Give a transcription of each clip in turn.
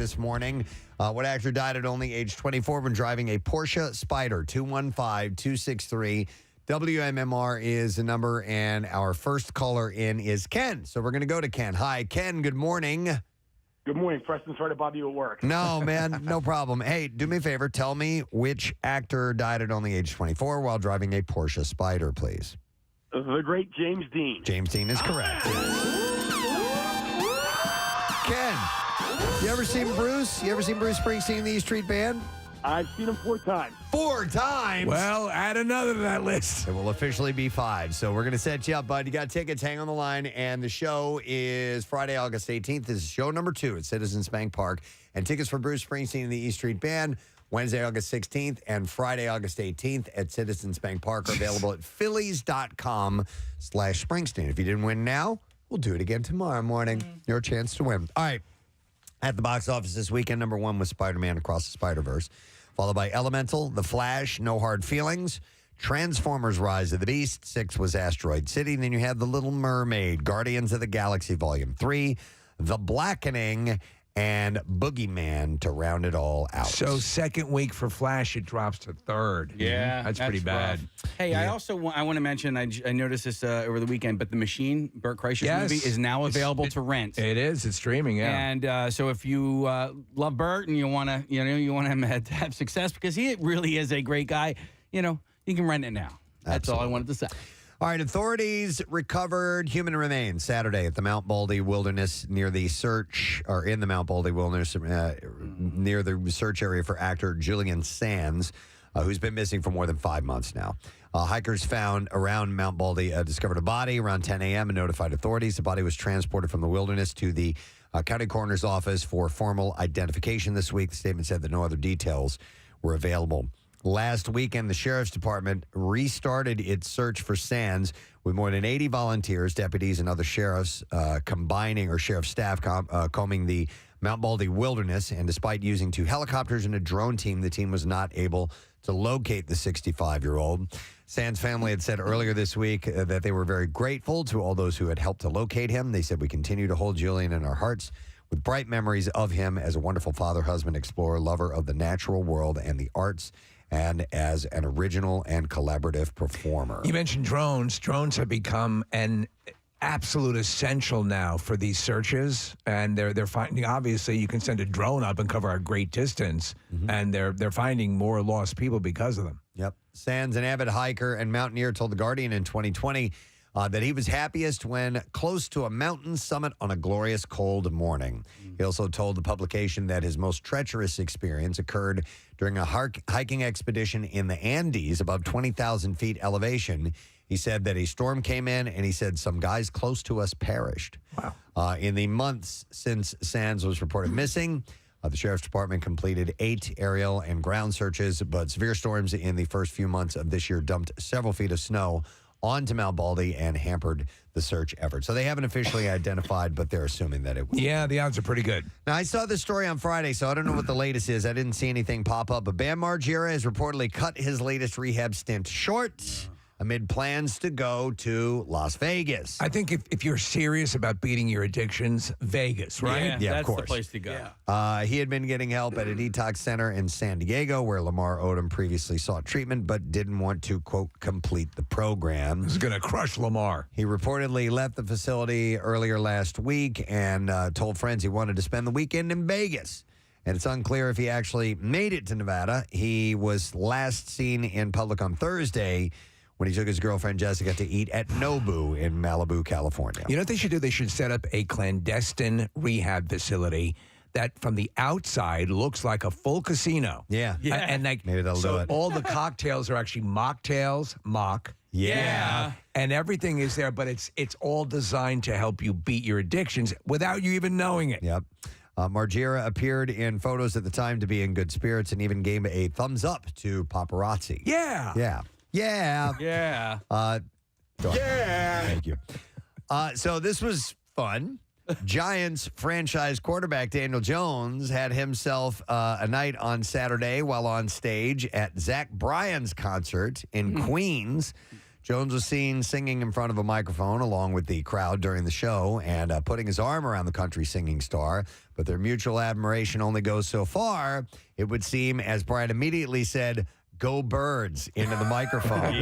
this morning. What actor died at only age 24 when driving a Porsche Spyder? 215-263. WMMR is the number, and our first caller in is Ken. So we're going to go to Ken. Hi, Ken. Good morning. Good morning, Preston. Sorry to bother you at work. No, man, no problem. Hey, do me a favor. Tell me which actor died at only age 24 while driving a Porsche Spyder, please. The great James Dean. James Dean is correct. Ken, you ever seen Bruce? You ever seen Bruce Springsteen in the E Street Band? I've seen him 4 times. 4 times? Well, add another to that list. It will officially be 5. So we're going to set you up, bud. You got tickets. Hang on the line. And the show is Friday, August 18th. This is show number 2 at Citizens Bank Park. And tickets for Bruce Springsteen and the E Street Band, Wednesday, August 16th and Friday, August 18th at Citizens Bank Park are available at phillies.com/Springsteen. If you didn't win now, we'll do it again tomorrow morning. Your chance to win. All right. At the box office this weekend, number 1 was Spider-Man Across the Spider-Verse, followed by Elemental, The Flash, No Hard Feelings, Transformers Rise of the Beast, 6 was Asteroid City, and then you had The Little Mermaid, Guardians of the Galaxy Volume 3, The Blackening, and Boogeyman to round it all out. So second week for Flash, it drops to third. Yeah, That's pretty bad. rough. Hey, I also I want to mention, I noticed this over the weekend, but The Machine, Burt Kreischer's movie, is now available to rent. It is. It's streaming, yeah. And so if you love Burt and you want to, you want him to have success because he really is a great guy, you can rent it now. That's all I wanted to say. All right, authorities recovered human remains Saturday at the Mount Baldy Wilderness in the Mount Baldy Wilderness near the research area for actor Julian Sands, who's been missing for more than 5 months now. Hikers found around Mount Baldy discovered a body around 10 a.m. and notified authorities. The body was transported from the wilderness to the county coroner's office for formal identification this week. The statement said that no other details were available. Last weekend, the Sheriff's Department restarted its search for Sands with more than 80 volunteers, deputies, and other sheriffs sheriff staff combing the Mount Baldy Wilderness. And despite using 2 helicopters and a drone team, the team was not able to locate the 65-year-old. Sands' family had said earlier this week that they were very grateful to all those who had helped to locate him. They said, "We continue to hold Julian in our hearts with bright memories of him as a wonderful father, husband, explorer, lover of the natural world and the arts, and as an original and collaborative performer." You mentioned drones. Drones have become an absolute essential now for these searches, and they're finding, obviously you can send a drone up and cover a great distance, and they're finding more lost people because of them. Yep. Sands, an avid hiker and mountaineer, told The Guardian in 2020 that he was happiest when close to a mountain summit on a glorious cold morning. He also told the publication that his most treacherous experience occurred during a hiking expedition in the Andes above 20,000 feet elevation. He said that a storm came in, and he said some guys close to us perished. Wow. In the months since Sands was reported missing, the Sheriff's Department completed 8 aerial and ground searches, but severe storms in the first few months of this year dumped several feet of snow onto Mount Baldy and hampered the search effort. So they haven't officially identified, but they're assuming that it will. Yeah, the odds are pretty good. Now, I saw this story on Friday, so I don't know what the latest is. I didn't see anything pop up, but Bam Margera has reportedly cut his latest rehab stint short amid plans to go to Las Vegas. I think if you're serious about beating your addictions, Vegas, right? Yeah, of that's course. the place to go. He had been getting help at a detox center in San Diego, where Lamar Odom previously sought treatment, but didn't want to, quote, complete the program. This is going to crush Lamar. He reportedly left the facility earlier last week and told friends he wanted to spend the weekend in Vegas. And it's unclear if he actually made it to Nevada. He was last seen in public on Thursday when he took his girlfriend Jessica to eat at Nobu in Malibu, California. You know what they should do? They should set up a clandestine rehab facility that from the outside looks like a full casino. Yeah. And like, maybe they'll do it. All the cocktails are actually mocktails, Yeah. and everything is there, but it's all designed to help you beat your addictions without you even knowing it. Yep. Margera appeared in photos at the time to be in good spirits and even gave a thumbs up to paparazzi. Yeah. Yeah. Yeah. Yeah. Yeah. Thank you. So this was fun. Giants franchise quarterback Daniel Jones had himself a night on Saturday while on stage at Zach Bryan's concert in Queens Jones was seen singing in front of a microphone along with the crowd during the show and putting his arm around the country singing star. But their mutual admiration only goes so far, it would seem, as Brian immediately said, "Go Birds," into the microphone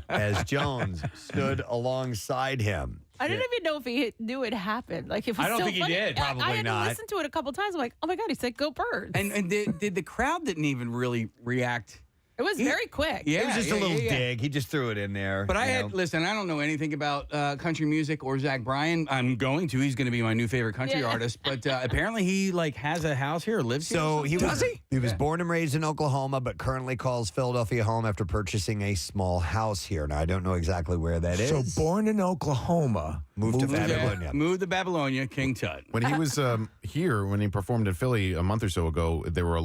as Jones stood alongside him. I didn't even know if he knew it happened. Like, if I don't so think he funny. did. I Probably had not. to listen to it a couple times. I'm like, oh my God, he said "Go Birds." And did the crowd didn't even really react? it was very quick. Yeah, It was just yeah, a little yeah, yeah. dig. He just threw it in there. But you know. listen, I don't know anything about country music or Zach Bryan. I'm going to. He's going to be my new favorite country Yeah. artist. But apparently he has a house here, lives here. So he was, he? he was born and raised in Oklahoma, but currently calls Philadelphia home after purchasing a small house here. Now, I don't know exactly where that is. So born in Oklahoma, Moved to there. Babylonia. Moved to Babylonia, King Tut. When he was here, when he performed in Philly a month or so ago, there was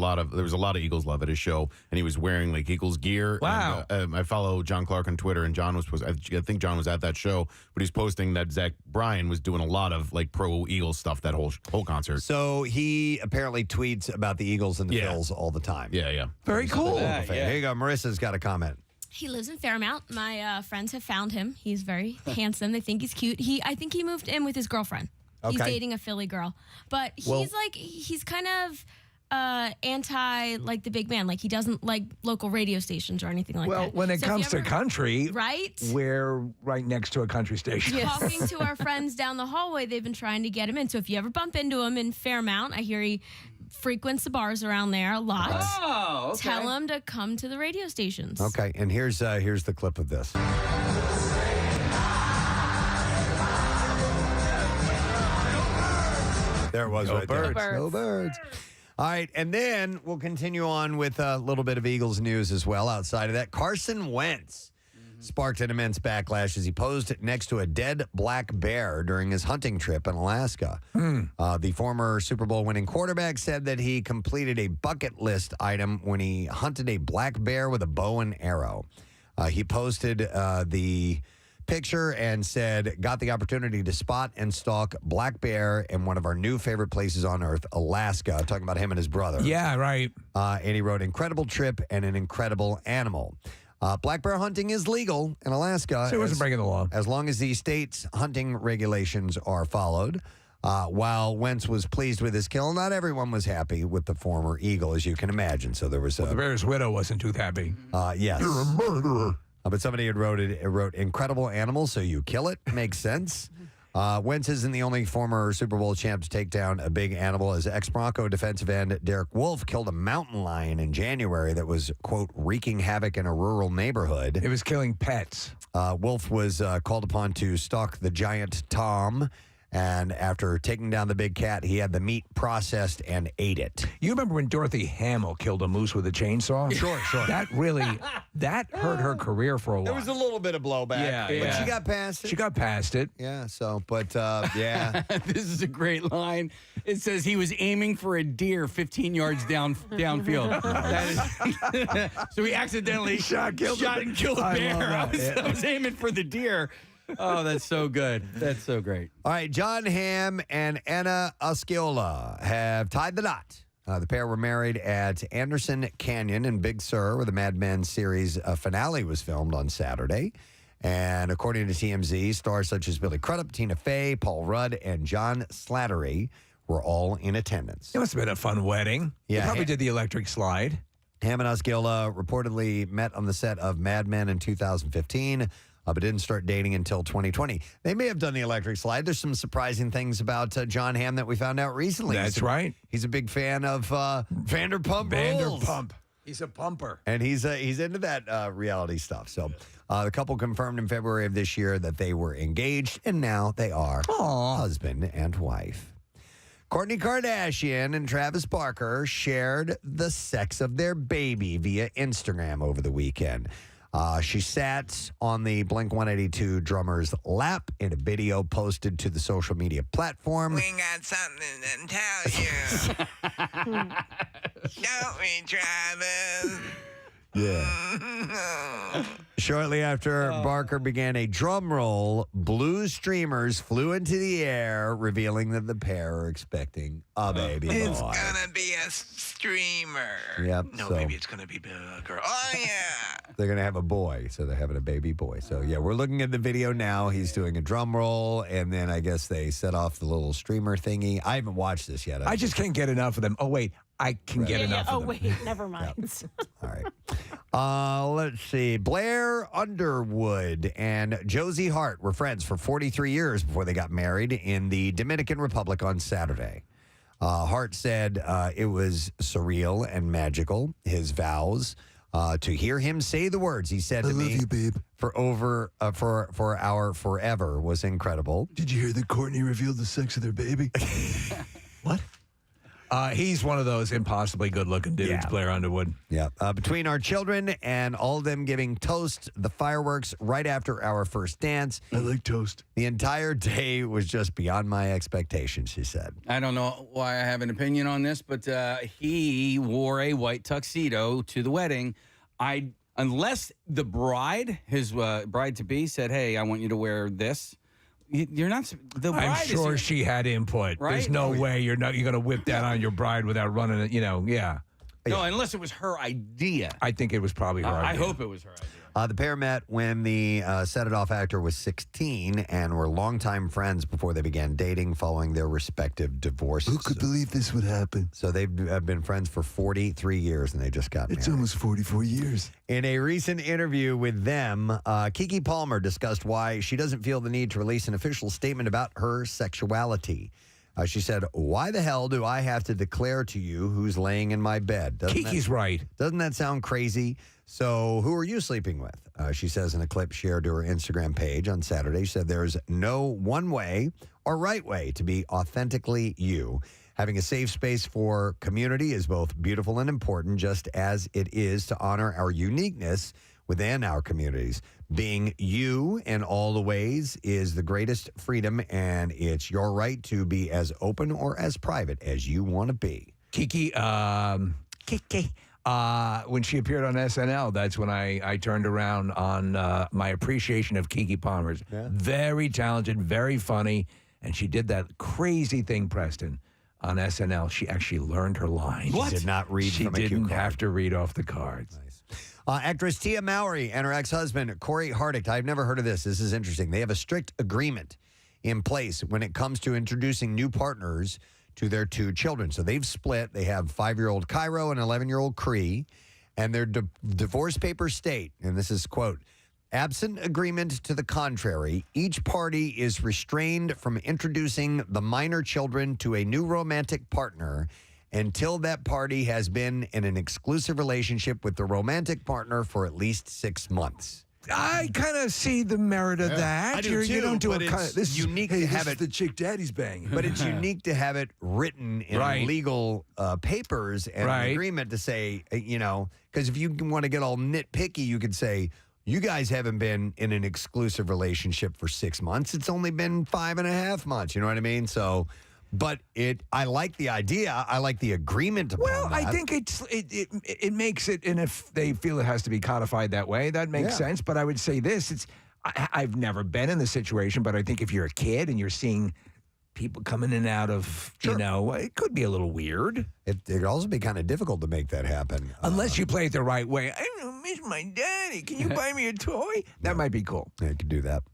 a lot of Eagles love at his show, and he was wearing like Eagles gear. Wow. And, I follow John Clark on Twitter, and John was I think John was at that show, but he's posting that Zach Bryan was doing a lot of like pro Eagles stuff that whole concert. So he apparently tweets about the Eagles and the Yeah. Phils all the time. Yeah. Very cool. Yeah, yeah. Here you go. Marissa's got a comment. He lives in Fairmount. My friends have found him. He's very handsome. They think he's cute. I think he moved in with his girlfriend. He's Okay. dating a Philly girl. But Well- he's kind of anti like the big man. Like he doesn't like local radio stations or anything like Well, that. when it So if comes you to ever- country, right? we're right next to a country station. Talking to our friends down the hallway, they've been trying to get him in. So if you ever bump into him in Fairmount, I hear he frequents the bars around there a lot. Oh, okay. Tell him to come to the radio stations. Okay, and here's the clip of this. There it was, right Birds. there. Go Birds. All right, and then we'll continue on with a little bit of Eagles news as well. Outside of that, Carson Wentz sparked an immense backlash as he posed next to a dead black bear during his hunting trip in Alaska. The former Super Bowl winning quarterback said that he completed a bucket list item when he hunted a black bear with a bow and arrow. He posted the picture and said, got the opportunity to spot and stalk black bear in one of our new favorite places on earth, Alaska. Talking about him and his brother. Yeah, right. And he wrote, incredible trip and an incredible animal. Black bear hunting is legal in Alaska. So he wasn't breaking the law. As long as the state's hunting regulations are followed. While Wentz was pleased with his kill, not everyone was happy with the former Eagle, as you can imagine. So there was The bear's widow wasn't too happy. yes. You're a murderer. But somebody had wrote incredible animal, so you kill it. Makes sense. Wentz isn't the only former Super Bowl champ to take down a big animal, as ex-Bronco defensive end Derek Wolfe killed a mountain lion in January that was, quote, wreaking havoc in a rural neighborhood. It was killing pets. Wolfe was called upon to stalk the giant Tom, and after taking down the big cat, he had the meat processed and ate it. You remember when Dorothy Hamill killed a moose with a chainsaw? Sure. That hurt her career for a while. There was a little bit of blowback, Yeah, but yeah. she got past it. She got past it. Yeah, so, but, yeah. This is a great line. It says he was aiming for a deer 15 yards downfield. That is, so he accidentally shot and killed a I bear. love that. I was aiming for the deer. Oh, that's so good. That's so great. All right, John Hamm and Anna Osceola have tied the knot. The pair were married at Anderson Canyon in Big Sur, where the Mad Men series finale was filmed on Saturday. And according to TMZ, stars such as Billy Crudup, Tina Fey, Paul Rudd, and John Slattery were all in attendance. It must have been a fun wedding. Yeah. They probably did the electric slide. Hamm and Osceola reportedly met on the set of Mad Men in 2015. But didn't start dating until 2020. They may have done the electric slide. There's some surprising things about John Hamm that we found out recently. That's right. He's a big fan of Vanderpump Rules. Vanderpump. He's a pumper. And he's into that reality stuff. So the couple confirmed in February of this year that they were engaged, and now they are husband and wife. Kourtney Kardashian and Travis Barker shared the sex of their baby via Instagram over the weekend. She sat on the Blink-182 drummer's lap in a video posted to the social media platform. We got something to tell you. Don't we, Travis? Yeah. Shortly after Barker began a drum roll, blue streamers flew into the air, revealing that the pair are expecting a baby It's boy. gonna be a streamer. Yep, No, so- maybe it's gonna be a girl. Oh yeah. They're going to have a boy, so they're having a baby boy. So, yeah, we're looking at the video now. He's doing a drum roll, and then I guess they set off the little streamer thingy. I haven't watched this yet. I just can't get enough of them. Oh, wait. I can get enough Oh, of them. wait, never mind. All right. Let's see. Blair Underwood and Josie Hart were friends for 43 years before they got married in the Dominican Republic on Saturday. Hart said it was surreal and magical, his vows. To hear him say the words he said to me, love you, babe. for over for our forever was incredible. Did you hear that Courtney revealed the sex of their baby? What? He's one of those impossibly good-looking dudes, Yeah. Blair Underwood. Yeah. Between our children and all of them giving toast, the fireworks right after our first dance, I like toast. the entire day was just beyond my expectations, she said. I don't know why I have an opinion on this, but he wore a white tuxedo to the wedding. Unless the bride, his bride-to-be, said, hey, I want you to wear this. You're not. The bride I'm sure is, she had input. Right? There's no way you're going to whip that on your bride without running it. Yeah. No, unless it was her idea. I think it was probably her I idea. hope it was her idea. The pair met when the set-it-off actor was 16 and were longtime friends before they began dating following their respective divorces. Who could believe this would happen? So they've been friends for 43 years and they just got married. It's almost 44 years. In a recent interview with them, Keke Palmer discussed why she doesn't feel the need to release an official statement about her sexuality. She said, why the hell do I have to declare to you who's laying in my bed? Kiki's right. Doesn't that sound crazy? So who are you sleeping with? She says in a clip shared to her Instagram page on Saturday, she said there's no one way or right way to be authentically you. Having a safe space for community is both beautiful and important, just as it is to honor our uniqueness within our communities. Being you in all the ways is the greatest freedom, and it's your right to be as open or as private as you want to be. Kiki, when she appeared on SNL, that's when I turned around on my appreciation of Keke Palmer's. Yeah. Very talented, very funny, and she did that crazy thing, Preston, on SNL. She actually learned her lines. She did not read She from a cue didn't card. have to read off the cards. Actress Tia Mowry and her ex-husband, Corey Hardick. I've never heard of this. This is interesting. They have a strict agreement in place when it comes to introducing new partners to their two children. So they've split. They have 5-year-old Cairo and 11-year-old Cree, and their divorce papers state, and this is, quote, absent agreement to the contrary, each party is restrained from introducing the minor children to a new romantic partner until that party has been in an exclusive relationship with the romantic partner for at least 6 months. I kind of see the merit of that. I do You too, don't do but a it's kind of this. unique Hey, to this have is it. the chick daddy's banging. But it's unique to have it written in Right. legal papers and Right. an agreement to say, because if you want to get all nitpicky, you could say, you guys haven't been in an exclusive relationship for 6 months. It's only been 5.5 months. You know what I mean? So, but I like the idea. I like the agreement upon Well, I that. think it makes it, and if they feel it has to be codified that way, that makes Yeah. sense. But I would say this: I've never been in the situation, but I think if you're a kid and you're seeing people coming in and out of, it could be a little weird. It could also be kind of difficult to make that happen. Unless you play it the right way. I miss my daddy. Can you buy me a toy? That might be cool. Yeah, you could do that.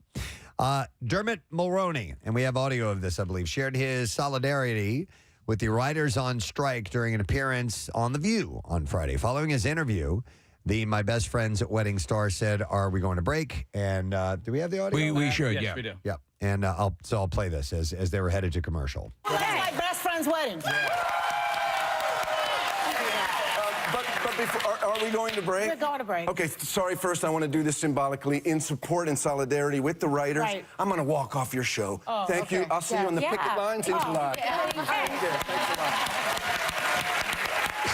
Dermot Mulroney, and we have audio of this, I believe, shared his solidarity with the writers on strike during an appearance on The View on Friday. Following his interview, the My Best Friend's wedding star said, are we going to break? And do we have the audio? We should, Yes, yeah. we do. Yep. And I'll play this as they were headed to commercial. This is my best friend's wedding. But before, are we going to break? We're going to break. Okay, sorry. First, I want to do this symbolically in support and solidarity with the writers. Right. I'm going to walk off your show. Oh, Thank you. okay. I'll see you on the picket lines in July. yeah. Take care. Thanks a lot.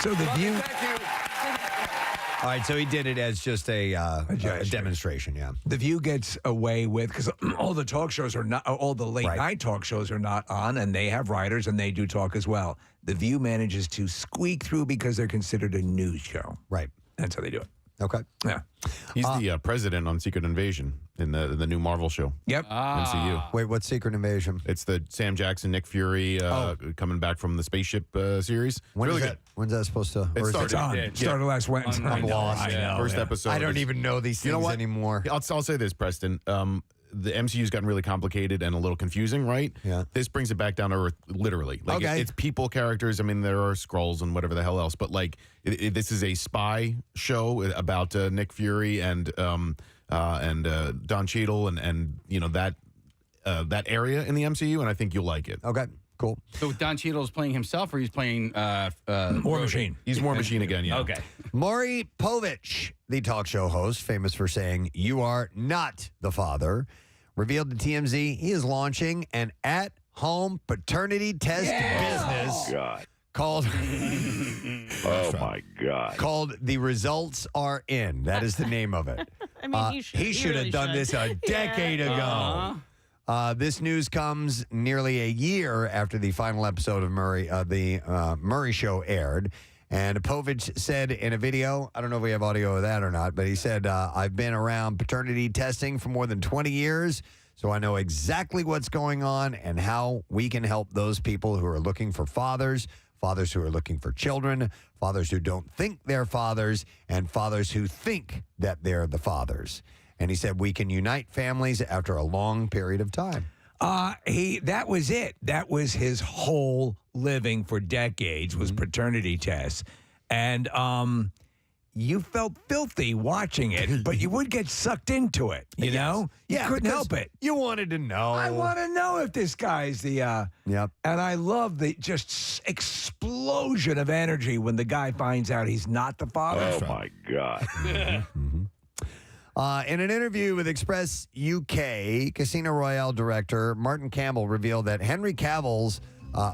So the View. Thank you. All right, so he did it as just a demonstration, yeah. The View gets away with, because all the talk shows are not, all the late night talk shows are not on, and they have writers and they do talk as well. The View manages to squeak through because they're considered a news show. Right. That's how they do it. Okay. Yeah. He's the president on Secret Invasion in the new Marvel show. Yep. MCU. Wait, what's Secret Invasion? It's the Sam Jackson, Nick Fury coming back from the spaceship series. When's Really that? good. When's that supposed to? It or is started- It's on. Yeah. Started last Wednesday. I know, I know. First yeah. episode. I don't is- even know these things You know what? anymore. I'll say this, Preston. The MCU's gotten really complicated and a little confusing, right? Yeah. This brings it back down to earth, literally. Like Okay. it's people characters. I mean, there are Skrulls and whatever the hell else, but like this is a spy show about Nick Fury and Don Cheadle and you know that area in the MCU, and I think you'll like it. Okay, cool. So Don Cheadle's playing himself, or he's playing War Rhodey? Machine. He's War Machine again, yeah. Okay. Maury Povich, the talk show host, famous for saying, "You are not the father," revealed to TMZ he is launching an at-home paternity test business God. called Oh, my God. called The Results Are In. That is the name of it. I mean, he should. He should really have done should. this a decade ago. This news comes nearly a year after the final episode of the Murray Show aired. And Povich said in a video, I don't know if we have audio of that or not, but he said, I've been around paternity testing for more than 20 years, so I know exactly what's going on and how we can help those people who are looking for fathers, fathers who are looking for children, fathers who don't think they're fathers, and fathers who think that they're the fathers. And he said, we can unite families after a long period of time. That was it. That was his whole living for decades was paternity tests. And you felt filthy watching it, but you would get sucked into it, you know? You couldn't because help it. You wanted to know. I want to know if this guy's the Yep. and I love the just explosion of energy when the guy finds out he's not the father. Oh, my God. In an interview with Express UK, Casino Royale director Martin Campbell revealed that Henry Cavill's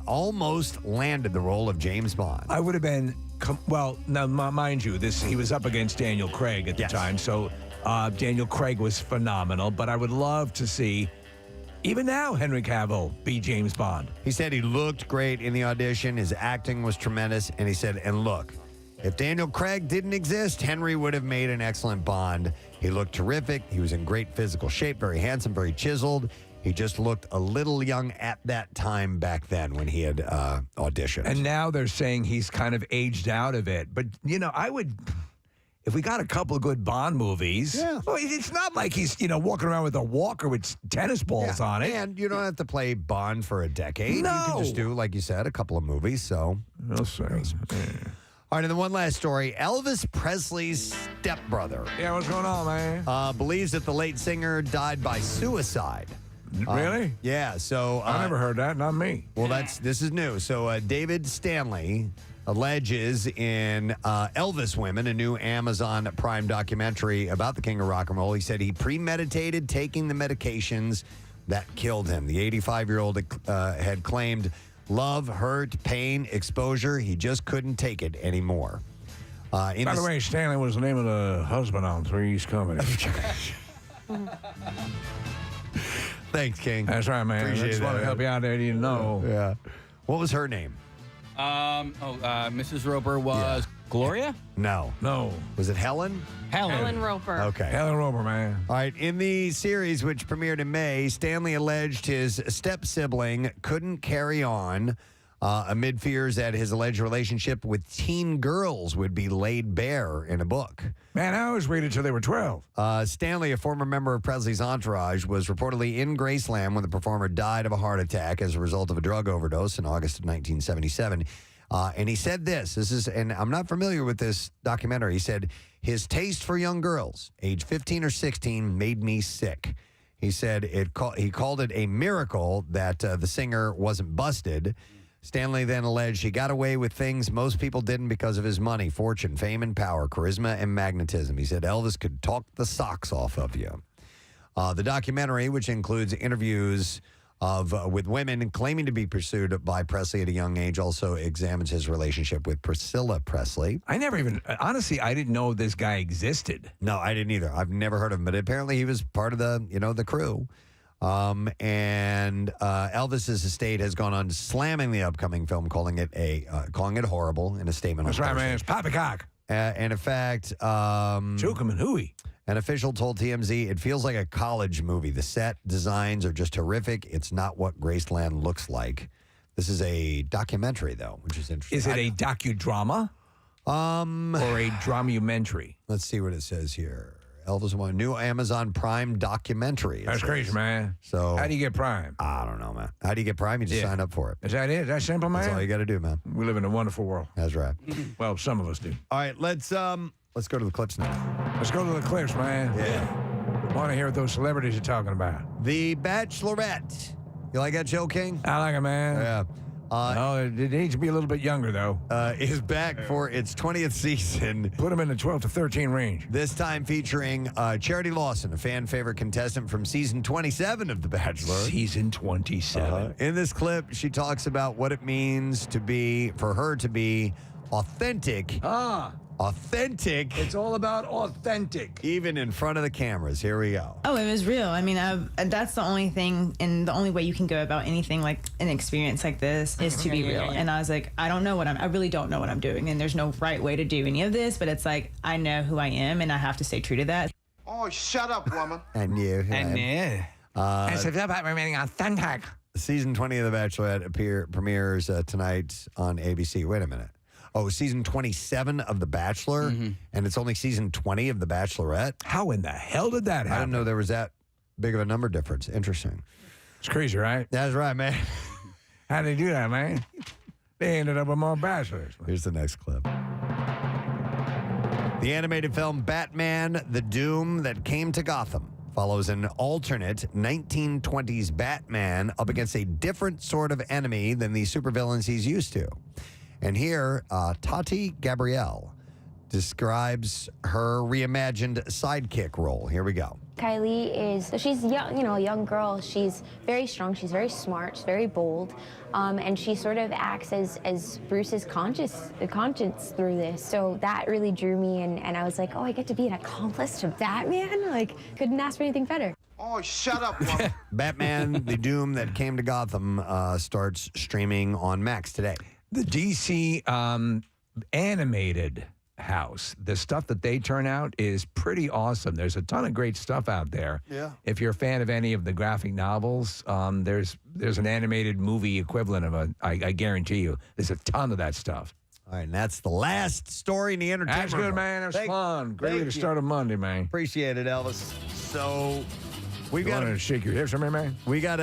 almost landed the role of James Bond. I would have been well. Now, mind you, he was up against Daniel Craig at the time, so Daniel Craig was phenomenal. But I would love to see, even now, Henry Cavill be James Bond. He said he looked great in the audition. His acting was tremendous. And he said, and look, if Daniel Craig didn't exist, Henry would have made an excellent Bond. He looked terrific. He was in great physical shape, very handsome, very chiseled. He just looked a little young at that time back then when he had auditioned. And now they're saying he's kind of aged out of it. But, you know, I would, if we got a couple of good Bond movies, well, it's not like he's, walking around with a walker with tennis balls on it. And you don't have to play Bond for a decade. No. You can just do, like you said, a couple of movies. So, I'll say. all right, and then one last story. Elvis Presley's stepbrother Yeah, what's going on, man? believes that the late singer died by suicide. Really? Yeah, so I never heard that. Not me. well, this is new. So David Stanley alleges in Elvis Women, a new Amazon Prime documentary about the King of Rock and Roll. He said he premeditated taking the medications that killed him. The 85-year-old had claimed love, hurt, pain, exposure. He just couldn't take it anymore. By the way, Stanley was the name of the husband on Three's Comedy. Thanks, King. That's right, man. Appreciate I just want that. to help you out there. You know. Yeah. What was her name? Mrs. Roper was Gloria? No. Was it Helen? Helen Roper. Okay. Helen Roper, man. All right. In the series, which premiered in May, Stanley alleged his step-sibling couldn't carry on amid fears that his alleged relationship with teen girls would be laid bare in a book. Man, I always waited till they were 12. Stanley, a former member of Presley's entourage, was reportedly in Graceland when the performer died of a heart attack as a result of a drug overdose in August of 1977. And he said this is, and I'm not familiar with this documentary. He said, his taste for young girls, age 15 or 16, made me sick. He said he called it a miracle that the singer wasn't busted. Stanley then alleged he got away with things most people didn't because of his money, fortune, fame, and power, charisma, and magnetism. He said Elvis could talk the socks off of you. The documentary, which includes interviews with women claiming to be pursued by Presley at a young age, also examines his relationship with Priscilla Presley. I never even, honestly, I didn't know this guy existed. No, I didn't either. I've never heard of him, but apparently he was part of the crew. And Elvis's estate has gone on slamming the upcoming film, calling it horrible in a statement. That's on right, Thursday. man. It's poppycock. And in fact, Choke 'em and hooey. an official told TMZ, it feels like a college movie. The set designs are just horrific. It's not what Graceland looks like. This is a documentary, though, which is interesting. Is it a docudrama or a dramumentary? Let's see what it says here. Elvis One, new Amazon Prime documentary. it That's says. crazy, man. So How do you get Prime? I don't know, man. How do you get Prime? You just Yeah. sign up for it. Is that it? Is that simple, man? That's all you got to do, man. We live in a wonderful world. That's right. Well, some of us do. All right, let's go to the clips now. Let's go to the clips, man. Yeah. Want to hear what those celebrities are talking about. The Bachelorette. You like that show, King? I like it, man. Yeah. Oh, it needs to be a little bit younger, though. Is back for its 20th season. Put them in the 12 to 13 range. This time featuring Charity Lawson, a fan favorite contestant from season 27 of The Bachelor. Season 27. In this clip, she talks about what it means for her to be authentic. Authentic. It's all about authentic. Even in front of the cameras. Here we go. Oh, it was real. I mean, that's the only thing, and the only way you can go about anything like an experience like this is to be real. And I was like, I really don't know what I'm doing, and there's no right way to do any of this, but it's like, I know who I am, and I have to stay true to that. Oh, shut up, woman. And you. It's about remaining authentic. Season 20 of The Bachelorette premieres tonight on ABC. Wait a minute. Oh, season 27 of The Bachelor, and it's only season 20 of The Bachelorette? How in the hell did that happen? I didn't know there was that big of a number difference. Interesting. It's crazy, right? That's right, man. How'd they do that, man? They ended up with more bachelors. Here's the next clip. The animated film Batman: The Doom That Came to Gotham follows an alternate 1920s Batman up against a different sort of enemy than the supervillains he's used to. And here, Tati Gabrielle describes her reimagined sidekick role. Here we go. Kylie she's young, a young girl. She's very strong. She's very smart. She's very bold. And she sort of acts as Bruce's conscience through this. So that really drew me. And I was like, oh, I get to be an accomplice to Batman? Like, couldn't ask for anything better. Oh, shut up, woman. Batman: The Doom That Came to Gotham starts streaming on Max today. The DC animated house, the stuff that they turn out is pretty awesome. There's a ton of great stuff out there. Yeah. If you're a fan of any of the graphic novels, there's an animated movie equivalent of I guarantee you, there's a ton of that stuff. All right, and that's the last story in the entertainment. That's good, man. That was fun. Great way to start a Monday, man. Appreciate it, Elvis. So we've got to shake your hips for me, man. We got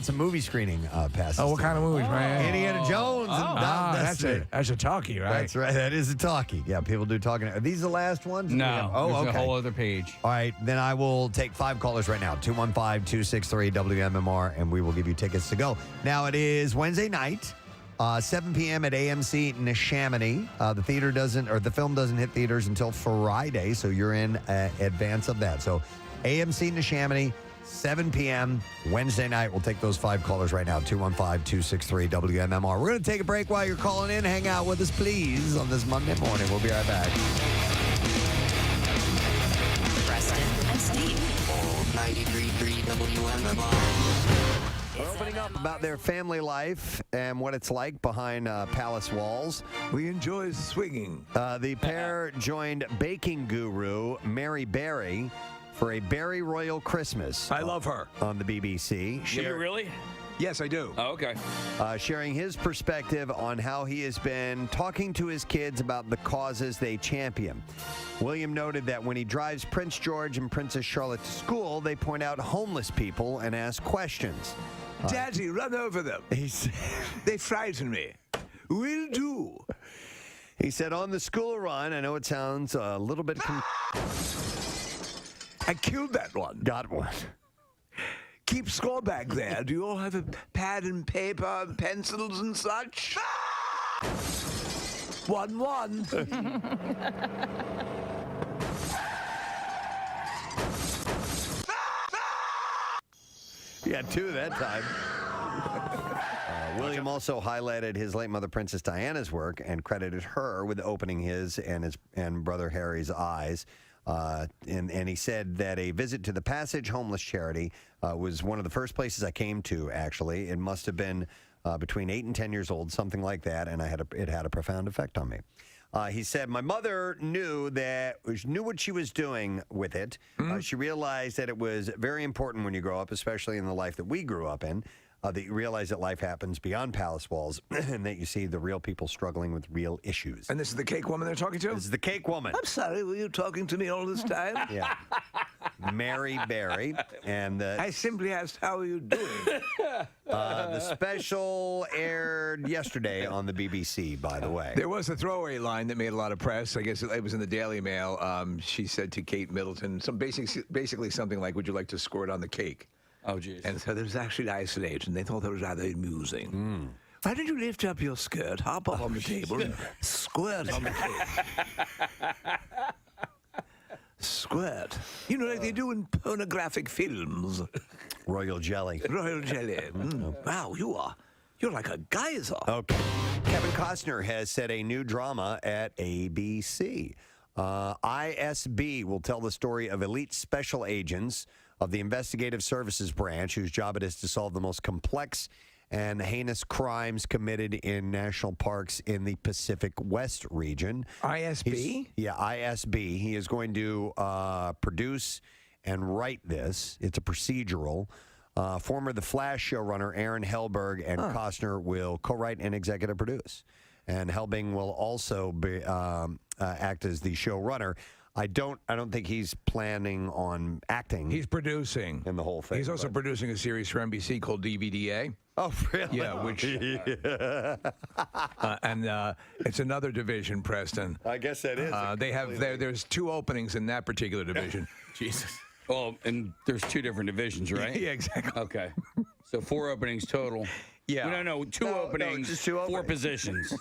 some movie screening passes. Oh, what kind of movies, man? Indiana Jones. That's a talkie, right? That's right. That is a talkie. Yeah, people do talking. Are these the last ones? No. Yeah. Oh, there's okay. a whole other page. All right, then I will take 5 callers right now. 215-263-WMMR, and we will give you tickets to go. Now, it is Wednesday night, 7 p.m. at AMC Neshaminy. The film doesn't hit theaters until Friday, so you're in advance of that. So AMC Neshaminy, 7 p.m. Wednesday night. We'll take those 5 callers right now. 215-263-WMMR. We're going to take a break while you're calling in. Hang out with us, please, on this Monday morning. We'll be right back. Preston and Steve. 93.3 WMMR. We're opening up about their family life and what it's like behind palace walls. We enjoy swinging. The pair joined baking guru Mary Berry for a Berry Royal Christmas. I love her. On the BBC. Do you really? Yes, I do. Oh, okay. Sharing his perspective on how he has been talking to his kids about the causes they champion. William noted that when he drives Prince George and Princess Charlotte to school, they point out homeless people and ask questions. Daddy, run over them. They frighten me. Will do. He said, on the school run, I know it sounds a little bit... I killed that one. Got one. Keep score back there. Do you all have a pad and paper and pencils and such? 1-1. Yeah, 2 that time. William also highlighted his late mother, Princess Diana's work, and credited her with opening his and brother Harry's eyes. And he said that a visit to the Passage Homeless Charity was one of the first places I came to, actually. It must have been between 8 and 10 years old, something like that, and it had a profound effect on me. He said, my mother knew what she was doing with it. She realized that it was very important when you grow up, especially in the life that we grew up in, that you realize that life happens beyond palace walls and that you see the real people struggling with real issues. And this is the cake woman they're talking to? This is the cake woman. I'm sorry, were you talking to me all this time? Yeah. Mary Berry. And I simply asked, how are you doing? The special aired yesterday on the BBC, by the way. There was a throwaway line that made a lot of press. I guess it was in the Daily Mail. She said to Kate Middleton, basically something like, would you like to squirt on the cake? Oh, geez. And so there was actually ice age, and they thought that was rather amusing. Why don't you lift up your skirt, hop up on the table, and squirt on the cake? Squirt. You know, like they do in pornographic films. Royal jelly. Royal jelly. Wow, you're like a geyser. Okay. Kevin Costner has set a new drama at ABC. ISB will tell the story of elite special agents of the Investigative Services Branch, whose job it is to solve the most complex and heinous crimes committed in national parks in the Pacific West region. ISB? ISB. He is going to produce and write this. It's a procedural. Former The Flash showrunner Aaron Helberg and Costner will co-write and executive produce. And Helbing will also be, act as the showrunner. I don't think he's planning on acting. He's producing in the whole thing. He's also producing a series for NBC called DVDA. Oh, really? Yeah, which and it's another division, Preston. I guess that is. They have there's 2 openings in that particular division. Jesus. Oh, and there's 2 different divisions, right? Yeah, exactly. Okay. So 4 openings total. Yeah. No, 2 openings, just 2 4 openings. positions.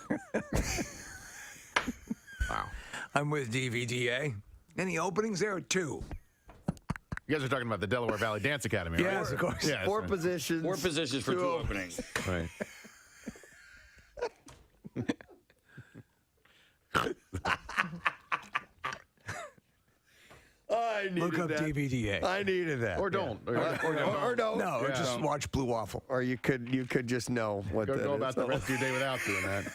Wow. I'm with DVDA. Any openings there? 2. You guys are talking about the Delaware Valley Dance Academy, right? Yes, of course. Yeah, 4 positions. 4 positions for 2 openings. Right. I needed Look up that. DVDA. I needed that. Or don't. Or don't. No, or just watch Blue Waffle. Or you could just know what Go that about is. the rest of your day without doing that.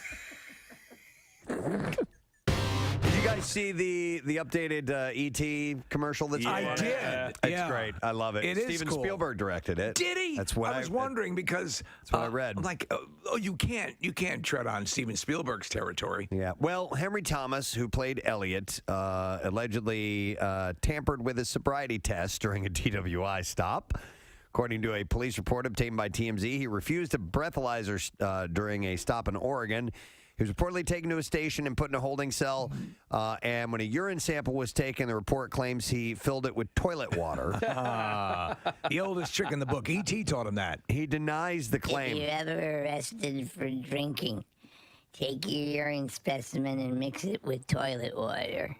Did you guys see the updated ET commercial that's I on? did. It's Yeah. great. I love it. It is Steven cool. Spielberg directed it. Did he? That's what I was wondering because that's what I read. I'm like, you can't tread on Steven Spielberg's territory. Yeah. Well, Henry Thomas, who played Elliot, allegedly tampered with his sobriety test during a DWI stop. According to a police report obtained by TMZ, he refused a breathalyzer during a stop in Oregon. He was reportedly taken to a station and put in a holding cell. And when a urine sample was taken, the report claims he filled it with toilet water. The oldest trick in the book. E.T. taught him that. He denies the If claim. you're ever arrested for drinking, take your urine specimen and mix it with toilet water.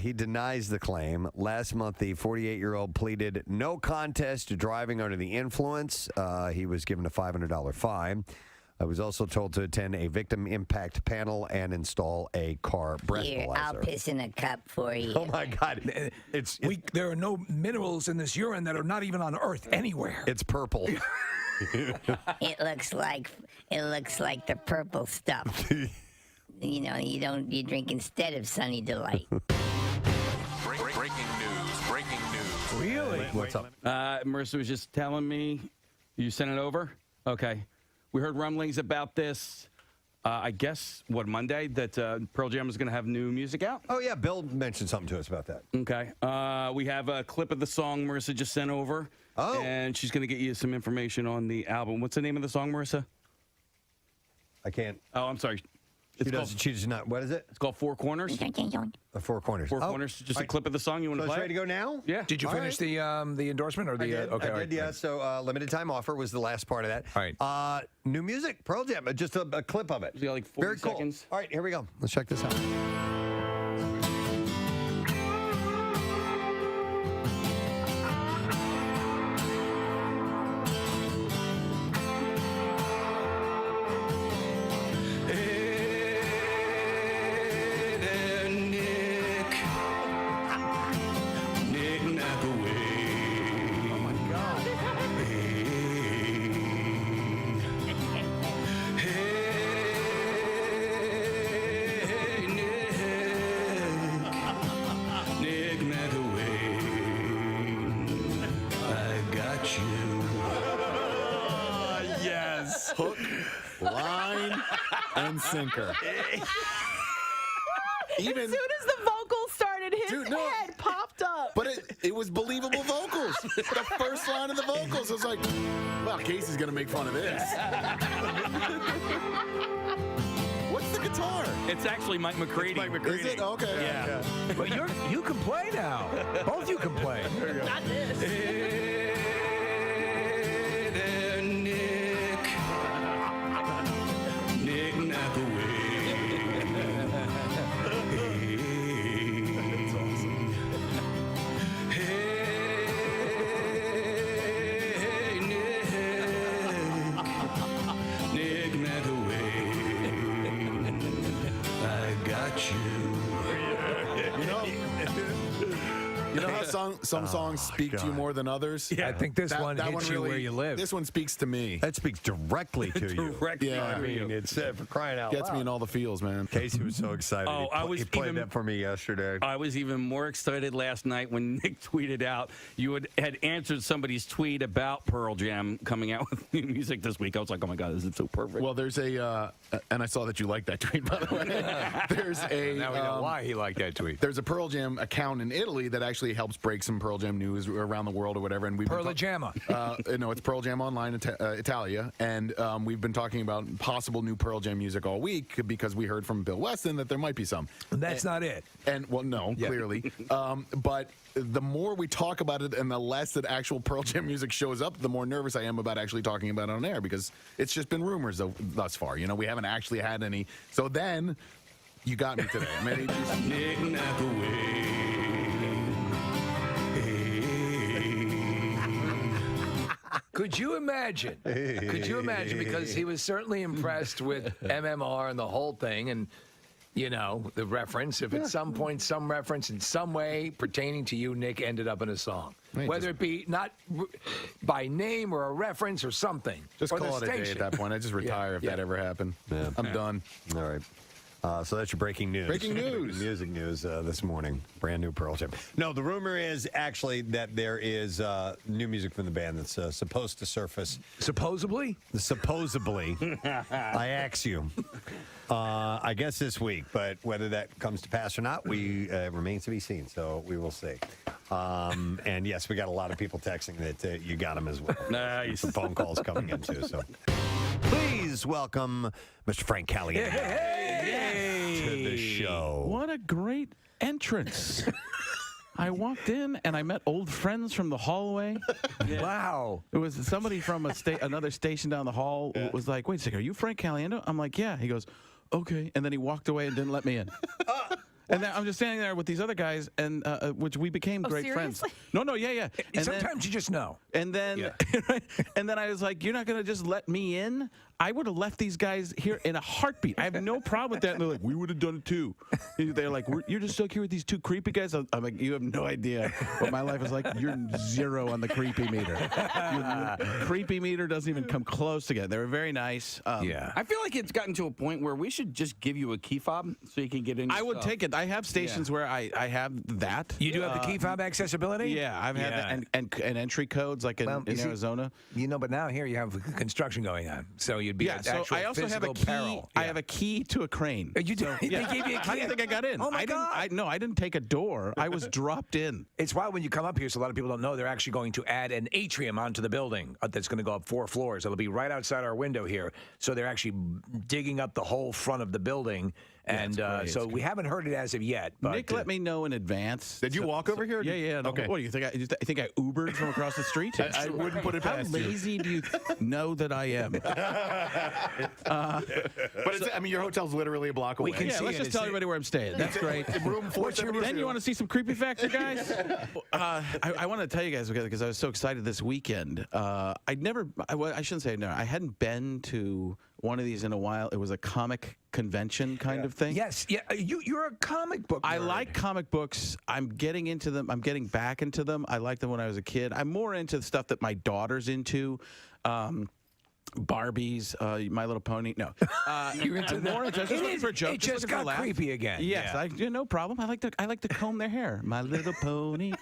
He denies the claim. Last month, the 48-year-old pleaded no contest to driving under the influence. He was given a $500 fine. I was also told to attend a victim impact panel and install a car Here, I'll breathalyzer. piss in a cup for you. Oh my God! There are no minerals in this urine that are not even on Earth anywhere. It's purple. It looks like the purple stuff. You drink instead of Sunny Delight. Breaking news. Really? What's up? Marissa was just telling me you sent it over. Okay. We heard rumblings about this, I guess, Monday, that Pearl Jam is going to have new music out? Oh, yeah. Bill mentioned something to us about that. Okay. We have a clip of the song Marissa just sent over. Oh. And she's going to get you some information on the album. What's the name of the song, Marissa? I can't. Oh, I'm sorry. She does not. What is it? It's called Four Corners. Four Corners. Four Corners. Just a clip of the song. You want to So it's play? ready to go now? Yeah. Did you finish the endorsement or the? I did. Okay, I all right, did, yeah. right. So limited time offer was the last part of that. All right. New music, Pearl Jam. Just a clip of it. You got like 40 Very cool. seconds. All right, here we go. Let's check this out. and sinker. Even As soon as the vocals started, his head popped up. But it was believable vocals. The first line of the vocals, I was like, well, Casey's going to make fun of this. What's the guitar? It's actually Mike McCready. Mike McCready. Is it? Okay. Yeah. But you can play now. Both you can play. Not this. Nick You know how some songs speak to you more than others? Yeah. I think this one hits you where you live. This one speaks to me. That speaks directly to you. Directly Yeah. I mean, it's for crying out Gets loud. me in all the feels, man. Casey was so excited. Oh, he played that for me yesterday. I was even more excited last night when Nick tweeted out you had answered somebody's tweet about Pearl Jam coming out with new music this week. I was like, oh my God, this is so perfect. Well, there's and I saw that you liked that tweet, by the way. There's a Now we know why he liked that tweet. There's a Pearl Jam account in Italy that actually helps break some Pearl Jam news around the world or whatever. And Pearl Jamma. No, it's Pearl Jam Online Italia, and we've been talking about possible new Pearl Jam music all week because we heard from Bill Weston that there might be some. That's not it. And well, no, clearly. But the more we talk about it and the less that actual Pearl Jam music shows up, the more nervous I am about actually talking about it on air because it's just been rumors thus far. You know, we haven't actually had any. So then you got me today. I mean, Could you imagine? Could you imagine? Because he was certainly impressed with MMR and the whole thing, and you know the reference. If at some point some reference in some way pertaining to you, Nick, ended up in a song, whether it be not by name or a reference or something, just or call it a day at that point. I just retire if that ever happened. Yeah. I'm done. All right. So that's your breaking news. Breaking news. Music news this morning. Brand new Pearl Jam. No, the rumor is actually that there is new music from the band that's supposed to surface. Supposedly? Supposedly. I ask you. I guess this week, but whether that comes to pass or not, remains to be seen. So we will see. And yes, we got a lot of people texting that you got them as well. Nice. Some phone calls coming in too. So please welcome Mr. Frank Caliendo to the show. What a great entrance. I walked in and I met old friends from the hallway. Wow. It was somebody from another station down the hall was like, wait a second, are you Frank Caliendo? I'm like, yeah. He goes, okay. And then he walked away and didn't let me in. And then I'm just standing there with these other guys, and which we became great friends. No, yeah. And sometimes you just know. And then, and then I was like, "You're not gonna just let me in? I would have left these guys here in a heartbeat. I have no problem with that." And they're like, "We would have done it too." They're like, "You're just stuck here with these two creepy guys." I'm like, "You have no idea what my life is like. You're zero on the creepy meter. Your creepy meter doesn't even come close to get." They were very nice. I feel like it's gotten to a point where we should just give you a key fob so you can get in. I would take it. I have stations where I have that. You do have the key fob accessibility? Yeah, I've had that and entry codes like in Arizona. You know, but now here you have construction going on, so you'd be so I also have a key. Peril. I have a key to a crane. You do? So, They gave you a key? How do you think I got in? Oh my God! I didn't take a door. I was dropped in. It's why when you come up here, so a lot of people don't know, they're actually going to add an atrium onto the building that's going to go up 4 floors. It'll be right outside our window here. So they're actually digging up the whole front of the building. And so we haven't heard it as of yet. But Nick let me know in advance. Did you walk over here? Yeah. No. Okay. What do you think? I think I Ubered from across the street? I wouldn't put it past you. How lazy do you know that I am? But I mean, your hotel's literally a block away. Let's just tell everybody where I'm staying. That's great. Room 472. Then you want to see some creepy factor, guys? I want to tell you guys because I was so excited this weekend. I shouldn't say never. I hadn't been to one of these in a while. It was a comic convention kind of thing. Yes, yeah. You're a comic book nerd. I like comic books. I'm getting into them. I'm getting back into them. I liked them when I was a kid. I'm more into the stuff that my daughter's into. Barbies, My Little Pony. No, You're into I'm more that. just looking for a joke. It just looking for a got laugh. creepy again. Yes, Yeah. no problem. I like to comb their hair. My Little Pony.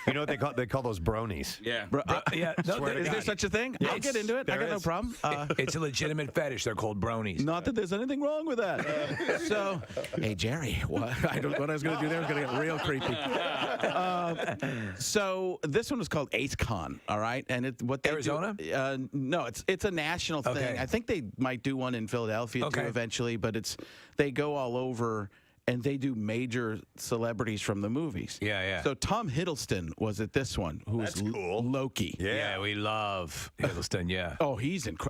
You know what they call? They call those bronies. Yeah. Yeah. No, Swear to Is there God. such a thing? I'll get into it. I there got no is. problem. It's a legitimate fetish. They're called bronies. Not that there's anything wrong with that. So, hey Jerry, what I was going to do there was going to get real creepy. So this one was called AceCon, all right, and what they Arizona? No, it's a national thing. Okay. I think they might do one in Philadelphia too Okay. eventually, but they go all over. And they do major celebrities from the movies. Yeah, yeah. So Tom Hiddleston was at this one, who was Loki. Yeah, we love Hiddleston. Yeah. Oh,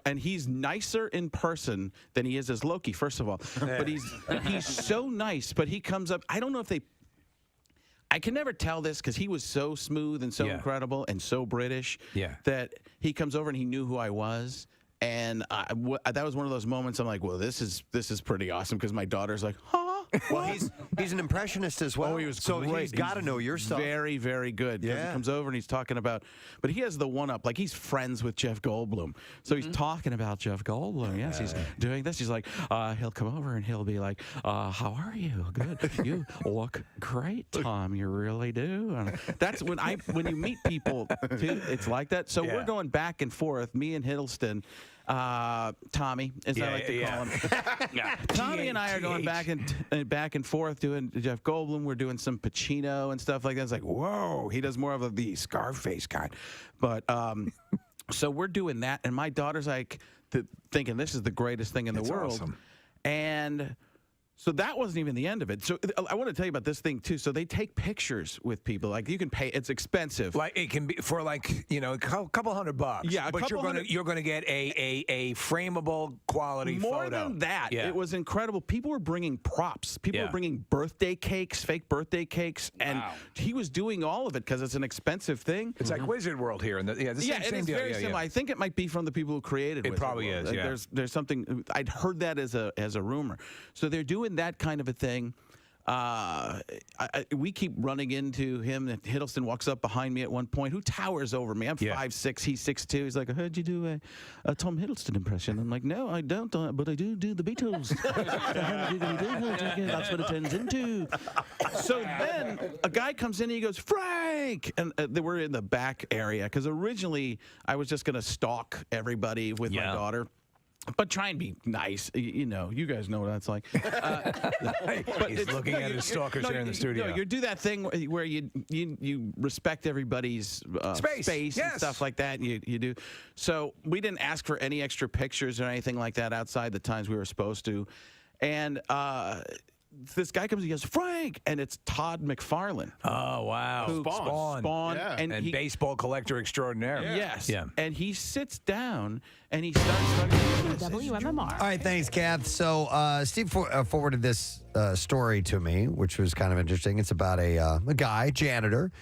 and he's nicer in person than he is as Loki. First of all, but he's so nice. But he comes up. I don't know if they. I can never tell this because he was so smooth and so incredible and so British. Yeah. That he comes over and he knew who I was. And that was one of those moments. I'm like, well, this is pretty awesome because my daughter's like, huh? Well, he's an impressionist as well. Oh, he was so great. he's got to know your stuff. Very, very good. 'Cause Yeah. He comes over and he's talking about, but he has the one up. Like he's friends with Jeff Goldblum, so he's talking about Jeff Goldblum. Yes, he's doing this. He's like, he'll come over and he'll be like, how are you? Good. You look great, Tom. You really do. And that's when you meet people too. It's like that. So we're going back and forth. Me and Hiddleston. Tommy, as I like to call him. Tommy and I are going back and forth doing Jeff Goldblum. We're doing some Pacino and stuff like that. It's like, whoa, he does more of the Scarface kind. But so we're doing that, and my daughter's like thinking this is the greatest thing in the world. Awesome. And so that wasn't even the end of it. So I want to tell you about this thing too. So they take pictures with people. Like you can pay. It's expensive. Like it can be for a couple $100. Yeah, but you're gonna get a frameable quality More photo. than that, Yeah. it was incredible. People were bringing props. People were bringing birthday cakes, fake birthday cakes, and he was doing all of it because it's an expensive thing. It's like Wizard World here, and the it same is deal. very Yeah, similar. yeah. I think it might be from the people who created It Wizard probably World. is, Like, yeah. There's something. I'd heard that as a rumor. So they're doing that kind of a thing. We keep running into him. And Hiddleston walks up behind me at one point. Who towers over me? I'm 5'6", he's 6'2". He's like, I heard you do a Tom Hiddleston impression. I'm like, no, I don't, but I do the Beatles. That's what it turns into. So then a guy comes in and he goes, Frank! And we're in the back area because originally I was just going to stalk everybody with my daughter. But try and be nice. You know, you guys know what that's like. But He's looking at his stalkers here in the studio. No, you do that thing where you respect everybody's space and stuff like that. You do. So we didn't ask for any extra pictures or anything like that outside the times we were supposed to. And this guy comes and he goes, Frank! And it's Todd McFarlane. Oh, wow. Spawn. Yeah. And baseball collector extraordinaire. Yes. Yeah. And he sits down and he starts talking about WMMR. All right, thanks, Kath. So Steve forwarded this story to me, which was kind of interesting. It's about a guy, janitor,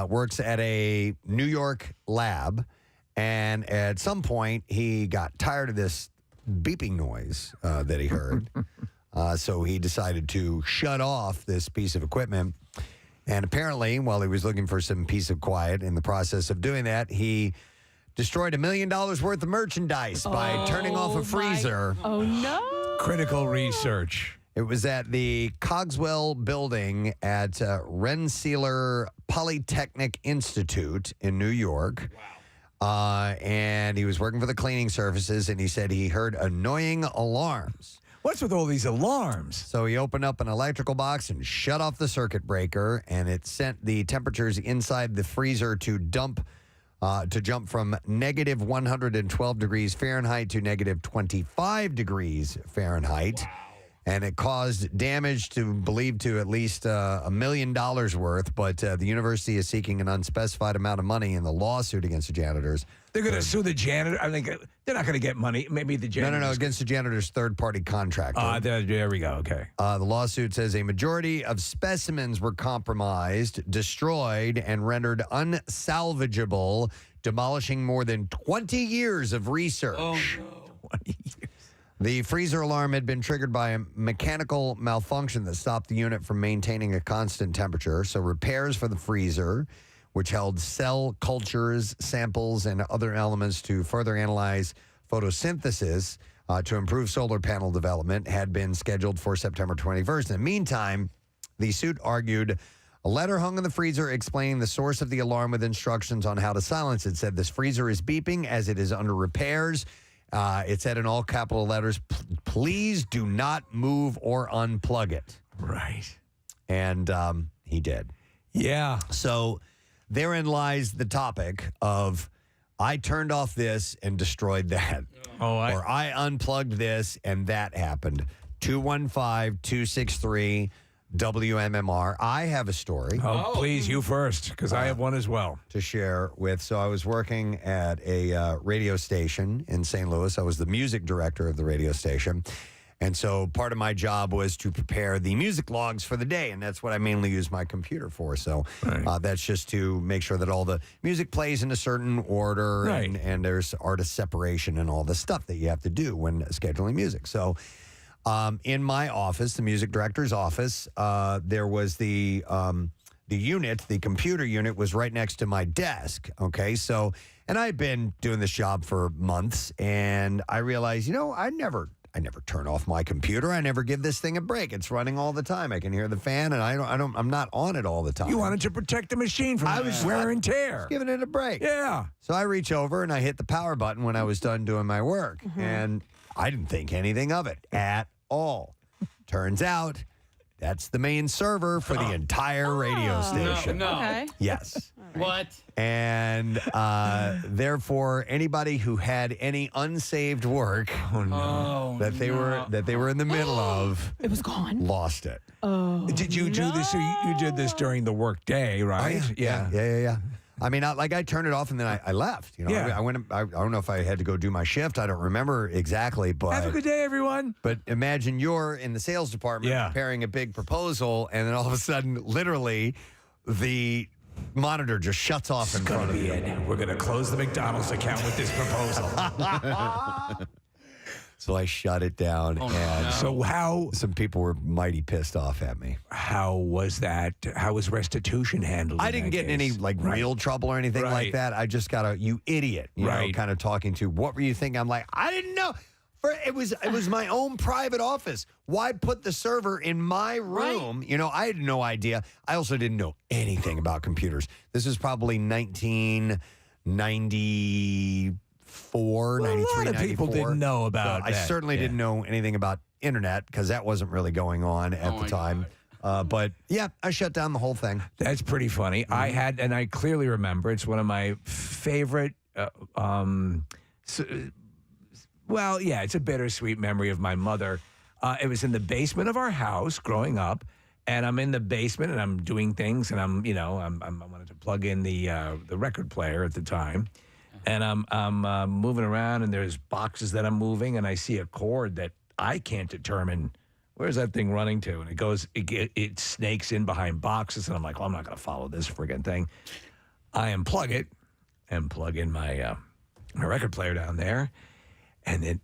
works at a New York lab, and at some point he got tired of this beeping noise that he heard. So he decided to shut off this piece of equipment. And apparently, while he was looking for some peace of quiet in the process of doing that, he destroyed $1 million worth of merchandise by turning off a freezer. Oh, no. Critical research. It was at the Cogswell building at Rensselaer Polytechnic Institute in New York. Wow. And he was working for the cleaning services, and he said he heard annoying alarms. What's with all these alarms? So he opened up an electrical box and shut off the circuit breaker, and it sent the temperatures inside the freezer to jump from negative 112 degrees Fahrenheit to negative 25 degrees Fahrenheit. Wow. And it caused damage believed to at least $1 million worth, but the university is seeking an unspecified amount of money in the lawsuit against the janitors. They're going to sue the janitor? I think they're not going to get money. Maybe the janitor. No, against the janitor's third-party contractor. There we go. Okay. The lawsuit says a majority of specimens were compromised, destroyed, and rendered unsalvageable, demolishing more than 20 years of research. Oh, no. 20 years. The freezer alarm had been triggered by a mechanical malfunction that stopped the unit from maintaining a constant temperature. So repairs for the freezer, which held cell cultures, samples, and other elements to further analyze photosynthesis to improve solar panel development had been scheduled for September 21st. In the meantime, the suit argued a letter hung in the freezer explaining the source of the alarm with instructions on how to silence it. Said this freezer is beeping as it is under repairs. It said in all capital letters, please do not move or unplug it. Right. And he did. Yeah. So therein lies the topic of I turned off this and destroyed that. Or I unplugged this and that happened. 215-263 WMMR. I have a story. Oh, please, you first, because I have one as well. To share with. So I was working at a radio station in St. Louis. I was the music director of the radio station. And so part of my job was to prepare the music logs for the day. And that's what I mainly use my computer for. So that's just to make sure that all the music plays in a certain order. And there's artist separation and all the stuff that you have to do when scheduling music. So in my office, the music director's office, there was the unit, the computer unit was right next to my desk. Okay, so, and I've been doing this job for months, and I realized, I never turn off my computer. I never give this thing a break. It's running all the time. I can hear the fan, and I'm not on it all the time. You wanted to protect the machine from wear and tear. Giving it a break. Yeah. So I reach over and I hit the power button when I was done doing my work, and I didn't think anything of it at all. Turns out that's the main server for the entire radio station. No. Okay. Yes. What? And therefore, anybody who had any unsaved work that they were in the middle of, it was gone. Lost it. Oh, did you do this? You did this during the work day, right? Oh, yeah. I mean, I turned it off and then I left. I went. I don't know if I had to go do my shift. I don't remember exactly. But have a good day, everyone. But imagine you're in the sales department preparing a big proposal, and then all of a sudden, literally, the monitor just shuts off in front of you. We're going to close the McDonald's account with this proposal. So I shut it down, and so some people were mighty pissed off at me. How was that? How was restitution handled? I didn't get in any real trouble or anything like that. I just got a you idiot, kind of talking to. What were you thinking? I'm like, I didn't know. It was my own private office. Why put the server in my room? I had no idea. I also didn't know anything about computers. This was probably 1994, 93, a lot of 94. people didn't know about I that. certainly didn't know anything about internet because that wasn't really going on at the time. But yeah, I shut down the whole thing. That's pretty funny. I had, and I clearly remember, it's one of my favorite, it's a bittersweet memory of my mother. It was in the basement of our house growing up, and I'm in the basement and I'm doing things, and I wanted to plug in the record player at the time. And I'm moving around, and there's boxes that I'm moving, and I see a cord that I can't determine where's that thing running to, and it snakes in behind boxes, and I'm like, well, I'm not going to follow this friggin' thing. I unplug it and plug in my record player down there, and then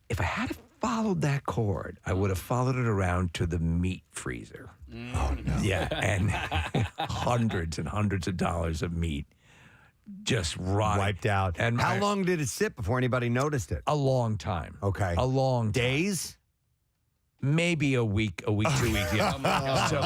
if I had followed that cord, I would have followed it around to the meat freezer. Oh no! Yeah, and hundreds and hundreds of dollars of meat. Just wiped out. And how long did it sit before anybody noticed it? A long time. Okay. A long time. Days? Maybe a week, 2 weeks. Yeah. So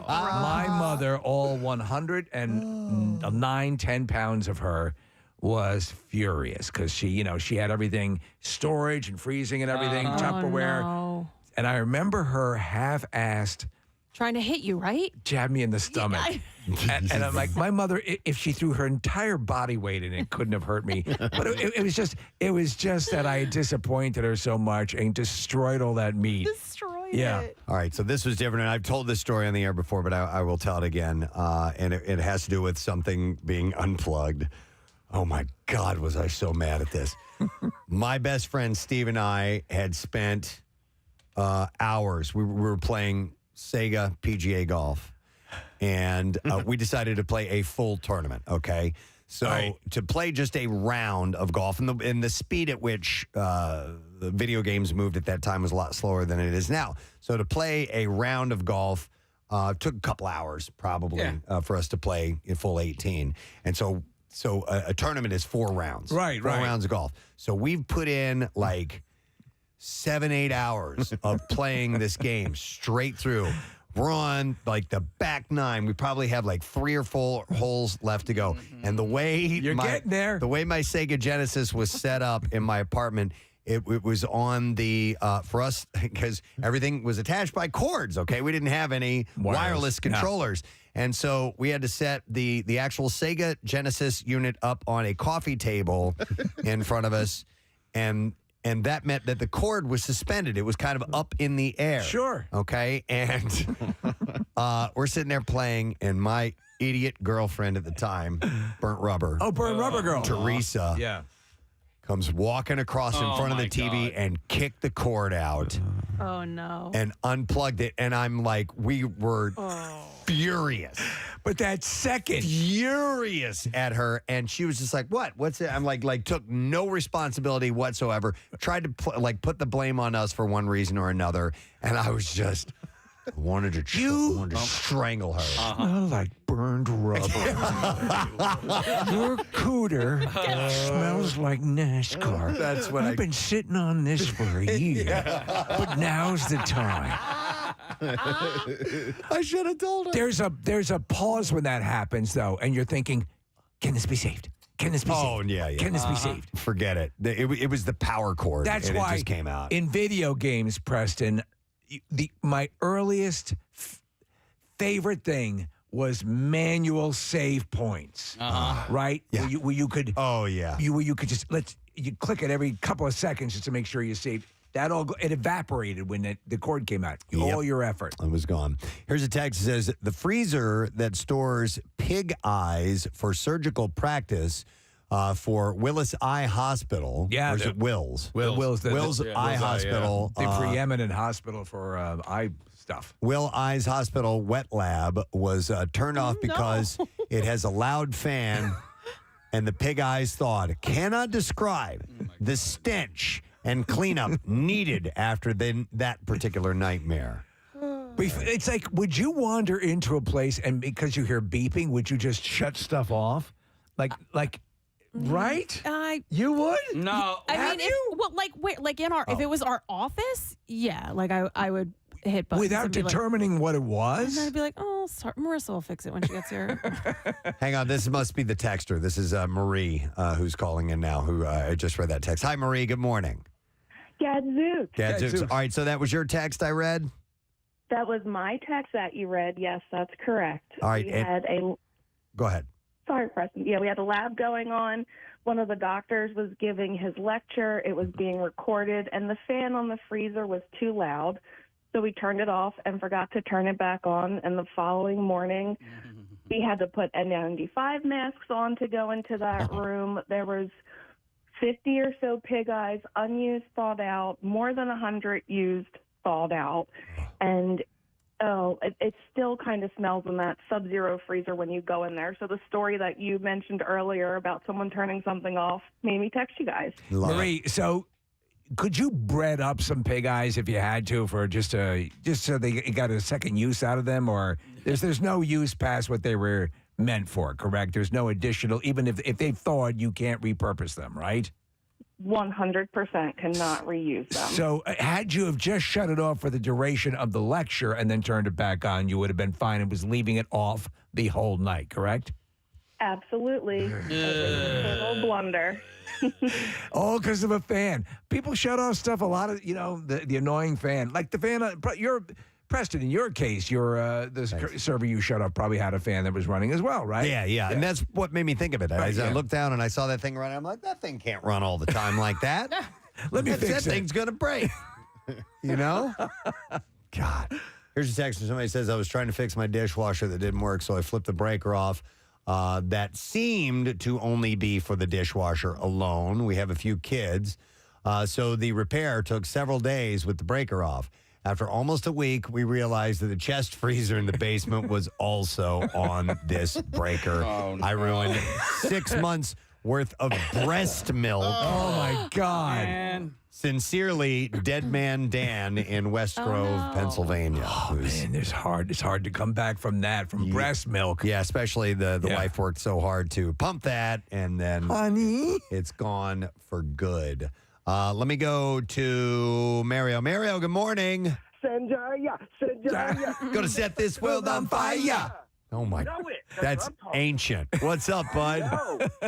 my mother, all 110 pounds of her, was furious because she had everything, storage and freezing and everything, Tupperware. No. And I remember her half-assed trying to hit you, right? Jab me in the stomach. And I'm like, my mother, if she threw her entire body weight in it, couldn't have hurt me. But it was just that I disappointed her so much and destroyed all that meat. Destroyed it. All right, so this was different, and I've told this story on the air before, but I will tell it again. And it has to do with something being unplugged. Oh, my God, was I so mad at this. My best friend Steve and I had spent hours. We were playing Sega PGA golf, and we decided to play a full tournament. Okay, so to play just a round of golf, and the speed at which the video games moved at that time was a lot slower than it is now. So to play a round of golf took a couple hours probably for us to play in full 18, and so so a tournament is 4 rounds. Right, 4 right. rounds of golf. So we've put in like 7-8 hours of playing this game straight through. We're on like the back 9. We probably have like 3 or 4 holes left to go. And the way You're getting there. The way my Sega Genesis was set up in my apartment, it was on the for us because everything was attached by cords. Okay, we didn't have any wireless controllers. And so we had to set the actual Sega Genesis unit up on a coffee table in front of us, and that meant that the cord was suspended. It was kind of up in the air. Sure. Okay, and we're sitting there playing, and my idiot girlfriend at the time, Burnt Rubber. Oh, Burnt Rubber Girl. Teresa. Yeah. Comes walking across in front of the TV and kicked the cord out Oh, no. and unplugged it. And I'm like, we were furious. But that second. Furious at her. And she was just like, what? What's it? I'm like took no responsibility whatsoever. Tried to put the blame on us for one reason or another. And I was just wanted to strangle her. Smell like burned rubber. Your cooter smells like NASCAR. That's what I've been sitting on this for a year, but now's the time. I should have told her. There's a pause when that happens, though, and you're thinking, can this be saved? Can this be saved? Oh, yeah. Can this be saved? Forget it. It was the power cord. That's and why it just came out. in video games, Preston, my earliest favorite thing was manual save points. Right? Yeah. Where you could. Oh yeah. Where you could just you click it every couple of seconds just to make sure you saved. That it evaporated when the cord came out. All your effort. It was gone. Here's a text that says the freezer that stores pig eyes for surgical practice for Willis Eye Hospital. Yeah, or is it Wills? Wills Eye Hospital. The preeminent hospital for eye stuff. Will Eyes Hospital Wet Lab was turned off because it has a loud fan, and the pig eyes thawed. Cannot describe the stench and cleanup needed after that particular nightmare. It's like, would you wander into a place and because you hear beeping, would you just shut stuff off? Like, right? You would? No. I mean, if it was our office, yeah, like I would hit buttons Without and be determining what it and was? then I'd be like, oh, sorry, Marissa will fix it when she gets here. Hang on, this must be the texter. This is Marie who's calling in now, who I just read that text. Hi, Marie. Good morning. Gadzooks. Gadzooks. All right, so that was your text I read? That was my text that you read. Yes, that's correct. All right. Go ahead. Sorry, Preston. Yeah, we had a lab going on. One of the doctors was giving his lecture. It was being recorded, and the fan on the freezer was too loud. So we turned it off and forgot to turn it back on. And the following morning, we had to put N95 masks on to go into that room. There was 50 or so pig eyes, unused, thawed out, more than 100 used, thawed out. And it still kind of smells in that Sub-Zero freezer when you go in there. So the story that you mentioned earlier about someone turning something off made me text you guys. Marie, so could you bread up some pig eyes if you had to for just so they got a second use out of them? Or there's no use past what they were meant for, correct? There's no additional, even if they thawed, you can't repurpose them, right? 100% cannot reuse them. So had you have just shut it off for the duration of the lecture and then turned it back on, you would have been fine and was leaving it off the whole night, correct? Absolutely. A little blunder. All because of a fan. People shut off stuff a lot of, the annoying fan. Like the fan, Preston, in your case, the server you shut off probably had a fan that was running as well, right? Yeah. And that's what made me think of it. Right, I looked down and I saw that thing running. I'm like, that thing can't run all the time like that. Let me fix that it. thing's going to break. God. Here's a text from somebody says, I was trying to fix my dishwasher that didn't work, so I flipped the breaker off. That seemed to only be for the dishwasher alone. We have a few kids. So the repair took several days with the breaker off. After almost a week, we realized that the chest freezer in the basement was also on this breaker. Oh, no. I ruined 6 months worth of breast milk. Oh, my God. Man. Sincerely, Dead Man Dan in West Grove, Pennsylvania. Oh, man, it's hard to come back from that, from breast milk. Yeah, especially the wife worked so hard to pump that, and then it's gone for good. Let me go to Mario. Mario, good morning. Sanjaya. Gonna set this world on fire. Oh, my God. That's ancient. What's up, bud?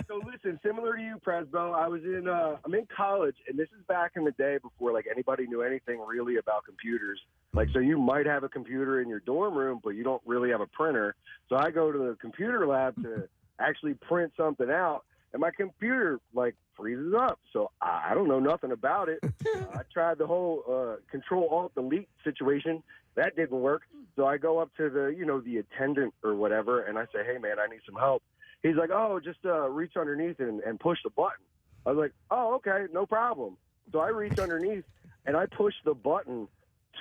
So listen, similar to you, Presbo, I'm in college, and this is back in the day before like anybody knew anything really about computers. Like, so you might have a computer in your dorm room, but you don't really have a printer. So I go to the computer lab to actually print something out, and my computer like freezes up. So I don't know nothing about it. I tried the whole Control-Alt-Delete situation. That didn't work. So I go up to the attendant or whatever, and I say, hey, man, I need some help. He's like, oh, just reach underneath and push the button. I was like, oh, okay, no problem. So I reach underneath, and I push the button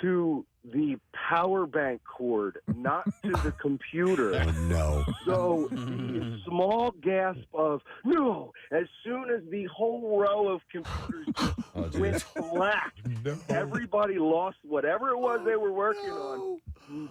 to the power bank cord, not to the computer. Oh, no. So the small gasp of, no, as soon as the whole row of computers just went black, everybody lost whatever it was they were working on.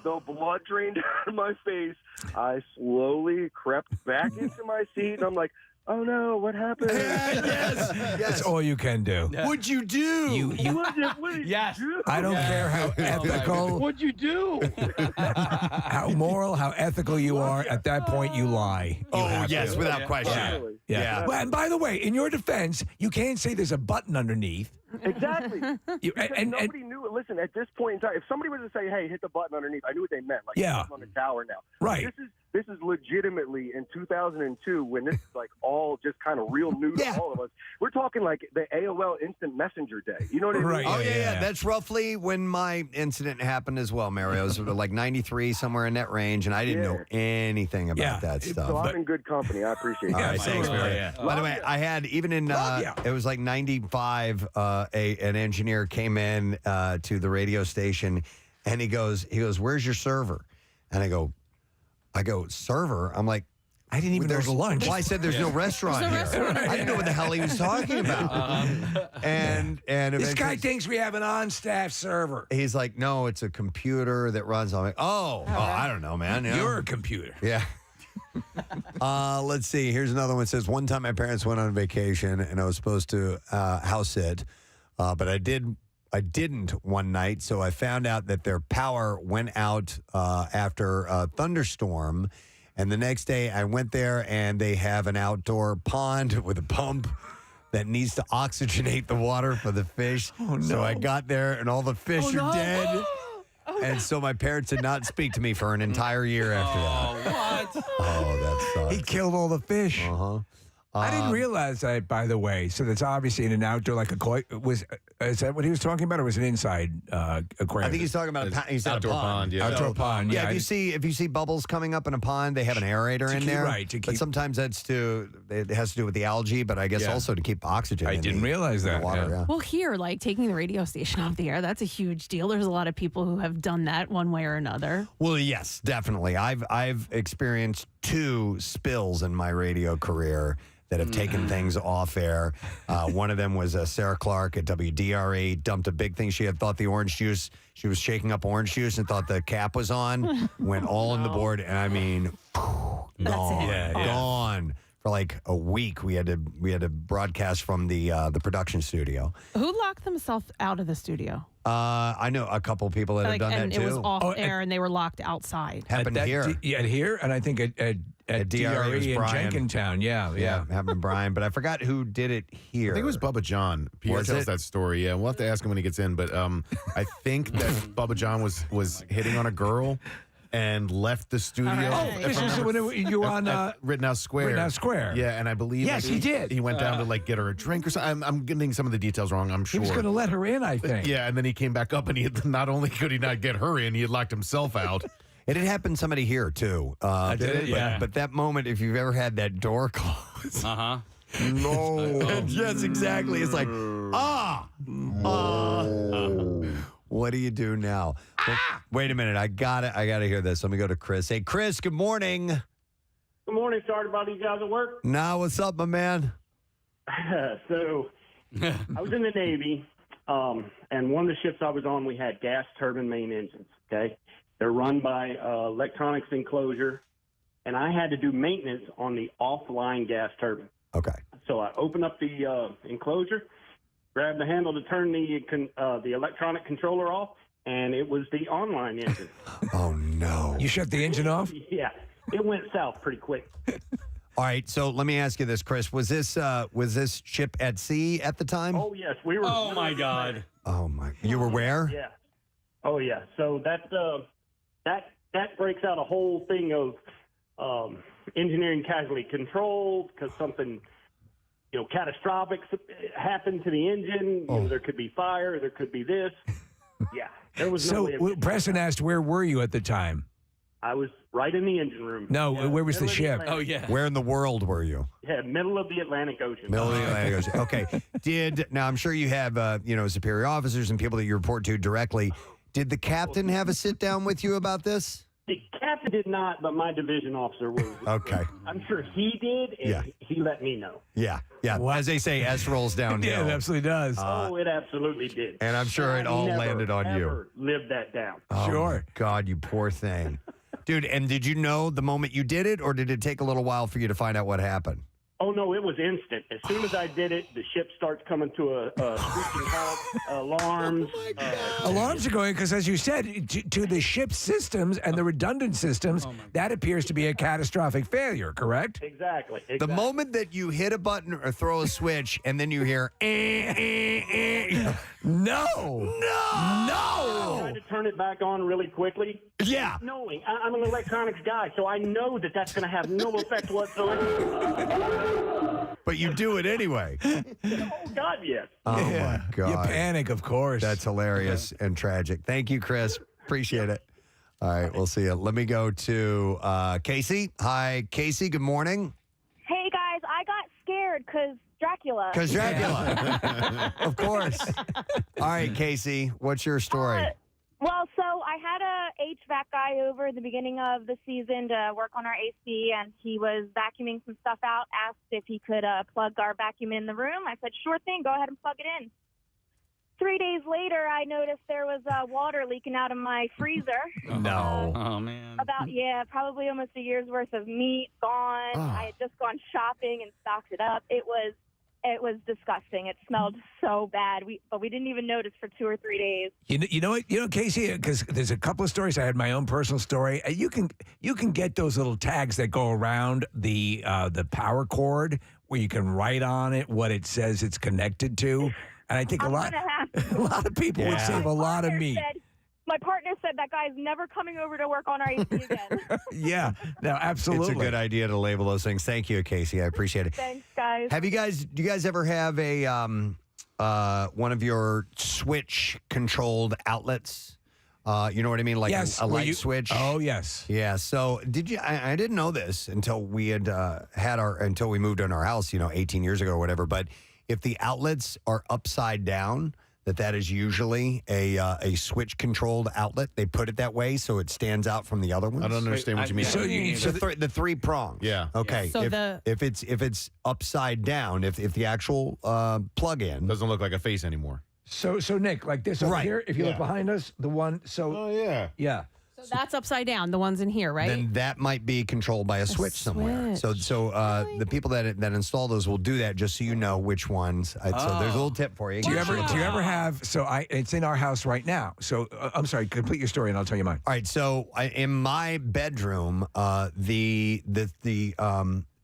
The blood drained out of my face. I slowly crept back into my seat, and I'm like, oh no, what happened? Yes. That's all you can do. What'd you do? What did Yes. you do? I don't care how ethical, What'd you do? how moral, how ethical you are. At that point, you lie. You have yes, to. without question. Really? Yeah. Well, and by the way, in your defense, you can't say there's a button underneath. Exactly. And Nobody knew. Listen, at this point in time, if somebody was to say, "Hey, hit the button underneath," I knew what they meant. Like, Yeah. on the tower now. Right. This is legitimately in 2002 when this is like all just kind of real new to all of us. We're talking like the AOL Instant Messenger day. You know what I mean? Right. Oh, yeah. That's roughly when my incident happened as well, Mario. It was sort of like 93, somewhere in that range, and I didn't know anything about that stuff. So I'm in good company. I appreciate it. All right, thanks, Mario. By the way, I had, even in, it was like 95, an engineer came in to the radio station, and he goes, where's your server? And I go, server? I'm like, I didn't even order lunch. Well, I said there's no restaurant here. I didn't know what the hell he was talking about. And this guy thinks we have an on-staff server. He's like, no, it's a computer that runs. I'm like, I don't know, man. You're a computer. Yeah. Let's see. Here's another one. It says, one time my parents went on vacation, and I was supposed to house sit, but I didn't one night, so I found out that their power went out after a thunderstorm. And the next day I went there, and they have an outdoor pond with a pump that needs to oxygenate the water for the fish. Oh, no. So I got there, and all the fish are dead. And so my parents did not speak to me for an entire year after that. What? Oh, that sucks. He killed all the fish. Uh-huh. I didn't realize that, by the way. So that's obviously in an outdoor, like a koi. Is that what he was talking about, or was it inside aquarium? I think he's talking about outdoor pond. Yeah, outdoor pond. Yeah, Yeah, if you see bubbles coming up in a pond, they have an aerator in there. Right. But sometimes it has to do with the algae, but I guess also to keep oxygen. I didn't realize that. Water, yeah. Well, here, like taking the radio station off the air, that's a huge deal. There's a lot of people who have done that one way or another. Well, yes, definitely. I've experienced 2 spills in my radio career that have taken things off air. One of them was Sarah Clark at WDRE, dumped a big thing. She was shaking up orange juice and thought the cap was on, went all in the board, and I mean, gone. Gone. For like a week, we had to broadcast from the production studio. Who locked themselves out of the studio? I know a couple people that have done that too. And it was off air, and they were locked outside. Happened here. Here, and I think at DRE in Jenkintown. Yeah. Happened Brian, but I forgot who did it here. I think it was Bubba John. Pierre tells that story. Yeah, we'll have to ask him when he gets in. But I think that Bubba John was hitting on a girl and left the studio. This is when you were on Rittenhouse Square. Rittenhouse Square. Yeah, and I believe he did. He went down to like get her a drink or something. I'm getting some of the details wrong. I'm sure He was going to let her in, I think. Yeah, and then he came back up, and not only could he not get her in, he had locked himself out. It had happened to somebody here too. Did it? Yeah. But that moment, if you've ever had that door close. Uh-huh. No. Yes, exactly. It's like, what do you do now? Well, wait a minute. I gotta hear this. Let me go to Chris. Hey, Chris, good morning. Good morning. Sorry about you guys at work. Nah, what's up, my man? So, I was in the Navy, and one of the ships I was on, we had gas turbine main engines, okay? They're run by electronics enclosure, and I had to do maintenance on the offline gas turbine. Okay. So I opened up the enclosure, grabbed the handle to turn the electronic controller off, and it was the online engine. Oh, no. You shut the engine off? Yeah, it went south pretty quick. All right, so let me ask you this, Chris. Was this ship at sea at the time? Oh, yes, we were. Oh, my God. Oh, my. You were where? Yeah. Oh, yeah. So that breaks out a whole thing of engineering casualty control because something, catastrophic happened to the engine. Oh. There could be fire. There could be this. Yeah. There was no way of getting Preston asked, where were you at the time? I was right in the engine room. No, where was the Middle of ship? Atlantic. Where in the world were you? Yeah, middle of the Atlantic Ocean. Middle of the Atlantic Ocean. Okay. Now I'm sure you have, superior officers and people that you report to directly. Did the captain have a sit down with you about this? The captain did not, but my division officer was. Okay. I'm sure he did, and he let me know. Yeah. Well, as they say, S rolls downhill. Yeah, it absolutely does. It absolutely did. And I'm sure it all never, landed on you. ever lived that down. Oh, Sure. my God, you poor thing. Dude, and did you know the moment you did it, or did it take a little while for you to find out what happened? Oh, no, it was instant. As soon as I did it, the ship starts coming to a screeching halt, alarms. Alarms are going because, as you said, to the ship's systems and the redundant systems, that appears to be a catastrophic failure, correct? Exactly. The moment that you hit a button or throw a switch and then you hear, No. I tried to turn it back on really quickly. Yeah. Knowing I'm an electronics guy, so I know that that's going to have no effect whatsoever. But you do it anyway. Oh, God, yes. Oh, my God. You panic, of course. That's hilarious and tragic. Thank you, Chris. Appreciate it. All right, we'll see you. Let me go to Casey. Hi, Casey. Good morning. Hey, guys, I got scared because Dracula. Because Dracula. Of course. All right, Casey, what's your story? Well, so I had a HVAC guy over at the beginning of the season to work on our AC, and he was vacuuming some stuff out, asked if he could plug our vacuum in the room. I said, sure thing, go ahead and plug it in. 3 days later, I noticed there was water leaking out of my freezer. No. Oh, man. Probably almost a year's worth of meat gone. I had just gone shopping and stocked it up. It was disgusting. It smelled so bad. But we didn't even notice for 2 or 3 days. You know what, Casey? Because there's a couple of stories. I had my own personal story. You can get those little tags that go around the power cord where you can write on it what it says it's connected to. And I think a lot of people would save a lot of meat. My partner said that guy's never coming over to work on our AC again. Yeah, no, absolutely. It's a good idea to label those things. Thank you, Casey. I appreciate it. Thanks, guys. Do you guys ever have a one of your switch controlled outlets? You know what I mean? Like yes, a light switch? Oh, yes. Yeah. So did you, I didn't know this until we had until we moved in our house, 18 years ago or whatever. But if the outlets are upside down, that is usually a switch controlled outlet. They put it that way so it stands out from the other ones. I don't understand what you mean. So the three prongs. Yeah. Okay. So if it's upside down, if the actual plug-in doesn't look like a face anymore. So Nick, like this over Right. here, if you look behind us, the one, Oh, yeah. yeah. So that's upside down, the ones in here, right? then that might be controlled by a switch somewhere. So the people that install those will do that just so you know which ones. So there's a little tip for you. Do you ever have? So it's in our house right now. So I'm sorry. Complete your story, and I'll tell you mine. All right. So in my bedroom, the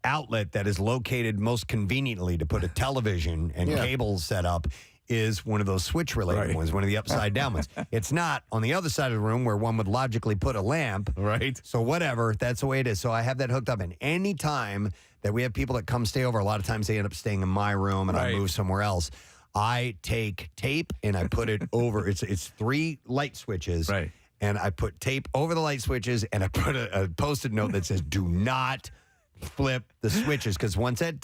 outlet that is located most conveniently to put a television and cables set up is one of those switch-related ones, one of the upside-down ones. It's not on the other side of the room where one would logically put a lamp. Right. So whatever, that's the way it is. So I have that hooked up. And any time that we have people that come stay over, a lot of times they end up staying in my room and I move somewhere else. I take tape and I put it over. It's 3 light switches. Right. And I put tape over the light switches and I put a Post-it note that says, do not flip the switches. Because once that's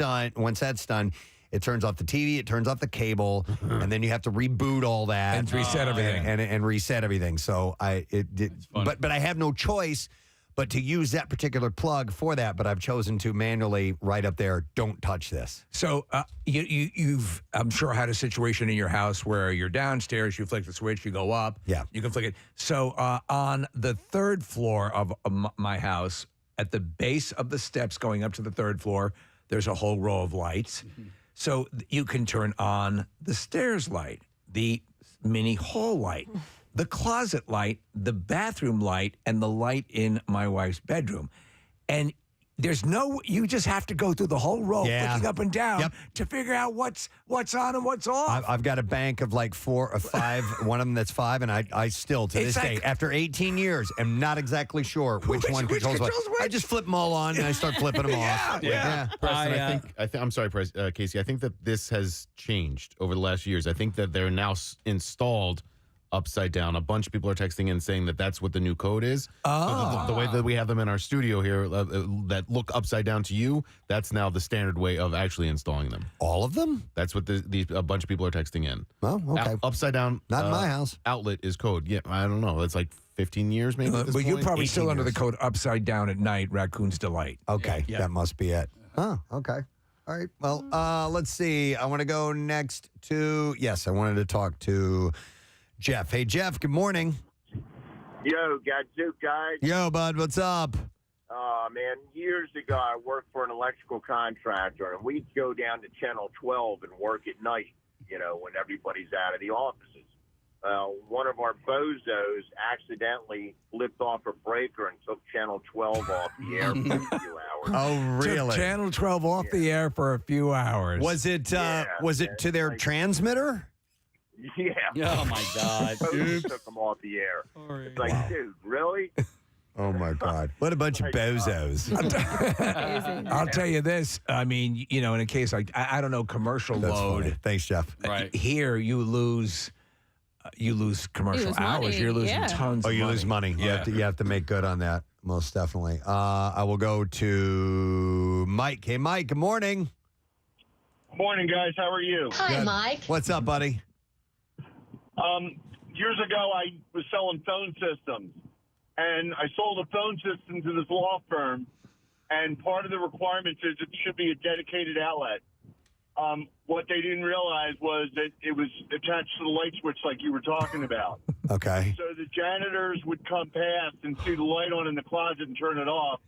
done, it turns off the TV, it turns off the cable, and then you have to reboot all that And reset everything. and reset everything. So but I have no choice but to use that particular plug for that, but I've chosen to manually write up there, don't touch this. So you've, I'm sure, had a situation in your house where you're downstairs, you flick the switch, you go up. Yeah. You can flick it. So on the third floor of my house, at the base of the steps going up to the third floor, there's a whole row of lights. So you can turn on the stairs light, the mini hall light, the closet light, the bathroom light, and the light in my wife's bedroom. And you just have to go through the whole row, flicking up and down to figure out what's on and what's off. I've got a bank of like 4 or 5, one of them that's 5, and I still, to this day, after 18 years, am not exactly sure which one controls what. I just flip them all on, and I start flipping them off. Yeah. Preston, I think I'm sorry, Casey. I think that this has changed over the last years. I think that they're now installed upside down. A bunch of people are texting in saying that that's what the new code is. So the way that we have them in our studio here that look upside down to you, that's now the standard way of actually installing them. All of them? That's what a bunch of people are texting in. Oh, okay. Upside down. Not in my house. Outlet is code. Yeah, I don't know. It's like 15 years maybe. But you're probably still under the code upside down at night, Raccoon's Delight. Okay, that must be it. Oh, okay. All right. Well, let's see. I want to go next to, I wanted to talk to Jeff. Hey, Jeff, good morning. Yo, Gadzooks, guys. Yo, bud, what's up? Man, years ago, I worked for an electrical contractor, and we'd go down to Channel 12 and work at night, when everybody's out of the offices. One of our bozos accidentally flipped off a breaker and took Channel 12 off the air for a few hours. Oh, really? Took Channel 12 off the air for a few hours. Was it to their transmitter? Yeah. Oh, my God. Bozos took them off the air. It's like, dude, really? Oh, my God. What a bunch of bozos. I'll tell you this. I mean, in a case like, I don't know, commercial That's load. funny. Thanks, Jeff. Right. Here, you lose commercial hours. money, You're losing tons of money. You lose money. You have to make good on that, most definitely. I will go to Mike. Hey, Mike, good morning. Morning, guys. How are you? Hi, Mike. What's up, buddy? Years ago, I was selling phone systems, and I sold a phone system to this law firm, and part of the requirements is it should be a dedicated outlet. What they didn't realize was that it was attached to the light switch like you were talking about. Okay. So the janitors would come past and see the light on in the closet and turn it off,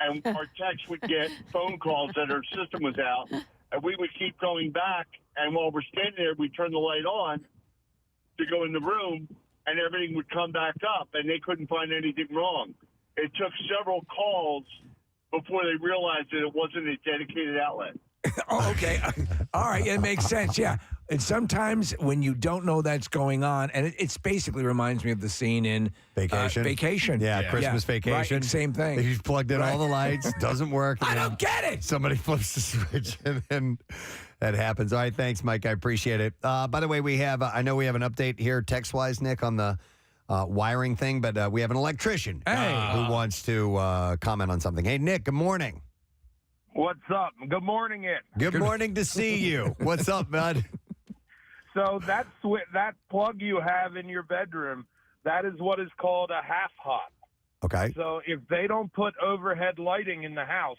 and our techs would get phone calls that our system was out, and we would keep going back, and while we're standing there, we'd turn the light on to go in the room, and everything would come back up, and they couldn't find anything wrong. It took several calls before they realized that it wasn't a dedicated outlet. Oh, okay. All right. It makes sense. Yeah. And sometimes when you don't know that's going on, and it's basically reminds me of the scene in Vacation. Yeah, Christmas Vacation. Right, same thing. You've plugged in all the lights, doesn't work. I don't get it. Somebody flips the switch, and then that happens. All right, thanks, Mike. I appreciate it. By the way, we have, I know we have an update here text-wise, Nick, on the wiring thing, but we have an electrician who wants to comment on something. Hey, Nick, good morning. What's up? Good morning, it. Good morning to see you. What's up, bud? So that plug you have in your bedroom, that is what is called a half hot. Okay. So if they don't put overhead lighting in the house,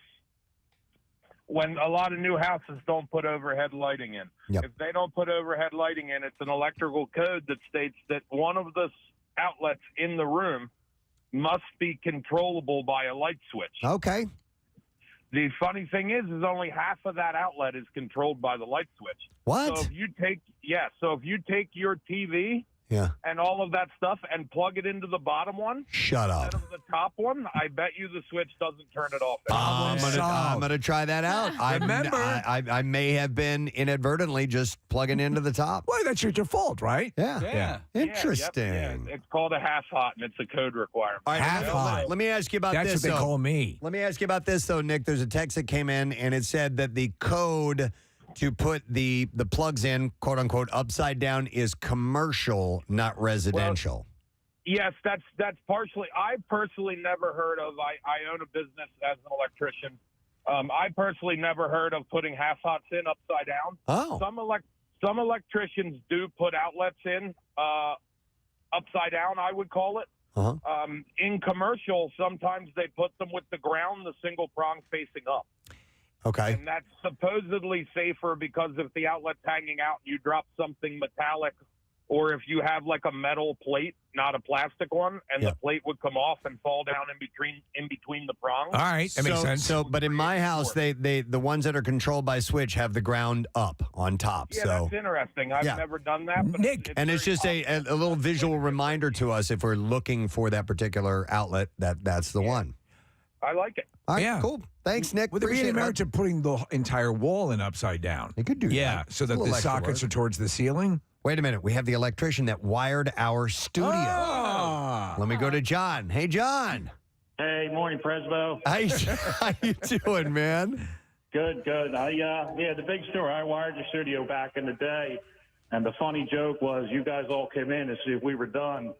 when a lot of new houses don't put overhead lighting in, if they don't put overhead lighting in, it's an electrical code that states that one of the outlets in the room must be controllable by a light switch. Okay. The funny thing is only half of that outlet is controlled by the light switch. What? So if you take your TV and all of that stuff and plug it into the bottom one instead of the top one, I bet you the switch doesn't turn it off. I'm gonna try that out. I may have been inadvertently just plugging into the top. Well, that's your default, right? Yeah. Interesting. It's called a half hot, and it's a code requirement. All right, half hot. Let me ask you about That's this. what they though. call me. Let me ask you about this, though, Nick. There's a text that came in, and it said that the code to put the plugs in, quote unquote, upside down is commercial, not residential. Yes, that's partially. I personally never heard of. I own a business as an electrician. I personally never heard of putting half hots in upside down. Oh, some electricians do put outlets in upside down. I would call it. In commercials, sometimes they put them with the ground, the single prong facing up. Okay. And that's supposedly safer because if the outlet's hanging out and you drop something metallic, or if you have like a metal plate, not a plastic one, and the plate would come off and fall down in between the prongs. All right, that makes sense. So, but in my house, the ones that are controlled by switch have the ground up on top. Yeah, so that's interesting. I've never done that. But Nick, and it's just a little visual reminder to us if we're looking for that particular outlet that's the one. I like it. All right, cool. Thanks, Nick. Would there be any Appreciate it, merit to putting the entire wall in upside down? They could do yeah, that. so It's a that little the extra sockets work. are towards the ceiling. Wait a minute. We have the electrician that wired our studio. Let me go to John. Hey, John. Hey, morning, Presbo. How you doing, man? Good. The big story. I wired the studio back in the day, and the funny joke was you guys all came in to see if we were done,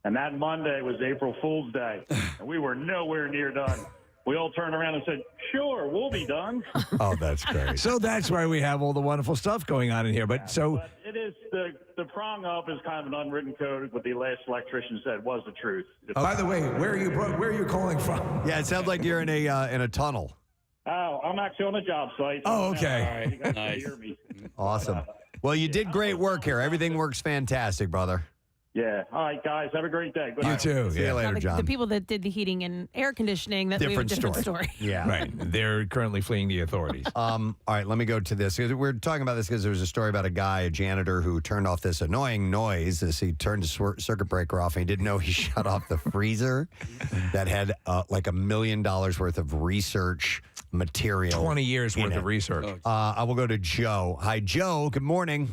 and that Monday was April Fool's Day, and we were nowhere near done. We all turned around and said, "Sure, we'll be done." Oh, that's great. So that's why we have all the wonderful stuff going on in here. But But it is the prong up is kind of an unwritten code. What the last electrician said was the truth. By the way, where are you calling from? Yeah, it sounds like you're in a tunnel. Oh, I'm actually on a job site. Oh, okay. All right. You guys can Nice. hear me. Awesome. Well, you did great work here. Everything works fantastic, brother. Yeah. All right, guys. Have a great day. Good night. See you Now, later, the John. people that did the heating and air conditioning, that we have a different story. Yeah. Right. They're currently fleeing the authorities. All right, let me go to this. We're talking about this because there was a story about a guy, a janitor, who turned off this annoying noise as he turned the circuit breaker off, and he didn't know he shut off the freezer that had like $1 million worth of research material. 20 years in worth it. of research. I will go to Joe. Hi, Joe. Good morning.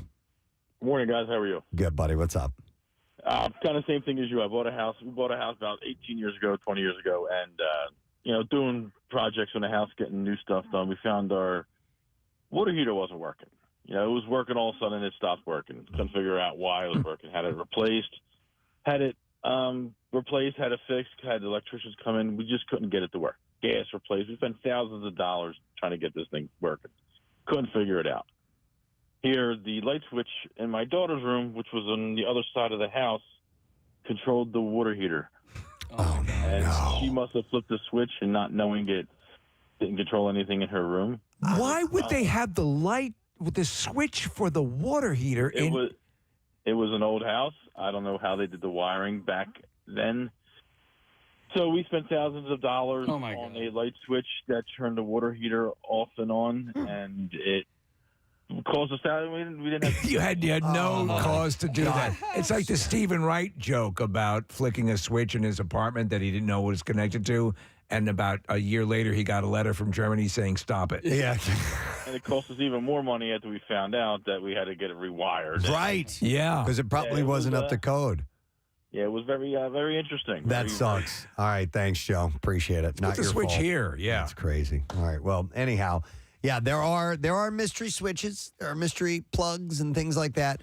Good morning, guys. How are you? Good, buddy. What's up? Kind of same thing as you. We bought a house about 18 years ago, 20 years ago, and doing projects on the house, getting new stuff done. We found our water heater wasn't working. It was working, all of a sudden it stopped working. Couldn't figure out why it was working. Had it replaced, had it fixed, had the electricians come in. We just couldn't get it to work. Gas replaced. We spent thousands of dollars trying to get this thing working. Couldn't figure it out. Here, the light switch in my daughter's room, which was on the other side of the house, controlled the water heater. She must have flipped the switch and not knowing it didn't control anything in her room. Why would they have the light with the switch for the water heater? It was an old house. I don't know how they did the wiring back then. So we spent thousands of dollars on a light switch that turned the water heater off and on, and it caused us out. We didn't have You had no cause to do that. It's like the Stephen Wright joke about flicking a switch in his apartment that he didn't know what it was connected to. And about a year later, he got a letter from Germany saying, "Stop it." Yeah. And it cost us even more money after we found out that we had to get it rewired. Right. Yeah. Because it probably wasn't up to code. Yeah, it was very, very interesting. That sucks. All right. Thanks, Joe. Appreciate it. Not Put the your switch fault. here. Yeah. That's crazy. All right. Well, anyhow, yeah, there are mystery switches. There are mystery plugs and things like that.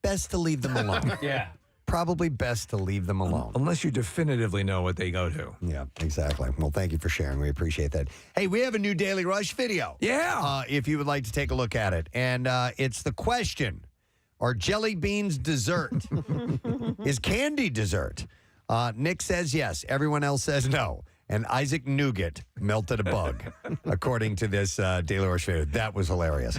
Best to leave them alone. Yeah. Probably best to leave them alone. Unless you definitively know what they go to. Yeah, exactly. Well, thank you for sharing. We appreciate that. Hey, we have a new Daily Rush video. Yeah. If you would like to take a look at it. And it's the question, are jelly beans dessert? Is candy dessert? Nick says yes. Everyone else says no. And Isaac Nougat melted a bug, according to this Daily Rush video. That was hilarious.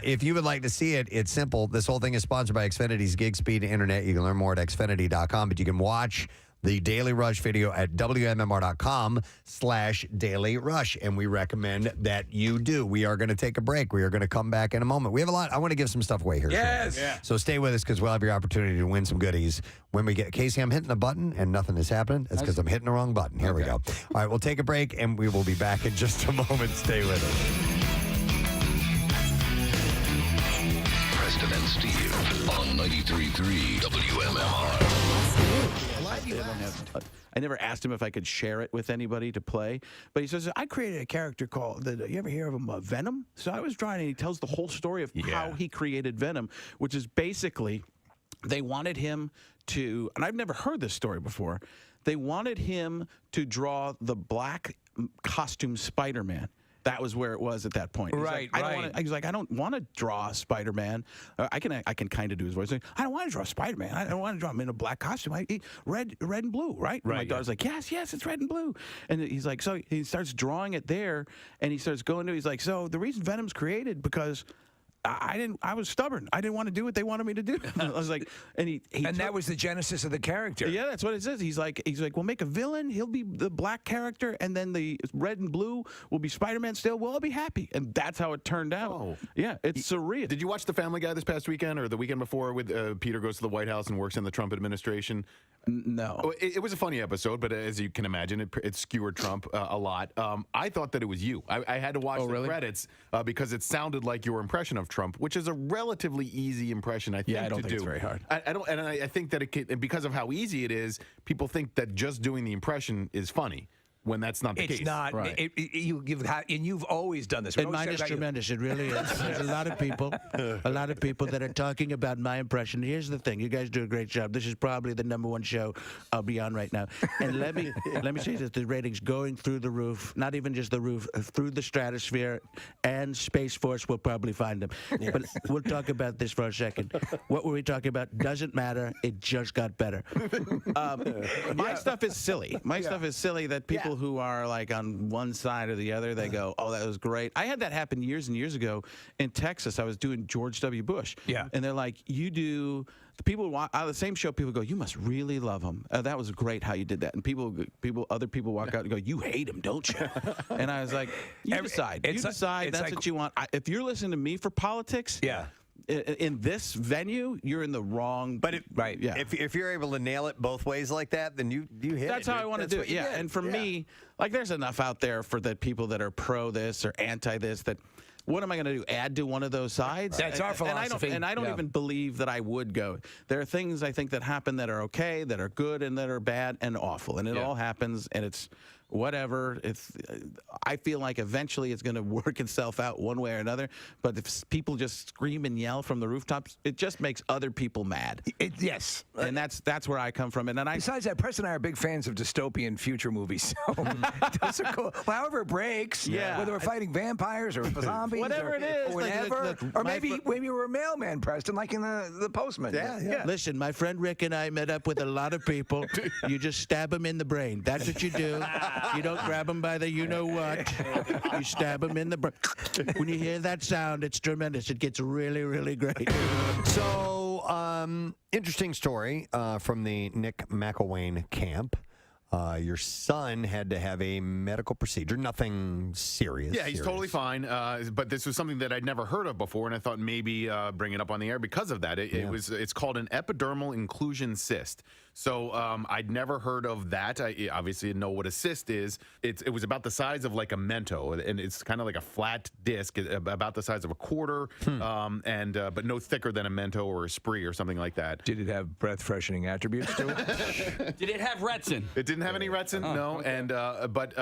If you would like to see it, it's simple. This whole thing is sponsored by Xfinity's Gig Speed Internet. You can learn more at xfinity.com, but you can watch the Daily Rush video at WMMR.com/Daily Rush. And we recommend that you do. We are going to take a break. We are going to come back in a moment. We have a lot. I want to give some stuff away here. Yes. Yeah. So stay with us because we'll have your opportunity to win some goodies when we get. Casey, I'm hitting a button and nothing is happening. That's because I'm hitting the wrong button. Here we go. All right, we'll take a break and we will be back in just a moment. Stay with us. Preston and Steve on 93.3 WMMR. I never asked him if I could share it with anybody to play, but he says, I created a character called, you ever hear of him, Venom? So I was trying, and he tells the whole story of how he created Venom, which is basically, they wanted him to, and I've never heard this story before, they wanted him to draw the black costume Spider-Man. That was where it was at that point. He's Right, like, right. He's like, I don't want to draw Spider-Man. I can kind of do his voice. Like, I don't want to draw Spider-Man. I don't want to draw him in a black costume. Red and blue, right? And my daughter's like, yes, it's red and blue. And he's like, so he starts drawing it there, and he starts going to. He's like, so the reason Venom's created because I was stubborn. I didn't want to do what they wanted me to do. I was like, and that was the genesis of the character. Yeah, that's what it says. He's like, we'll make a villain. He'll be the black character, and then the red and blue will be Spider-Man still. We'll all be happy, and that's how it turned out. Oh. Yeah, it's surreal. Did you watch The Family Guy this past weekend or the weekend before with Peter goes to the White House and works in the Trump administration? No. It was a funny episode, but as you can imagine, it skewered Trump a lot. I thought that it was you. I had to watch the credits because it sounded like your impression of Trump, which is a relatively easy impression, I think, I don't to think do. it's very hard. I think that and because of how easy it is, people think that just doing the impression is funny. When that's not the case. It's not. Right. You've always done this. And mine is tremendous. It really is. There's a lot of people that are talking about my impression. Here's the thing. You guys do a great job. This is probably the #1 show I'll be on right now. And let me say this: the ratings going through the roof. Not even just the roof, through the stratosphere, and Space Force will probably find them. Yeah. But we'll talk about this for a second. What were we talking about? Doesn't matter. It just got better. My stuff is silly. My stuff is silly that people who are like on one side or the other, they go, oh, that was great. I had that happen years and years ago in Texas. I was doing George W. Bush. Yeah. And they're like, you do, the people on the same show, people go, you must really love him. That was great how you did that. And other people walk out and go, you hate him, don't you? And I was like, you decide. You decide. That's what you want. If you're listening to me for politics, in this venue, you're in the wrong. But if you're able to nail it both ways like that, then you hit it. That's how I want to do it. Yeah. And for me, like, there's enough out there for the people that are pro this or anti this that. What am I going to do? Add to one of those sides? That's our philosophy. And I don't even believe that I would go. There are things I think that happen that are okay, that are good, and that are bad and awful. And it all happens, and it's whatever. I feel like eventually it's going to work itself out one way or another. But if people just scream and yell from the rooftops, it just makes other people mad. Yes. And that's where I come from. And besides that, Preston and I are big fans of dystopian future movies. So those are cool. Well, however it breaks, whether we're fighting vampires or zombies, whatever it is, or whatever, or maybe we're a mailman, Preston, like in the Postman. Yeah. Listen, my friend Rick and I met up with a lot of people. You just stab them in the brain. That's what you do. You don't grab them by the you-know-what. You stab them in the brain. When you hear that sound, it's tremendous. It gets really, really great. So, interesting story from the Nick McElwain camp. Your son had to have a medical procedure, nothing serious. Yeah, he's totally fine. But this was something that I'd never heard of before, and I thought maybe bring it up on the air because of that. It's called an epidermal inclusion cyst. So I'd never heard of that. I obviously know what a cyst is. It was about the size of like a Mento, and it's kind of like a flat disc about the size of a quarter, but no thicker than a Mento or a Spree or something like that. Did it have breath freshening attributes to it? Did it have Retsin? It didn't have any Retsin, no. Okay. And but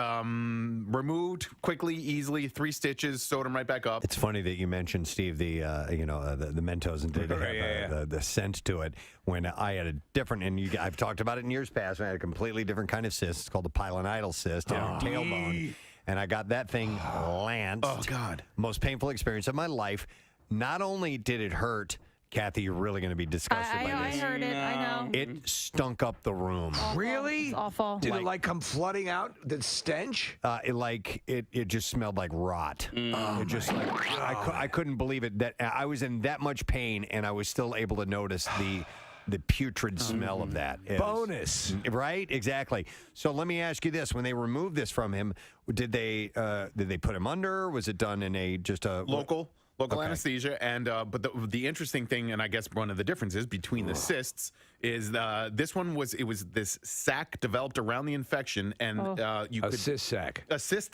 removed quickly, easily, 3 stitches, sewed them right back up. It's funny that you mentioned, Steve, the Mentos and did have the scent to it. When I had a different, I've talked about it in years past. I had a completely different kind of cyst. It's called the pilonidal cyst in our tailbone. And I got that thing lanced. Oh, God. Most painful experience of my life. Not only did it hurt, Kathy, you're really going to be disgusted by I this. heard it. I know. It stunk up the room. Awful. Really? It's awful. Did it come flooding out? The stench? It just smelled like rot. It just I couldn't believe it that I was in that much pain and I was still able to notice the putrid smell of that. Bonus. Right? Exactly. So let me ask you this. When they removed this from him, did they put him under? Was it done in just a local anesthesia? And but the interesting thing, and I guess one of the differences between the cysts is this one was this sac developed around the infection, and you could cyst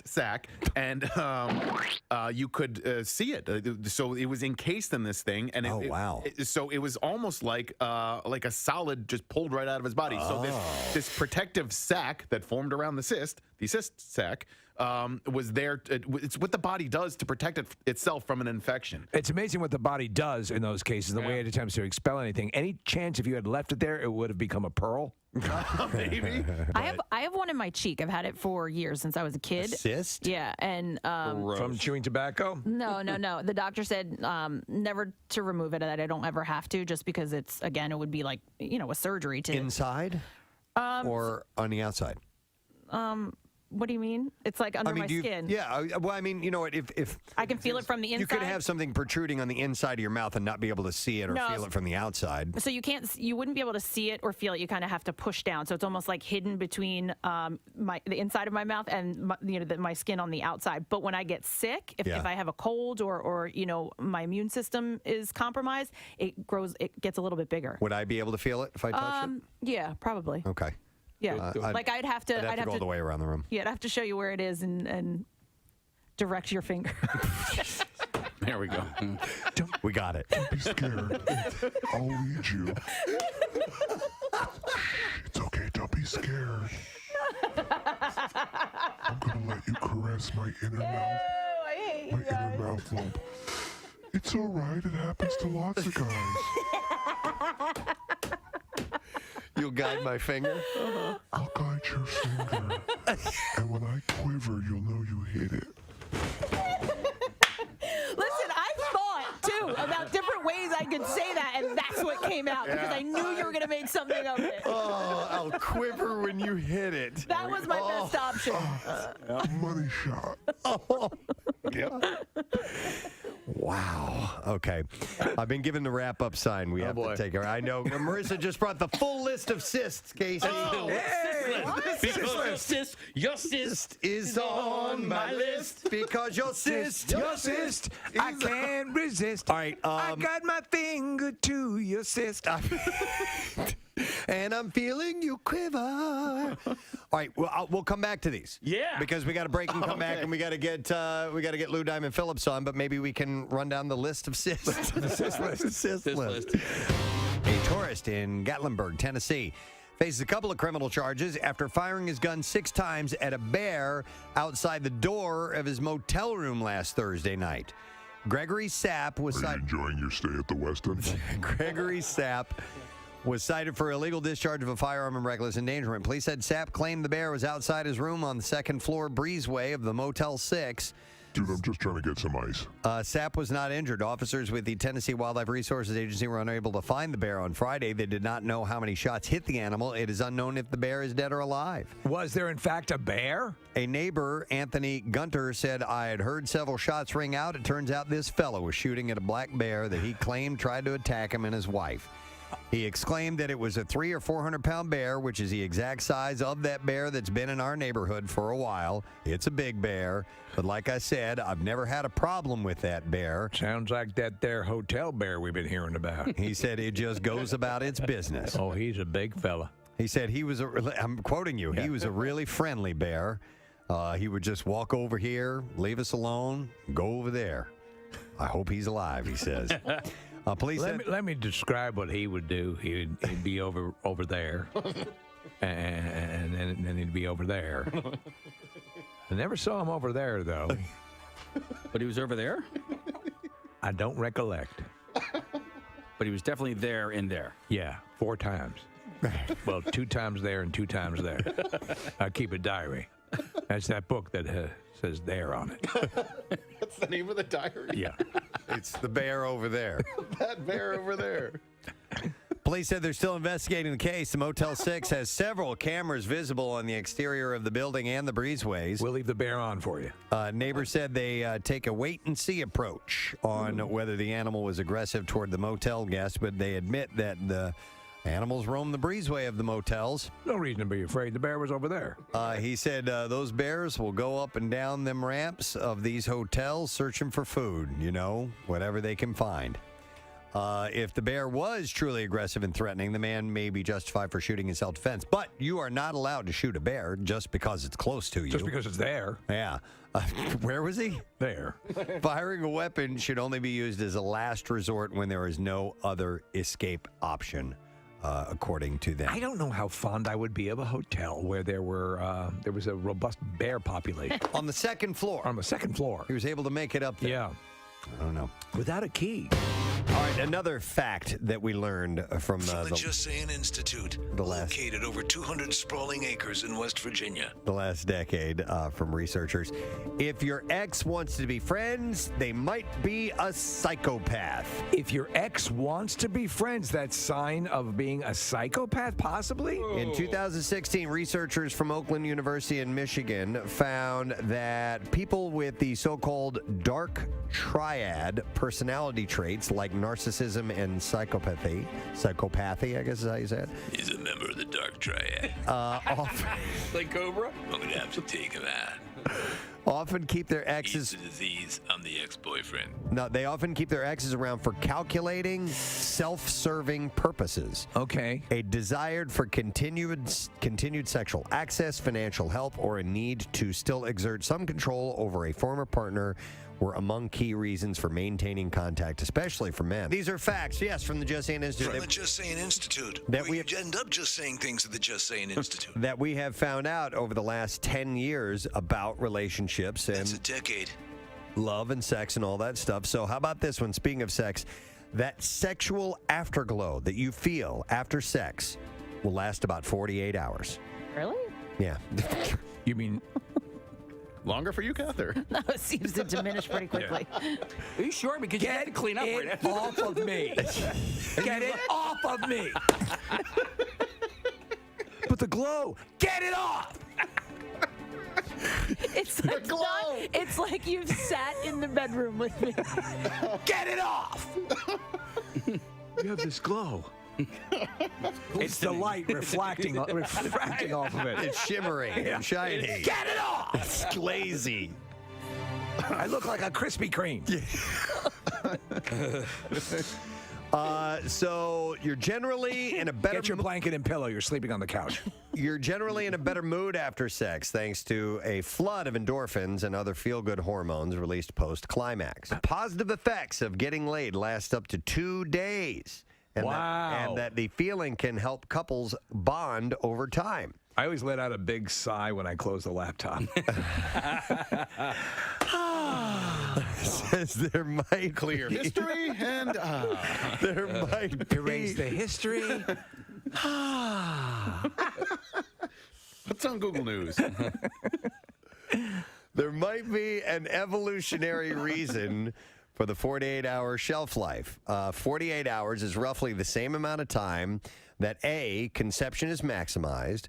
sac, and you could see it. So it was encased in this thing, and so it was almost like a solid just pulled right out of his body. So this protective sac that formed around the cyst sac, was there. It's what the body does to protect itself from an infection. It's amazing what the body does in those cases, the way it attempts to expel anything. Any chance if you had left it there, it would have become a pearl? Maybe. I have one in my cheek. I've had it for years since I was a kid. A cyst? Yeah, and From chewing tobacco? No. The doctor said never to remove it, that I don't ever have to, just because it would be like, a surgery to Inside or on the outside? What do you mean? It's like under my skin. Yeah. Well, I mean, you know what? If I can feel it from the inside. you could have something protruding on the inside of your mouth and not be able to see it or feel it from the outside. So you wouldn't be able to see it or feel it. You kind of have to push down. So it's almost like hidden between the inside of my mouth and my skin on the outside. But when I get sick, if I have a cold or my immune system is compromised, it gets a little bit bigger. Would I be able to feel it if I touched it? Yeah, probably. Okay. Yeah, I'd have to go all the way around the room. Yeah, I'd have to show you where it is and direct your finger. There we go. We got it. Don't be scared. I'll lead you. It's okay. Don't be scared. I'm gonna let you caress my inner mouth. My inner mouth lump. It's all right. It happens to lots of guys. You'll guide my finger? I'll guide your finger. And when I quiver, you'll know you hit it. Listen, I thought, too, about different ways I could say that, and that's what came out, because I knew you were going to make something of it. Oh, I'll quiver when you hit it. That was my best option. Money shot. Yep. Wow. Okay. I've been given the wrap-up sign. We have to take her. I know. Marissa just brought the full list of cysts, Casey. Oh, Because your cyst is on my list. Because your cyst. I can't resist. All right. I got my finger to your cyst. And I'm feeling you quiver. All right, well, we'll come back to these. Yeah, because we got to break and come back, and we got to get Lou Diamond Phillips on. But maybe we can run down the list of cysts. The cyst list. A tourist in Gatlinburg, Tennessee, faces a couple of criminal charges after firing his gun 6 times at a bear outside the door of his motel room last Thursday night. Gregory Sapp was enjoying your stay at the Westin? Gregory Sapp was cited for illegal discharge of a firearm and reckless endangerment. Police said Sapp claimed the bear was outside his room on the second floor breezeway of the Motel 6. Dude, I'm just trying to get some ice. Sapp was not injured. Officers with the Tennessee Wildlife Resources Agency were unable to find the bear on Friday. They did not know how many shots hit the animal. It is unknown if the bear is dead or alive. Was there, in fact, a bear? A neighbor, Anthony Gunter, said, I had heard several shots ring out. It turns out this fellow was shooting at a black bear that he claimed tried to attack him and his wife. He exclaimed that it was a 300 or 400 pound bear, which is the exact size of that bear that's been in our neighborhood for a while. It's a big bear, but like I said, I've never had a problem with that bear. Sounds like that there hotel bear we've been hearing about. He said it just goes about its business. Oh, he's a big fella. He said I'm quoting you, he was a really friendly bear. He would just walk over here, leave us alone, go over there. I hope he's alive, he says. Police let me describe what he would do. He'd be over there, and then he'd be over there. I never saw him over there, though. But he was over there? I don't recollect. But he was definitely there in there. Yeah, 4 times. Well, 2 times there and 2 times there. I keep a diary. That's that book that says there on it. That's the name of the diary? Yeah. It's the bear over there. That bear over there. Police said they're still investigating the case. The Motel 6 has several cameras visible on the exterior of the building and the breezeways. We'll leave the bear on for you. Neighbors said they take a wait-and-see approach on whether the animal was aggressive toward the motel guests, but they admit that the animals roam the breezeway of the motels. No reason to be afraid. The bear was over there. He said those bears will go up and down them ramps of these hotels searching for food, whatever they can find. If the bear was truly aggressive and threatening, the man may be justified for shooting in self-defense. But you are not allowed to shoot a bear just because it's close to you. Just because it's there. Yeah. Where was he? There. Firing a weapon should only be used as a last resort when there is no other escape option. according to them. I don't know how fond I would be of a hotel where there was a robust bear population. On the second floor. On the second floor. He was able to make it up there. Yeah. I don't know. Without a key. All right, another fact that we learned from the Just Saying Institute, located over 200 sprawling acres in West Virginia. the last decade from researchers. If your ex wants to be friends, they might be a psychopath. If your ex wants to be friends, that's sign of being a psychopath, possibly? In 2016, researchers from Oakland University in Michigan found that people with the so-called dark triad personality traits like narcissism and psychopathy, I guess is how you say it, He's a member of the Dark Triad. often, Like Cobra? I'm going to have to take him out. often keep their exes. He's the disease. I'm the ex-boyfriend. No, they often keep their exes around for calculating, self-serving purposes. Okay. A desire for continued sexual access, financial help, or a need to still exert some control over a former partner were among key reasons for maintaining contact, especially for men. These are facts, yes, from the Just Saying Institute. From the Just Saying Institute. That we end up just saying things at the Just Saying Institute. That we have found out over the last 10 years about relationships and That's a decade. love and sex and all that stuff. So how about this one? Speaking of sex, that sexual afterglow that you feel after sex will last about 48 hours. Really? Yeah. You mean longer for you, Cather? No, it seems to diminish pretty quickly. Are you sure? Because you have to clean up right it after. off of me. Get it off of me. But the glow, get it off. It's like it's like you've sat in the bedroom with me. Get it off. You have this glow. It's the light refracting off of it. It's shimmering and shiny. Get it off. It's glazy. I look like a Krispy Kreme. So you're generally in a better Get your blanket and pillow. You're sleeping on the couch. You're generally in a better mood after sex thanks to a flood of endorphins and other feel-good hormones released post-climax. Positive effects of getting laid last up to 2 days. And that the feeling can help couples bond over time. I always let out a big sigh when I close the laptop. Says there might clear be, history and there might be. Erase the history. What's on Google News? There might be an evolutionary reason for the 48-hour shelf life. 48 hours is roughly the same amount of time that A, conception is maximized,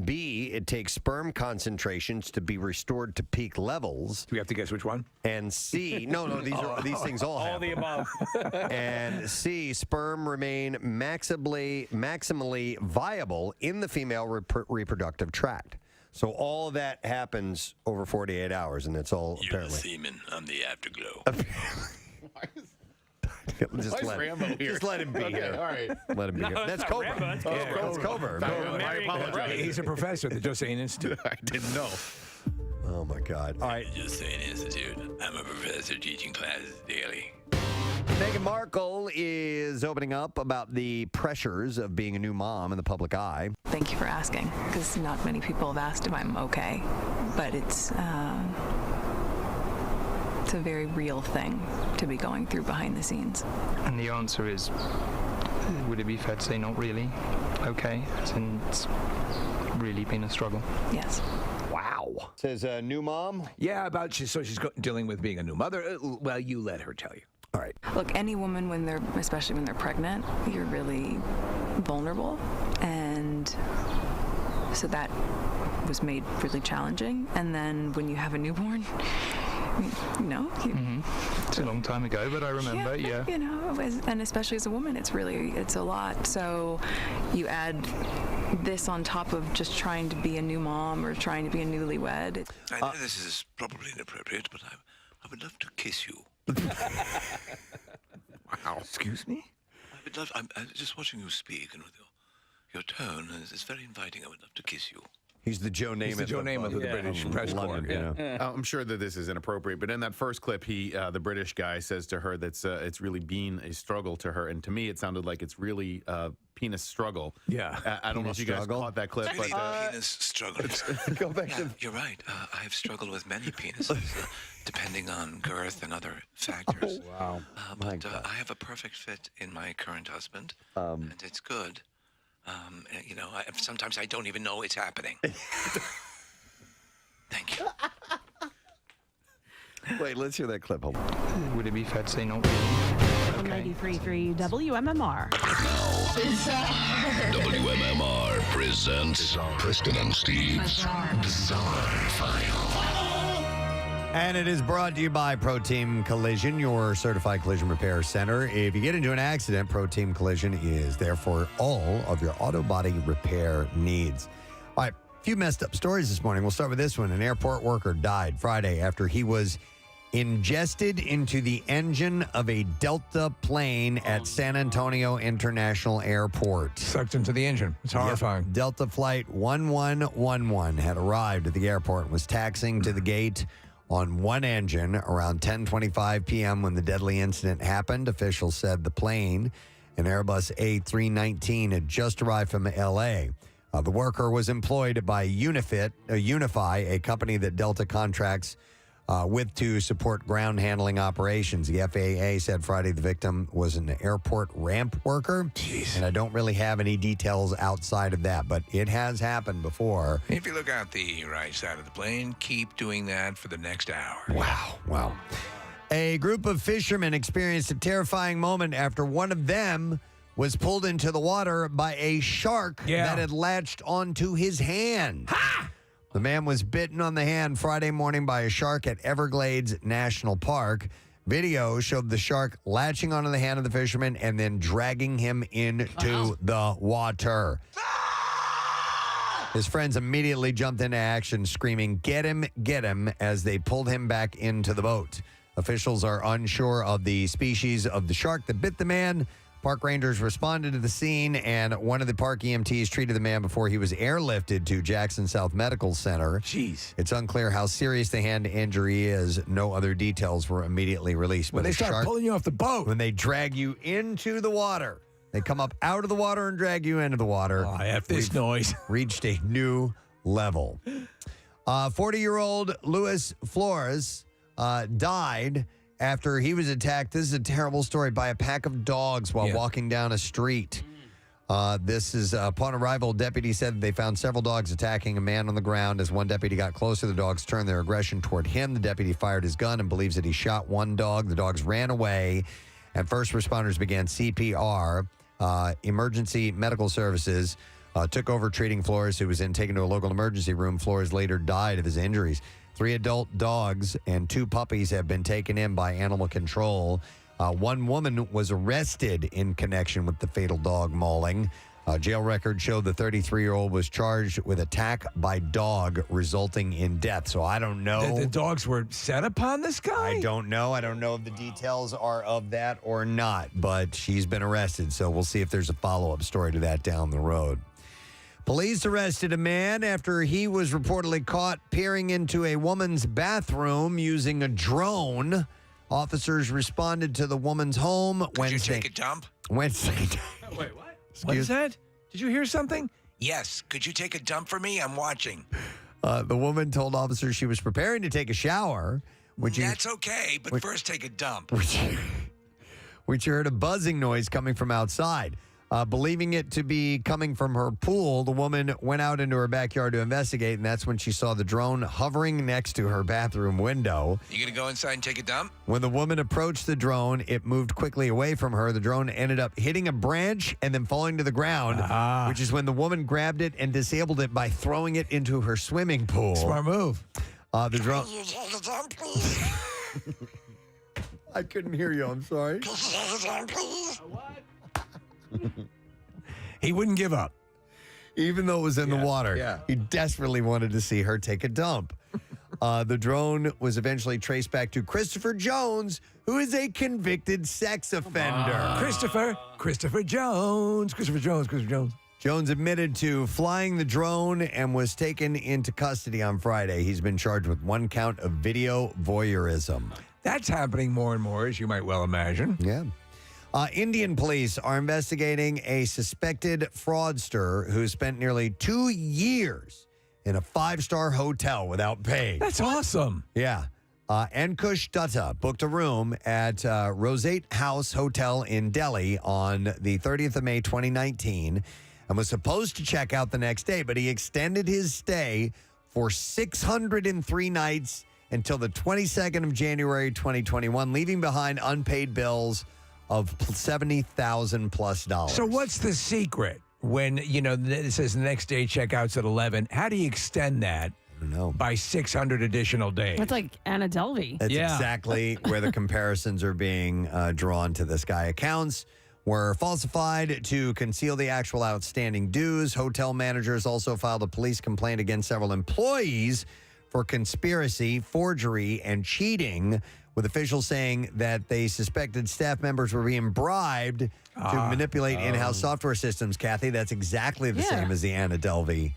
B, it takes sperm concentrations to be restored to peak levels. Do we have to guess which one? And C, no, these things all happen. All the above. And C, sperm remain maximally viable in the female reproductive tract. So all of that happens over 48 hours, and it's all You're apparently. the semen. I'm the afterglow. Just let him be here. All right. Let him be here. That's Cobra. That's Cobra. I apologize. He's a professor at the Just Saying Institute. I didn't know. Oh, my God. All right. Just Saying Institute. I'm a professor teaching classes daily. Meghan Markle is opening up about the pressures of being a new mom in the public eye. Thank you for asking, because not many people have asked if I'm okay, but it's a very real thing to be going through behind the scenes. And the answer is, would it be fair to say not really okay, since it's really been a struggle? Yes. Wow. Says a new mom? Yeah, she's dealing with being a new mother. Well, you let her tell you. All right. Look, any woman, especially when they're pregnant, you're really vulnerable, and so that was made really challenging. And then when you have a newborn, It's a long time ago, but I remember, yeah. And especially as a woman, it's a lot. So you add this on top of just trying to be a new mom or trying to be a newlywed. I know this is probably inappropriate, but I would love to kiss you. Wow. Excuse me? I'm just watching you speak, and with your tone, it's very inviting. I would love to kiss you. He's the Joe Namath. He's the Joe Namath of the British press corps. London, I'm sure that this is inappropriate, but in that first clip, the British guy says to her that's it's really been a struggle to her, and to me, it sounded like it's really penis struggle. Yeah, I don't know if you guys caught that clip, Really, but penis struggles. Go back to. You're right. I have struggled with many penises, depending on girth and other factors. Wow. But I have a perfect fit in my current husband, and it's good. And, sometimes I don't even know it's happening. Thank you. Wait, let's hear that clip. Hold on. Would it be fair to say not? 93.3 WMMR. WMMR presents Preston and Steve's Bizarre File. And it is brought to you by Pro Team Collision, your certified collision repair center. If you get into an accident, Pro Team Collision is there for all of your auto body repair needs. All right, a few messed up stories this morning. We'll start with this one. An airport worker died Friday after he was ingested into the engine of a Delta plane at San Antonio International Airport. Sucked into the engine. It's horrifying. Yep. Delta Flight 1111 had arrived at the airport and was taxiing to the gate on one engine around 10:25 p.m. when the deadly incident happened. Officials said the plane, an Airbus A319, had just arrived from L.A. The worker was employed by Unify, a company that Delta contracts with to support ground handling operations. The FAA said Friday the victim was an airport ramp worker. Jeez. And I don't really have any details outside of that, but it has happened before. If you look out the right side of the plane, keep doing that for the next hour. Wow. A group of fishermen experienced a terrifying moment after one of them was pulled into the water by a shark that had latched onto his hand. Ha! The man was bitten on the hand Friday morning by a shark at Everglades National Park. Video showed the shark latching onto the hand of the fisherman and then dragging him into the water. His friends immediately jumped into action, screaming, get him, as they pulled him back into the boat. Officials are unsure of the species of the shark that bit the man. Park rangers responded to the scene, and one of the park EMTs treated the man before he was airlifted to Jackson South Medical Center. Jeez. It's unclear how serious the hand injury is. No other details were immediately released. When they start pulling you off the boat. When they drag you into the water. They come up out of the water and drag you into the water. Oh, F this noise. Reached a new level. 40-year-old Luis Flores died after he was attacked. This is a terrible story, by a pack of dogs while walking down a street. This is upon arrival, deputies said they found several dogs attacking a man on the ground. As one deputy got closer, the dogs turned their aggression toward him. The deputy fired his gun and believes that he shot one dog. The dogs ran away, and first responders began CPR. Emergency medical services took over treating Flores, who was then taken to a local emergency room. Flores later died of his injuries. 3 adult dogs and 2 puppies have been taken in by animal control. One woman was arrested in connection with the fatal dog mauling. Jail records show the 33-year-old was charged with attack by dog resulting in death. So I don't know. The dogs were set upon this guy? I don't know. I don't know if the details are of that or not, but she's been arrested. So we'll see if there's a follow-up story to that down the road. Police arrested a man after he was reportedly caught peering into a woman's bathroom using a drone. Officers responded to the woman's home Wednesday. Did you take a dump? Wednesday. Wait, what? What is that? Did you hear something? Yes. Could you take a dump for me? I'm watching. The woman told officers she was preparing to take a shower. That's okay, but first take a dump. Which heard a buzzing noise coming from outside. Believing it to be coming from her pool, the woman went out into her backyard to investigate, and that's when she saw the drone hovering next to her bathroom window. You gonna go inside and take a dump? When the woman approached the drone, it moved quickly away from her. The drone ended up hitting a branch and then falling to the ground, which is when the woman grabbed it and disabled it by throwing it into her swimming pool. Smart move. The drone. Can you take a dump, please? I couldn't hear you. I'm sorry. Can you take a dump, please? He wouldn't give up. Even though it was in the water. Yeah. He desperately wanted to see her take a dump. The drone was eventually traced back to Christopher Jones, who is a convicted sex offender. Christopher Jones. Jones admitted to flying the drone and was taken into custody on Friday. He's been charged with 1 count of video voyeurism. That's happening more and more, as you might well imagine. Yeah. Indian police are investigating a suspected fraudster who spent nearly 2 years in a 5-star hotel without paying. That's awesome. Yeah. Ankush Dutta booked a room at Rosette House Hotel in Delhi on the 30th of May, 2019, and was supposed to check out the next day, but he extended his stay for 603 nights until the 22nd of January, 2021, leaving behind unpaid bills of $70,000+. So what's the secret when, it says the next day checkouts at 11? How do you extend that? I don't know. By 600 additional days. It's like Anna Delvey. That's exactly where the comparisons are being drawn to this guy. Accounts were falsified to conceal the actual outstanding dues. Hotel managers also filed a police complaint against several employees for conspiracy, forgery, and cheating, with officials saying that they suspected staff members were being bribed to manipulate in-house software systems. Kathy, that's exactly the same as the Anna Delvey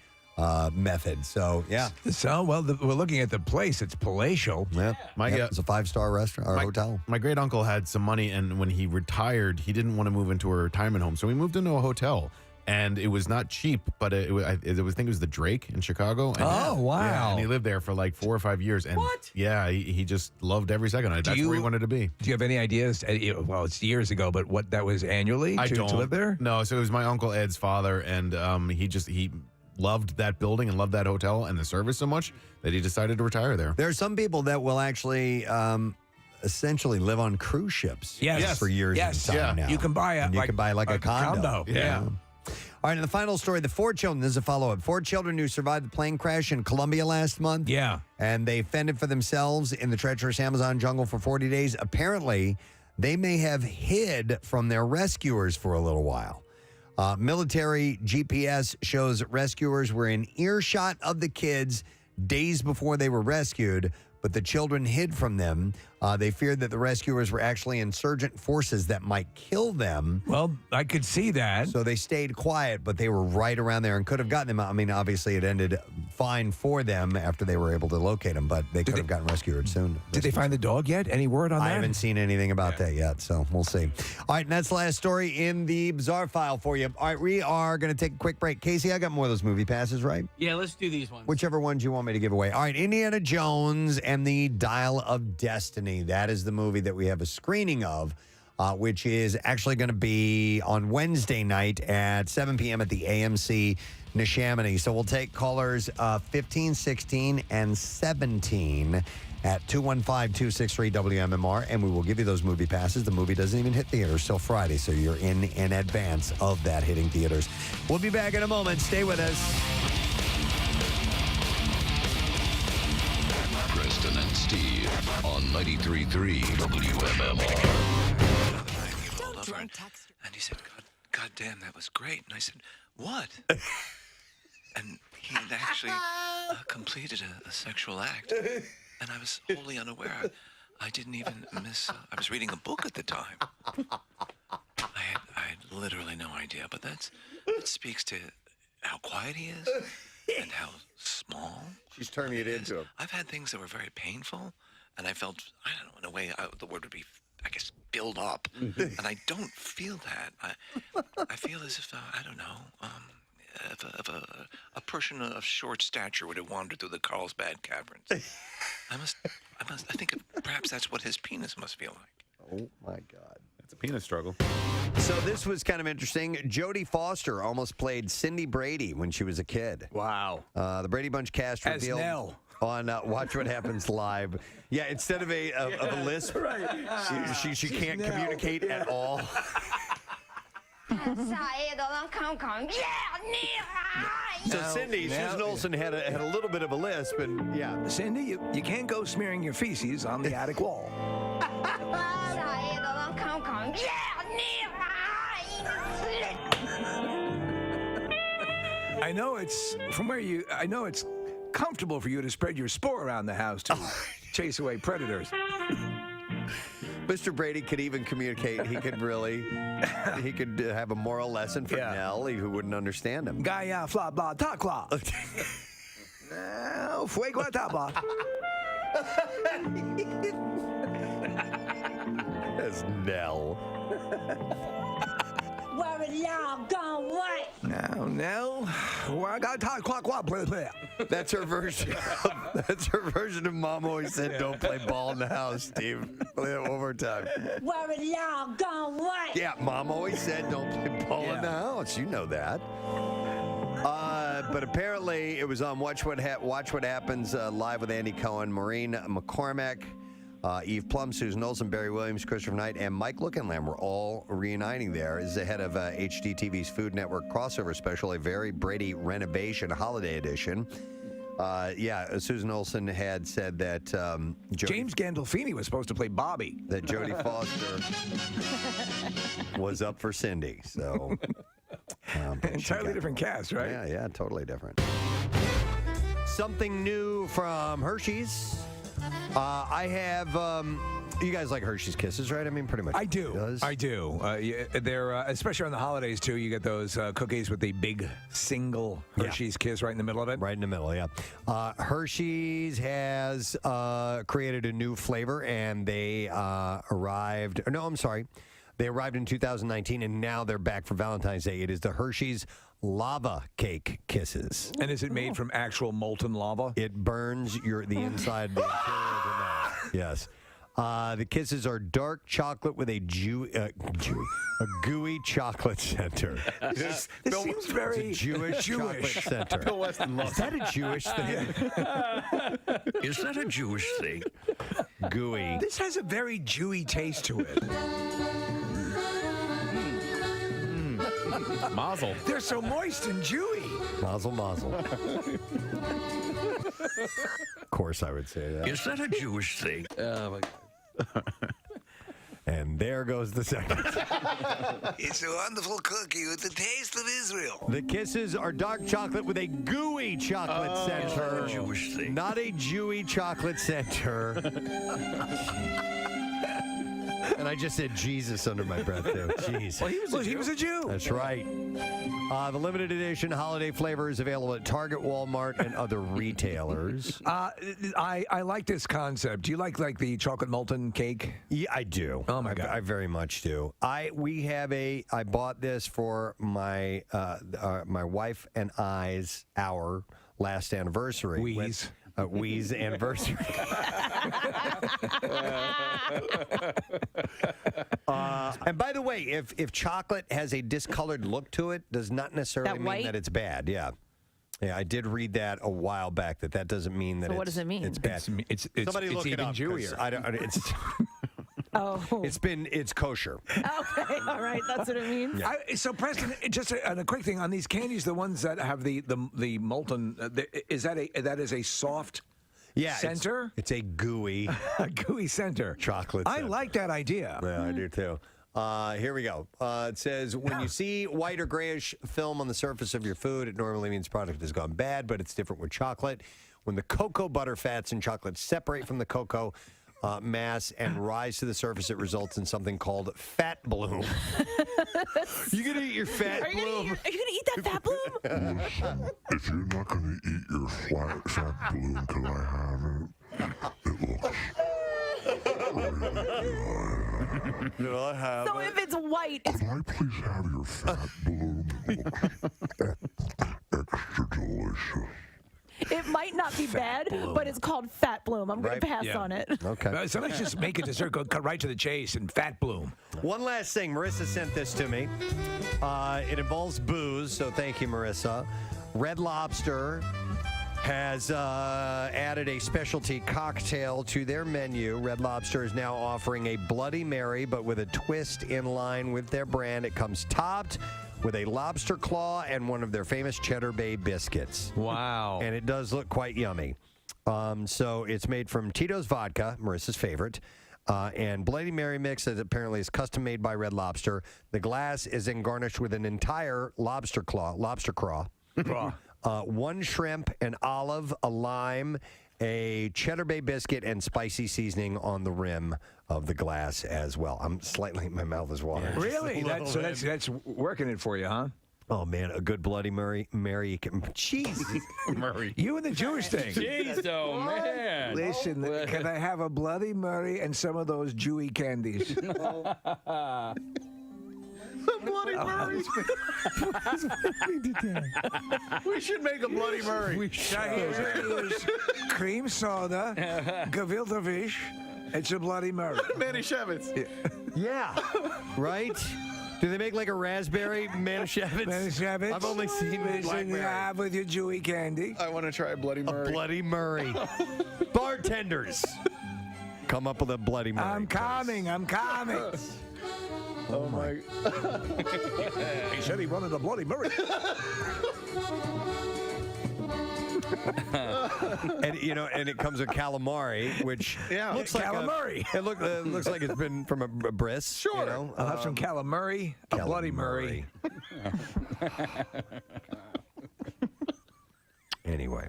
method. So, yeah. So, well, we're looking at the place. It's palatial. Yeah. It's a 5-star restaurant or hotel. My great uncle had some money, and when he retired, he didn't want to move into a retirement home, so he moved into a hotel. And it was not cheap, but I think it was the Drake in Chicago. And wow. Yeah, and he lived there for like 4 or 5 years. And what? Yeah, he just loved every second of it. That's where he wanted to be. Do you have any ideas? Well, it's years ago, but what that was annually to live there? No, so it was my Uncle Ed's father, and he loved that building and loved that hotel and the service so much that he decided to retire there. There are some people that will actually essentially live on cruise ships for years at a time now. You can buy a condo. Yeah. All right, and the final story, the 4 children, this is a follow-up. 4 children who survived the plane crash in Colombia last month. Yeah. And they fended for themselves in the treacherous Amazon jungle for 40 days. Apparently, they may have hid from their rescuers for a little while. Military GPS shows rescuers were in earshot of the kids days before they were rescued, but the children hid from them. They feared that the rescuers were actually insurgent forces that might kill them. Well, I could see that. So they stayed quiet, but they were right around there and could have gotten them. I mean, obviously it ended fine for them after they were able to locate them, but they could have gotten rescued soon. Did they find the dog yet? Any word on that? I haven't seen anything about that yet, so we'll see. All right, and that's the last story in the Bizarre File for you. All right, we are going to take a quick break. Casey, I got more of those movie passes, right? Yeah, let's do these ones. Whichever ones you want me to give away. All right, Indiana Jones and the Dial of Destiny. That is the movie that we have a screening of, which is actually going to be on Wednesday night at 7 p.m. at the AMC Neshaminy. So we'll take callers 15, 16, and 17 at 215-263-WMMR, and we will give you those movie passes. The movie doesn't even hit theaters till Friday, so you're in advance of that hitting theaters. We'll be back in a moment. Stay with us. Preston and Steve on 93.3 WMMR. Rolled over and he said, God damn, that was great. And I said, what? And he had actually completed a sexual act. And I was wholly unaware. I didn't even miss... I was reading a book at the time. I had literally no idea. But it speaks to how quiet he is and how small. She's turning it into him. I've had things that were very painful, and I felt, I don't know, in a way, the word would be, I guess, build up. And I don't feel that. I feel as if, I don't know, if a person of short stature would have wandered through the Carlsbad Caverns. I think perhaps that's what his penis must feel like. Oh, my God. It's a penis struggle. So this was kind of interesting. Jodie Foster almost played Cindy Brady when she was a kid. Wow. The Brady Bunch cast As revealed Nell. on Watch What Happens Live. Yeah, instead of a lisp, she can't communicate at all. So Cindy, Susan Olsen had a little bit of a lisp, and yeah. Cindy, you can't go smearing your feces on the attic wall. I know it's comfortable for you to spread your spore around the house to chase away predators. Mr. Brady could even communicate. He could have a moral lesson for Nell, who wouldn't understand him. Gaia, fla, blah, takla. Fuego tabla. That's Nell. Where are y'all going? What? No. That's her version. That's her version of Mom always said, "Don't play ball in the house, Steve." Play it one more time. Where are y'all going? What? Yeah, Mom always said, "Don't play ball in the house." You know that. But apparently, it was on Watch What Happens live with Andy Cohen, Maureen McCormack, Eve Plum, Susan Olsen, Barry Williams, Christopher Knight, and Mike Lookinlamb were all reuniting there. This is ahead of HGTV's Food Network crossover special, a Very Brady Renovation Holiday Edition. Susan Olsen had said that James Gandolfini was supposed to play Bobby. That Jodie Foster was up for Cindy. So entirely different cast, right? Yeah, totally different. Something new from Hershey's. I have. You guys like Hershey's Kisses, right? I mean, pretty much. I do. They're especially on the holidays too. You get those cookies with the big single Hershey's Kiss right in the middle of it. Right in the middle, yeah. Hershey's has created a new flavor, and they arrived. No, I'm sorry. They arrived in 2019, and now they're back for Valentine's Day. It is the Hershey's Lava Cake Kisses. And is it made from actual molten lava? It burns the inside of the interior of your mouth. Yes. The kisses are dark chocolate with a gooey chocolate center. This seems very it's a Jewish chocolate center. Bill Weston loves Is that a Jewish thing? Is that a Jewish thing? Gooey. This has a very Jewy taste to it. Mazel. They're so moist and Jewy. Mazel, mazel. Of course I would say that. Is that a Jewish thing? Oh, my God. And there goes the second. It's a wonderful cookie with the taste of Israel. The kisses are dark chocolate with a gooey chocolate center. Is that a Jewish thing? Not a Jewy chocolate center. And I just said Jesus under my breath, too. Jeez. Well, he was a Jew. That's right. The limited edition holiday flavor is available at Target, Walmart, and other retailers. I like this concept. Do you like the chocolate molten cake? Yeah, I do. Oh my God, I very much do. I bought this for my wife and our last anniversary. Wee's anniversary. And by the way, if chocolate has a discolored look to it, does not necessarily mean that it's bad. Yeah. Yeah, I did read that a while back. That doesn't mean that. So what does it mean? It's bad. Somebody look even it up. Jewier. I don't. It's. Oh. It's kosher. Okay, all right, that's what it means. Yeah. So Preston, just a quick thing on these candies, the ones that have the molten, is that a soft center? It's a gooey, center. Chocolate I center. like that idea. Yeah, I do too. Here we go. It says, when you see white or grayish film on the surface of your food, it normally means product has gone bad, but it's different with chocolate. When the cocoa butter fats in chocolate separate from the cocoa mass and rise to the surface, it results in something called fat bloom. You gonna eat your fat bloom? Are you gonna eat that fat bloom? Listen, if you're not going to eat your fat bloom till I have it, it looks really good. Do I have So if it's white, it's Could I please have your fat bloom? It looks extra delicious. it might not be bad, but it's called fat bloom. I'm gonna pass on it. Okay. So let's just make a dessert, cut right to the chase, and fat bloom. One last thing. Marissa sent this to me. It involves booze, so thank you, Marissa. Red Lobster has added a specialty cocktail to their menu. Red Lobster is now offering a Bloody Mary, but with a twist in line with their brand. It comes topped with a lobster claw and one of their famous Cheddar Bay biscuits. Wow. And it does look quite yummy. So it's made from Tito's vodka, Marissa's favorite, and Bloody Mary mix that apparently is custom made by Red Lobster. The glass is then garnished with an entire lobster craw. One shrimp, an olive, a lime, a cheddar bay biscuit and spicy seasoning on the rim of the glass as well. My mouth is watering. Really? That's working it for you, huh? Oh, man, a good Bloody Mary. Jeez. Murray. You and the Jewish thing. Jeez, oh, man. Listen, can I have a Bloody Mary and some of those Jewy candies? Bloody Murray. We should make a Bloody Murray. We should. Here's cream soda, gefilte fish, it's a Bloody Mary. Manischewitz. Yeah. Right? Do they make like a raspberry Manischewitz? Manischewitz. I've only seen blackberry. Have with your Jewy candy. I want to try a Bloody Murray. A Bloody Murray. Bartenders, come up with a Bloody Murray. I'm coming. Oh my! He said he wanted a Bloody Murray. and it comes with calamari, which looks like calamari. It looks like it's been from a bris. Sure. You know? I'll have some calamari, a Bloody Murray. Anyway,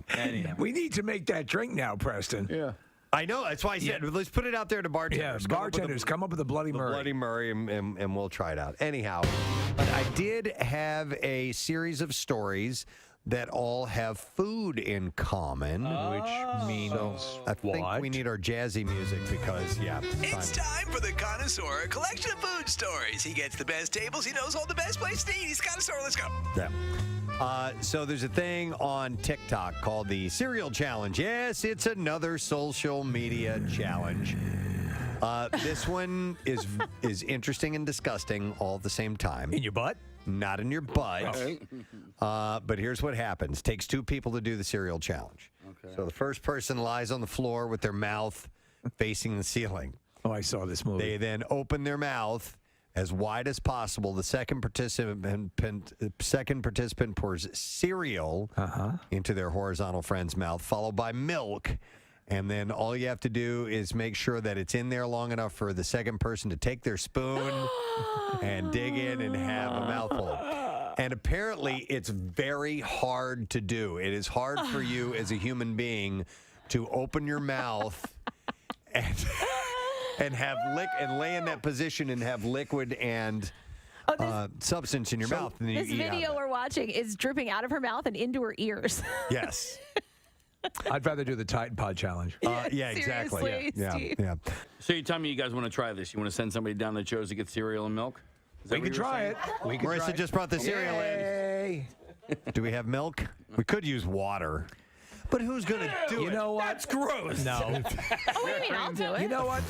we need to make that drink now, Preston. Yeah. I know. That's why I said let's put it out there to bartenders. Yeah, bartenders, come up with a Bloody Murray. Bloody Murray, and we'll try it out. Anyhow, but I did have a series of stories that all have food in common. Which means I think we need our jazzy music because, It's time for the Connoisseur, a collection of food stories. He gets the best tables. He knows all the best places to eat. He's Connoisseur. Let's go. Yeah. So there's a thing on TikTok called the Cereal Challenge. Yes, it's another social media challenge. This one is interesting and disgusting all at the same time. In your butt? Not in your butt. But here's what happens. Takes two people to do the cereal challenge. Okay. So the first person lies on the floor with their mouth facing the ceiling. Oh, I saw this movie. They then open their mouth as wide as possible. The second participant pours cereal into their horizontal friend's mouth, followed by milk. And then all you have to do is make sure that it's in there long enough for the second person to take their spoon and dig in and have a mouthful. And apparently it's very hard to do. It is hard for you as a human being to open your mouth and have and lay in that position and have liquid and substance in your mouth. And then This you eat video we're watching is dripping out of her mouth and into her ears. Yes. I'd rather do the Tide Pod challenge. Yeah, exactly. Seriously, Steve. Yeah. So you tell me you guys want to try this. You want to send somebody down to Joe's to get cereal and milk? Is that We what can you were try saying? it. We can Marissa try it. just brought the cereal in. Yay. Do we have milk? We could use water. But who's going to do it? You know what? That's gross. No. Oh, what do you mean? I'll do it. You know what?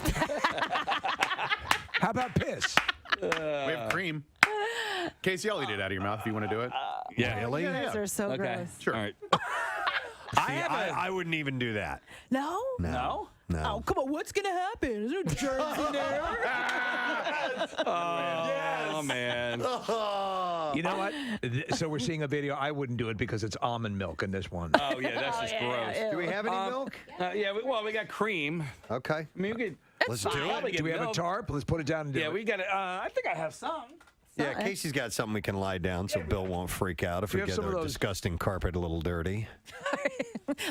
How about piss? We have cream. Casey, I'll eat it out of your mouth if you want to do it. Yeah. Really? You guys are so Okay. gross. Sure. All right. I wouldn't even do that. No? No? Oh, come on. What's going to happen? Is there germs in there? Oh, man. You know what? So we're seeing a video. I wouldn't do it because it's almond milk in this one. Oh, yeah, that's just gross. Do we have any milk? Yeah, we got cream. Okay. I mean, we could. Let's do probably it. get Do we have a milk. tarp? Let's put it down and do Yeah, it. we got it. I think I have some. Yeah, Casey's got something we can lie down so Bill won't freak out if We we have get some of our those- disgusting carpet a little dirty.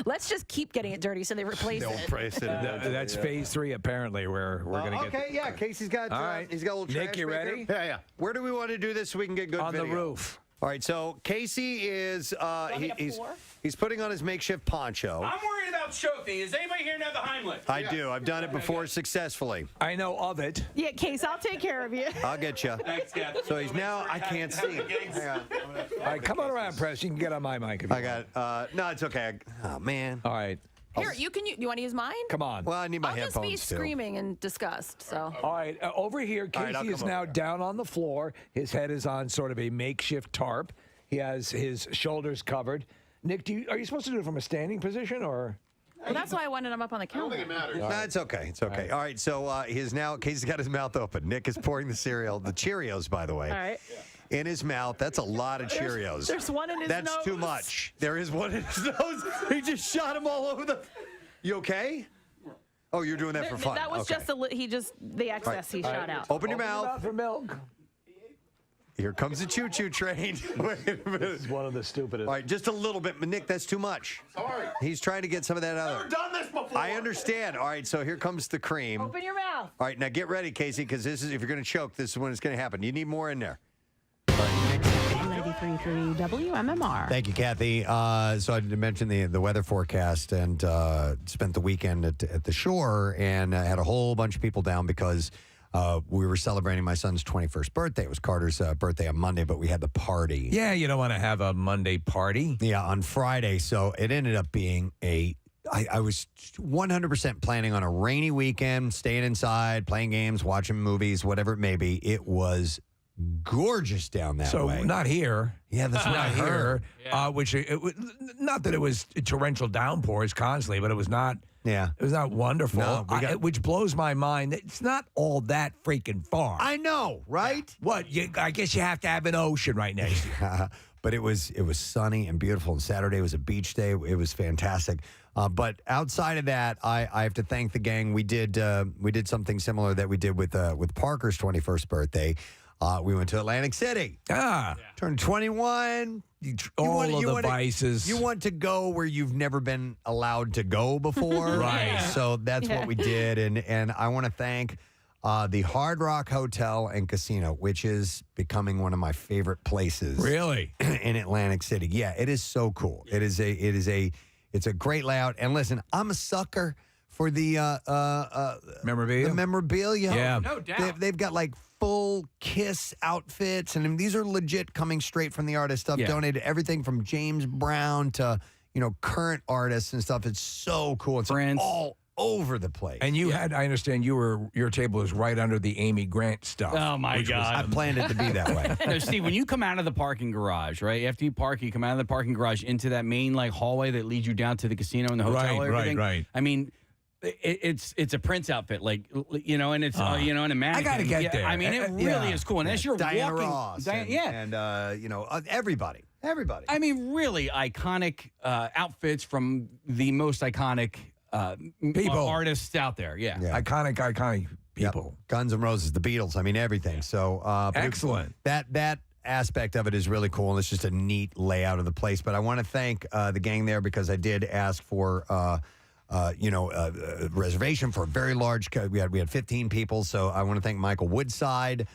Let's just keep getting it dirty so they replace They'll it. price it. That's phase 3, apparently, where we're going to get... Okay, yeah, Casey's got. All right. He's got a little. Nick, trash you maker. ready? Yeah. Where do we want to do this so we can get good On video? the roof. All right, so Casey is he's putting on his makeshift poncho. I'm worried about choking. Does anybody here know the Heimlich? I do. I've done it before successfully. I know of it. Yeah, Case, I'll take care of you. I'll get you. Thanks, Captain. So he's now. I can't see. Hang on. All right, come on around, Press. You can get on my mic if you I got. No, it's okay. Oh man. want. All right. Here, you want to use mine? Come on. Well, I need my I'll just headphones be still. screaming in disgust. So. All right, over here, All right, I'll Casey is come now over. down on the floor. His head is on sort of a makeshift tarp. He has his shoulders covered. Nick, are you supposed to do it from a standing position or? Well, that's why I wanted him up on the counter. No, it's okay. It's okay. All right. So Casey's got his mouth open. Nick is pouring the cereal, the Cheerios, by the way. All right. In his mouth. That's a lot of Cheerios. There's one in his That's nose. too much. There is one in his nose. He just shot him all over the. You okay? Oh, you're doing that for fun. That was okay. just the excess he shot out. Open your mouth. For milk. Here comes the choo-choo train. This is one of the stupidest. All right, just a little bit. But Nick, that's too much. Sorry. He's trying to get some of that out. I've never done this before. I understand. All right, so here comes the cream. Open your mouth. All right, now get ready, Casey, because this is if you're going to choke, this is when it's going to happen. You need more in there. 93.3 WMMR. Thank you, Kathy. So I mentioned the weather forecast and spent the weekend at the shore and had a whole bunch of people down because we were celebrating my son's 21st birthday. It was Carter's birthday on Monday, but we had the party. Yeah, you don't want to have a Monday party. Yeah, on Friday. So it ended up being I was 100% planning on a rainy weekend, staying inside, playing games, watching movies, whatever it may be. It was gorgeous down that way. So not here. Yeah, that's what I not heard. here. Not that it was torrential downpours constantly, but it was not. Yeah, it was not wonderful. No, which blows my mind. It's not all that freaking far. I know, right? What? I guess you have to have an ocean right next to you. But it was sunny and beautiful, and Saturday was a beach day. It was fantastic. But outside of that, I have to thank the gang. We did something similar that we did with Parker's 21st birthday. We went to Atlantic City. Turned 21. All the vices. You want to go where you've never been allowed to go before. Right. Yeah. So that's what we did. And I want to thank the Hard Rock Hotel and Casino, which is becoming one of my favorite places. Really? In Atlantic City. Yeah, it is so cool. It's a great layout. And listen, I'm a sucker for the memorabilia. The memorabilia. Yeah. No doubt. They've got like full Kiss outfits, and these are legit coming straight from the artist stuff. Yeah. Donated everything from James Brown to current artists and stuff. It's so cool. It's Prince. all over the place. And you had, I understand, your table is right under the Amy Grant stuff. Oh, my God. I planned it to be that way. No, Steve, when you come out of the parking garage, right? After you park, you come out of the parking garage into that main hallway that leads you down to the casino and the hotel. Right. I mean, it's a Prince outfit, and it's and a mannequin. I gotta get there. I mean, it really is cool. And as you're Diana walking, Ross and everybody. I mean, really iconic outfits from the most iconic people, artists out there. Yeah. Iconic people. Yep. Guns N' Roses, the Beatles. I mean, everything. So excellent. That aspect of it is really cool, and it's just a neat layout of the place. But I want to thank the gang there because I did ask for reservation for a very large. We had 15 people, so I want to thank Michael Woodside.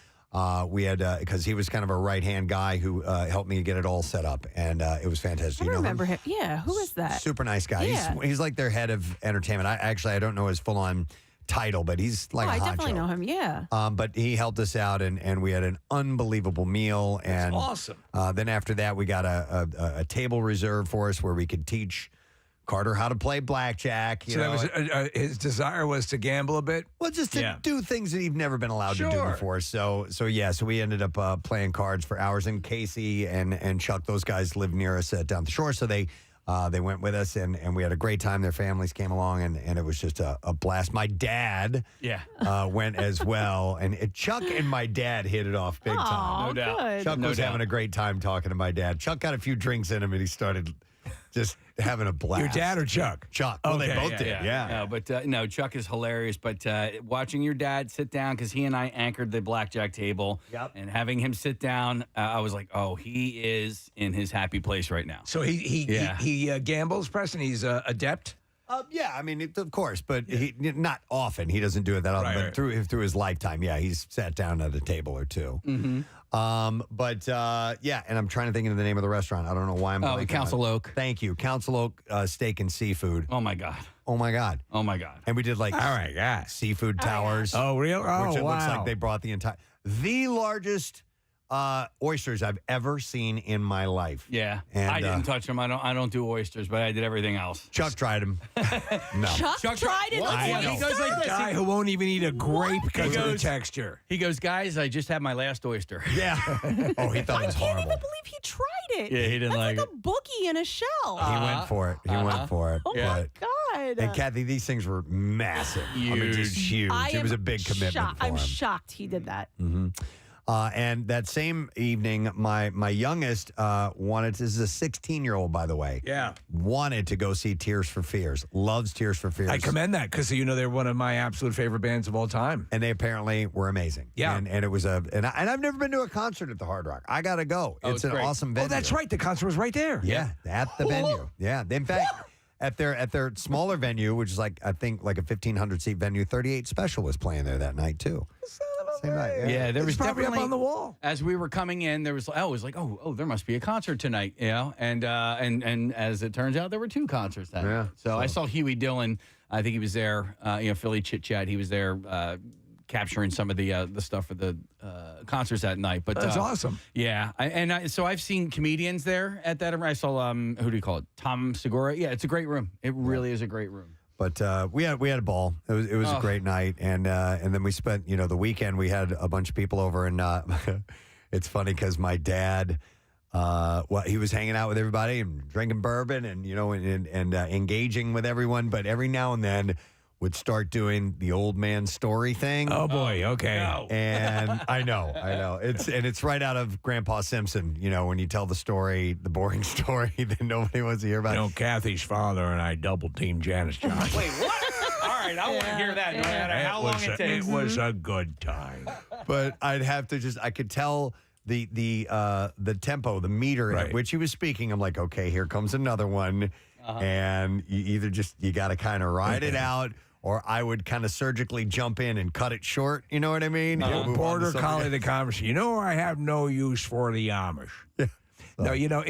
We had because he was kind of a right-hand guy who helped me get it all set up, and it was fantastic. I remember him. Yeah, who is that? Super nice guy. Yeah. He's like their head of entertainment. I don't know his full-on title, but he's like a I honcho. definitely know him. Yeah. But he helped us out, and we had an unbelievable meal. And awesome. Then after that, we got a table reserved for us where we could teach Carter how to play blackjack. So that was his desire was to gamble a bit. Well, just to do things that he've never been allowed to do before. So we ended up playing cards for hours. And Casey and Chuck, those guys live near us down the shore, so they went with us, and we had a great time. Their families came along, and it was just a blast. My dad went as well, and Chuck and my dad hit it off big time. No doubt. Good. Chuck was having a great time talking to my dad. Chuck got a few drinks in him, and he started just having a blast. Your dad or Chuck? Chuck. Well, they both did. Yeah. No, but no, Chuck is hilarious. But watching your dad sit down, because he and I anchored the blackjack table, and having him sit down, I was like, oh, he is in his happy place right now. So he gambles, Preston. He's adept. Yeah, I mean, of course, but he not often. He doesn't do it that often. But through his lifetime, he's sat down at a table or two. Mm-hmm. And I'm trying to think of the name of the restaurant. I don't know why I'm blanking on Council it. Oak. Thank you, Council Oak Steak and Seafood. Oh my God. Oh my God. Oh my God. And we did like seafood towers. Oh, really? Oh, which it looks wow. like they brought the largest oysters I've ever seen in my life. Yeah, And, I didn't touch them. I don't do oysters, but I did everything else. Chuck tried them. No. Chuck tried it. He goes like this. Guy who won't even eat a grape because of the texture. He goes, guys, I just had my last oyster. Yeah. Oh, he thought it was I can't horrible. even believe he tried it. Yeah, he didn't That's like a bookie in a shell. He went for it. He went for it. Oh my God. And Kathy, these things were massive. I mean, just huge. It was a big commitment shocked. for I'm him. shocked he did that. Mm-hmm. And that same evening, my youngest wanted to, this is a 16-year-old, by the way. Yeah. Wanted to go see Tears for Fears. Loves Tears for Fears. I commend that because, they're one of my absolute favorite bands of all time. And they apparently were amazing. Yeah. And it was and I've never been to a concert at the Hard Rock. I got to go. It's an awesome venue. Oh, that's right. The concert was right there. Yeah, at the venue. Yeah. In fact, at their smaller venue, which is I think like a 1,500 seat venue, 38 Special was playing there that night too. Same night. Yeah, there was probably definitely up on the wall. As we were coming in, there was it was like, oh, there must be a concert tonight, and as it turns out, there were 2 concerts that night. So I saw Huey Dillon. I think he was there. Philly Chit Chat. He was there. Capturing some of the stuff for the concerts that night, but that's awesome. Yeah, so I've seen comedians there at that. I saw who do you call it? Tom Segura. Yeah, it's a great room. It really is a great room. But we had a ball. It was a great night, and then we spent the weekend. We had a bunch of people over, and it's funny because my dad, he was hanging out with everybody and drinking bourbon, and and engaging with everyone. But every now and then would start doing the old man story thing. Oh boy, okay. And I know. It's right out of Grandpa Simpson, when you tell the story, the boring story that nobody wants to hear about. Kathy's father and I double teamed Janice Johnson. Wait, what? All right, I want to hear that, no matter how long it takes. It was a good time. But I'd have to I could tell the tempo, the meter at which he was speaking. I'm like, okay, here comes another one. And you either you got to kind of ride it out, or I would kind of surgically jump in and cut it short. You know what I mean? Border collie the conversation. I have no use for the Amish. Yeah. No,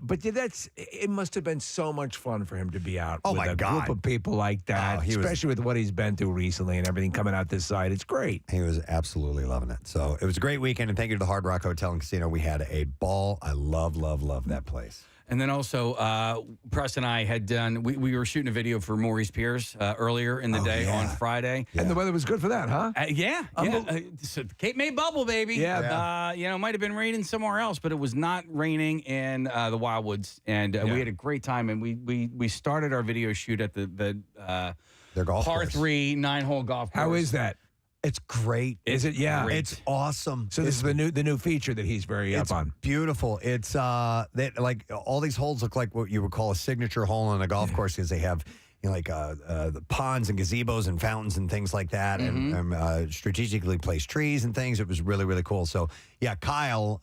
but it must have been so much fun for him to be out with a group of people like that, especially with what he's been through recently and everything coming out this side. It's great. He was absolutely loving it. So it was a great weekend, and thank you to the Hard Rock Hotel and Casino. We had a ball. I love that place. And then also, Preston and I had done, we were shooting a video for Maurice Pierce earlier in the day on Friday. Yeah. And the weather was good for that, huh? So Cape May bubble, baby. Yeah. It might have been raining somewhere else, but it was not raining in the Wildwoods. And we had a great time. And we started our video shoot at their golf par course. 3 9-hole golf course. How is that? It's great. Is it? Yeah. Great. It's awesome. So this is the new feature that he's very up on. Beautiful. It's like all these holes look like what you would call a signature hole on a golf course because they have the ponds and gazebos and fountains and things like that, and strategically placed trees and things. It was really, really cool. So yeah, Kyle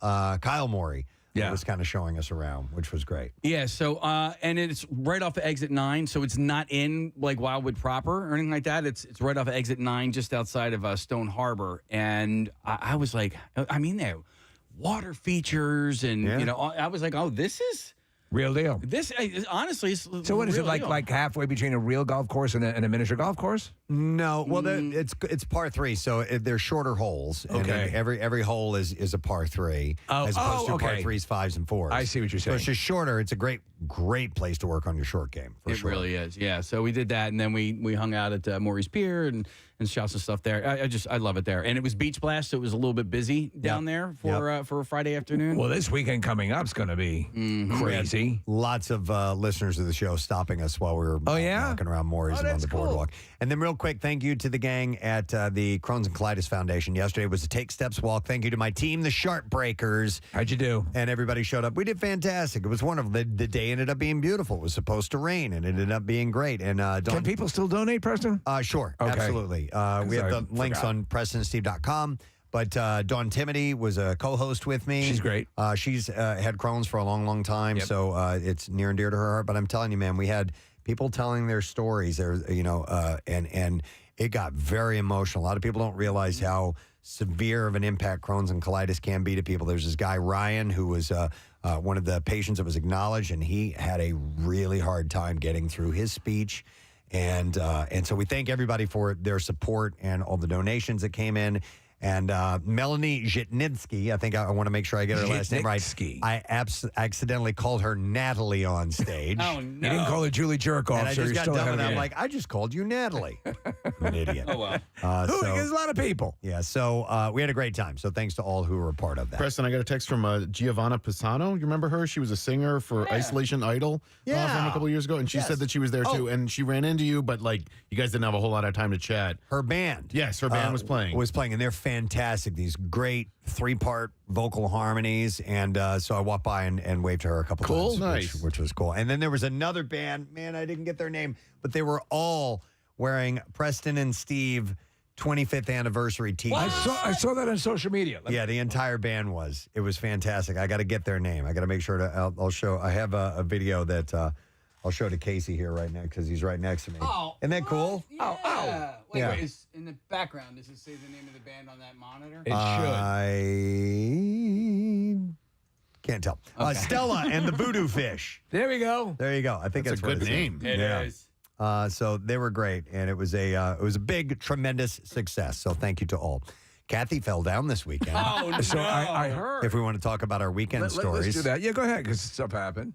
Morey. Was kind of showing us around, which was great. Yeah, so, and it's right off of Exit 9, so it's not in, Wildwood proper or anything like that. It's right off of Exit 9, just outside of Stone Harbor. And I was like, there water features, and, I was like, oh, this is... Real deal. This, honestly, is so what is it, real deal. like halfway between a real golf course and a miniature golf course? No, well, it's par 3, so they're shorter holes. Okay. And every hole is a par 3, as opposed to par 3s, 5s, and 4s. I see what you're saying. So it's just shorter. It's a great place to work on your short game. It really is, yeah. So we did that, and then we hung out at Maurice Pier and shot some stuff there. I love it there. And it was Beach Blast, so it was a little bit busy down there for a Friday afternoon. Well, this weekend coming up is going to be crazy. Lots of listeners of the show stopping us while we were walking around Maurice and on the boardwalk. And then real quick, thank you to the gang at the Crohn's and Colitis Foundation. Yesterday was the Take Steps Walk. Thank you to my team, the Sharp Breakers. How'd you do? And everybody showed up. We did fantastic. It was wonderful. The day ended up being beautiful. It was supposed to rain, and it ended up being great. And can people still donate, Preston? Sure, okay. Absolutely. We have the links on PrestonandSteve.com. But Dawn Timity was a co-host with me. She's great. She's had Crohn's for a long, long time, so it's near and dear to her heart. But I'm telling you, man, we had people telling their stories. There, and it got very emotional. A lot of people don't realize how severe of an impact Crohn's and colitis can be to people. There's this guy Ryan who was one of the patients that was acknowledged, and he had a really hard time getting through his speech. And so we thank everybody for their support and all the donations that came in. And Melanie Zhitnitsky, I think I want to make sure I get her last name right. I accidentally called her Natalie on stage. Oh, no. You didn't call her Julie Jerkoff. And I so just you're got still done ahead with of that. me. I'm like, I just called you Natalie. I'm an idiot. Oh, well. There's a lot of people. Yeah, so we had a great time. So thanks to all who were a part of that. Preston, I got a text from Giovanna Pisano. You remember her? She was a singer for Isolation Idol from a couple of years ago, and she said that she was there too, and she ran into you, but like you guys didn't have a whole lot of time to chat. Her band. Yes, her band was playing. And they're fantastic. These great 3-part vocal harmonies, and so I walked by and waved to her a couple times. Nice. Which was cool. And then there was another band. Man, I didn't get their name, but they were all wearing Preston and Steve 25th anniversary t-shirts. I saw that on social media. Yeah, the entire band was. It was fantastic. I got to get their name. I got to make sure to. I'll show. I have a video that I'll show to Casey here right now because he's right next to me. Oh, isn't that cool? Yeah. Wait, Yeah. wait, is in the background, does it say the name of the band on that monitor? I can't tell. Stella and the Voodoo Fish. There we go. There you go. I think that's a good what it is. name. It is. So they were great, and it was a big, tremendous success. So thank you to all. Kathy fell down this weekend. Oh, no. So I heard. If we want to talk about our weekend stories, Let's do that. Yeah, go ahead, because stuff happened.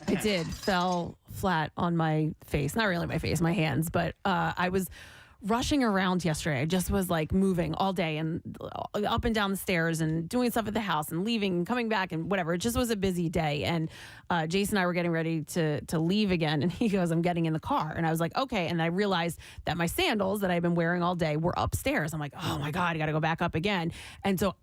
I did. Fell flat on my face. Not really my face, my hands. But I was rushing around yesterday. I just was like moving all day and up and down the stairs and doing stuff at the house and leaving and coming back and whatever. It just was a busy day. And Jason and I were getting ready to leave again. And he goes, I'm getting in the car. And I was like, okay. And I realized that my sandals that I've been wearing all day were upstairs. I'm like, oh my God, I got to go back up again. And so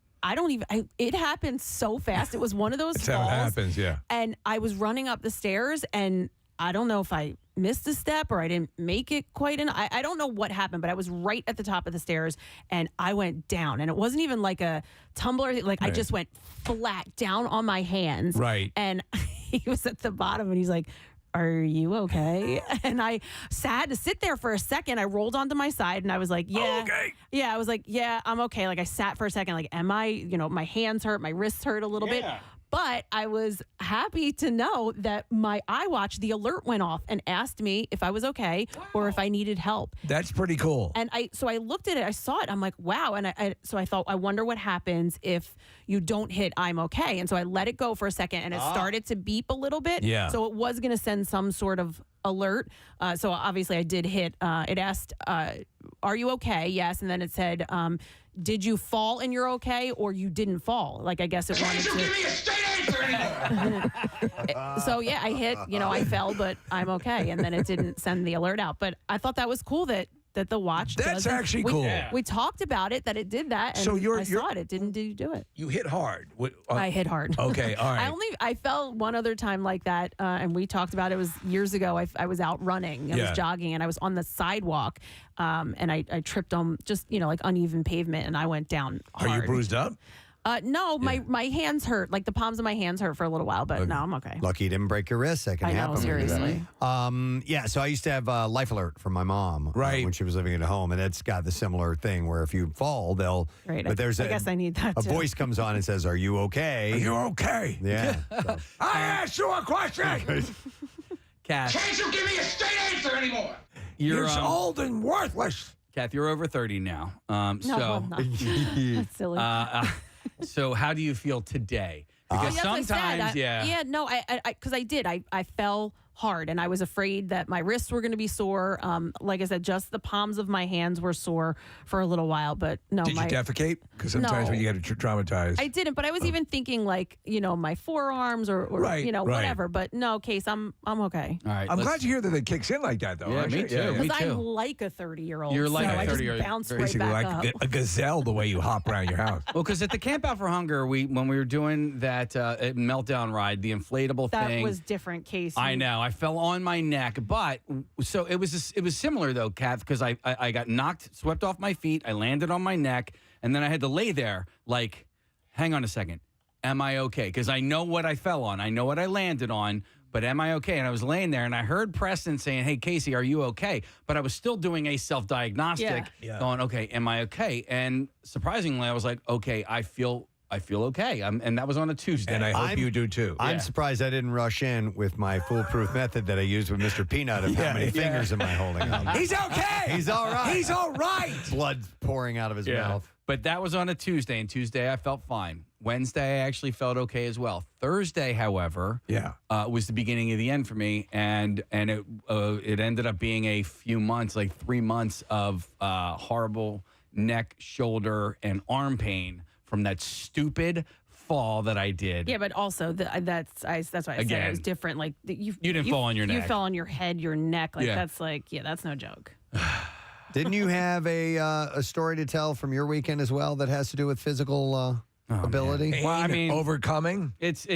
it happened so fast. It was one of those That's falls. how it happens, yeah. And I was running up the stairs, and I don't know if I missed a step or I didn't make it quite in. I don't know what happened, but I was right at the top of the stairs, and I went down. And it wasn't even like a tumbler. Like, I just went flat down on my hands. Right. And he was at the bottom, and he's like, are you okay? And I had to sit there for a second. I rolled onto my side and I was like, yeah. Okay. Yeah, I was like, yeah, I'm okay. Like, I sat for a second, like, am I, my hands hurt, my wrists hurt a little bit. But I was happy to know that my iWatch, the alert went off and asked me if I was okay or if I needed help. That's pretty cool. And so I looked at it, I saw it, I'm like, wow. And so I thought, I wonder what happens if you don't hit I'm okay. And so I let it go for a second, and it started to beep a little bit. Yeah. So it was going to send some sort of alert. So obviously I did hit, it asked, are you okay? Yes. And then it said, did you fall and you're okay, or you didn't fall? Like, I guess it wanted to. Give me a straight answer anymore. So yeah, I hit, I fell, but I'm okay. And then it didn't send the alert out. But I thought that was cool that the watch That's does actually cool. Yeah. We talked about it, that it did that, and So I saw it. It didn't do it. You hit hard. I hit hard. Okay, all right. I fell one other time like that, and we talked about it. It was years ago. I was out running. I was jogging, and I was on the sidewalk, and I tripped on just like uneven pavement, and I went down hard. Are you bruised up? No, my hands hurt. Like, the palms of my hands hurt for a little while, but no, I'm okay. Lucky you didn't break your wrist. That can I know, happen. seriously. Yeah, so I used to have Life Alert from my mom when she was living at home, and it's got the similar thing where if you fall, they'll. Right. But there's I guess I need that a too. voice comes on and says, "Are you okay? Are you okay?" Yeah. So. I asked you a question. Kath, Can't you give me a straight answer anymore? You're old and worthless. Kath, you're over 30 now. No, I'm not. That's silly. So how do you feel today? Because Yes, I sometimes, said, no, because I did. I fell hard, and I was afraid that my wrists were going to be sore. Like I said, just the palms of my hands were sore for a little while, but no. Did you defecate? Because sometimes No. when you get traumatized. I didn't, but I was even thinking like, my forearms or Right, right. whatever. But no, Case, I'm okay. All right. I'm glad to hear that it kicks in like that, though. Yeah, me too. Because I'm like a 30-year-old. You're like so a I just 30-year-old. bounce right Basically back like up. a gazelle the way you hop around your house. Well, because at the Camp Out for Hunger, when we were doing that meltdown ride, the inflatable That thing. was different, Case. I know. I fell on my neck, but so it was similar though, Kath, because I got swept off my feet. I landed on my neck, and then I had to lay there like, hang on a second, am I okay? Because I know what I fell on, I know what I landed on, but am I okay? And I was laying there, and I heard Preston saying, "Hey, Casey, are you okay?" But I was still doing a self-diagnostic, going, "Okay, am I okay?" And surprisingly, I was like, "Okay, I feel okay." And that was on a Tuesday. And I hope you do too. I'm surprised I didn't rush in with my foolproof method that I used with Mr. Peanut of how many fingers am I holding up. He's okay. He's all right. He's all right. Blood pouring out of his mouth. But that was on a Tuesday, and Tuesday I felt fine. Wednesday, I actually felt okay as well. Thursday, however, was the beginning of the end for me, and it ended up being a few months, like 3 months of horrible neck, shoulder, and arm pain from that stupid fall that I did. Yeah, but also that's why I said it was different. Like you didn't fall on your neck. You fell on your head, your neck. Like Yeah. that's no joke. Didn't you have a story to tell from your weekend as well that has to do with physical ability? Well, I mean, overcoming. It's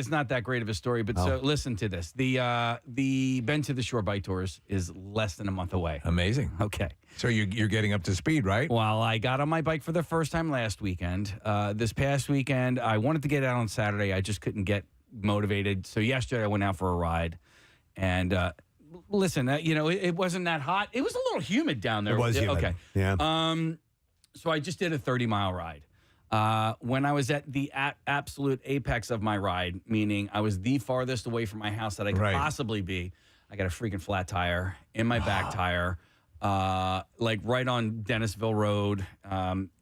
not that great of a story, but so listen to this. The Bend to the Shore bike tours is less than a month away. Amazing. Okay. So you're getting up to speed, right? Well, I got on my bike for the first time last weekend. This past weekend, I wanted to get out on Saturday. I just couldn't get motivated. So yesterday, I went out for a ride. And listen, it wasn't that hot. It was a little humid down there. It was humid. Okay. Yeah. So I just did a 30-mile ride. When I was at the absolute apex of my ride, meaning I was the farthest away from my house that I could possibly be, I got a freaking flat tire in my back tire. Like right on Dennisville Road.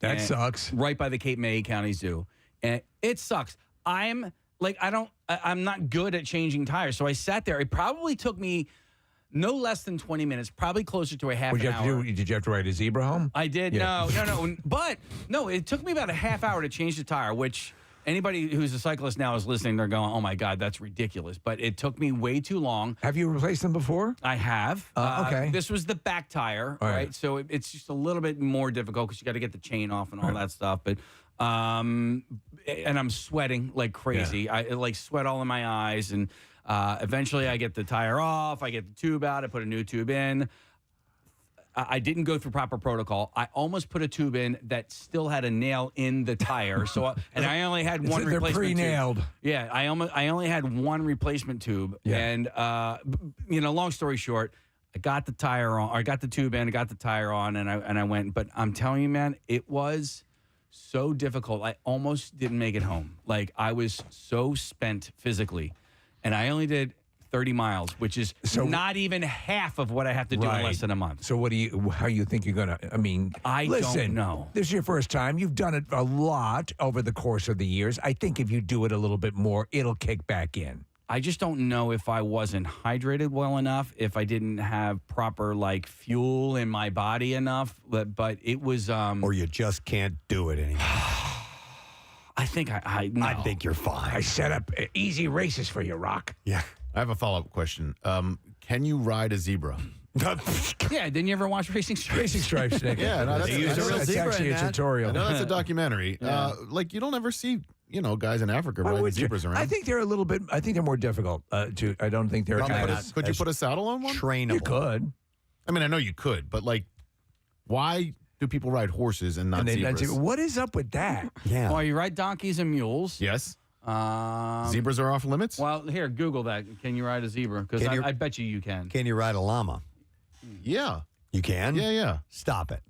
That sucks. Right by the Cape May County Zoo. And it sucks. I'm not good at changing tires. So I sat there. It probably took me no less than 20 minutes, probably closer to a half an hour. Did you have to ride a zebra home? I did. Yeah. No. But no, it took me about a half hour to change the tire, which anybody who's a cyclist now is listening. They're going, oh, my God, that's ridiculous. But it took me way too long. Have you replaced them before? I have. Okay. This was the back tire, All right? right. So it's just a little bit more difficult because you got to get the chain off and all that stuff. But and I'm sweating like crazy. Yeah. I like sweat all in my eyes. And eventually I get the tire off. I get the tube out. I put a new tube in. I didn't go through proper protocol. I almost put a tube in that still had a nail in the tire. And I only had one They're replacement pre-nailed. tube. Yeah, I only had one replacement tube. Yeah. And long story short, I got the tire on. I got the tube in. I got the tire on, and I went. But I'm telling you, man, it was so difficult. I almost didn't make it home. Like I was so spent physically, and I only did 30 miles, which is not even half of what I have to do in less than a month. So how you think you're going to, I listen, don't know. This is your first time. You've done it a lot over the course of the years. I think if you do it a little bit more, it'll kick back in. I just don't know if I wasn't hydrated well enough, if I didn't have proper fuel in my body enough, but it was or you just can't do it anymore. I think no. I think you're fine. I set up easy races for you, Rock. Yeah. I have a follow-up question. Can you ride a zebra? Yeah, didn't you ever watch Racing Stripes? Racing Stripes, Nick. Yeah, no, that's actually a tutorial. I know that's a documentary. You don't ever see, guys in Africa riding zebras around. I think they're a little bit. I think they're more difficult to. I don't think they're. Could you put a saddle on one? Trainable. You could. I mean, I know you could, but why do people ride horses and not zebras? What is up with that? Yeah. Well, you ride donkeys and mules. Yes. Zebras are off limits? Well, here, Google that. Can you ride a zebra? Because I bet you can. Can you ride a llama? Yeah. You can? Yeah. Stop it.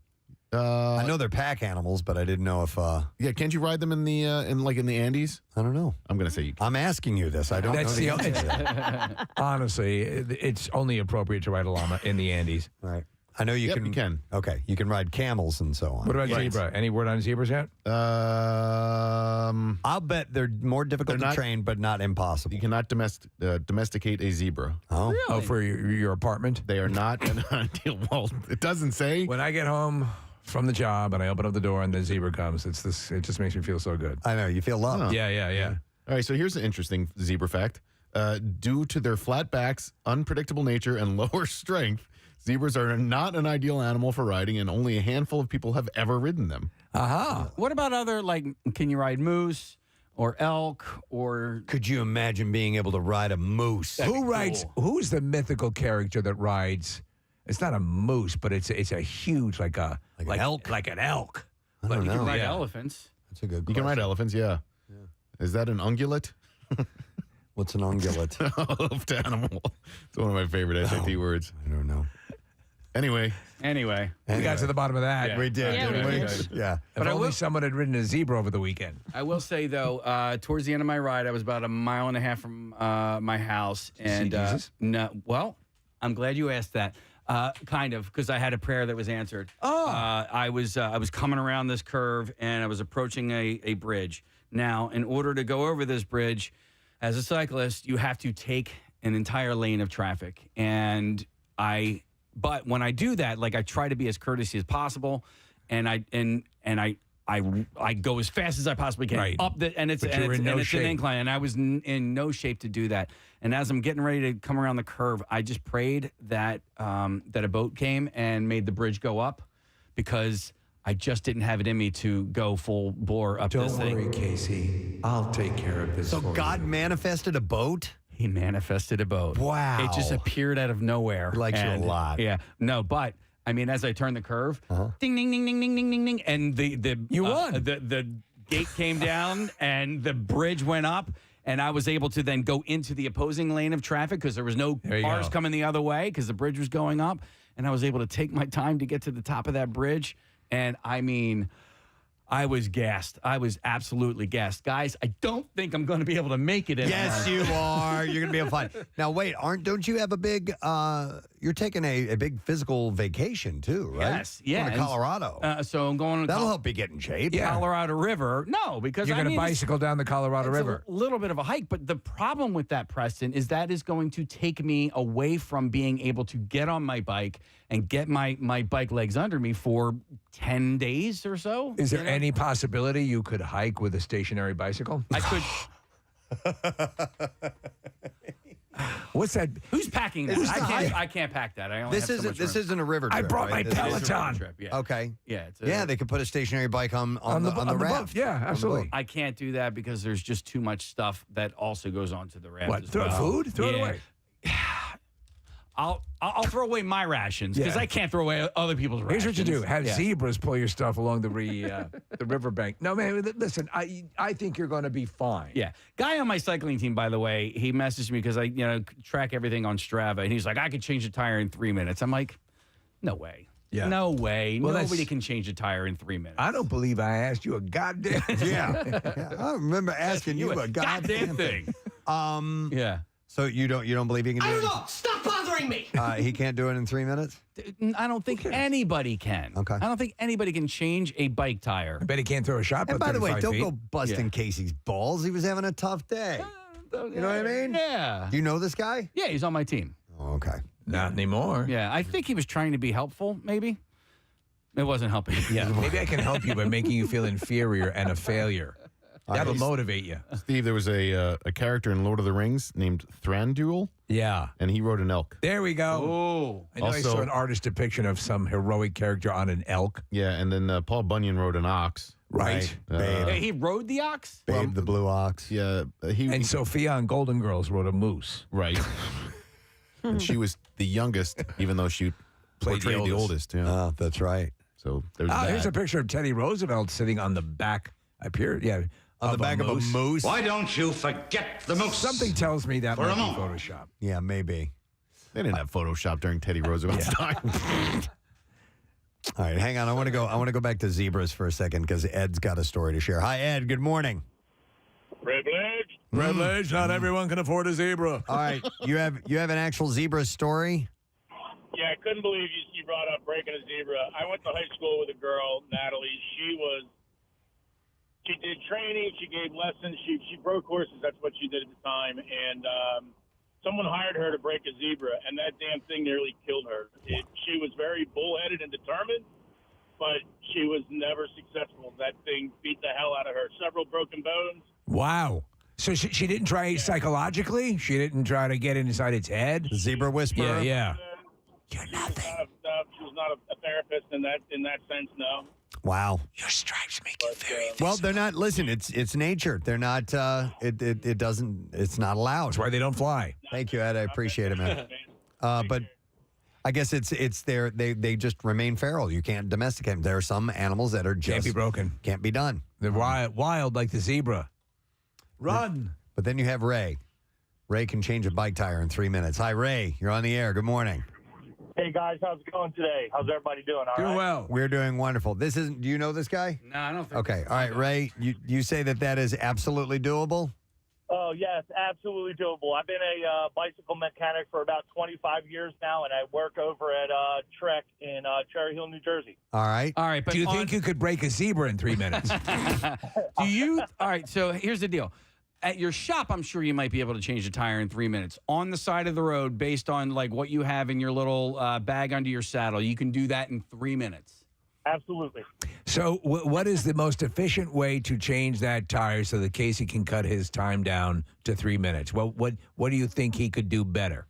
I know they're pack animals, but I didn't know if. Yeah, can't you ride them in the in the Andes? I don't know. I'm gonna say you can. I'm asking you this. I don't know the answer to that. Honestly, it's only appropriate to ride a llama in the Andes. Right. I know you Yep, you can. Okay, you can ride camels and so on. What about zebra? Any word on zebras yet? I'll bet they're more difficult to train, but not impossible. You cannot domesticate a zebra. Oh, Really? Oh, for your apartment? They are not an ideal. Well, it doesn't say. When I get home from the job and I open up the door and the zebra comes, it just makes me feel so good. I know. You feel loved. Huh. Yeah. All right, so here's an interesting zebra fact. Due to their flat backs, unpredictable nature, and lower strength, zebras are not an ideal animal for riding, and only a handful of people have ever ridden them. Aha. What about other, can you ride moose or elk or... Could you imagine being able to ride a moose? Who's the mythical character that rides? It's not a moose, but it's a huge, like an elk. Like an elk. I don't You know. can ride elephants. That's a good You question. can ride elephants, yeah. Is that an ungulate? What's an ungulate? Hoofed animal. It's one of my favorite SAT words. I don't know. Anyway. We got to the bottom of that. Yeah. We did. Yeah, didn't we we? did. Yeah. If only someone had ridden a zebra over the weekend. I will say, though, towards the end of my ride, I was about 1.5 miles from my house. And See Jesus? no, well, I'm glad you asked that. Kind of, because I had a prayer that was answered. Oh. I was coming around this curve, and I was approaching a bridge. Now, in order to go over this bridge, as a cyclist, you have to take an entire lane of traffic. But when I do that, like I try to be as courteous as possible, and I go as fast as I possibly can up it's an incline, and I was in no shape to do that. And as I'm getting ready to come around the curve, I just prayed that that a boat came and made the bridge go up, because I just didn't have it in me to go full bore up this thing. Don't worry, Casey. I'll take care of this. So God manifested a boat? He manifested a boat. Wow. It just appeared out of nowhere. He likes you a lot. Yeah. No, but I mean, as I turned the curve, ding, ding, ding, ding, ding, ding, ding, ding, and you won. The gate came down and the bridge went up, and I was able to then go into the opposing lane of traffic because there was no cars coming the other way because the bridge was going up, and I was able to take my time to get to the top of that bridge. And I mean, I was gassed. I was absolutely gassed. Guys, I don't think I'm going to be able to make it in. Yes, you are. You're going to be fine. Now, wait, don't you have a big, you're taking a big physical vacation too, right? Yes, yeah. Going to Colorado. So I'm going to That'll help you get in shape. Colorado River. No, because you're going to bicycle down the Colorado River. A little bit of a hike, but the problem with that, Preston, is that is going to take me away from being able to get on my bike and get my bike legs under me for 10 days or so. Is there any possibility you could hike with a stationary bicycle? I could. What's that? Who's packing that? I can't pack that. I only have so much room. isn't a river trip. I brought right? my Peloton. Trip, yeah. Okay. Yeah. They could put a stationary bike on the raft. Yeah, absolutely. I can't do that because there's just too much stuff that also goes onto the raft. What? as Throw well. food? Throw it away. I'll throw away my rations because I can't throw away other people's rations. Here's what you do: have zebras pull your stuff along the riverbank. No, man, listen. I think you're going to be fine. Yeah, guy on my cycling team, by the way, he messaged me because I track everything on Strava, and he's like, I could change a tire in 3 minutes. I'm like, no way. Yeah. No way. Well, Nobody can change a tire in 3 minutes. I don't believe I asked you a goddamn. Yeah. I remember asking you a goddamn thing. Yeah. So you don't believe he can do it? I don't know. Stop bothering me. He can't do it in 3 minutes? I don't think anybody can. Okay. I don't think anybody can change a bike tire. I bet he can't throw a shot. And by the way, don't feet. go busting Casey's balls. He was having a tough day. You know what I mean? Yeah. Do you know this guy? Yeah, he's on my team. Oh, okay. Not anymore. Yeah, I think he was trying to be helpful, maybe. It wasn't helping. Yeah, maybe I can help you by making you feel inferior and a failure. That'll motivate you. Steve, there was a character in Lord of the Rings named Thranduil. Yeah. And he rode an elk. There we go. Oh. I know I saw an artist depiction of some heroic character on an elk. Yeah, and then Paul Bunyan rode an ox. Right. Yeah, he rode the ox? Babe the blue ox. Yeah. And Sophia on Golden Girls rode a moose. Right. And she was the youngest, even though she portrayed the oldest. Yeah. Oh, that's right. So there's that. Here's a picture of Teddy Roosevelt sitting on the back. On the back of a moose. Why don't you forget the moose? Something tells me that might be Photoshop. Yeah, maybe. They didn't have Photoshop during Teddy Roosevelt's time. All right, hang on. I want to go back to zebras for a second because Ed's got a story to share. Hi, Ed. Good morning. Privilege. Privilege. Not everyone can afford a zebra. All right, you have an actual zebra story. Yeah, I couldn't believe you brought up breaking a zebra. I went to high school with a girl, Natalie. She did training. She gave lessons. She broke horses. That's what she did at the time. And someone hired her to break a zebra, and that damn thing nearly killed her. She was very bullheaded and determined, but she was never successful. That thing beat the hell out of her. Several broken bones. Wow. So she didn't try psychologically? She didn't try to get inside its head? Zebra whisperer? Yeah. You're nothing. She was not a therapist in that sense, no. Wow. Your stripes make you very Well, they're not. Listen, it's nature. They're not. It doesn't. It's not allowed. That's why they don't fly. Thank you, Ed. I appreciate it, man. But I guess it's their. They just remain feral. You can't domesticate them. There are some animals that are just Can't be broken. Can't be done. They're wild like the zebra. Run. But then you have Ray. Ray can change a bike tire in 3 minutes. Hi, Ray. You're on the air. Good morning. Hey, guys. How's it going today? How's everybody doing? All Doing right? well. We're doing wonderful. This isn't. Do you know this guy? No, I don't think. Okay. All right, Ray. You say that is absolutely doable. Oh, yes, absolutely doable. I've been a bicycle mechanic for about 25 years now, and I work over at Trek in Cherry Hill, New Jersey. All right. All right, but Do you think you could break a zebra in 3 minutes? do you? All right, so here's the deal. At your shop, I'm sure you might be able to change a tire in 3 minutes. On the side of the road, based on like what you have in your little bag under your saddle, you can do that in 3 minutes. Absolutely. So, what is the most efficient way to change that tire so that Casey can cut his time down to 3 minutes? What do you think he could do better?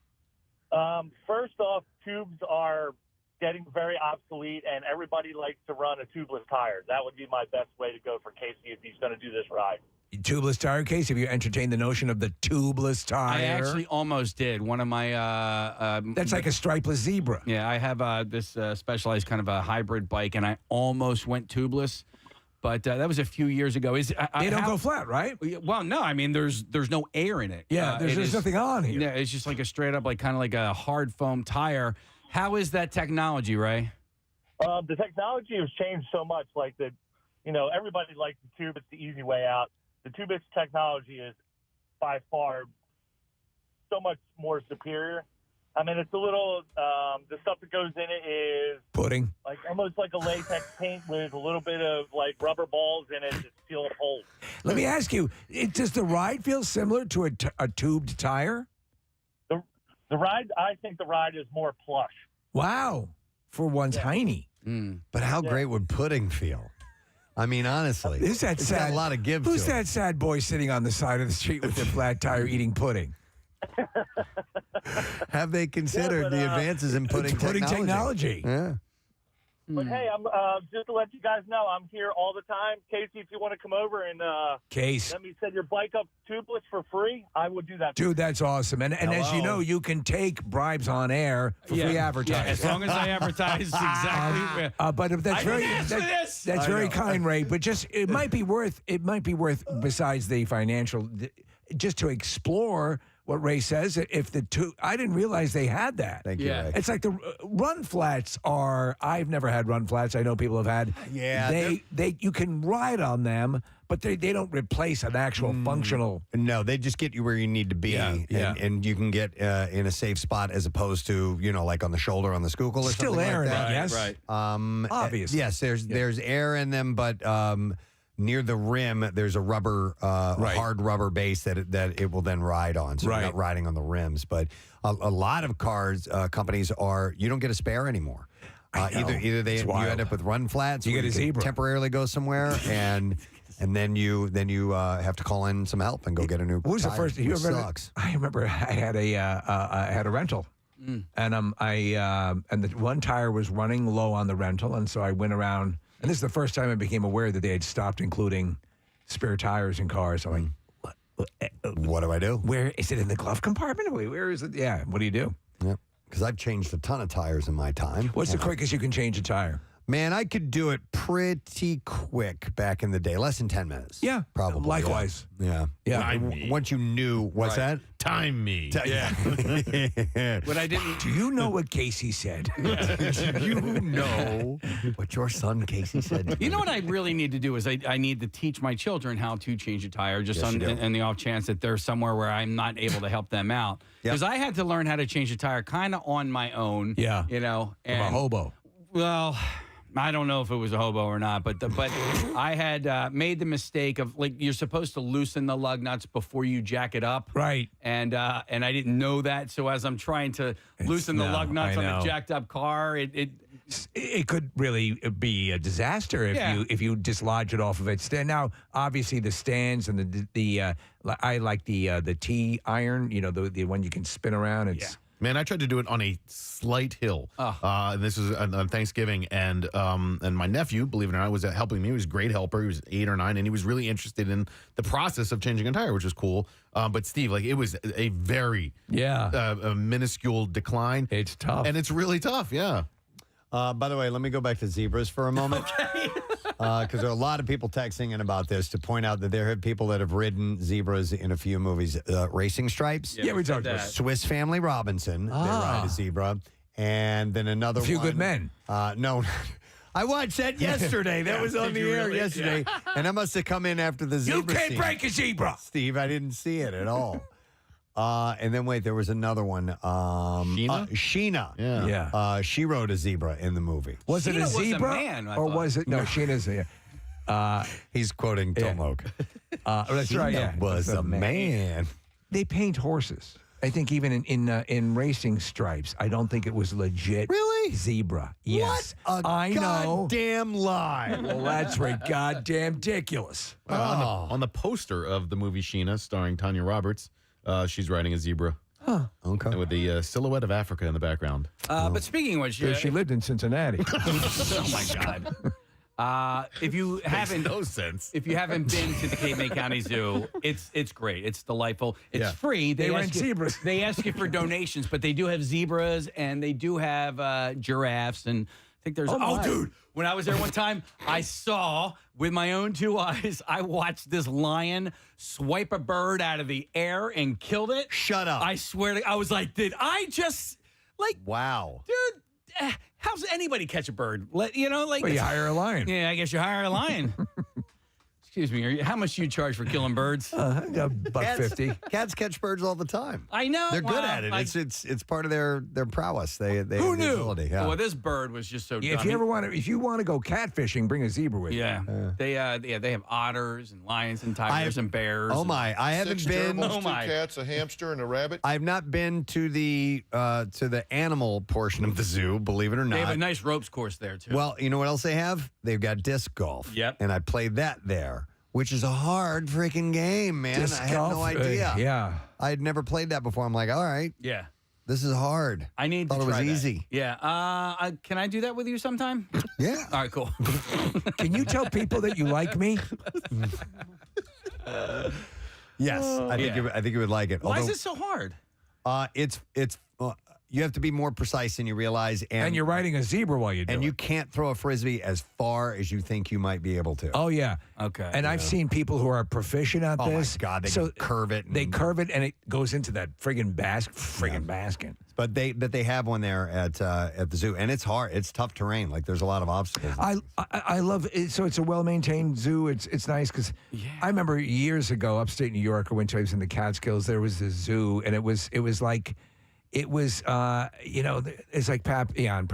First off, tubes are getting very obsolete, and everybody likes to run a tubeless tire. That would be my best way to go for Casey if he's going to do this ride. Tubeless tire case? Have you entertained the notion of the tubeless tire? I actually almost did. One of my that's like a stripeless zebra. Yeah, I have this specialized kind of a hybrid bike, and I almost went tubeless, but that was a few years ago. They don't go flat, right? Well, no. I mean, there's no air in it. Yeah, there's nothing on here. Yeah, it's just like a straight up, like kind of like a hard foam tire. How is that technology, Ray? The technology has changed so much. Like everybody likes the tube. It's the easy way out. The tubeless technology is by far so much more superior. I mean, it's a little, the stuff that goes in it is pudding, like almost like a latex paint with a little bit of like rubber balls in it to seal up holes. Let me ask you, does the ride feel similar to a tubed tire? The ride, I think the ride is more plush. Wow, for one tiny. But how great would pudding feel? I mean, honestly, Who's that it's sad? got a lot of give Who's to it. that sad boy sitting on the side of the street with their flat tire eating pudding? Have they considered the advances in pudding technology? Yeah. But hey, I'm just to let you guys know, I'm here all the time. Casey, if you want to come over and let me set your bike up tubeless for free, I would do that. Dude, that's awesome. And as you know, you can take bribes on air for free advertising. Yeah, as long as I advertise exactly. But that's very that's very kind, Ray. But it might be worth besides the financial, just to explore what Ray says. If I didn't realize they had that. Thank you, Ray. It's like the run flats are. I've never had run flats. I know people have had. Yeah, you can ride on them, but they don't replace an actual functional. No, they just get you where you need to be, and you can get in a safe spot as opposed to like on the shoulder on the Schuylkill or Still something air like in that. it, yes. Right. Obviously. Yes, there's air in them, but near the rim there's a rubber, hard rubber base that it will then ride on. So you're not riding on the rims. But a lot of cars companies you don't get a spare anymore. Either you end up with run flats. You where get a can zebra. Temporarily go somewhere and then you have to call in some help and go get a new. What was the tire, first? which sucks. I remember I had a rental, and and the one tire was running low on the rental, and so I went around. And this is the first time I became aware that they had stopped including spare tires in cars. I'm like, what do I do? Where is it in the glove compartment? Where is it? Yeah. What do you do? Yep. Because I've changed a ton of tires in my time. What's the quickest you can change a tire? Man, I could do it pretty quick back in the day, less than 10 minutes. Yeah, probably. likewise. Yeah. Once you knew, what's that? Time me. Yeah. What I didn't. Do you know what Casey said? Do you know what your son Casey said? You know what I really need to do is I need to teach my children how to change a tire, just Yes, you do. on the off chance that they're somewhere where I'm not able to help them out. Because I had to learn how to change a tire kind of on my own. Yeah. You know, From a hobo. Well, I don't know if it was a hobo or not, but I had made the mistake of you're supposed to loosen the lug nuts before you jack it up, right? And I didn't know that, so as I'm trying to loosen the lug nuts on a jacked up car, it could really be a disaster if you dislodge it off of its stand. Now, obviously, the stands and the I like the T iron, the one you can spin around. Man, I tried to do it on a slight hill. This was on Thanksgiving, and my nephew, believe it or not, was helping me. He was a great helper. He was 8 or 9, and he was really interested in the process of changing a tire, which was cool. But Steve, it was a very a minuscule decline. It's tough, and it's really tough. Yeah. By the way, let me go back to zebras for a moment. Because there are a lot of people texting in about this to point out that there have people that have ridden zebras in a few movies. Racing Stripes. Yeah, we talked about Swiss Family Robinson. They ride a zebra. And then another one. Few Good Men. No. I watched that yesterday. That was on Did the you air really? yesterday. And I must have come in after the zebra You can't scene. break a zebra. Steve, I didn't see it at all. And then wait, there was another one. Sheena. Yeah. She rode a zebra in the movie. Was it Sheena a was a zebra? man, I or thought. was it? No, Sheena's a. He's quoting Tom Oak. That's right. Yeah, Was It's a man. They paint horses. I think even in racing stripes. I don't think it was legit. Really? Zebra. Yes. What a I know. goddamn lie. Well, that's right. Goddamn ridiculous. On the poster of the movie Sheena, starring Tanya Roberts, she's riding a zebra. Huh. Okay. With the silhouette of Africa in the background. But speaking of which, She lived in Cincinnati. oh my God. If you haven't no sense. If you haven't been to the Cape May County Zoo, it's great. It's delightful. It's Yeah. free. They rent ask you- zebras. They ask you for donations, but they do have zebras and they do have giraffes and I think there's. Oh, Oh, my. dude! When I was there one time, I saw with my own two eyes. I watched this lion swipe a bird out of the air and killed it. Shut up! I swear to. I was like, did I just Wow. dude? How's anybody catch a bird? Like Well, you hire a lion. Yeah, I guess you hire a lion. Excuse me. How much do you charge for killing birds? $1.50. Cats catch birds all the time. I know. They're good well, at it. I- It's part of their prowess. They Who have the knew? ability. Yeah. Well, this bird was just so. Yeah, if dumb. you want to go catfishing, bring a zebra with you. Yeah, they have otters and lions and tigers and bears. Oh and- my! I haven't 6 been. gerbils, Oh, 2 my. cats, a hamster, and a rabbit. I've not been to the animal portion of the zoo. Believe it or They have a not. nice ropes course there too. Well, you know what else they have? They've got disc golf. Yep. And I played that there, which is a hard freaking game, man. Disc I had no golf? idea. Yeah. I had never played that before. I'm like, all right, yeah, this is hard. I need Thought to it was try that. easy. Yeah. Can I do that with you sometime? Yeah. All right, cool. Can you tell people that you like me? Yes, I think Yeah. I think you would like it. Why is Although, it so hard? It's you have to be more precise than you realize, And you're riding a zebra while you do and it. you can't throw a frisbee as far as you think you might be able to. Oh yeah. Okay. And I've seen people who are proficient at Oh, my this. God, they can curve it They and- curve it, and it goes into that friggin' basket. But they have one there at the zoo, and it's hard. It's tough terrain. Like there's a lot of obstacles. I love it. So it's a well maintained zoo. It's nice because I remember years ago, upstate New York, I went to I was in the Catskills. There was this zoo, and it was like. It was, it's like Papillon,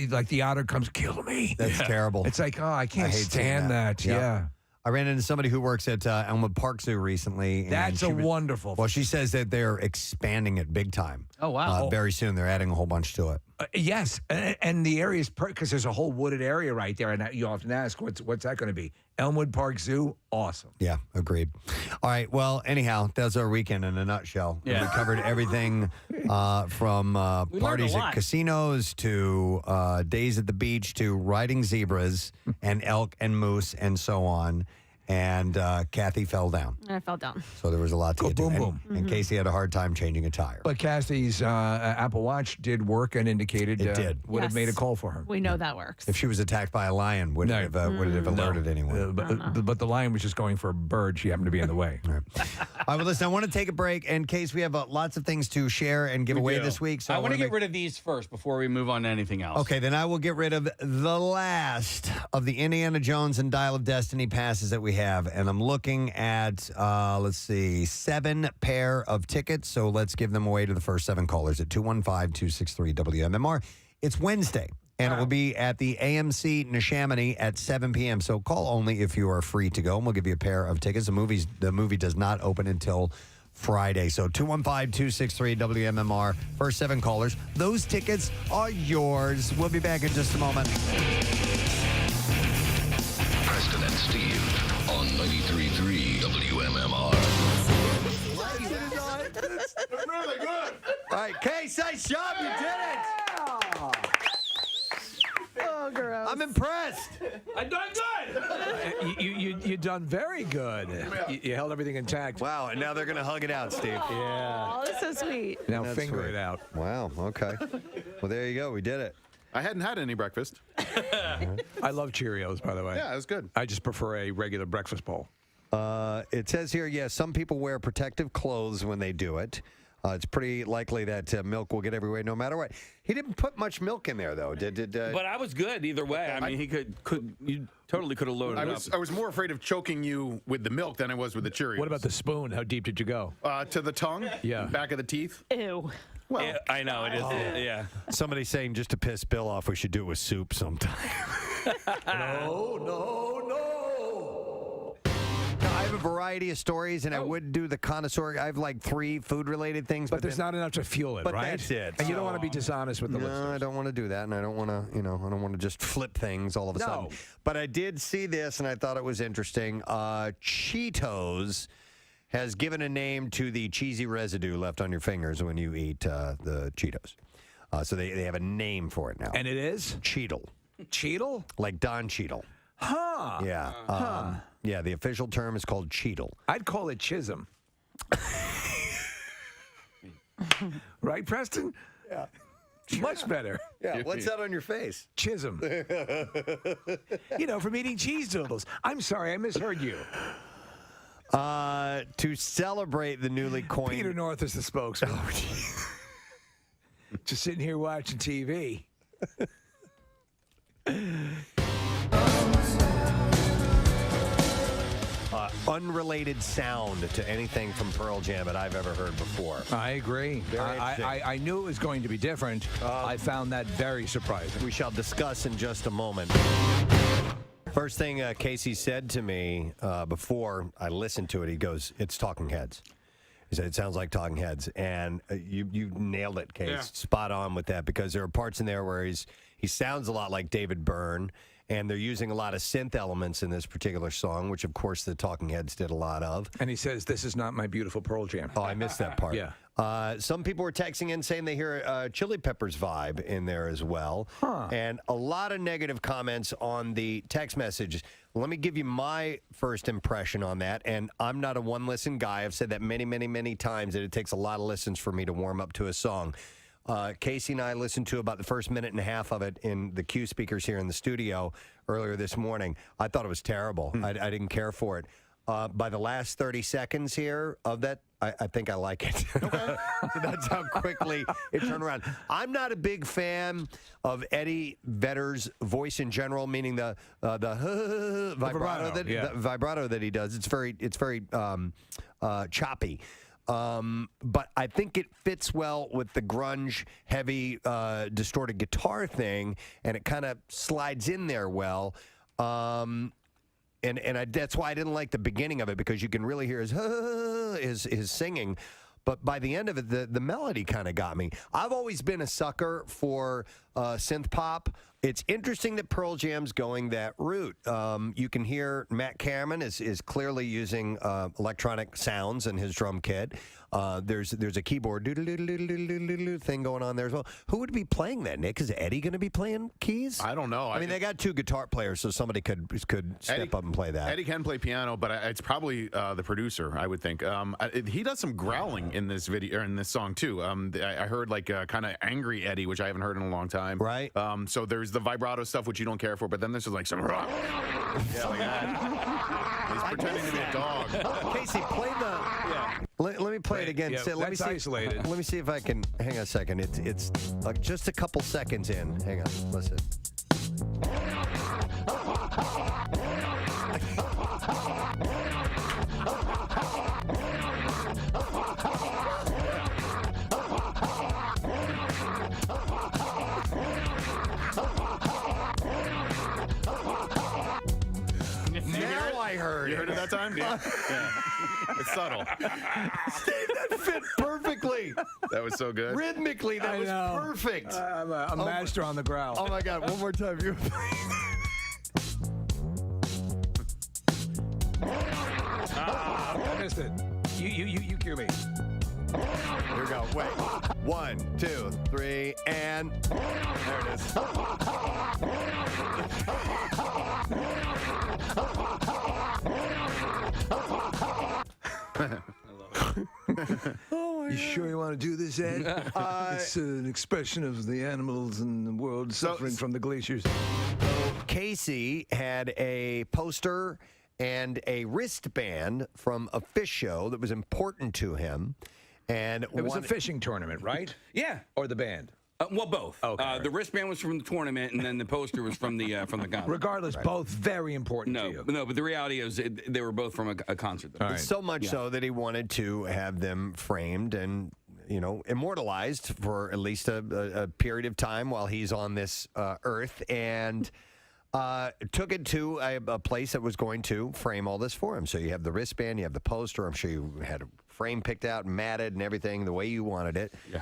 like the otter comes, kill me. That's terrible. It's like, oh, I can't hate seeing stand that. Yeah. I ran into somebody who works at Elmwood Park Zoo recently. and That's she a was- wonderful. Well, she says that they're expanding it big time. Oh, wow. Very soon, they're adding a whole bunch to it. Yes, and the area is because there's a whole wooded area right there, and you often ask, what's that going to be? Elmwood Park Zoo, awesome. Yeah, agreed. All right. Well, anyhow, that's our weekend in a nutshell. Yeah. We covered everything from We learned parties a at lot. casinos to days at the beach to riding zebras and elk and moose and so on. And Kathy fell down. I fell down. So there was a lot to get to. Boom, And- boom. And Casey had a hard time changing a tire. But Kathy's Apple Watch did work and indicated It did. would have Yes. mech call for her. We know that works. If she was attacked by a lion, would it have alerted anyone? But the lion was just going for a bird. She happened to be in the way. All right, well, listen, I want to take a break in case we have lots of things to share and give away this week. So I want to wanna get rid of these first before we move on to anything else. Okay, then I will get rid of the last of the Indiana Jones and Dial of Destiny passes that we have. And I'm looking at, 7 pair of tickets. So let's give them away to the first 7 callers at 215-263-WMMR. It's Wednesday, and it will be at the AMC Neshaminy at 7 p.m. So call only if you are free to go, and we'll give you a pair of tickets. The movie does not open until Friday. So 215-263-WMMR. First 7 callers. Those tickets are yours. We'll be back in just a moment. Preston and Steve on 93.3 WMMR. Really good. All right, Case, nice job. You did it. Oh, gross. I'm impressed. I'm doing good. You done very good. You held everything intact. Wow, and now they're going to hug it out, Steve. Yeah. Oh, that's so sweet. Now That's finger sweet. it out. Wow, okay. Well, there you go. We did it. I hadn't had any breakfast. I love Cheerios, by the way. Yeah, it was good. I just prefer a regular breakfast bowl. It says here, yes, some people wear protective clothes when they do it. It's pretty likely that milk will get everywhere no matter what. He didn't put much milk in there, though. But I was good either way. I mean, you totally could have loaded up. I was more afraid of choking you with the milk than I was with the Cheerios. What about the spoon? How deep did you go? To the tongue? Yeah. Back of the teeth? Ew. Well, Yeah, I know it is. Yeah. Somebody's saying just to piss Bill off, we should do it with soup sometime. No, I have a variety of stories, and I would do the connoisseur. I have like 3 food-related things, But there's not enough to fuel it, but right? that's it. And you don't want to be dishonest with the No, listeners. I don't want to do that, and I don't want to, I don't want to just flip things all of a sudden. But I did see this, and I thought it was interesting. Cheetos has given a name to the cheesy residue left on your fingers when you eat the Cheetos. So they have a name for it now. And it is? Cheetle. Cheetle? Like Don Cheadle. Huh. Yeah. Yeah, the official term is called Cheetle. I'd call it Chisholm. Right, Preston? Yeah. Much better. Yeah, what's that on your face? Chisholm. From eating cheese doodles. I'm sorry, I misheard you. To celebrate the newly coined... Peter North is the spokesman. Just sitting here watching TV. Unrelated sound to anything from Pearl Jam that I've ever heard before. I agree. I knew it was going to be different. I found that very surprising. We shall discuss in just a moment. First thing Casey said to me before I listened to it, he goes, "It's Talking Heads." He said, "It sounds like Talking Heads," and you nailed it, Case. Yeah. Spot on with that, because there are parts in there where he sounds a lot like David Byrne, and they're using a lot of synth elements in this particular song, which of course the Talking Heads did a lot of. And he says, "This is not my beautiful Pearl Jam." Oh, I missed that part. Yeah. Some people were texting in saying they hear a Chili Peppers vibe in there as well. And a lot of negative comments on the text messages. Let me give you my first impression on that. And I'm not a one-listen guy. I've said that many, many, many times, that it takes a lot of listens for me to warm up to a song. Casey and I listened to about the first minute and a half of it in the Q speakers here in the studio earlier this morning. I thought it was terrible. I didn't care for it. By the last 30 seconds here of that, I think I like it. So that's how quickly it turned around. I'm not a big fan of Eddie Vedder's voice in general, meaning the vibrato that he does. It's very choppy. But I think it fits well with the grunge, heavy, distorted guitar thing, and it kind of slides in there well. That's why I didn't like the beginning of it, because you can really hear his singing. But by the end of it, the melody kind of got me. I've always been a sucker for synth pop. It's interesting that Pearl Jam's going that route. You can hear Matt Cameron is clearly using electronic sounds in his drum kit. There's a keyboard thing going on there as well. Who would be playing that, Nick? Is Eddie going to be playing keys? I don't know. I mean, they got 2 guitar players, so somebody could step up and play that. Eddie can play piano, but it's probably the producer, I would think. He does some growling in this video, or in this song too. I heard like kind of angry Eddie, which I haven't heard in a long time. Right. So there's the vibrato stuff, which you don't care for, but then there's just like some rock. Yeah, like that. He's pretending to be a dog. Casey, play the. Yeah. Let me play it again. Yeah, Let me see. isolated. Let me see if I can. Hang on a second. It's like just a couple seconds in. Hang on. Listen. Now I heard. You heard it that time? Yeah. It's subtle. Steve, that fit perfectly. That was so good. Rhythmically, that was perfect. I'm a master on the growl. Oh my God! One more time. You. I missed it. You cue me. Here we go. Wait. 1, 2, 3, and there it is. You sure you want to do this, Ed? It's an expression of the animals in the world suffering from the glaciers. Casey had a poster and a wristband from a fish show that was important to him. And it was a fishing tournament, right? Yeah. Or the band? Well, both. Okay. The wristband was from the tournament, and then the poster was from the concert. Regardless, both very important to you. No, but the reality is they were both from a concert. Though. So much so that he wanted to have them framed and, immortalized for at least a period of time while he's on this earth, and took it to a place that was going to frame all this for him. So you have the wristband, you have the poster. I'm sure you had a frame picked out and matted and everything the way you wanted it. Yeah.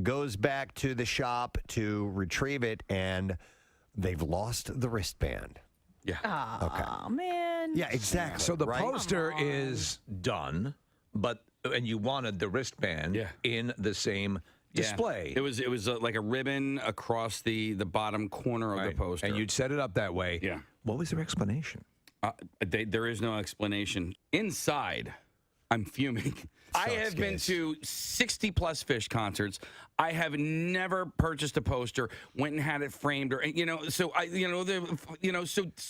Goes back to the shop to retrieve it, and they've lost the wristband. Yeah. Oh, man. Yeah, exactly. So the right? poster is done, and you wanted the wristband in the same display. It was like a ribbon across the bottom corner of the poster. And you'd set it up that way. Yeah. What was their explanation? There is no explanation. Inside, I'm fuming. I have been to 60-plus Fish concerts. I have never purchased a poster, went and had it framed, or So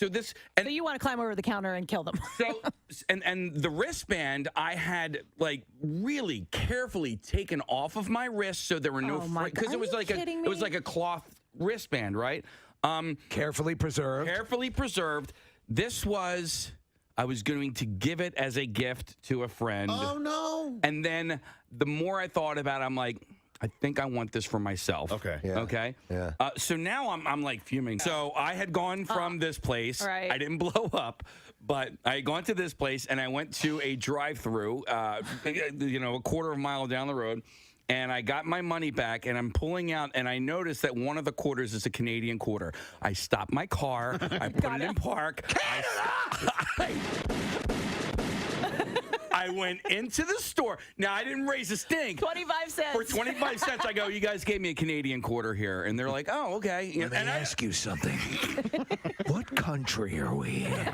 this. So you want to climb over the counter and kill them? So and the wristband I had really carefully taken off of my wrist, so there were no because it was like a cloth wristband, right? Carefully preserved. Carefully preserved. This was. I was going to give it as a gift to a friend. Oh, no. And then the more I thought about it, I'm like, I think I want this for myself. Okay. Yeah. Okay. Yeah. So now I'm like fuming. So I had gone from this place. Right. I didn't blow up, but I had gone to this place and I went to a drive-through, a quarter of a mile down the road. And I got my money back, and I'm pulling out, and I noticed that one of the quarters is a Canadian quarter. I stopped my car. I put it in park. I went into the store. Now, I didn't raise a stink. 25 cents. For 25 cents, I go, you guys gave me a Canadian quarter here. And they're like, oh, okay. Let me ask you something. What country are we in?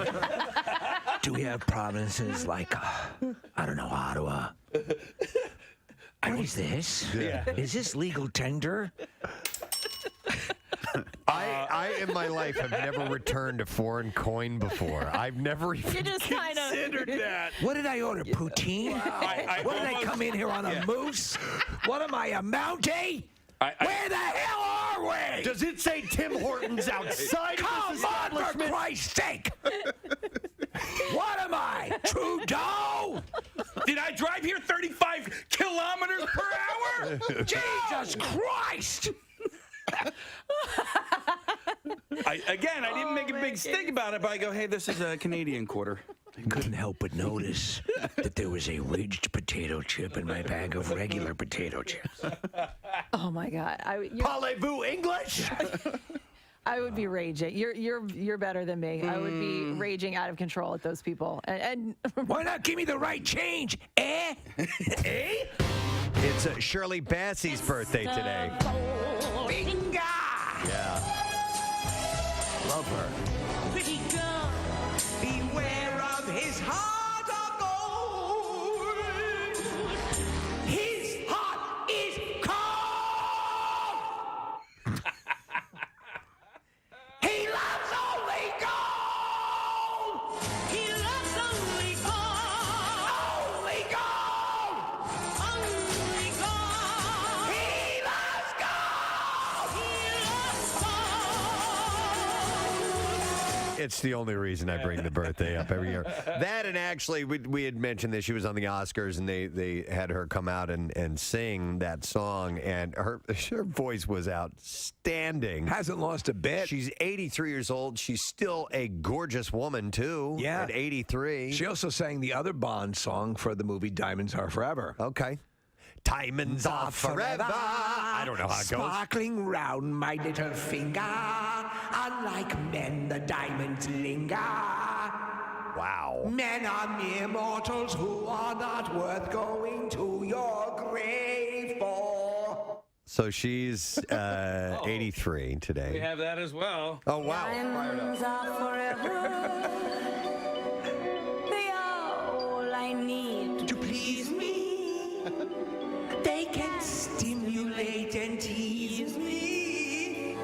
Do we have provinces like, I don't know, Ottawa? What is this? Yeah. Is this legal tender? I in my life have never returned a foreign coin before. I've never even You just kind of considered that. What did I order? Poutine? What did I come in here on a moose? What am I, a Mountie? Where the hell are we? Does it say Tim Hortons outside of Come this on, establishment? for Christ's sake! What am I, Trudeau? Did I drive here 35 kilometers per hour? Jesus Christ! I didn't make a big stink about it, but I go, hey, this is a Canadian quarter. I couldn't help but notice that there was a ridged potato chip in my bag of regular potato chips. Oh my God! Parlez-vous English? I would be raging. You're better than me. I would be raging out of control at those people. And why not give me the right change? Eh? Eh? It's Shirley Bassey's birthday today. Binga! Yeah. Love her. Pretty girl, beware of his heart of gold. His heart is cold. He loves only gold. He loves only gold. Only gold. Only gold. He loves gold. He loves gold. It's the only reason I bring the birthday up every year. That, and actually, we had mentioned that she was on the Oscars, and they had her come out and sing that song, and her voice was outstanding. Hasn't lost a bit. She's 83 years old. She's still a gorgeous woman, too, Yeah. at 83. She also sang the other Bond song for the movie Diamonds Are Forever. Okay. Diamonds are forever. I don't know how it goes. Sparkling round my little finger. Unlike men, the diamonds linger. Wow. Men are mere mortals who are not worth going to your grave for. So she's 83 today. We have that as well. Oh, wow. Diamonds are forever. They are all I need to please me. They can stimulate and tease me.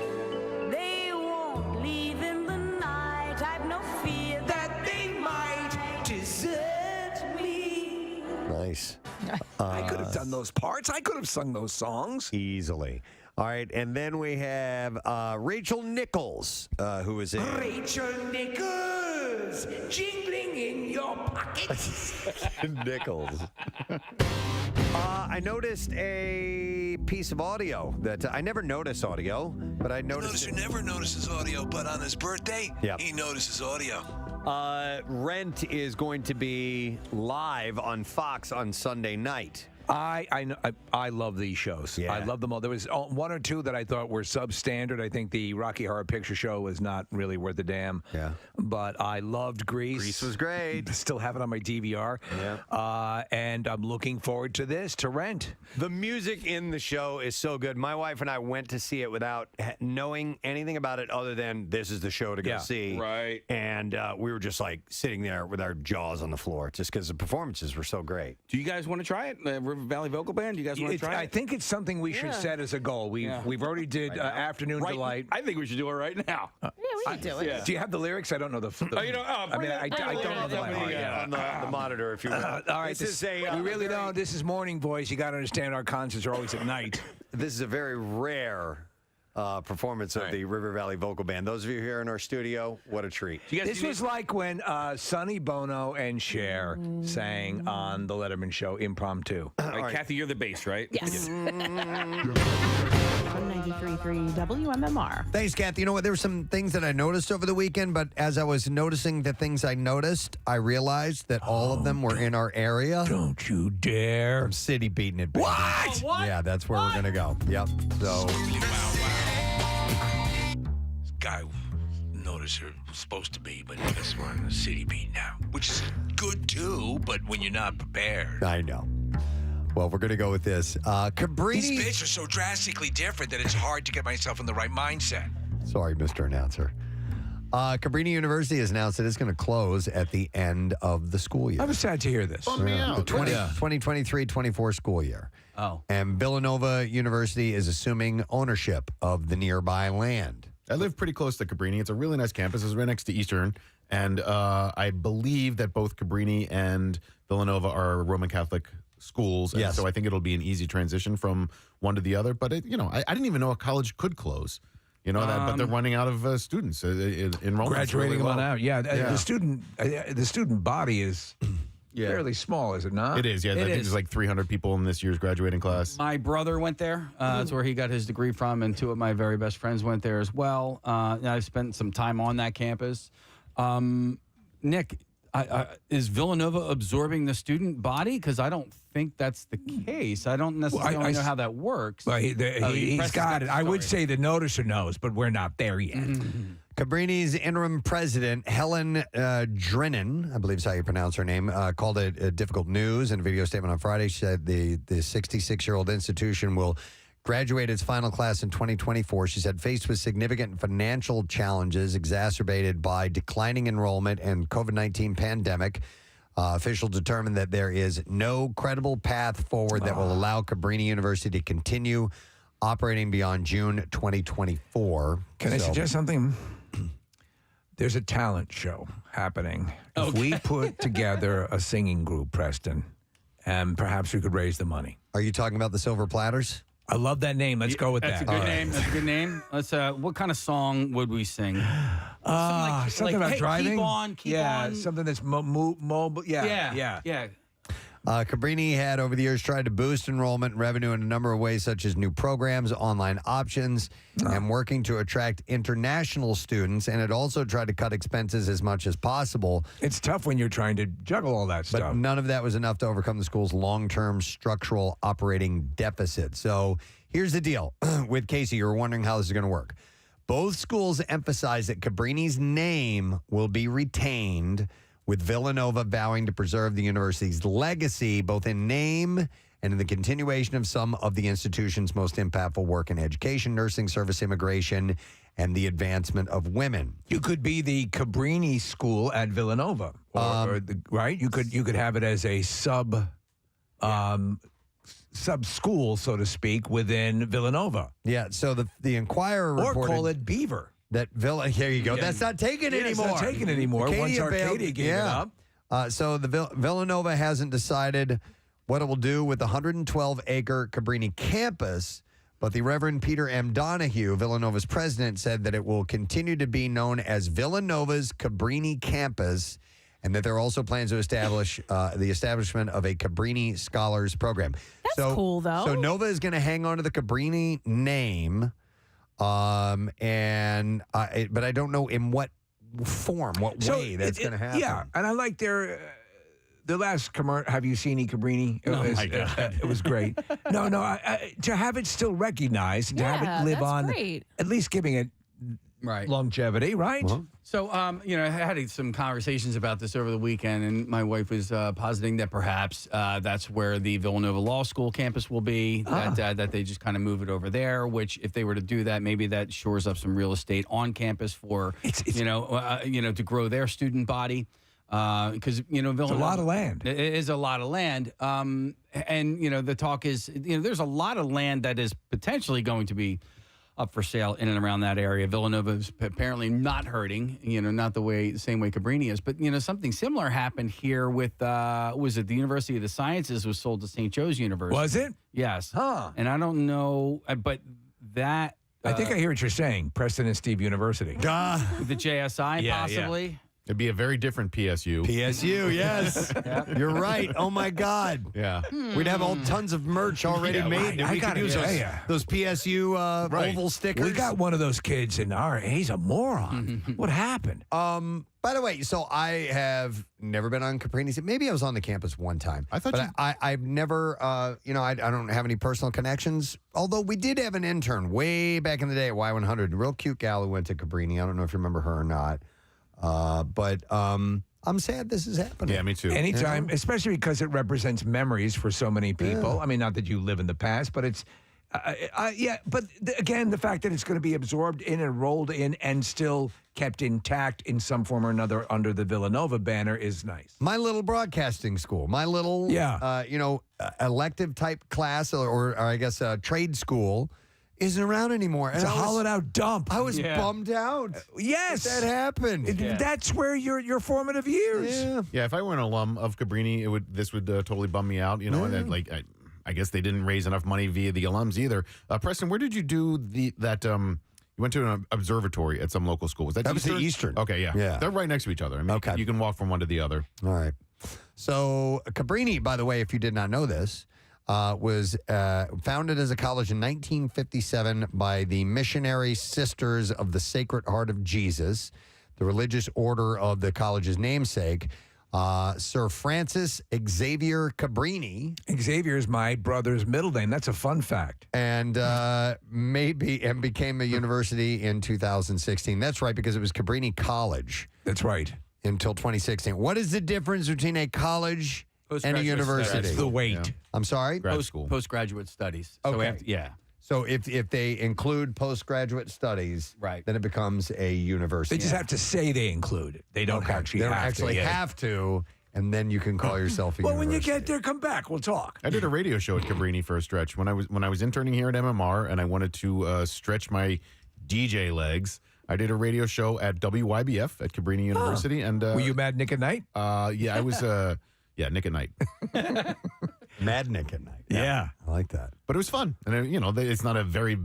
They won't leave in the night. I've no fear that they might desert me. Nice. I could have done those parts. I could have sung those songs. Easily. All right, and then we have Rachel Nichols, who is in... Rachel Nichols, jingling in your pockets. Nichols. I noticed a piece of audio that I never notice audio, but I noticed. Who never notices audio, but on his birthday, he notices audio. Rent is going to be live on Fox on Sunday night. I love these shows. Yeah. I love them all. There was one or two that I thought were substandard. I think the Rocky Horror Picture Show was not really worth a damn. Yeah. But I loved Grease. Grease was great. Still have it on my DVR. Yeah. And I'm looking forward to this, to Rent. The music in the show is so good. My wife and I went to see it without knowing anything about it other than this is the show to go see. Right. And we were just like sitting there with our jaws on the floor just because the performances were so great. Do you guys want to try it? River Valley Vocal Band? Do you guys want to try it? I think it's something we should set as a goal. We've already did Afternoon Delight. I think we should do it right now. Yeah, we can do it. Yeah. Do you have the lyrics? I don't know the I mean, I don't know the on the monitor, if you will. All right, this is we really don't. This is morning, boys. You got to understand our concerts are always at night. This is a very rare performance of the River Valley Vocal Band. Those of you here in our studio, what a treat. This was like when Sonny Bono and Cher sang on the Letterman Show impromptu. All right, Kathy, you're the bass, right? Yes. On 93.3 WMMR. Thanks, Kathy. You know what? There were some things that I noticed over the weekend, but as I was noticing the things I noticed, I realized that all of them were in our area. Don't you dare. I'm city beating it, baby. What? Yeah, that's where we're going to go. Yep. So... This guy noticed her was supposed to be, but I guess we're in the city beat now, which is good too, but when you're not prepared. I know. Well, we're going to go with this. Cabrini... These bits are so drastically different that it's hard to get myself in the right mindset. Sorry, Mr. Announcer. Cabrini University has announced that it's going to close at the end of the school year. I was sad to hear this. The 2023-24 school year. Oh. And Villanova University is assuming ownership of the nearby land. I live pretty close to Cabrini. It's a really nice campus. It's right next to Eastern. And I believe that both Cabrini and Villanova are Roman Catholic schools. And so I think it'll be an easy transition from one to the other. But, I didn't even know a college could close. You know, but they're running out of students. Enrollment Graduating them on out. Yeah, the student body is fairly small, is it not? It is, yeah. I think there's like 300 people in this year's graduating class. My brother went there. That's where he got his degree from, and two of my very best friends went there as well. I've spent some time on that campus. Nick, is Villanova absorbing the student body? Because I don't think that's the case. I don't necessarily know how that works. Well, he's got it. I would say the noticer knows, but we're not there yet. Cabrini's interim president, Helen Drennan, I believe is how you pronounce her name, called it difficult news in a video statement on Friday. She said the 66-year-old institution will graduate its final class in 2024. She said, faced with significant financial challenges exacerbated by declining enrollment and COVID-19 pandemic, officials determined that there is no credible path forward that will allow Cabrini University to continue operating beyond June 2024. Can I suggest something? There's a talent show happening. If we put together a singing group, Preston, and perhaps we could raise the money. Are you talking about the Silver Platters? I love that name. Let's go with That's that. a good name. That's a good name. Let's. What kind of song would we sing? Something about hey, driving. Keep on, keep on. Something that's mobile. Yeah. Cabrini had over the years tried to boost enrollment and revenue in a number of ways, such as new programs, online options, and working to attract international students. And it also tried to cut expenses as much as possible. It's tough when you're trying to juggle all that stuff. But none of that was enough to overcome the school's long-term structural operating deficit. So here's the deal with Casey. You were wondering how this is going to work. Both schools emphasize that Cabrini's name will be retained, with Villanova vowing to preserve the university's legacy, both in name and in the continuation of some of the institution's most impactful work in education, nursing service, immigration, and the advancement of women. You could be the Cabrini School at Villanova, right? You could have it as a sub school, so to speak, within Villanova. Yeah. So the Inquirer reported, or call it Beaver. That here you go. Yeah. That's not taken anymore. It's not taken anymore. Once Arcadia gave it up. So the Villanova hasn't decided what it will do with the 112-acre Cabrini campus. But the Reverend Peter M. Donahue, Villanova's president, said that it will continue to be known as Villanova's Cabrini campus, and that there are also plans to establish the establishment of a Cabrini Scholars Program. That's cool, though. So Nova is going to hang on to the Cabrini name, but I don't know in what form, what way that's going to happen. Yeah, and I like their last commercial. Have you seen Cabrini? My God. It was great. No, to have it still recognized, and to have it live that's on, great. at least giving it longevity, right? So, I had some conversations about this over the weekend, and my wife was positing that perhaps that's where the Villanova Law School campus will be, that they just kind of move it over there, which if they were to do that, maybe that shores up some real estate on campus for, to grow their student body. Because, Villanova. It's a lot of land. It is a lot of land. And, the talk is, there's a lot of land that is potentially going to be up for sale in and around that area. Villanova is apparently not hurting, not the same way Cabrini is. But, something similar happened here with, was it the University of the Sciences was sold to St. Joe's University? Was it? Yes. Huh. And I don't know, but that... I think I hear what you're saying. Preston and Steve University. The JSI, possibly. Yeah. It'd be a very different PSU. PSU, yes. You're right. Oh, my God. Yeah. We'd have tons of merch already made. I We could gotta use tell those PSU oval stickers. We got one of those kids in our. He's a moron. What happened? By the way, so I have never been on Caprini's. Maybe I was on the campus one time. But I've never, I don't have any personal connections. Although we did have an intern way back in the day at Y100, a real cute gal who went to Cabrini. I don't know if you remember her or not. But I'm sad this is happening. Yeah, me too. Anytime, especially because it represents memories for so many people. Yeah. I mean, not that you live in the past, but it's, But again, the fact that it's going to be absorbed in and rolled in and still kept intact in some form or another under the Villanova banner is nice. My little broadcasting school, my little, elective type class or I guess trade school isn't around anymore. It's a hollowed out dump. I was bummed out. Yes. That happened. That's where your formative years. Yeah, if I were an alum of Cabrini, this would totally bum me out. And then, I guess they didn't raise enough money via the alums either. Preston, where did you do that? You went to an observatory at some local school. Was that was the Eastern. Okay, yeah. They're right next to each other. I mean, you can walk from one to the other. All right. So Cabrini, by the way, if you did not know this, was founded as a college in 1957 by the Missionary Sisters of the Sacred Heart of Jesus, the religious order of the college's namesake, Sir Francis Xavier Cabrini. Xavier is my brother's middle name. That's a fun fact. And became a university in 2016. That's right, because it was Cabrini College. That's right. Until 2016. What is the difference between a college and a university? It's the weight. Yeah. I'm sorry? Postgraduate studies. So Okay. So if they include postgraduate studies, then it becomes a university. They just have to say they include it. They don't actually They don't have actually to. have to, and then you can call yourself a Well, when university. you get there, come back. We'll talk. I did a radio show at Cabrini for a stretch when I was interning here at MMR, and I wanted to stretch my DJ legs. I did a radio show at WYBF at Cabrini University, and were you Mad Nick at Night? Yeah, I was. Nick at Night. Mad Nick at Night. Yeah. I like that. But it was fun, and it's not a very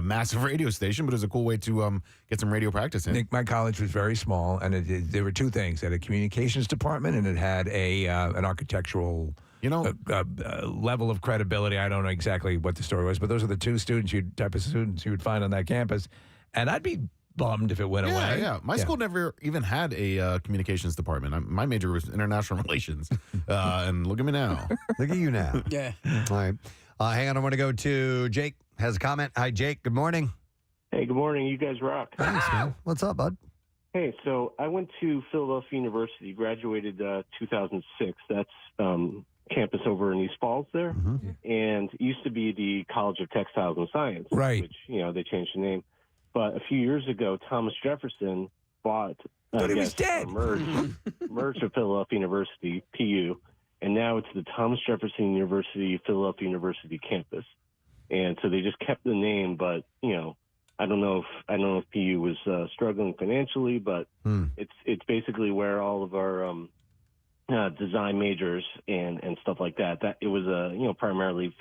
massive radio station, but it was a cool way to get some radio practice in. Nick, my college was very small, and there were two things: it had a communications department, and it had an architectural. Level of credibility. I don't know exactly what the story was, but those are the two type of students you would find on that campus, and I'd be bummed if it went away. Yeah, my school never even had a communications department. My major was international relations, and look at me now. Look at you now. Yeah. All right. Hang on. I want to go to Jake. Has a comment. Hi, Jake. Good morning. Hey, good morning. You guys rock. Thanks, man. What's up, bud? Hey, so I went to Philadelphia University, graduated 2006. That's campus over in East Falls there. Mm-hmm. And it used to be the College of Textiles and Science. Right. Which, they changed the name. But a few years ago, Thomas Jefferson bought But he was dead. merged with Philadelphia University, PU, and now it's the Thomas Jefferson University, Philadelphia University campus. And so they just kept the name, but I don't know if PU was struggling financially, but it's basically where all of our design majors and stuff like that. That it was a primarily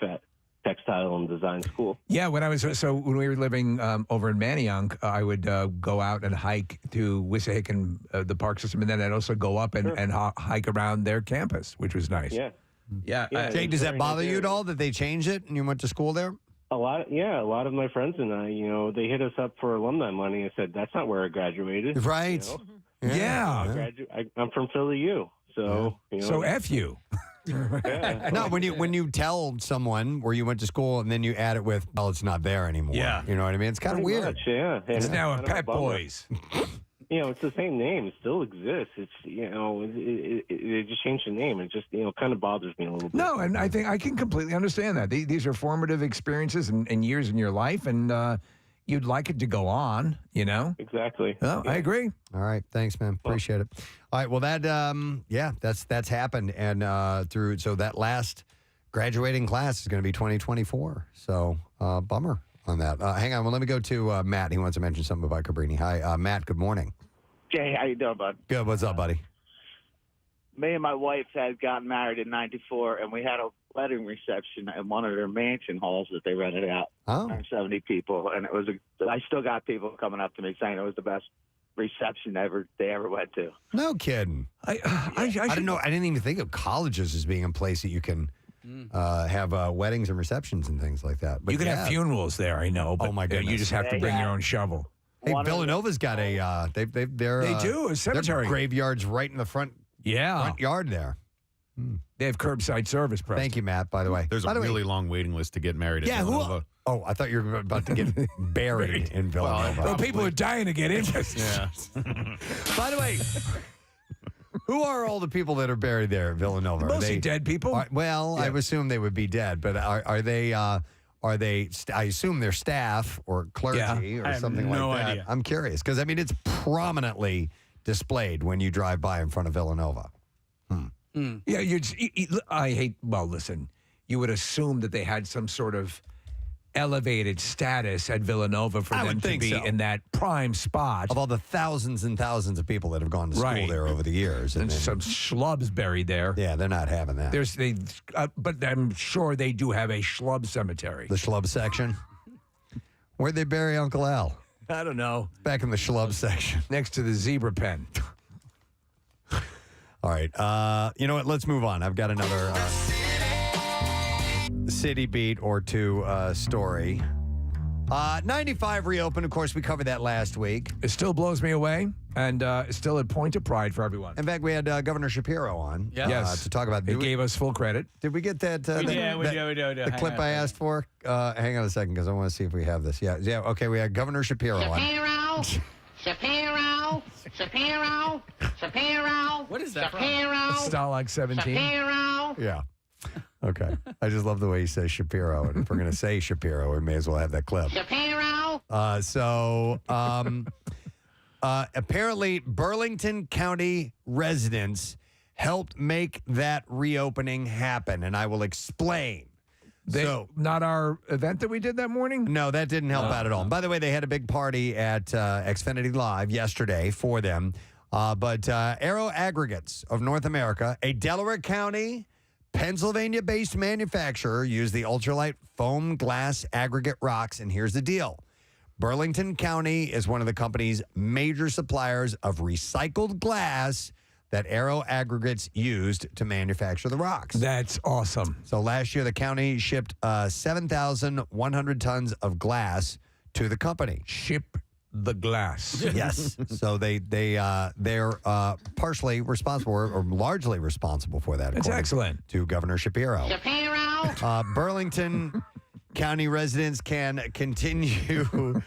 textile and design school. Yeah, when we were living over in Manayunk, I would go out and hike to Wissahickon, the park system, and then I'd also go up and hike around their campus, which was nice. Yeah. Jake, does that bother you at all that they changed it and you went to school there? A lot of my friends and I, they hit us up for alumni money and said, that's not where I graduated. Right. Yeah. I'm from Philly U. So, So F you. No, when you tell someone where you went to school and then you add it with, well, it's not there anymore. Yeah. You know what I mean? It's kind of Pretty weird. much, yeah. It's now a kind of Pep bummer. Boys. It's the same name. It still exists. It's, it just changed the name. It just, kind of bothers me a little bit. No, and I think I can completely understand that. These are formative experiences and years in your life, and you'd like it to go on, Exactly. Oh, I agree. All right. Thanks, man. Appreciate it. All right. Well, that's happened. And so that last graduating class is going to be 2024. So bummer on that. Hang on. Well, let me go to Matt. He wants to mention something about Cabrini. Hi, Matt. Good morning. Jay, how you doing, bud? Good. What's up, buddy? Me and my wife had gotten married in '94, and we had a wedding reception in one of their mansion halls that they rented out. 170 people, and I still got people coming up to me saying it was the best reception they ever went to. No kidding. I don't know. I didn't even think of colleges as being a place that you can have weddings and receptions and things like that. But You can have funerals there, I know. But, oh my goodness! You just have to bring your own shovel. Hey, Villanova's got a they do a cemetery. Their graveyard's right in the front yard there. They have curbside service, Preston. Thank you, Matt, by the way. There's a really long waiting list to get married at Yeah, Villanova. Oh, I thought you were about to get buried in Villanova. Well, people are dying to get in. Yeah. By the way, who are all the people that are buried there at Villanova? Mostly dead people. I would assume they would be dead, but are they? I assume they're staff or clergy or something like that. Idea. I'm curious because it's prominently displayed when you drive by in front of Villanova. Yeah, listen, you would assume that they had some sort of elevated status at Villanova for them to be in that prime spot. Of all the thousands and thousands of people that have gone to school there over the years. And some schlubs buried there. Yeah, they're not having that. But I'm sure they do have a schlub cemetery. The schlub section? Where'd they bury Uncle Al? I don't know. Back in the schlub section. Next to the zebra pen. All right. You know what? Let's move on. I've got another city beat or two story. 95 reopened. Of course, we covered that last week. It still blows me away, and it's still a point of pride for everyone. In fact, we had Governor Shapiro on to talk about. They gave us full credit. Did we get that? We do. The clip I asked for. Hang on a second, because I want to see if we have this. Yeah. Okay, we had Governor Shapiro on. Shapiro. What is that Shapiro. Stalag 17. Shapiro. Yeah. Okay. I just love the way he says Shapiro. And if we're going to say Shapiro, we may as well have that clip. Shapiro. Apparently, Burlington County residents helped make that reopening happen, and I will explain. Not our event that we did that morning? No, that didn't help out at all. By the way, they had a big party at Xfinity Live yesterday for them. But Aero Aggregates of North America, a Delaware County, Pennsylvania-based manufacturer, used the ultralight foam glass aggregate rocks. And here's the deal. Burlington County is one of the company's major suppliers of recycled glass that Aero Aggregates used to manufacture the rocks. That's awesome. So last year, the county shipped 7,100 tons of glass to the company. Ship the glass. Yes. So they're partially responsible or largely responsible for that. That's excellent. To Governor Shapiro. Shapiro. Burlington County residents can continue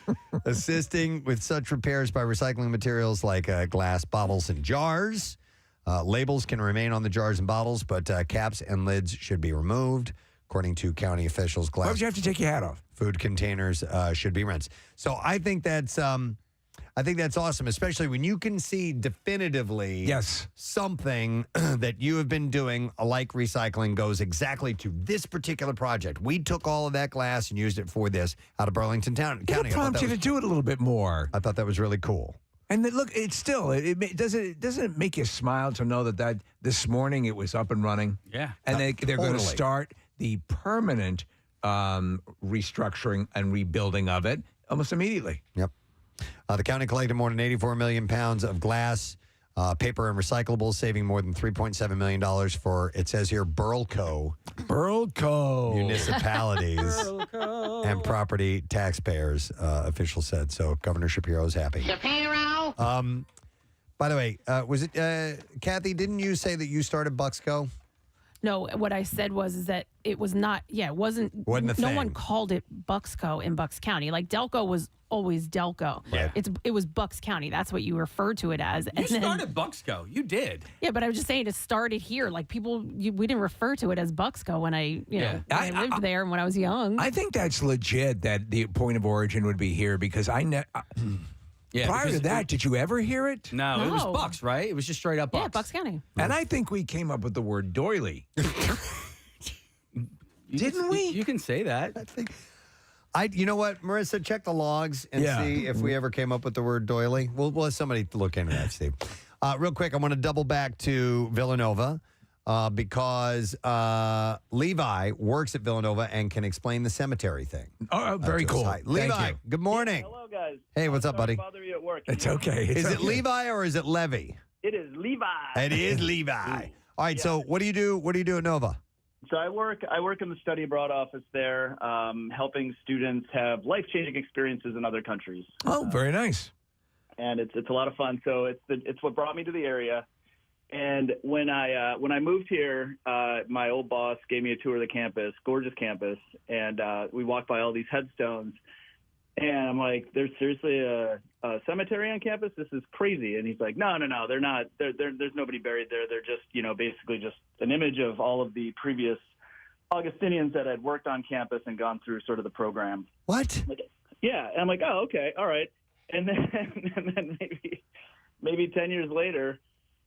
assisting with such repairs by recycling materials like glass bottles and jars. Labels can remain on the jars and bottles, but caps and lids should be removed. According to county officials, Why would you have to take your hat off? Food containers should be rinsed. So I think that's awesome, especially when you can see definitively something that you have been doing, like recycling, goes exactly to this particular project. We took all of that glass and used it for this out of Burlington County. It'll prompt you to do it a little bit more. I thought that was really cool. And look, it's still doesn't it make you smile to know that this morning it was up and running. Yeah, and they're going to totally. start the permanent restructuring and rebuilding of it almost immediately. Yep. The county collected more than 84 million pounds of glass, paper, and recyclables, saving more than $3.7 million for, it says here, Burlco municipalities and property taxpayers, officials said. So Governor Shapiro's happy. Shapiro! By the way, was it, Kathy, didn't you say that you started Bucksco? No, what I said was that it was not. Yeah, it wasn't. Wasn't a no thing. one called it Bucksco in Bucks County. Like Delco was always Delco. Yeah. It was Bucks County. That's what you referred to it as. You started Bucksco. You did. Yeah, but I was just saying it started here. Like we didn't refer to it as Bucksco when I lived there and when I was young. I think that's legit that the point of origin would be here because prior to that, did you ever hear it? No, it was Bucks, right? It was just straight up Bucks. Yeah, Bucks County. And I think we came up with the word doily. Didn't we? You can say that. You know what, Marissa, check the logs and see if we ever came up with the word doily. We'll let somebody look into that, Steve. Real quick, I want to double back to Villanova because Levi works at Villanova and can explain the cemetery thing. Oh, very cool. Hi. Thank Levi, you. good morning. Hello, guys. Hey, what's up, buddy? Bother you at work. It's okay. Is it Levi or is it Levy? It is Levi. It is Levi. All right, so what do you do? What do you do at Nova? So I work in the study abroad office there, helping students have life-changing experiences in other countries. Oh, very nice. And it's a lot of fun. So it's what brought me to the area. And when I moved here, my old boss gave me a tour of the campus, gorgeous campus, and we walked by all these headstones. And I'm like, there's seriously a cemetery on campus? This is crazy. And he's like, no, they're not. There's nobody buried there. They're just, basically just an image of all of the previous Augustinians that had worked on campus and gone through sort of the program. What? Yeah. And I'm like, oh, okay, all right. And then maybe 10 years later,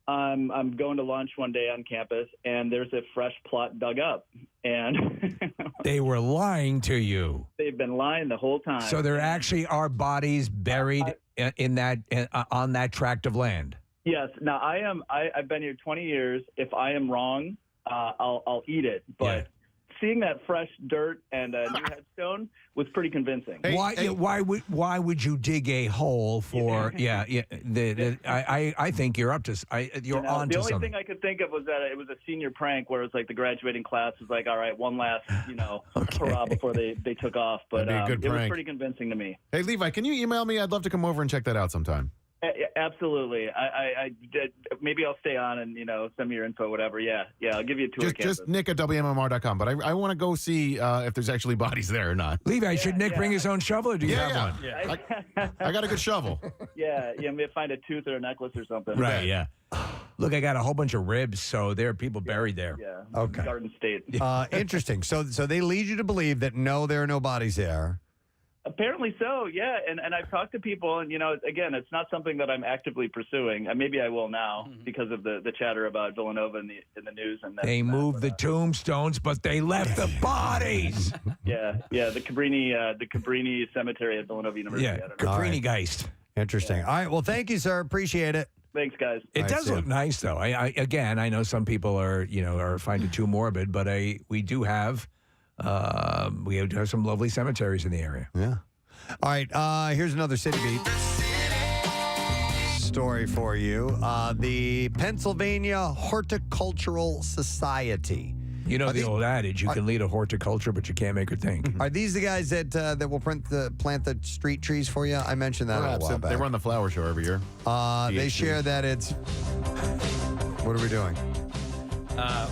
I'm going to lunch one day on campus, and there's a fresh plot dug up. And they were lying to you. They've been lying the whole time. So there actually are bodies buried in that on that tract of land. Yes. Now I've been here 20 years. If I am wrong, I'll eat it. But seeing that fresh dirt and a new headstone was pretty convincing. Why would you dig a hole for? I think you're up to. You're on the to only something. thing I could think of was that it was a senior prank where it was like the graduating class was like, all right, one last hurrah before they took off. But That'd be a good it was prank. pretty convincing to me. Hey, Levi, can you email me? I'd love to come over and check that out sometime. Absolutely. I maybe I'll stay on and send me your info, whatever. Yeah, I'll give you a tour. Just Nick at WMMR.com. But I want to go see if there's actually bodies there or not. Levi, should Nick bring his own shovel or do you have one? Yeah. I got a good shovel. Yeah, maybe find a tooth or a necklace or something. Right, yeah. Look, I got a whole bunch of ribs, so there are people buried there. Yeah. Okay. Garden State. Interesting. So they lead you to believe that no, there are no bodies there. Apparently so, yeah. And I've talked to people, and again, it's not something that I'm actively pursuing. Maybe I will now because of the chatter about Villanova in the news. And they moved the tombstones, but they left the bodies. Yeah. The Cabrini Cemetery at Villanova University. Yeah, Cabrini Geist. Interesting. All right. Well, thank you, sir. Appreciate it. Thanks, guys. It does look nice, though. I know some people are find it too morbid, but we do have. We have some lovely cemeteries in the area. Yeah. All right. Here's another City Beat story for you. The Pennsylvania Horticultural Society. You know the old adage: you can lead a horticulture, but you can't make her think. Are these the guys that will plant the street trees for you? I mentioned that a while back. They run the flower show every year. They share that it's. What are we doing?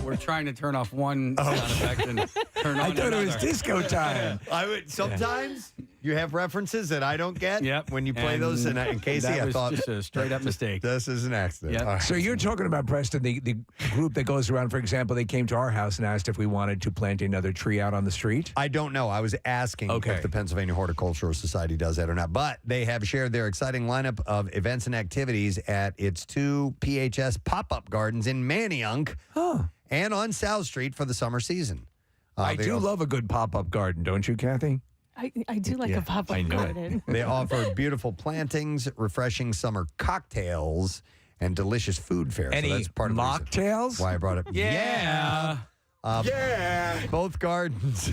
We're trying to turn off one sound effect and turn on I thought another. it was disco time. Sometimes you have references that I don't get when you play And those. And in Casey, that I was thought just a straight up mistake. This is an accident. Yep. All right. So you're talking about, Preston, the group that goes around, for example, they came to our house and asked if we wanted to plant another tree out on the street? I don't know. I was asking if the Pennsylvania Horticultural Society does that or not. But they have shared their exciting lineup of events and activities at its 2 PHS pop-up gardens in Manayunk and on South Street for the summer season. I do love a good pop-up garden, don't you, Kathy? I do like a pop-up garden. They offer beautiful plantings, refreshing summer cocktails, and delicious food fare. Any so that's part of the reason mocktails? why I brought it. Yeah. Both gardens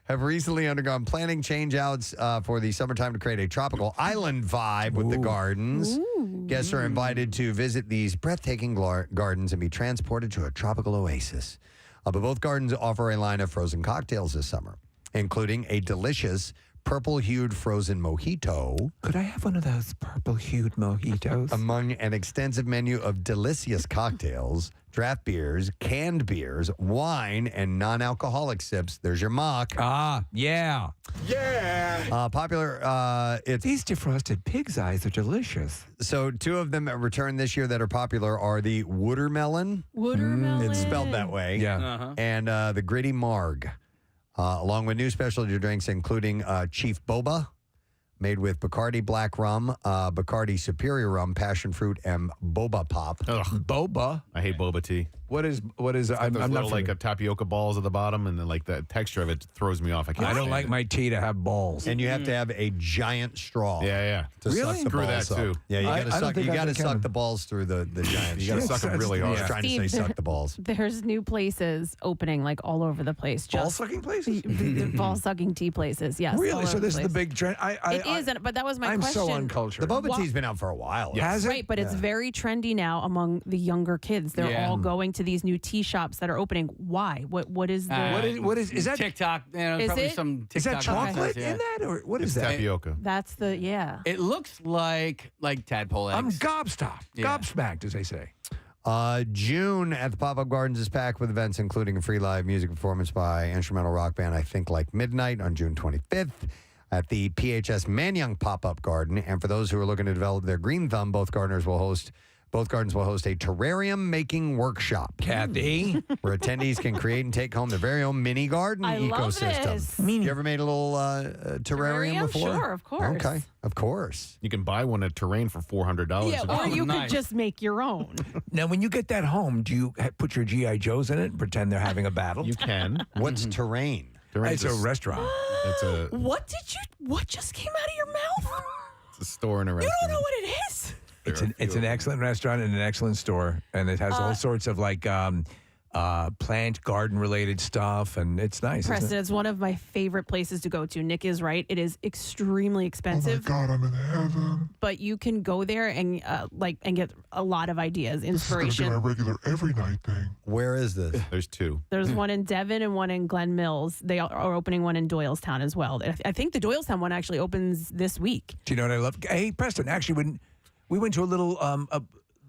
have recently undergone planning change-outs for the summertime to create a tropical island vibe with the gardens. Guests are invited to visit these breathtaking gardens and be transported to a tropical oasis. But both gardens offer a line of frozen cocktails this summer, including a delicious purple-hued frozen mojito. Could I have one of those purple-hued mojitos? Among an extensive menu of delicious cocktails, draft beers, canned beers, wine, and non-alcoholic sips. There's your mock. Yeah. Popular. These defrosted pig's eyes are delicious. So two of them returned this year that are popular are the Watermelon. Watermelon. It's spelled that way. Yeah. And the Gritty Marg. Along with new specialty drinks, including Chief Boba, made with Bacardi Black Rum, Bacardi Superior Rum, Passion Fruit, and Boba Pop. Ugh. Boba? I hate boba tea. What is I'm Those not little, like familiar. tapioca balls at the bottom, and then like the texture of it throws me off. I can't. I don't stand like it. my tea to have balls. And you have to have a giant straw. Yeah. To Really? suck the Screw balls that, up. too. Yeah, you I got to don't suck. think You I got to can. suck the balls through the giant. You gotta straw. suck them really I hard. was trying to say Steve, suck the balls. There's new places opening like all over the place. Ball-sucking places? Ball-sucking tea places, yes. all Really? over So this is the place. big trend? It is, but that was my I'm question. so uncultured. The boba Wha- tea's been out for a while. Has it? Right, but it's very trendy now among the younger kids. They're Yeah. all going to these new tea shops that are opening. Why? What is the What is that? TikTok? Is Probably it? some Is TikTok. that chocolate nonsense, yeah. in that, or what is It's that? tapioca. That's the It looks like tadpole eggs. I'm gobsmacked, as they say. June at the Pop-Up Gardens is packed with events, including a free live music performance by instrumental rock band I Think Like Midnight on June 25th at the PHS Manyoung Pop-Up Garden. And for those who are looking to develop their green thumb, both gardens will host a terrarium making workshop. Kathy, where attendees can create and take home their very own mini garden I love ecosystem. this. You ever made a little terrarium before? Sure, of course. Okay, of course. You can buy one at Terrain for $400. Yeah, or you could just make your own. now when you get that home, do you put your GI Joes in it and pretend they're having a battle? You can. What's terrain? It's a restaurant. It's a What just came out of your mouth? it's a store and a You restaurant. don't know what it is? It's an excellent restaurant and an excellent store, and it has all sorts of like plant garden related stuff, and it's nice. isn't Preston, it? it's one of my favorite places to go to. Nick is right; it is extremely expensive. Oh my God, I'm in heaven. But you can go there and and get a lot of ideas, This is gonna be inspiration. my regular every night thing. Where is this? There's two. There's one in Devon and one in Glen Mills. They are opening one in Doylestown as well. I think the Doylestown one actually opens this week. Do you know what I love? Hey, Preston, actually, when we went to a little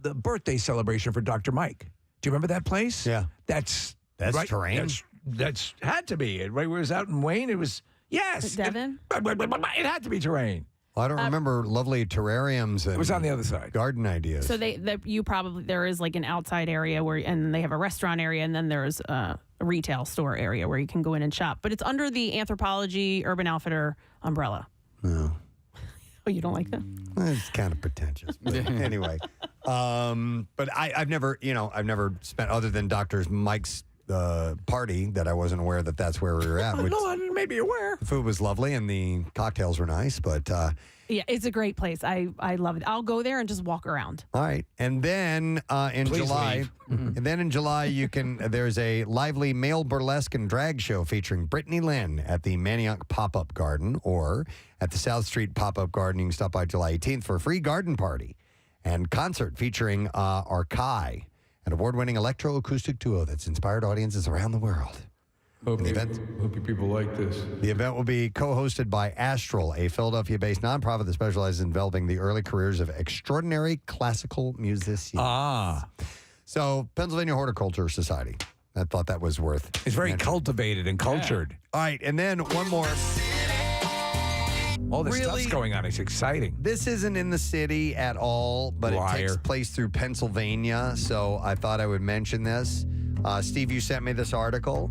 the birthday celebration for Dr. Mike. Do you remember that place? Yeah. That's That's terrain? That's had to be. Right where it was out in Wayne, it was, yes. Devon? It had to be terrain. Well, I don't remember lovely terrariums and It was on the other side. garden ideas. So there is like an outside area and they have a restaurant area, and then there's a retail store area where you can go in and shop. But it's under the Anthropology Urban Outfitter umbrella. No. Oh, you don't like that? It's kind of pretentious. But anyway. But I've never spent, other than Dr. Mike's party, that I wasn't aware that that's where we were at. Which, No, I may be aware. the food was lovely and the cocktails were nice, but Yeah, it's a great place. I love it. I'll go there and just walk around. all right. And then in Please July, leave. and then in July, there's a lively male burlesque and drag show featuring Brittany Lynn at the Manioc Pop-Up Garden, or at the South Street Pop-Up Garden. You can stop by July 18th for a free garden party and concert featuring Arkai, an award-winning electroacoustic duo that's inspired audiences around the world. Hope you people like this. The event will be co-hosted by Astral, a Philadelphia-based nonprofit that specializes in developing the early careers of extraordinary classical musicians. So, Pennsylvania Horticulture Society. I thought that was worth. It's very mentioning. cultivated and cultured. All right, and then one more. All this Really? stuff's going on. It's exciting. This isn't in the city at all, but it takes Liar. place through Pennsylvania, so I thought I would mention this. Steve, you sent me this article.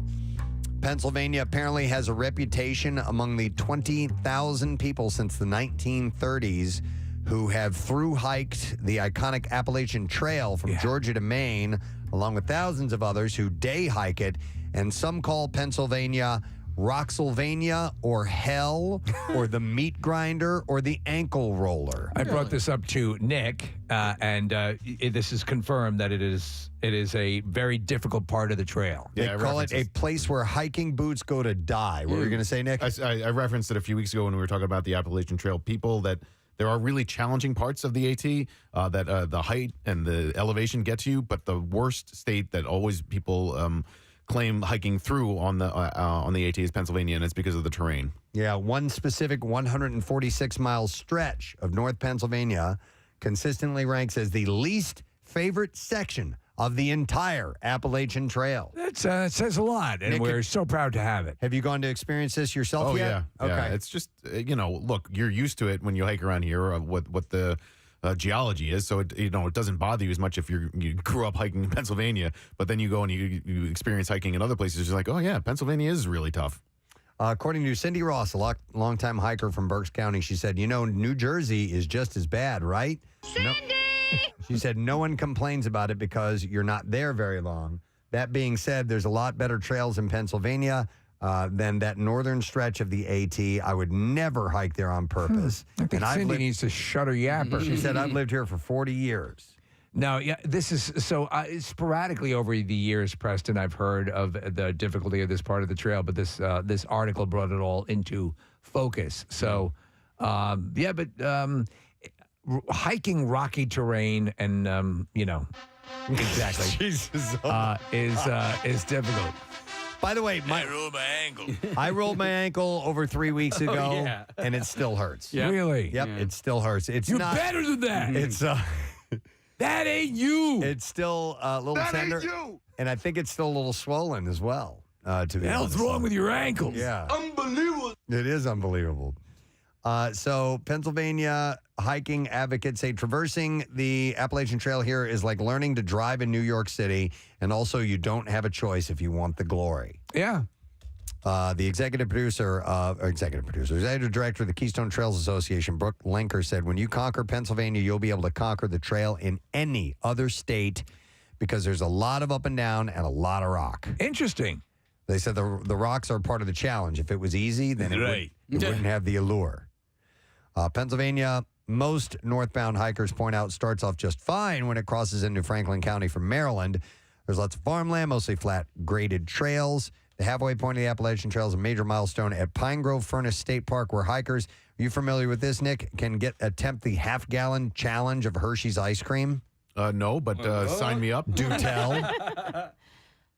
Pennsylvania apparently has a reputation among the 20,000 people since the 1930s who have thru-hiked the iconic Appalachian Trail from Georgia to Maine, along with thousands of others who day hike it, and some call Pennsylvania Roxylvania or Hell or the Meat Grinder or the Ankle Roller? I brought this up to Nick, and this is confirmed that it is a very difficult part of the trail. They call it a place where hiking boots go to die. What were you going to say, Nick? I referenced it a few weeks ago when we were talking about the Appalachian Trail. People that there are really challenging parts of the AT that the height and the elevation get to you, but the worst state that always people claim hiking through on the AT is Pennsylvania, and it's because of the terrain. Yeah, one specific 146-mile stretch of North Pennsylvania consistently ranks as the least favorite section of the entire Appalachian Trail. That says a lot, and Nick, we're so proud to have it. Have you gone to experience this yourself yet? Yeah. Okay. Yeah. It's just, look, you're used to it when you hike around here, what the geology is, so it doesn't bother you as much if you grew up hiking in Pennsylvania, but then you go and you experience hiking in other places, you're like, oh yeah, Pennsylvania is really tough. According to Cindy Ross, a longtime hiker from Berks County, she said, New Jersey is just as bad, right? Cindy! She said, no one complains about it because you're not there very long. That being said, there's a lot better trails in Pennsylvania than that northern stretch of the AT. I would never hike there on purpose. I think Cindy needs to shut her yapper. She said, I've lived here for 40 years. No, yeah, this is so sporadically over the years, Preston, I've heard of the difficulty of this part of the trail, but this article brought it all into focus. So, hiking rocky terrain and, exactly, is difficult. By the way, I rolled my ankle. I rolled my ankle over 3 weeks ago, and it still hurts. Yeah. Really? Yep, it still hurts. It's You're not better than that. It's that ain't you. It's still a little tender, and I think it's still a little swollen as well. To be the hell's honest. wrong with your ankles? Yeah, Unbelievable. it is unbelievable. So Pennsylvania hiking advocates say traversing the Appalachian Trail here is like learning to drive in New York City, and also you don't have a choice if you want the glory. Yeah. The executive director of the Keystone Trails Association, Brooke Lenker, said, when you conquer Pennsylvania, you'll be able to conquer the trail in any other state because there's a lot of up and down and a lot of rock. Interesting. They said the rocks are part of the challenge. If it was easy, then it wouldn't have the allure. Pennsylvania, most northbound hikers point out, starts off just fine when it crosses into Franklin County from Maryland. There's lots of farmland, mostly flat, graded trails. The halfway point of the Appalachian Trail is a major milestone at Pine Grove Furnace State Park, where hikers, are you familiar with this, Nick, can attempt the half-gallon challenge of Hershey's ice cream? No, but sign me up. Do tell.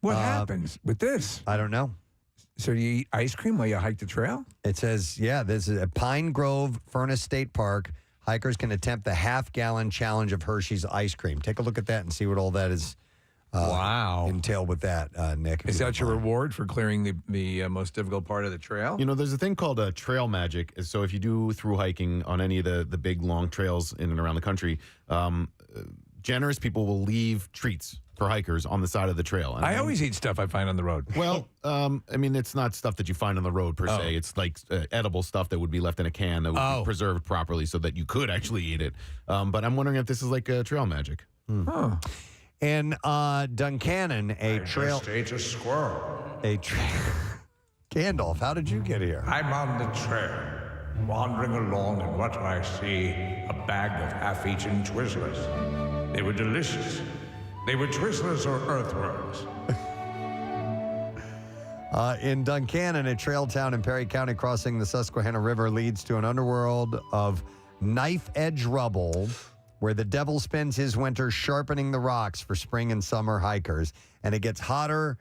What happens with this? I don't know. So do you eat ice cream while you hike the trail? It says, this is at Pine Grove Furnace State Park. Hikers can attempt the half-gallon challenge of Hershey's ice cream. Take a look at that and see what all that is entailed with that, Nick. Is that your reward for clearing the most difficult part of the trail? There's a thing called trail magic. So if you do through hiking on any of the big, long trails in and around the country, generous people will leave treats for hikers on the side of the trail. And I always eat stuff I find on the road. Well, it's not stuff that you find on the road per se. It's like edible stuff that would be left in a can that would be preserved properly so that you could actually eat it. But I'm wondering if this is like trail magic. Huh. In Duncannon, a trail. Ate a squirrel. Gandalf, how did you get here? I'm on the trail, wandering along, and what do I see? A bag of half-eaten Twizzlers. They were delicious. They were Twizzlers or earthworms. In Duncannon, a trail town in Perry County, crossing the Susquehanna River leads to an underworld of knife-edge rubble where the devil spends his winter sharpening the rocks for spring and summer hikers. And it gets hotter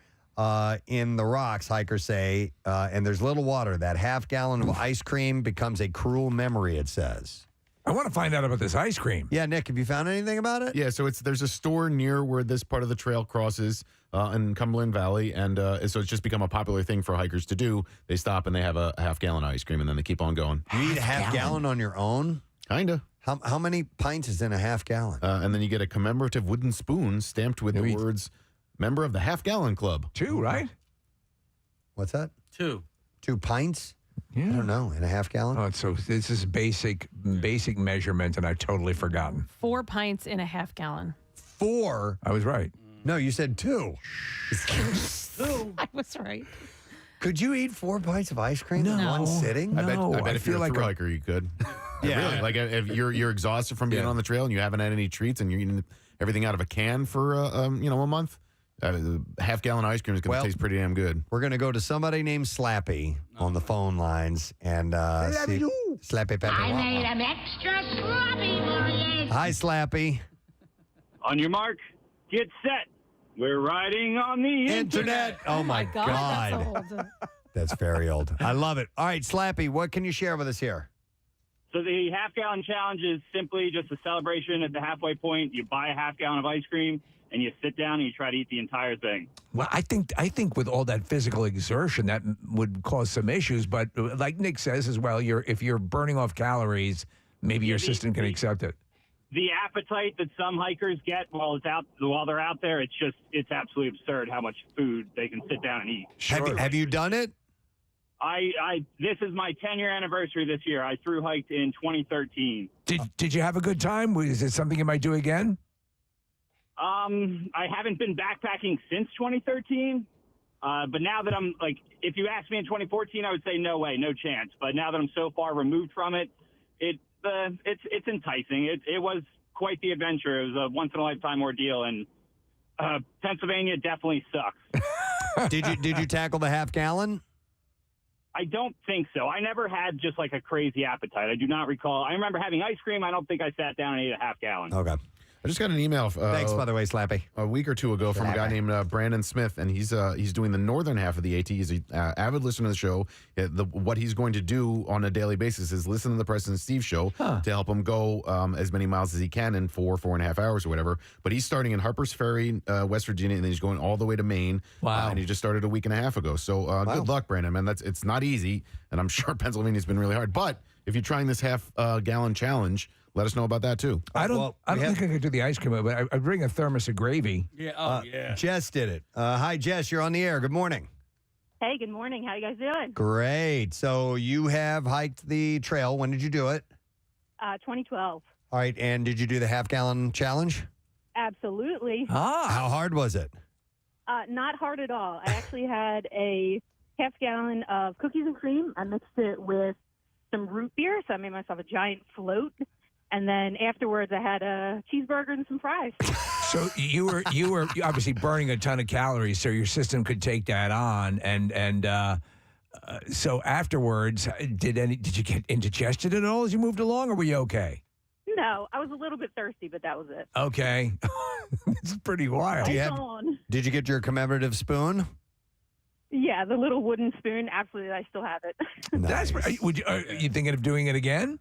in the rocks, hikers say, and there's little water. That half-gallon of ice cream becomes a cruel memory, it says. I want to find out about this ice cream. Yeah, Nick, have you found anything about it? Yeah, so there's a store near where this part of the trail crosses in Cumberland Valley, and so it's just become a popular thing for hikers to do. They stop and they have a half-gallon ice cream, and then they keep on going. You eat a half-gallon on your own? Kinda. How many pints is in a half-gallon? And then you get a commemorative wooden spoon stamped with the words, member of the half-gallon club. 2, right? What's that? 2. 2 pints? Yeah. I don't know, in a half-gallon? Oh, so this is basic measurement, and I've totally forgotten. 4 pints in a half gallon. 4? I was right. No, you said 2. I was right. Could you eat 4 bites of ice cream in one sitting? I bet if you're a thru hiker, you could. Yeah. Really. Like if you're exhausted from being on the trail and you haven't had any treats and you're eating everything out of a can for a month, half-gallon ice cream is going to taste pretty damn good. We're going to go to somebody named Slappy on the phone lines and see. Slappy Peppy. I made them extra sloppy for you. Hi, Slappy. On your mark, get set. We're riding on the internet. Oh, my God. That's very old. I love it. All right, Slappy, what can you share with us here? So the half-gallon challenge is simply just a celebration at the halfway point. You buy a half-gallon of ice cream, and you sit down and you try to eat the entire thing. Well, I think with all that physical exertion, that would cause some issues. But like Nick says as well, if you're burning off calories, maybe your system can accept it. The appetite that some hikers get while they're out there, it's absolutely absurd how much food they can sit down and eat. Have you done it? This is my 10-year anniversary this year. I thru hiked in 2013. Did you have a good time? Is it something you might do again? I haven't been backpacking since 2013. But now that I'm if you asked me in 2014, I would say no way, no chance. But now that I'm so far removed from it, it's enticing. It was quite the adventure. It was a once in a lifetime ordeal, and Pennsylvania definitely sucks. Did you tackle the half gallon? I don't think so. I never had just like a crazy appetite. I do not recall. I remember having ice cream. I don't think I sat down and ate a half gallon. Okay. I just got an email. Thanks, by the way, Slappy. A week or two ago from a guy named Brandon Smith, and he's doing the northern half of the AT. He's an avid listener to the show. What he's going to do on a daily basis is listen to the Preston and Steve show to help him go as many miles as he can in 4.5 hours or whatever. But he's starting in Harpers Ferry, West Virginia, and then he's going all the way to Maine. Wow. And he just started a week and a half ago. So good luck, Brandon, man. It's not easy, and I'm sure Pennsylvania's been really hard. But if you're trying this half-gallon challenge, let us know about that, too. I don't think I could do the ice cream, but I'd bring a thermos of gravy. Yeah. Jess did it. Hi, Jess. You're on the air. Good morning. Hey, good morning. How you guys doing? Great. So you have hiked the trail. When did you do it? 2012. All right. And did you do the half-gallon challenge? Absolutely. How hard was it? Not hard at all. I actually had a half gallon of cookies and cream. I mixed it with some root beer, so I made myself a giant float. And then afterwards, I had a cheeseburger and some fries. So you were obviously burning a ton of calories, so your system could take that on. And so afterwards, did you get indigestion at all as you moved along, or were you okay? No, I was a little bit thirsty, but that was it. Okay, it's pretty wild. Did you get your commemorative spoon? Yeah, the little wooden spoon. Absolutely, I still have it. Nice. Are you thinking of doing it again?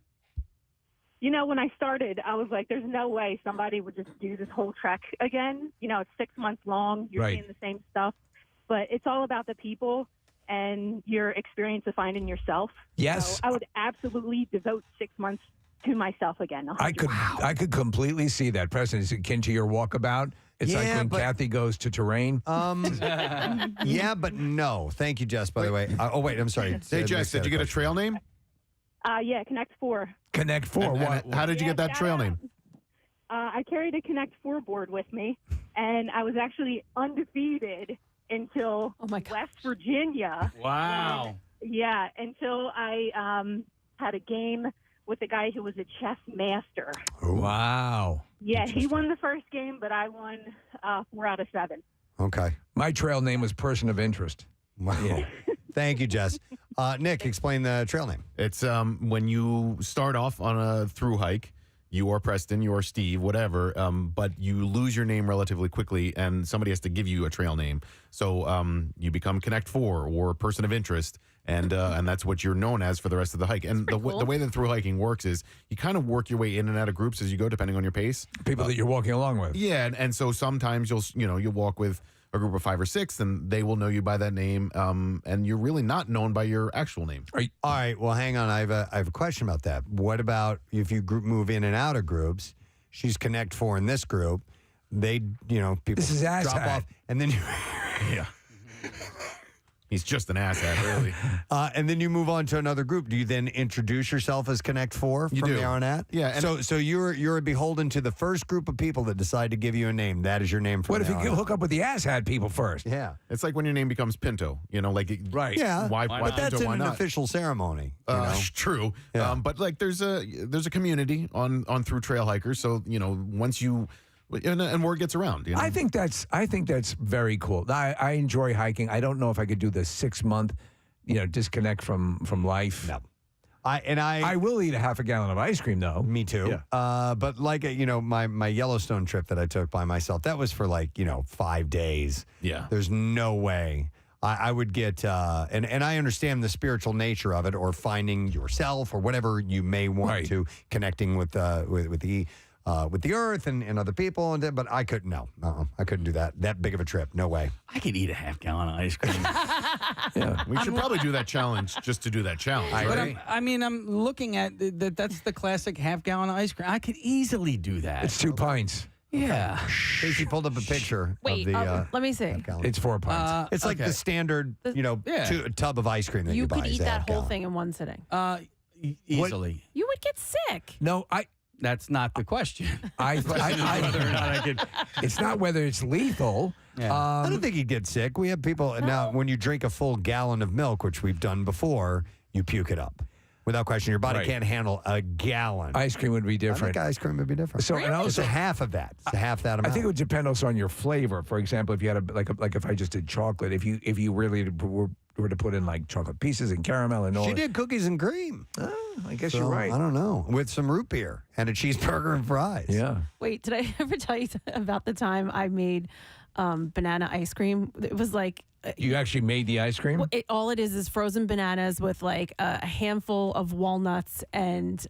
You know, when I started, I was like, there's no way somebody would just do this whole trek again. You know, it's 6 months long. You're seeing the same stuff. But it's all about the people and your experience of finding yourself. Yes. So I would absolutely devote 6 months to myself again. 100%. I could completely see that. Preston, is akin to your walkabout. It's like when Kathy goes to terrain. Yeah, but no. Thank you, Jess, by the way. Oh, wait, I'm sorry. Hey, Jess, did you get a trail name? Yeah, Connect 4. Connect 4. How did you get that trail name? I carried a Connect 4 board with me, and I was actually undefeated until West Virginia. Wow. Yeah, until I had a game with a guy who was a chess master. Wow. Yeah, he won the first game, but I won 4 out of 7. Okay. My trail name was Person of Interest. Wow. Yeah. Thank you, Jess. Nick, explain the trail name. It's when you start off on a through hike, you are Preston, you are Steve, whatever, but you lose your name relatively quickly, and somebody has to give you a trail name. So you become Connect 4 or Person of Interest, and that's what you're known as for the rest of the hike. And the way that through hiking works is you kind of work your way in and out of groups as you go, depending on your pace. People that you're walking along with. Yeah, and so sometimes you'll walk with a group of 5 or 6, and they will know you by that name, and you're really not known by your actual name. All right, well, hang on. I have a question about that. What about if you move in and out of groups? She's Connect 4 in this group. They, people this is drop off, and then yeah. He's just an asshat, really. And then you move on to another group. Do you then introduce yourself as Connect 4 from do. the Arnett? Yeah, and so you're beholden to the first group of people that decide to give you a name. That is your name from What if now you on. hook up with the asshat people first? Yeah. It's like when your name becomes Pinto. Right. Yeah. Why but that's Pinto? Why an not? official ceremony. You know? True. Yeah. But like there's a community on through trail hikers. So once you and word gets around. I think that's very cool. I enjoy hiking. I don't know if I could do the 6-month, disconnect from life. No. I will eat a half a gallon of ice cream though. Me too. Yeah. But like my Yellowstone trip that I took by myself, that was for 5 days. Yeah. There's no way I would get and I understand the spiritual nature of it, or finding yourself, or whatever you may want to, connecting with the earth and other people, but I couldn't. No, I couldn't do that big of a trip. No way. I could eat a half gallon of ice cream. Yeah, we should probably do that challenge just to do that challenge. But I'm looking at that's the classic half gallon of ice cream. I could easily do that. It's 2 pints. Yeah. Casey pulled up a picture Wait, of the. let me see. It's 4 pints. It's like the standard, tub of ice cream that you, You buy. could is eat a that half whole gallon. thing in one sitting. Easily. You would get sick. No, That's not the question. whether or not I could. It's not whether it's lethal. Yeah. I don't think you'd get sick. We have people now. When you drink a full gallon of milk, which we've done before, you puke it up without question. Your body can't handle a gallon. Ice cream would be different. I think ice cream would be different. So and also it's a half of that. It's a half that amount. I think it would depend also on your flavor. For example, if you had like if I just did chocolate, if you really were to put in like chocolate pieces and caramel and all. She did cookies and cream. I guess So, you're right. I don't know, with some root beer and a cheeseburger and fries. Yeah. Wait, did I ever tell you about the time I made banana ice cream? It was like You actually made the ice cream? all it is frozen bananas with like a handful of walnuts and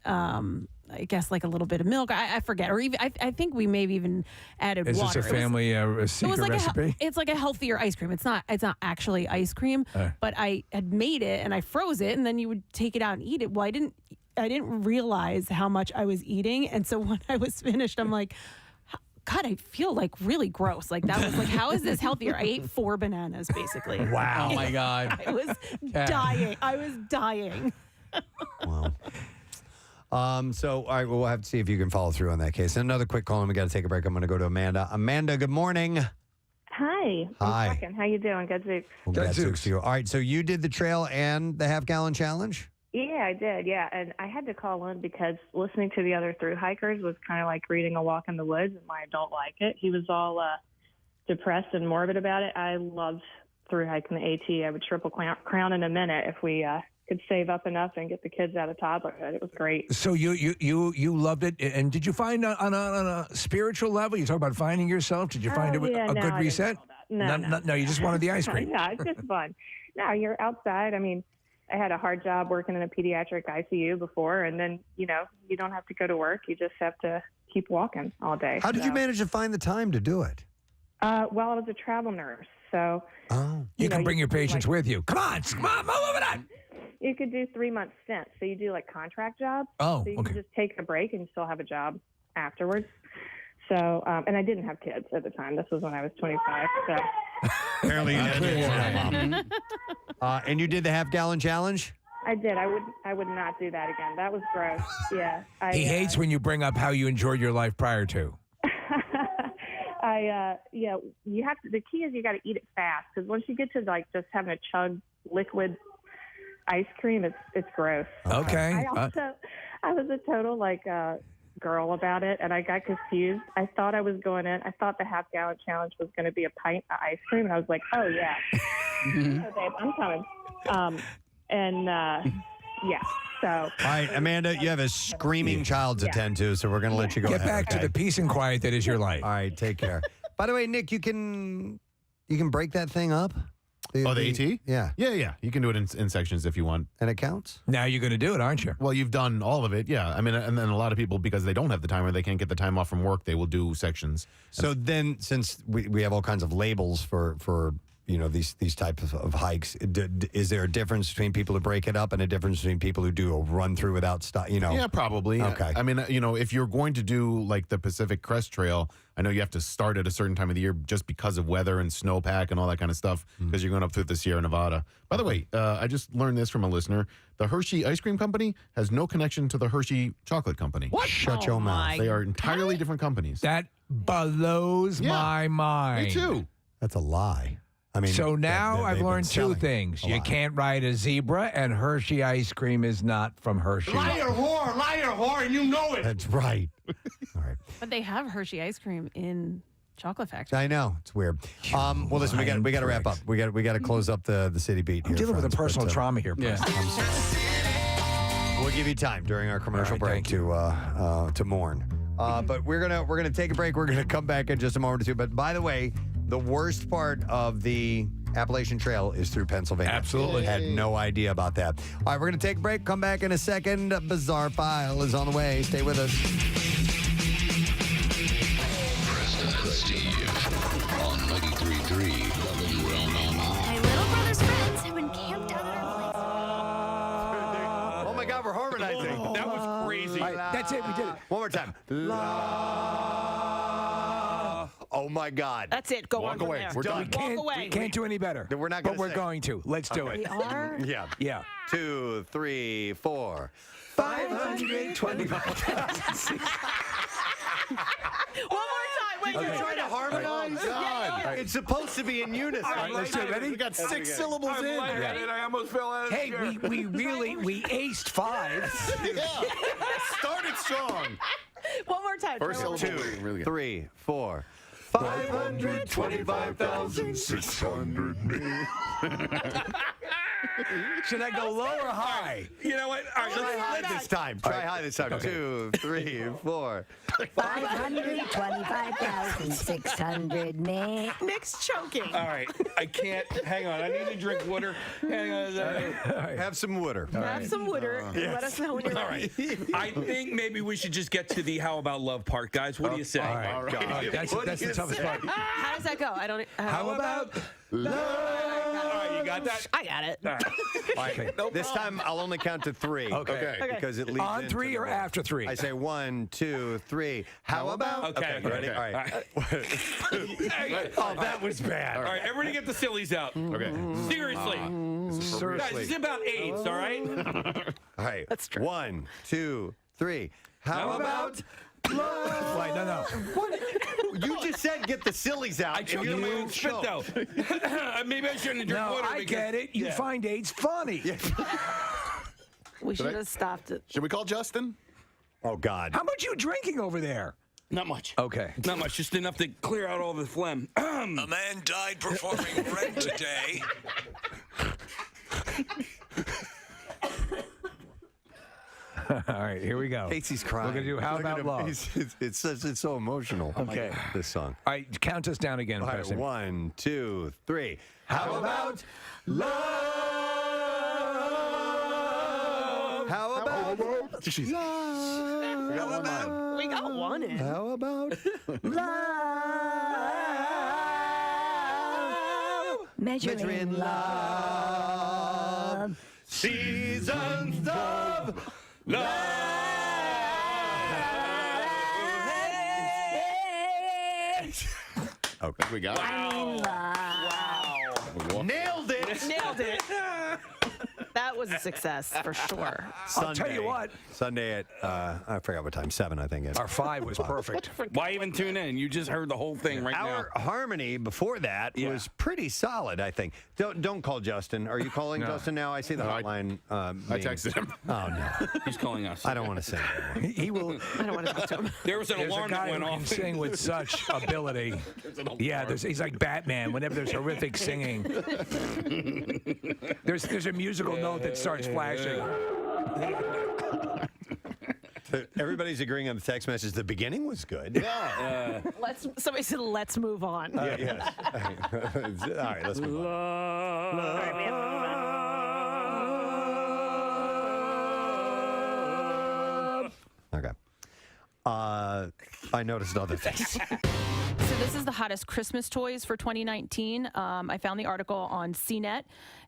I guess like a little bit of milk. I forget, or even I think we maybe even added Is water. this a family a secret like recipe? it's like a healthier ice cream. It's not actually ice cream, but I had made it and I froze it, and then you would take it out and eat it. Well, I didn't realize how much I was eating, and so when I was finished, I'm like, God, I feel like really gross. Like that was like, how is this healthier? I ate 4 bananas basically. Wow. Oh my God. I was dying. I was dying. Wow. So, all right, well, we'll have to see if you can follow through on that case. Another quick call, and we got to take a break. I'm going to go to Amanda. Amanda, good morning. Hi. Hi. I'm talking. How you doing? Gadzooks. Well, gadzooks to you. All right, so you did the trail and the half-gallon challenge? Yeah, I did. Yeah, and I had to call in because listening to the other through hikers was kind of like reading A Walk in the Woods, and I don't like it. He was all depressed and morbid about it. I loved through hiking the AT. I would triple crown in a minute if we could save up enough and get the kids out of toddlerhood. It was great. So you loved it, and did you find on a spiritual level? You talk about finding yourself. Did you find a good reset? No, you just wanted the ice cream. No, it's just fun. No, you're outside. I mean, I had a hard job working in a pediatric ICU before, and then, you don't have to go to work. You just have to keep walking all day. How did you manage to find the time to do it? Well, I was a travel nurse, so. You can bring your patients with you. Come on, move it on. You could do 3-month stints. So you do like contract jobs. Oh, so you okay. can just take a break and still have a job afterwards. So, and I didn't have kids at the time. This was when I was 25. So. Apparently you did. And you did the half-gallon challenge? I did. I would not do that again. That was gross. Yeah. He hates when you bring up how you enjoyed your life prior to. You have to. The key is you got to eat it fast, because once you get to like just having a chug liquid ice cream, it's gross. Okay. I was a total girl about it, and I got confused. I thought I was going in. I thought the half-gallon challenge was going to be a pint of ice cream, and I was like, oh yeah, oh, babe, I'm coming. Yeah. So. All right, Amanda, you have a screaming child to tend to, so we're going to let you go. Get ahead, back to the peace and quiet that is your life. All right, take care. By the way, Nick, you can break that thing up. The AT? Yeah. Yeah. You can do it in sections if you want. And it counts? Now you're going to do it, aren't you? Well, you've done all of it, yeah. I mean, and then a lot of people, because they don't have the time or they can't get the time off from work, they will do sections. So then, since we have all kinds of labels for these types of hikes. Is there a difference between people who break it up and a difference between people who do a run through without stop? Yeah, probably. Okay. I mean, if you're going to do like the Pacific Crest Trail, I know you have to start at a certain time of the year just because of weather and snowpack and all that kind of stuff because you're going up through the Sierra Nevada. By the way, I just learned this from a listener. The Hershey Ice Cream Company has no connection to the Hershey Chocolate Company. What? Shut your mouth. They are entirely different companies. That blows my mind. Me too. That's a lie. I mean, so now I've learned two things. You can't ride a zebra, and Hershey ice cream is not from Hershey. Liar, whore, and you know it. That's right. All right. But they have Hershey ice cream in Chocolate Factory. I know, it's weird. Well, listen, we got to wrap up. We got to close up the city beat here. I'm dealing with a friends, personal but, trauma here, Preston. We'll give you time during our commercial break to mourn. But we're gonna take a break. We're gonna come back in just a moment or two. But by the way, the worst part of the Appalachian Trail is through Pennsylvania. Absolutely. Had no idea about that. All right, we're gonna take a break. Come back in a second. Bizarre File is on the way. Stay with us. Preston and Steve on 93.3 WMMR. My little brother's friends have been camped out at our place. Oh my God, we're harmonizing. That was crazy. All right, that's it. We did it. One more time. Oh my God. That's it. Go on from away. there. We're done. Walk away. We can't do any better. We're not But gonna we're say. going to. Let's do it. We are? Yeah. Yeah. 2, 3, 4. 525,000. One more time. Wait, You're trying to harmonize? God. It's supposed to be in unison. All right, let's do it. Ready? We got 6 syllables in. I almost fell out of the Hey, chair. we aced 5. Yeah. Started strong. One more time. First Try one more syllable. 2, Really good. 3, 4. 525,600. Should I go low or high? You know what? All right, Try high this time. Try high this time. 2, 3, 4. 525,600. Nick's choking. All right, I can't. Hang on, I need to drink water. Hang on. Have some water. Have some water and let us know when you're All ready. right. I think maybe we should just get to the How About Love part, guys. What do you say? All right. All right. God. That's the toughest part. How does that go? I don't. How about All right, you got that? I got it. All right. Okay. This time I'll only count to 3. Okay. Because it leads On into 3 the or word. after 3? I say 1, 2, 3. How about? Okay. Ready? Okay. All right. Oh, that was bad. All right, everybody get the sillies out. Okay. Seriously. Guys, this is about AIDS, all right? All right. That's true. 1, 2, 3. How about? Wait, no. You just said get the sillies out. I choked on my own spit, though. Maybe I shouldn't have drank No, water. I because- get it. You find AIDS funny. We should have stopped it. Should we call Justin? Oh God. How much you drinking over there? Not much. Okay. Not much, just enough to clear out all the phlegm. A man died performing Rent today. All right, here we go. Casey's crying. We're going to do How Look at About him. Love. It's so emotional. Okay. This song. All right, count us down again, All right, Preston. 1, 2, 3. How about love? How about Jeez. love? We got one line. We got one in. How about Measuring love? Seasons of Okay. We got it. Nailed it. Nailed it. That was a success for sure. I'll tell you what. Sunday at, I forgot what time, 7, I think. Our 5 was perfect. Why even tune in? You just heard the whole thing right Our harmony before that was pretty solid, I think. Don't call Justin. Are you calling Justin now? I see the hotline. I texted him. Oh, no. now. He's calling us. I don't want to say anymore. He will. I don't want to talk to him. There was an There's a alarm guy that went who can off. sing with such ability. Yeah, he's like Batman. Whenever there's horrific singing, there's a musical note that starts flashing. Everybody's agreeing on the text message. The beginning was good. Yeah. Somebody said, "Let's move on." Yes. All right, let's move on. Okay. I noticed other things. So this is the hottest Christmas toys for 2019. I found the article on CNET,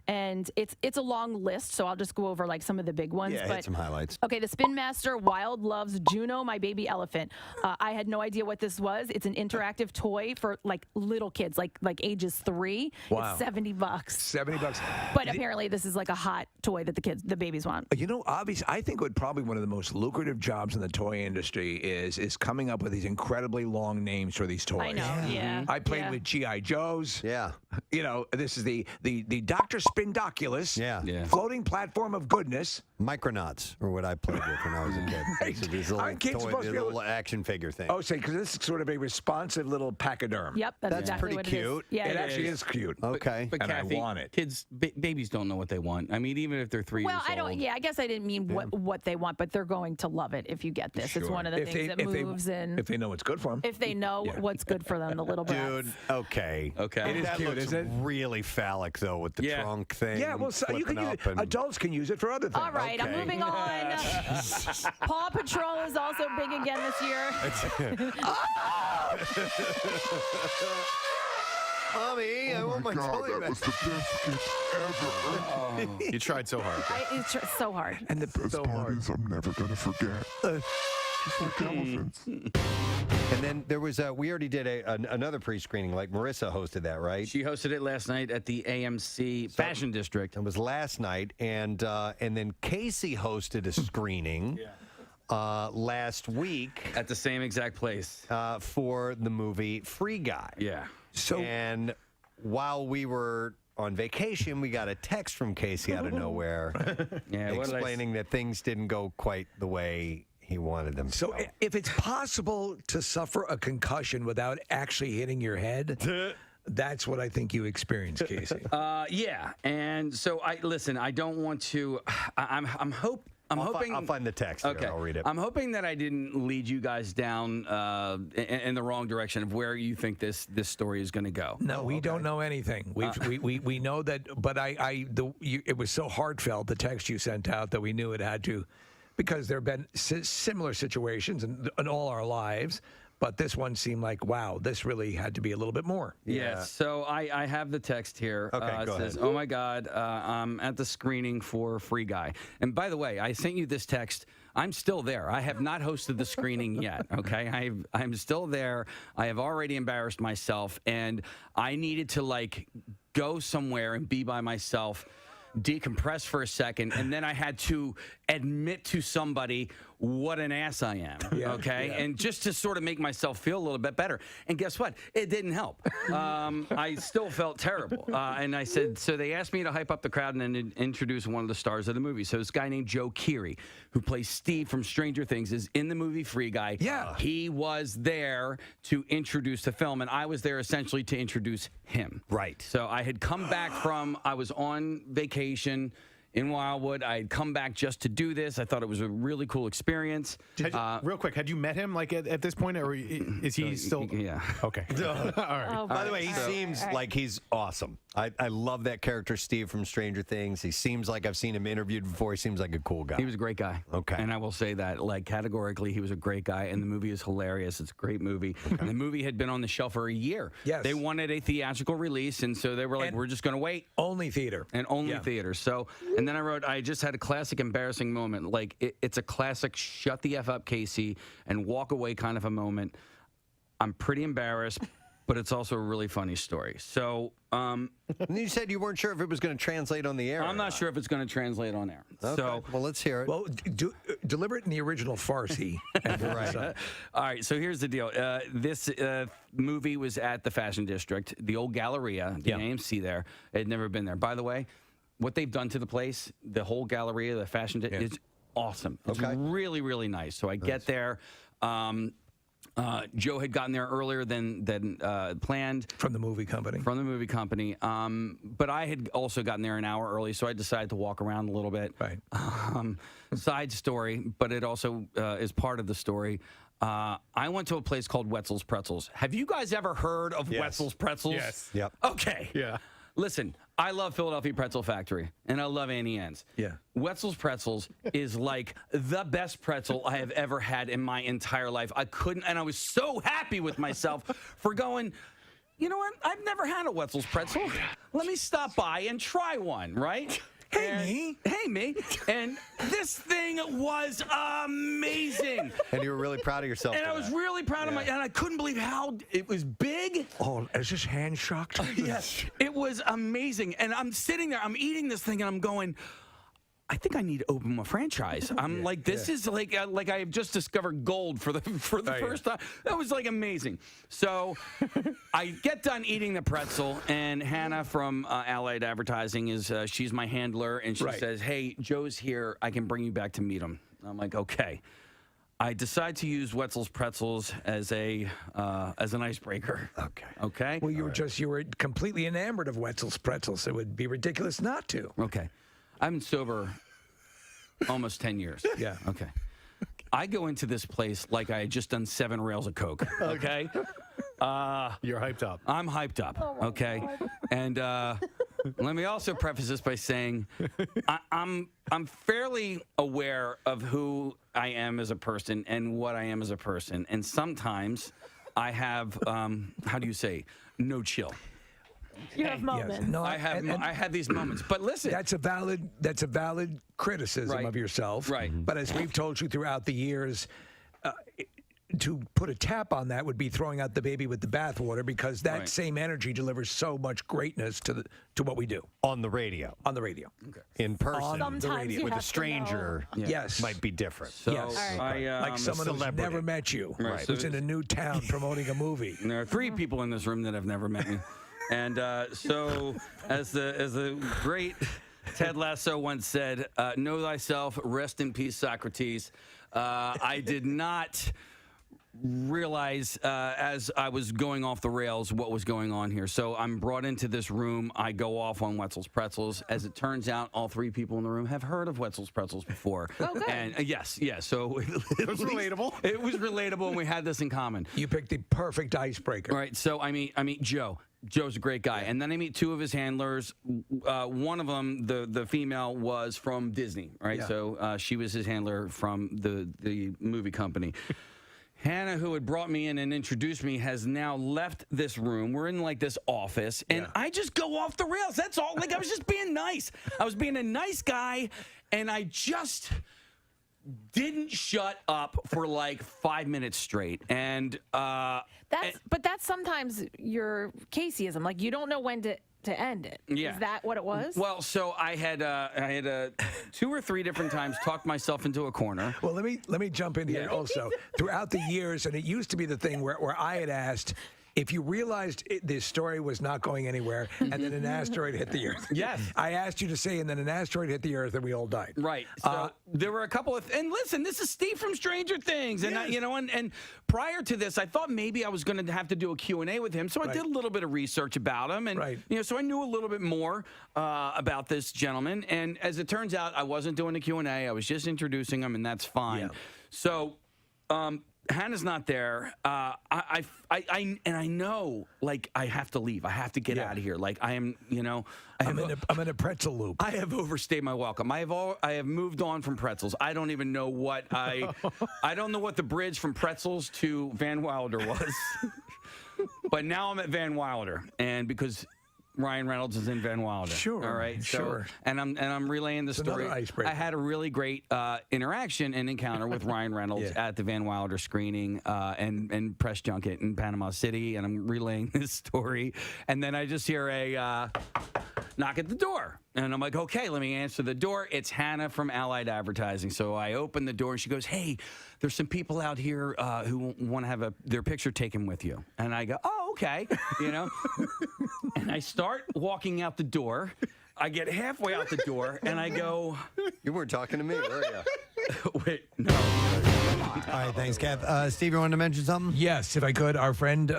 and it's a long list, so I'll just go over like some of the big ones. Yeah, hit some highlights. Okay, the Spin Master Wild loves Juno, my baby elephant. I had no idea what this was. It's an interactive toy for like little kids, like ages 3. Wow. It's $70. $70. But apparently this is like a hot toy that the babies want. You know, obviously, I think what probably one of the most lucrative jobs in the toy industry is coming up with these incredibly long names for these toys. I know, yeah. I played with G.I. Joes. Yeah. You know, this is the Dr. Spindoculus. Yeah. Floating platform of goodness. Micronauts are what I played with when I was a kid. These little, Aren't kids supposed to be little action figure thing. Oh, say, because this is sort of a responsive little pachyderm. Yep, that's exactly pretty what cute. It is. Yeah, It actually is cute. Okay. But and Kathy, I want it. Kids, babies don't know what they want. I mean, even if they're 3 years old. Well, I don't. Yeah, I guess I didn't mean what they want, but they're going to love it if you get this. It's Sure. one of the things that moves in. If they know what's good for them. If they know what's good for them, the little brats. Dude, okay. Okay. It is that cute, looks isn't it? really phallic, though, with the trunk thing. Yeah, well, so you can use it. Adults can use it for other things. All right, I'm moving on. Paw Patrol is also big again this year. Mommy, I want my toy that back. was the best gift ever. You tried so hard. It's so hard. And Those parties I'm never gonna forget. Just like elephants. And then there was we already did another pre-screening, like Marissa hosted that, right? She hosted it last night at the AMC Fashion District. It was last night, and then Casey hosted a screening last week at the same exact place for the movie Free Guy. Yeah. And while we were on vacation, we got a text from Casey out of nowhere explaining that things didn't go quite the way he wanted them. So if it's possible to suffer a concussion without actually hitting your head, that's what I think you experienced, Casey. Yeah, and so I don't want to. I'm hoping I'll find the text. Okay, Here. I'll read it. I'm hoping that I didn't lead you guys down in the wrong direction of where you think this story is going to go. No, we don't know anything. We know that, but it was so heartfelt, the text you sent out, that we knew it had to, because there have been similar situations in all our lives. But this one seemed like, wow, this really had to be a little bit more. Yes. So I have the text here. Okay, it says, "Oh my God, I'm at the screening for Free Guy." And by the way, I sent you this text. I'm still there. I have not hosted the screening yet. Okay, I'm still there. I have already embarrassed myself, and I needed to go somewhere and be by myself, decompress for a second, and then I had to admit to somebody what an ass I am, and just to sort of make myself feel a little bit better. And guess what? It didn't help. I still felt terrible. And I said, so they asked me to hype up the crowd and then introduce one of the stars of the movie. So this guy named Joe Keery, who plays Steve from Stranger Things, is in the movie Free Guy. Yeah. He was there to introduce the film, and I was there essentially to introduce him. Right. So I had come back I was on vacation in Wildwood. I had come back just to do this. I thought it was a really cool experience. Real quick, had you met him at this point, or is he still? Yeah. Okay. All right. Oh, By the way, he seems like he's awesome. I love that character, Steve from Stranger Things. He seems like I've seen him interviewed before. He seems like a cool guy. He was a great guy. Okay. And I will say that, categorically, he was a great guy, and the movie is hilarious. It's a great movie. And the movie had been on the shelf for a year. Yes. They wanted a theatrical release, and so they were like, we're just going to wait. Only theater. And only theater. So, and then I wrote, I just had a classic embarrassing moment. It's a classic shut the F up, Casey, and walk away kind of a moment. I'm pretty embarrassed, but it's also a really funny story. So, you said you weren't sure if it was going to translate on the air. I'm not sure if it's going to translate on air. Okay. So, well, let's hear it. Well, deliver it in the original Farsi. Right. All right, so here's the deal. This movie was at the Fashion District, the old Galleria, the AMC there. It had never been there. By the way, what they've done to the place, the whole Galleria, the Fashion District, is awesome. It's really, really nice. So I get there. Joe had gotten there earlier than planned. From the movie company. But I had also gotten there an hour early, so I decided to walk around a little bit. Right. Side story, but it also is part of the story. I went to a place called Wetzel's Pretzels. Have you guys ever heard of Wetzel's Pretzels? Yes. Yep. Okay. Yeah. Listen, I love Philadelphia Pretzel Factory, and I love Annie Ann's. Yeah. Wetzel's Pretzels is like the best pretzel I have ever had in my entire life. I couldn't, and I was so happy with myself for going, you know what? I've never had a Wetzel's pretzel. Let me stop by and try one, right? Hey, me. And this thing was amazing. And you were really proud of yourself. And I was really proud of and I couldn't believe how it was big. Oh, is this hand shocked? Yes. It was amazing. And I'm sitting there, I'm eating this thing, and I'm going, I think I need to open a franchise. I'm like, this is like I have just discovered gold for the first time. That was like amazing. So I get done eating the pretzel, and Hannah from Allied Advertising she's my handler, and she says, "Hey, Joe's here. I can bring you back to meet him." I'm like, okay. I decide to use Wetzel's Pretzels as an icebreaker. Okay. Well, you were completely enamored of Wetzel's Pretzels. It would be ridiculous not to. Okay. I've been sober almost 10 years. Yeah. Okay. I go into this place like I had just done 7 rails of Coke. Okay. You're hyped up. I'm hyped up. Okay. And let me also preface this by saying I'm fairly aware of who I am as a person and what I am as a person. And sometimes I have, how do you say, no chill. You have moments. Yes. No, I have these moments. But listen, that's a valid criticism of yourself. Right. But as we've told you throughout the years, to put a tap on that would be throwing out the baby with the bathwater, because that same energy delivers so much greatness to what we do on the radio. On the radio. Okay. In person, Sometimes the radio. you With a have to stranger, yes, might be different. So yes, like someone who's celebrity. never met you, Right. who's in a new town promoting a movie. And there are 3 people in this room that have never met me. And so, as the great Ted Lasso once said, know thyself, rest in peace, Socrates. I did not realize as I was going off the rails what was going on here. So I'm brought into this room. I go off on Wetzel's Pretzels. As it turns out, all 3 people in the room have heard of Wetzel's Pretzels before. Oh, good. And yes. So it was relatable. It was relatable, and we had this in common. You picked the perfect icebreaker. All right. So I meet Joe. Joe's a great guy. And then I meet 2 of his handlers. One of them, the female, was from Disney, right? Yeah. So she was his handler from the movie company. Hannah, who had brought me in and introduced me, has now left this room. We're in like this office, and I just go off the rails. That's all. Like, I was just being nice. I was being a nice guy, and I just didn't shut up for like 5 minutes straight. And that's sometimes your Caseyism. Like, you don't know when to end it. Yeah. Is that what it was? Well, so I had 2 or 3 different times talked myself into a corner. Well, let me jump in here also. Throughout the years, and it used to be the thing where I had asked, if you realized this story was not going anywhere, and then an asteroid hit the Earth. Yes. I asked you to say, and then an asteroid hit the Earth, and we all died. Right. So there were a couple of, and listen, this is Steve from Stranger Things, and and prior to this, I thought maybe I was going to have to do a Q&A with him, so I did a little bit of research about him, and so I knew a little bit more about this gentleman. And as it turns out, I wasn't doing a Q&A; I was just introducing him, and that's fine. Yeah. So. Hannah's not there. I know, like, I have to leave. I have to get out of here. Like, I am, I'm in a pretzel loop. I have overstayed my welcome. I have moved on from pretzels. I don't even know what I don't know what the bridge from pretzels to Van Wilder was. But now I'm at Van Wilder, and because Ryan Reynolds is in Van Wilder. Sure. All right. Sure. So, and I'm relaying the story. Another icebreaker. I had a really great interaction and encounter with Ryan Reynolds at the Van Wilder screening and press junket in Panama City, and I'm relaying this story, and then I just hear a knock at the door. And I'm like, okay, let me answer the door. It's Hannah from Allied Advertising. So I open the door, and she goes, hey, there's some people out here who want to have their picture taken with you. And I go, oh, okay, And I start walking out the door. I get halfway out the door, and I go... You weren't talking to me, were you? Wait, no. All right, thanks, Kev. Steve, you wanted to mention something? Yes, if I could. Our friend,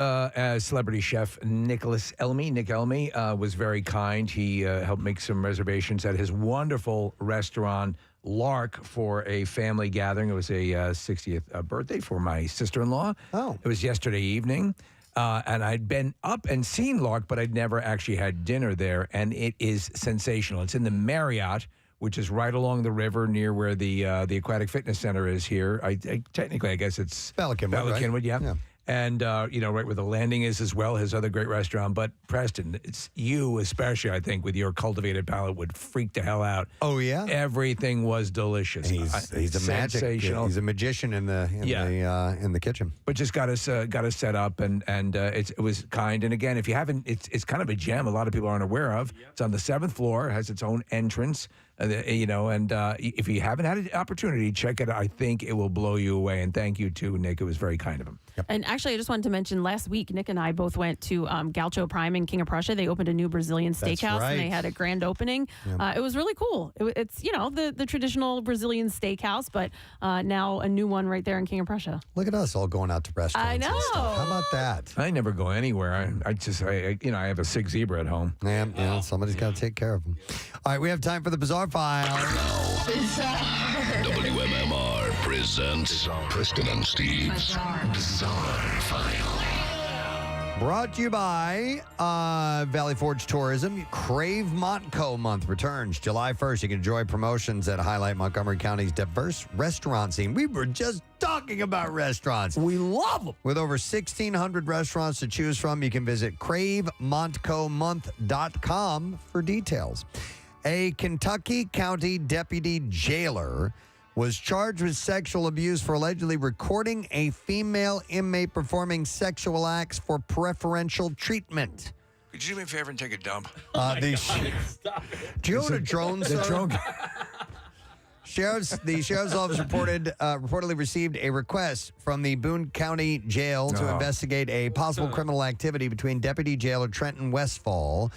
celebrity chef Nick Elmy, was very kind. He helped make some reservations at his wonderful restaurant, Lark, for a family gathering. It was a 60th birthday for my sister-in-law. Oh. It was yesterday evening. And I'd been up and seen Lark, but I'd never actually had dinner there. And it is sensational. It's in the Marriott, which is right along the river near where the Aquatic Fitness Center is here. Technically, I guess it's Pelicanwood, right? yeah. And, right where the landing is as well, his other great restaurant. But, Preston, it's you especially, I think, with your cultivated palate, would freak the hell out. Oh, yeah? Everything was delicious. He's a sensational. He's a magician in the kitchen. But just got us set up, and it was kind. And again, if you haven't, it's kind of a gem a lot of people aren't aware of. It's on the 7th floor, has its own entrance. If you haven't had an opportunity, check it out. I think it will blow you away. And thank you to Nick. It was very kind of him. Yep. And actually, I just wanted to mention last week, Nick and I both went to Gaucho Prime in King of Prussia. They opened a new Brazilian steakhouse, and they had a grand opening. Yep. It was really cool. It's the traditional Brazilian steakhouse, but now a new one right there in King of Prussia. Look at us all going out to restaurants. I know. And stuff. How about that? I never go anywhere. I have a sick zebra at home. Yeah, somebody's got to take care of them. All right, we have time for the Bizarre File. WMMR presents Preston and Steve's Bizarre File. Brought to you by Valley Forge Tourism. Crave Montco Month returns July 1st. You can enjoy promotions that highlight Montgomery County's diverse restaurant scene. We were just talking about restaurants. We love them. With over 1,600 restaurants to choose from, you can visit cravemontcomonth.com for details. A Kentucky County deputy jailer was charged with sexual abuse for allegedly recording a female inmate performing sexual acts for preferential treatment. Could you do me a favor and take a dump? Do you know what a drone The drone. The sheriff's office reportedly received a request from the Boone County Jail to investigate a possible criminal activity between Deputy Jailer Trenton Westfall.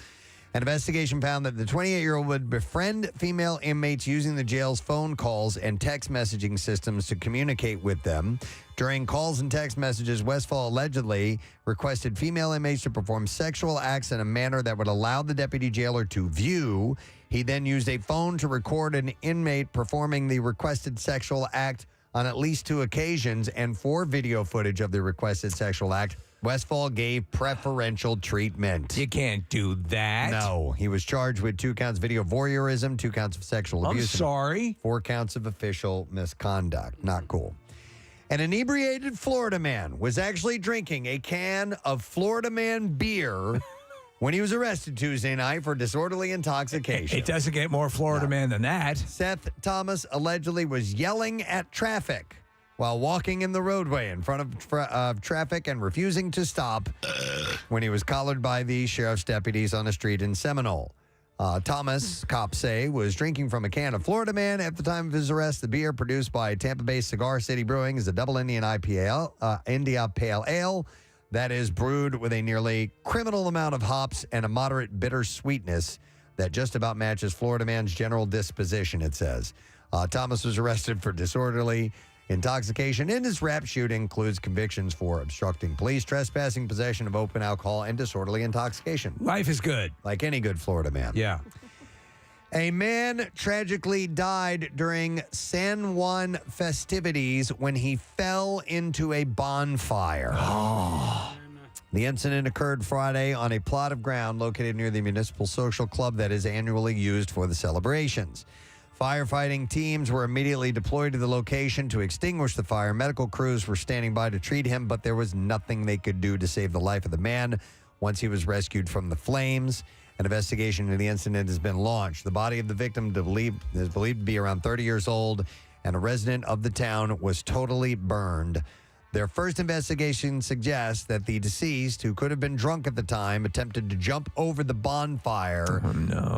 An investigation found that the 28-year-old would befriend female inmates using the jail's phone calls and text messaging systems to communicate with them. During calls and text messages, Westfall allegedly requested female inmates to perform sexual acts in a manner that would allow the deputy jailer to view. He then used a phone to record an inmate performing the requested sexual act on at least 2 occasions, and for video footage of the requested sexual act, Westfall gave preferential treatment. You can't do that. No. He was charged with 2 counts of video voyeurism, 2 counts of sexual abuse. I'm sorry. 4 counts of official misconduct. Not cool. An inebriated Florida man was actually drinking a can of Florida Man beer when he was arrested Tuesday night for disorderly intoxication. It doesn't get more Florida man than that. Seth Thomas allegedly was yelling at traffic while walking in the roadway in front of traffic and refusing to stop when he was collared by the sheriff's deputies on a street in Seminole. Thomas, cops say, was drinking from a can of Florida Man at the time of his arrest. The beer produced by Tampa-based Cigar City Brewing is a double Indian India Pale Ale that is brewed with a nearly criminal amount of hops and a moderate bitter sweetness that just about matches Florida Man's general disposition, it says. Thomas was arrested for disorderly intoxication, and his rap sheet includes convictions for obstructing police, trespassing, possession of open alcohol, and disorderly intoxication. Life is good. Like any good Florida man. Yeah. A man tragically died during San Juan festivities when he fell into a bonfire. The incident occurred Friday on a plot of ground located near the Municipal Social Club that is annually used for the celebrations. Firefighting teams were immediately deployed to the location to extinguish the fire. Medical crews were standing by to treat him, but there was nothing they could do to save the life of the man once he was rescued from the flames. An investigation into the incident has been launched. The body of the victim is believed to be around 30 years old, and a resident of the town was totally burned. Their first investigation suggests that the deceased, who could have been drunk at the time, attempted to jump over the bonfire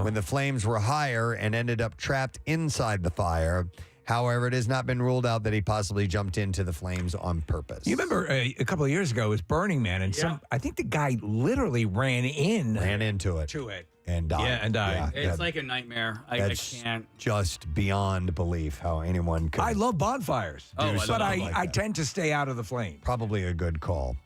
when the flames were higher and ended up trapped inside the fire. However, it has not been ruled out that he possibly jumped into the flames on purpose. You remember a couple of years ago, it was Burning Man, and I think the guy literally ran into it. And died. Yeah, and died. It's like a nightmare. I can't. Just beyond belief how anyone could. I love bonfires, but I that. tend to stay out of the flame. Probably a good call.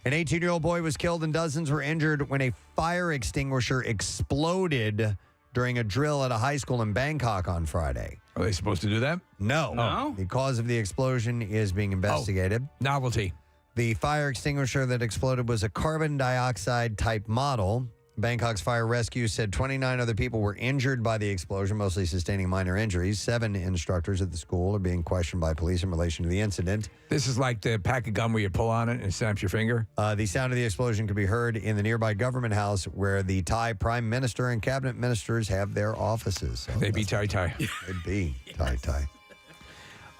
An 18-year-old boy was killed and dozens were injured when a fire extinguisher exploded during a drill at a high school in Bangkok on Friday. Are they supposed to do that? No. No? The cause of the explosion is being investigated. Novelty. The fire extinguisher that exploded was a carbon dioxide type model. Bangkok's fire rescue said 29 other people were injured by the explosion, mostly sustaining minor injuries. 7 instructors at the school are being questioned by police in relation to the incident. This is like the pack of gum where you pull on it and it snaps your finger? The sound of the explosion could be heard in the nearby government house where the Thai prime minister and cabinet ministers have their offices. So They'd be Thai. They'd be Thai.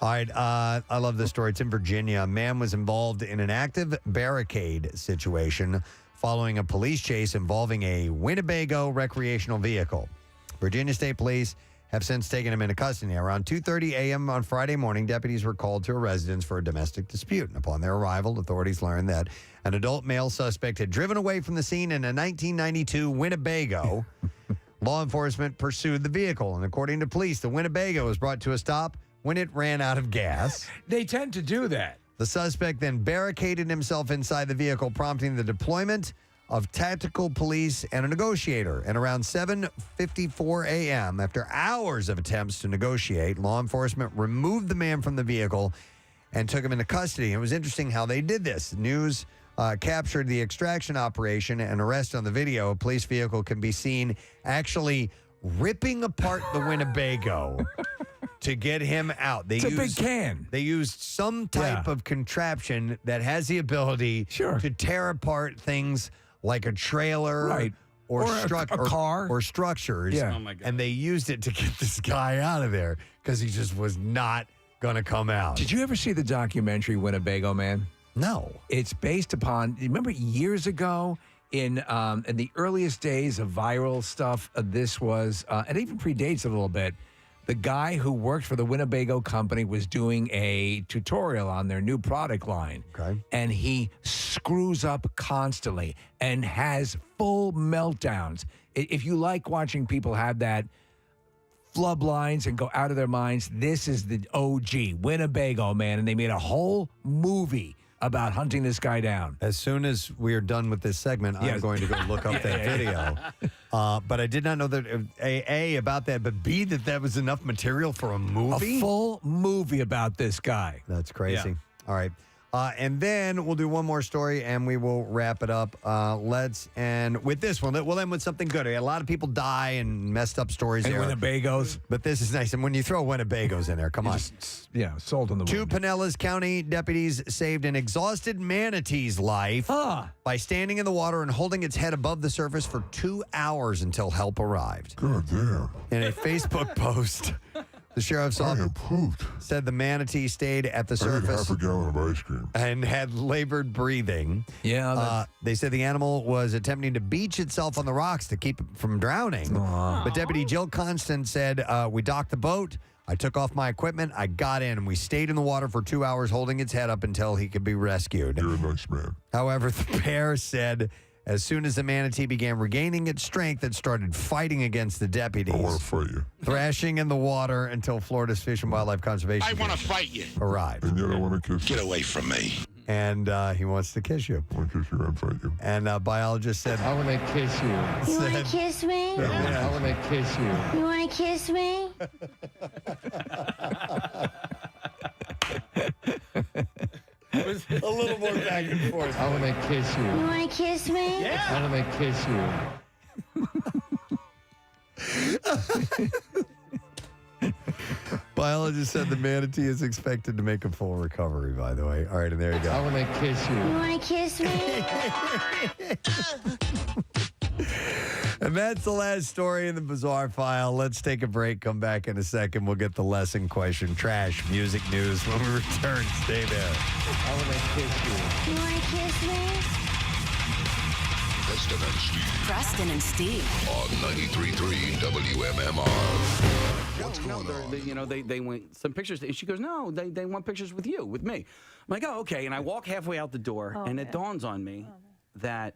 All right, I love this story. It's in Virginia. A man was involved in an active barricade situation following a police chase involving a Winnebago recreational vehicle. Virginia State Police have since taken him into custody. Around 2:30 a.m. on Friday morning, deputies were called to a residence for a domestic dispute. And upon their arrival, authorities learned that an adult male suspect had driven away from the scene in a 1992 Winnebago. Law enforcement pursued the vehicle, and according to police, the Winnebago was brought to a stop when it ran out of gas. They tend to do that. The suspect then barricaded himself inside the vehicle, prompting the deployment of tactical police and a negotiator. And around 7:54 a.m., after hours of attempts to negotiate, law enforcement removed the man from the vehicle and took him into custody. It was interesting how they did this. News captured the extraction operation and arrest on the video. A police vehicle can be seen actually ripping apart the Winnebago to get him out. It's a big can. They used some type of contraption that has the ability to tear apart things like a trailer, Right. or a car. or structures. Yeah. Oh, my God. And they used it to get this guy out of there because he just was not going to come out. Did you ever see the documentary Winnebago Man? No. It's based upon, remember years ago in the earliest days of viral stuff, this was, and it even predates a little bit, the guy who worked for the Winnebago company was doing a tutorial on their new product line. Okay. And he screws up constantly and has full meltdowns. If you like watching people have that flub lines and go out of their minds, this is the OG Winnebago Man. And they made a whole movie about hunting this guy down. As soon as we are done with this segment, I'm Yes. going to go look up that video. But I did not know that, A, about that, but B, that was enough material for a movie? A full movie about this guy. That's crazy. Yeah. All right. And then we'll do one more story and we will wrap it up. Let's end with this one. We'll end with something good. A lot of people die and messed up stories And there. Winnebagos. But this is nice. And when you throw Winnebagos in there, come on. Sold on the 2 wound. Pinellas County deputies saved an exhausted manatee's life by standing in the water and holding its head above the surface for 2 hours until help arrived. God damn. In a Facebook post, the sheriff's office said the manatee stayed at the I ate surface half a gallon of ice cream. and had labored breathing. Yeah. They said the animal was attempting to beach itself on the rocks to keep it from drowning. But Deputy Jill Constant said, we docked the boat. I took off my equipment. I got in, and we stayed in the water for 2 hours holding its head up until he could be rescued. You're a nice man. However, the pair said as soon as the manatee began regaining its strength, it started fighting against the deputies. I want to fight you. Thrashing in the water until Florida's Fish and Wildlife Conservation I want to fight you. arrived. And yet I want to kiss you. Get away from me. And he wants to kiss you. I want to kiss you and fight you. And biologist said, I want to kiss you. You want to kiss me? I want to kiss you. You want to kiss me? a little more back and forth. I want to kiss you. You want to kiss me? I want to kiss you. Biologist said the manatee is expected to make a full recovery, by the way. All right, and there you go. I want to kiss you. You want to kiss me? And that's the last story in the Bizarre File. Let's take a break. Come back in a second. We'll get the lesson question, trash, music news when we return. Stay there. I want to kiss you. You want to kiss me? Preston and Steve. On 93.3 WMMR. What's going on? They want some pictures. And she goes, no, they want pictures with you, with me. I'm like, oh, okay. And I walk halfway out the door, and it dawns on me that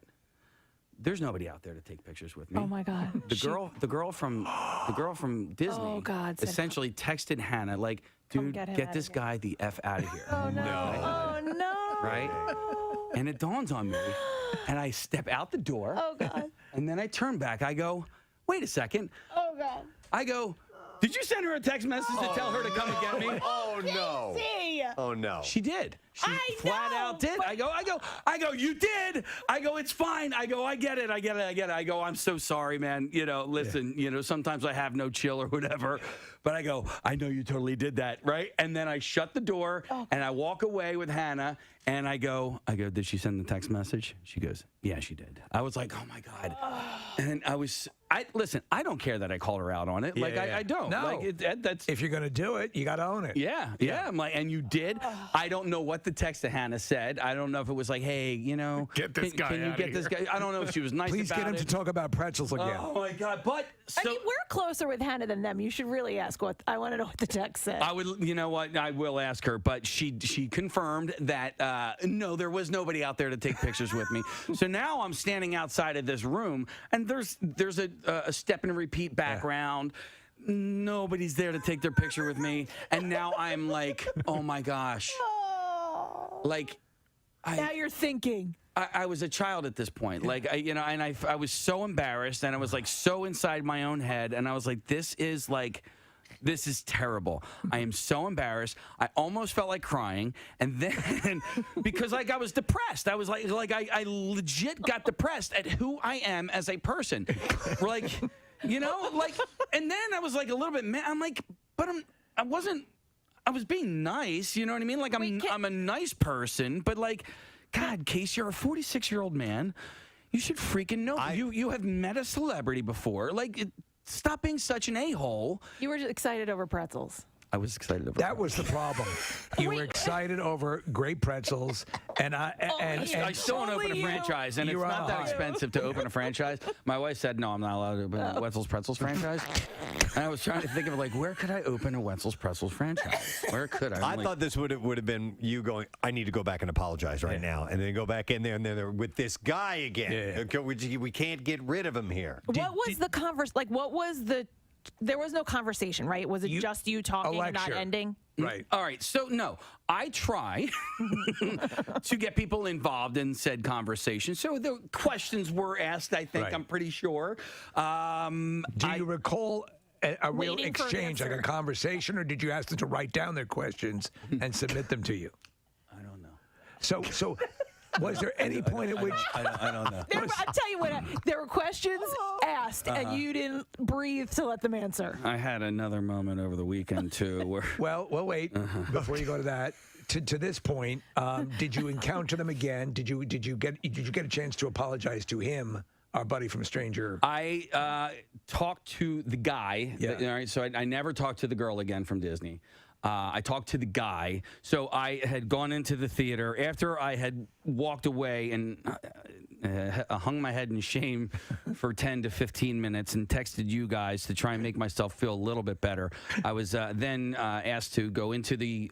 there's nobody out there to take pictures with me. Oh my God. The girl from Disney Oh, God, said- essentially texted Hannah, like, dude, get him get outta this guy the F out of here. Oh no. Oh no. Right? And it dawns on me, and I step out the door. Oh God. And then I turn back. I go, wait a second. Oh God. I go, did you send her a text message to tell her to come and get me? Oh, no. See. Oh, no. She did. She flat out did. I go, you did. I go, it's fine. I go, I get it. I go, I'm so sorry, man. Listen, sometimes I have no chill or whatever. But I go, I know you totally did that, right? And then I shut the door and I walk away with Hannah and I go, did she send the text message? She goes, yeah, she did. I was like, oh my God. And listen, I don't care that I called her out on it. I don't. No. That's if you're going to do it, you got to own it. Yeah. I'm like, and you did. I don't know what the text to Hannah said. I don't know if it was like, hey, get this guy can you out get of this here. guy? I don't know if she was nice Please about get him it. to talk about pretzels again. Oh my God. But I mean, we're closer with Hannah than them. You should really ask what I want to know what the text said. I would, you know what? I will ask her, but she confirmed that no, there was nobody out there to take pictures with me. So now I'm standing outside of this room, and there's a step and repeat background. Nobody's there to take their picture with me, and now I'm like, oh my gosh, now you're thinking. I was a child at this point, I was so embarrassed, and I was like so inside my own head, and I was like, this is terrible. I am so embarrassed. I almost felt like crying, and then because I was depressed, I was I legit got depressed at who I am as a person, and then I was like a little bit mad. I'm like, but I was being nice, you know what I mean? Like I'm a nice person, but God, Case, you're a 46-year-old man. You should freaking know. You have met a celebrity before. Stop being such an a-hole. You were just excited over pretzels. I was excited over that. Was the problem. You were excited over great pretzels, and I still want to open a franchise, and it's not that expensive to open a franchise. My wife said, no, I'm not allowed to open a Wetzel's Pretzels franchise. And I was trying to think of where could I open a Wetzel's Pretzels franchise? Where could I? I thought this would have been you going, I need to go back and apologize right now, and then go back in there, and then they're with this guy again. Yeah. We can't get rid of him here. What was the converse? What was the? There was no conversation, right? Was it just you talking and not ending? Right. All right. So, no, I try to get people involved in said conversation. So the questions were asked, I think, I'm pretty sure. Do you recall a real exchange, like a conversation, or did you ask them to write down their questions and submit them to you? I don't know. So was there any point at which... I don't know. I'll tell you what, there were questions asked, and you didn't breathe to let them answer. I had another moment over the weekend, too. Where Well, wait. Before you go to that, to this point, did you encounter them again? Did you get a chance to apologize to him, our buddy from Stranger? I talked to the guy. Yeah. All right, so I never talked to the girl again from Disney. I talked to the guy. So I had gone into the theater after I had walked away and hung my head in shame for 10 to 15 minutes and texted you guys to try and make myself feel a little bit better. I was then asked to go into the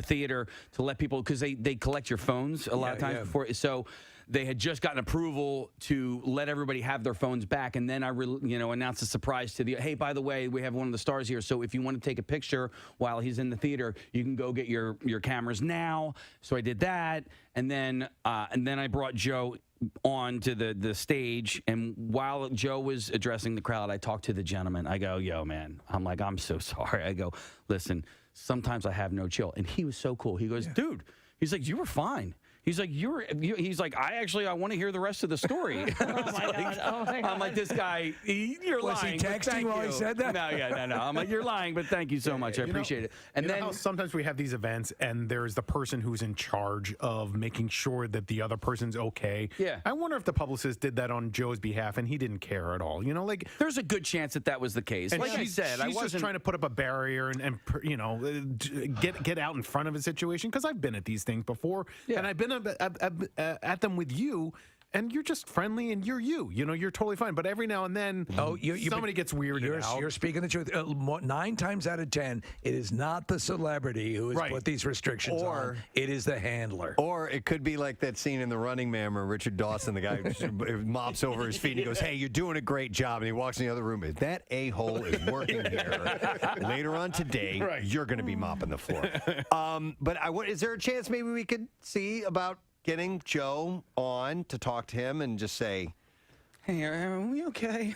theater to let people, because they collect your phones a lot of times before. So they had just gotten approval to let everybody have their phones back, and then I announced a surprise to hey, by the way, we have one of the stars here, so if you want to take a picture while he's in the theater, you can go get your cameras now. So I did that, and then I brought Joe on to the stage, and while Joe was addressing the crowd, I talked to the gentleman. I go, yo, man, I'm so sorry. I go, listen, sometimes I have no chill. And he was so cool. He goes, dude, he's like, you were fine. He's like, he's like, I want to hear the rest of the story. Oh my God. I'm like, this guy, you're Was lying. he texting while he said that? No. I'm like, you're lying, but thank you so much. I appreciate it. And then how sometimes we have these events, and there's the person who's in charge of making sure that the other person's okay. Yeah. I wonder if the publicist did that on Joe's behalf, and he didn't care at all. There's a good chance that was the case. And Like I said, I she's wasn't just trying to put up a barrier and get out in front of a situation, because I've been at these things before, and I've been at them with you, and you're just friendly, and you're totally fine. But every now and then, somebody gets weirded out. You're speaking the truth. 9 times out of 10, it is not the celebrity who has put these restrictions on. It is the handler. Or it could be like that scene in The Running Man where Richard Dawson, the guy mops over his feet, and he goes, hey, you're doing a great job. And he walks in the other room. If that a-hole is working here, later on today, you're going to be mopping the floor. But is there a chance maybe we could see about getting Joe on to talk to him and just say, Hey, are we okay?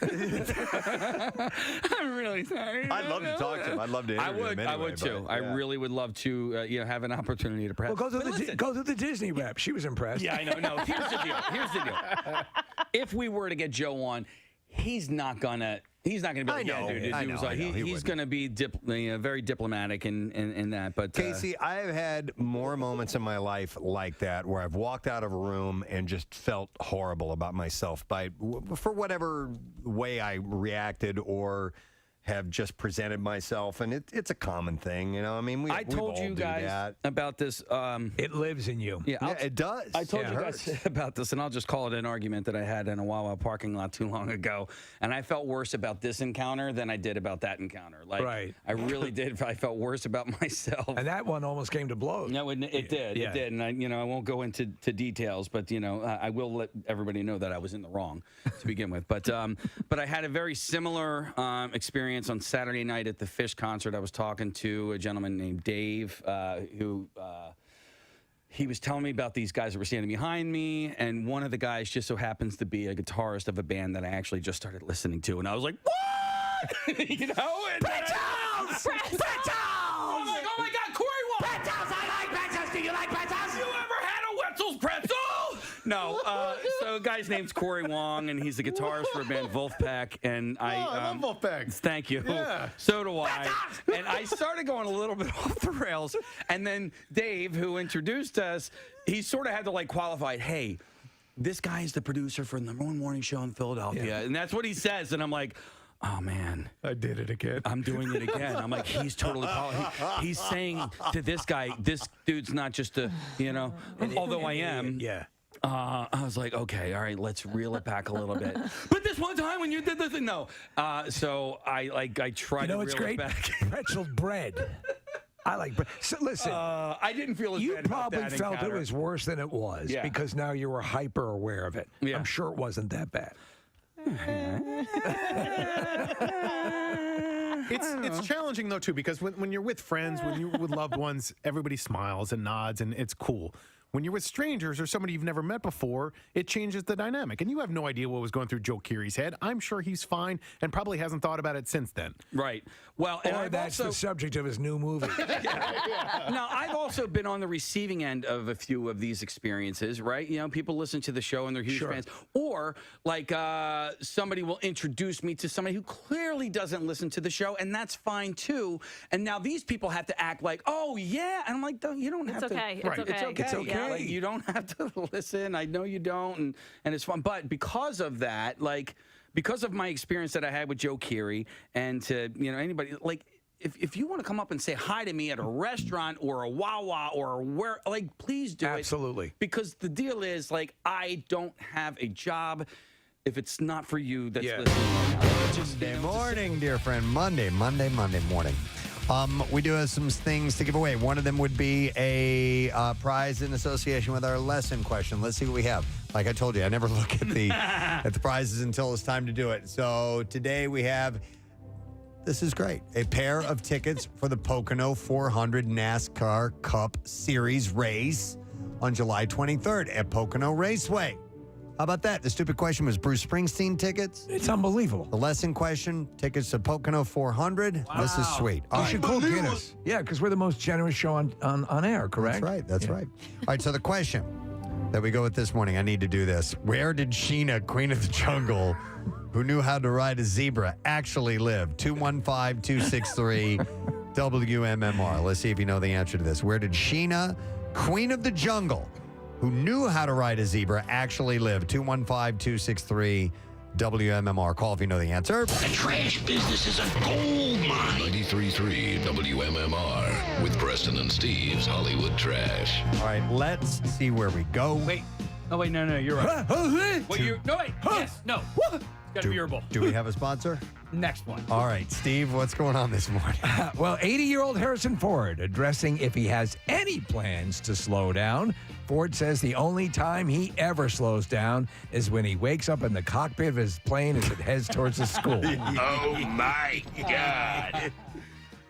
I'm really sorry. I'd love to talk to him. I'd love to interview him anyway. I would too. but, I yeah. really would love to, have an opportunity to press. Well, But listen, go through the Disney rep. She was impressed. Yeah, I know. No, here's the deal. If we were to get Joe on, he's not gonna be like, yeah, dude. He's gonna be very diplomatic in that. But Casey, I have had more moments in my life like that where I've walked out of a room and just felt horrible about myself for whatever way I reacted or have just presented myself, and it's a common thing, I mean, I told you guys about this. It lives in you. Yeah, it does. I told you guys about this, and I'll just call it an argument that I had in a Wawa parking lot too long ago. And I felt worse about this encounter than I did about that encounter. Right. I really did. I felt worse about myself. And that one almost came to blows. No, it did. Yeah. It did. And I won't go into details, but I will let everybody know that I was in the wrong to begin with. But I had a very similar experience on Saturday night at the Fish concert. I was talking to a gentleman named Dave, who he was telling me about these guys that were standing behind me, and one of the guys just so happens to be a guitarist of a band that I actually just started listening to, and I was like, what? Pretzels! I'm like, oh my God, Corey Wong! Pretzels! I like pretzels! Do you like pretzels? You ever had a Wetzel's pretzel? No. So, guy's name's Corey Wong, and he's the guitarist for a band Wolfpack. And I love Wolfpack. Thank you. Yeah. So do I. And I started going a little bit off the rails. And then Dave, who introduced us, he sort of had to qualify. Hey, this guy is the producer for the #1 morning show in Philadelphia, and that's what he says. And I'm like, oh man, I did it again. I'm doing it again. I'm like, he's totally. He's saying to this guy, this dude's not just a, although I am. Yeah. I was like, okay, all right, let's reel it back a little bit. But this one time when you did this, no. So I tried to reel it back. Pretzel bread. I like bread. So listen, I didn't feel as you bad about probably that felt encounter. it was worse than it was because now you were hyper aware of it. Yeah. I'm sure it wasn't that bad. It's challenging though too, because when you're with friends, when you're with loved ones, everybody smiles and nods and it's cool. When you're with strangers or somebody you've never met before, it changes the dynamic. And you have no idea what was going through Joe Keery's head. I'm sure he's fine and probably hasn't thought about it since then. Right. Well, and or that's the subject of his new movie. Now, I've also been on the receiving end of a few of these experiences, right? People listen to the show and they're huge fans. Or, somebody will introduce me to somebody who clearly doesn't listen to the show, and that's fine, too. And now these people have to act like, oh, yeah. And I'm like, you don't have to. Okay. Right. It's okay. It's okay. Yeah, you don't have to listen. I know you don't, and it's fun. But because of that, because of my experience that I had with Joe Keery, and to anybody, if you want to come up and say hi to me at a restaurant or a Wawa or where, please do it. Absolutely. Because the deal is, I don't have a job. If it's not for you, that's listening. Good morning, dear friend. Monday morning. We do have some things to give away. One of them would be a prize in association with our lesson question. Let's see what we have. Like I told you, I never look at the prizes until it's time to do it. So today we have, this is great, a pair of tickets for the Pocono 400 NASCAR Cup Series race on July 23rd at Pocono Raceway. How about that? The stupid question was Bruce Springsteen tickets. It's unbelievable. The lesson question, tickets to Pocono 400. Wow. This is sweet. You should call Guinness. Yeah, because we're the most generous show on air, correct? That's right. All right, so the question that we go with this morning, I need to do this. Where did Sheena, Queen of the Jungle, who knew how to ride a zebra, actually live? 215-263 WMMR. Let's see if you know the answer to this. Where did Sheena, Queen of the Jungle, who knew how to ride a zebra, actually live? 215-263 WMMR. Call if you know the answer. The trash business is a gold mine. 93.3 WMMR with Preston and Steve's Hollywood Trash. All right, let's see where we go. Wait. Oh, wait, no, you're right. Yes, no. It's got to be your ball. Do we have a sponsor? Next one. All right, Steve, what's going on this morning? Well, 80-year-old Harrison Ford addressing if he has any plans to slow down. Ford says the only time he ever slows down is when he wakes up in the cockpit of his plane as it heads towards the school. Oh, my God.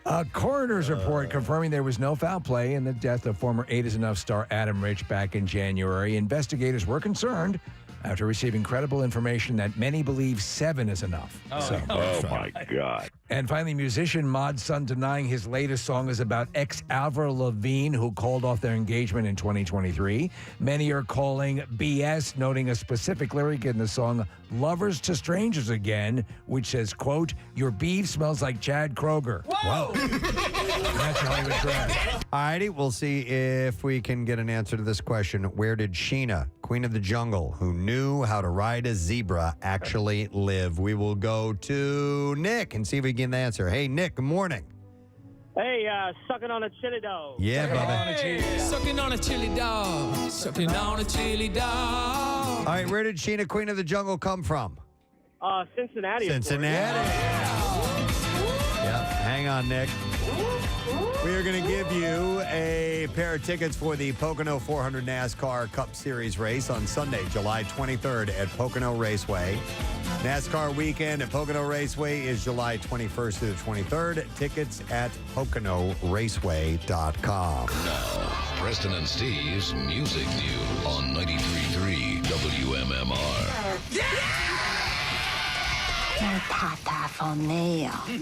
A coroner's report confirming there was no foul play in the death of former 8 Is Enough star Adam Rich back in January. Investigators were concerned after receiving credible information that many believe 7 is enough. Oh, my God. And finally, musician Mod's son denying his latest song is about ex-Avril Lavigne, who called off their engagement in 2023. Many are calling BS, noting a specific lyric in the song Lovers to Strangers Again, which says, quote, your beef smells like Chad Kroger. Whoa. That's Hollywood Trash. All righty, we'll see if we can get an answer to this question. Where did Sheena, Queen of the Jungle, who knew how to ride a zebra, actually live? We will go to Nick and see if we get the answer. Hey, Nick, good morning. Hey, sucking on a chili dog. Yeah, Bubba. Hey, sucking on a chili dog. Sucking on a chili dog. All right, where did Sheena, Queen of the Jungle, come from? Cincinnati. Cincinnati. Yep, hang on, Nick. We are going to give you a pair of tickets for the Pocono 400 NASCAR Cup Series race on Sunday, July 23rd at Pocono Raceway. NASCAR weekend at Pocono Raceway is July 21st through the 23rd. Tickets at PoconoRaceway.com. Now, Preston and Steve's Music News on 93.3 WMMR.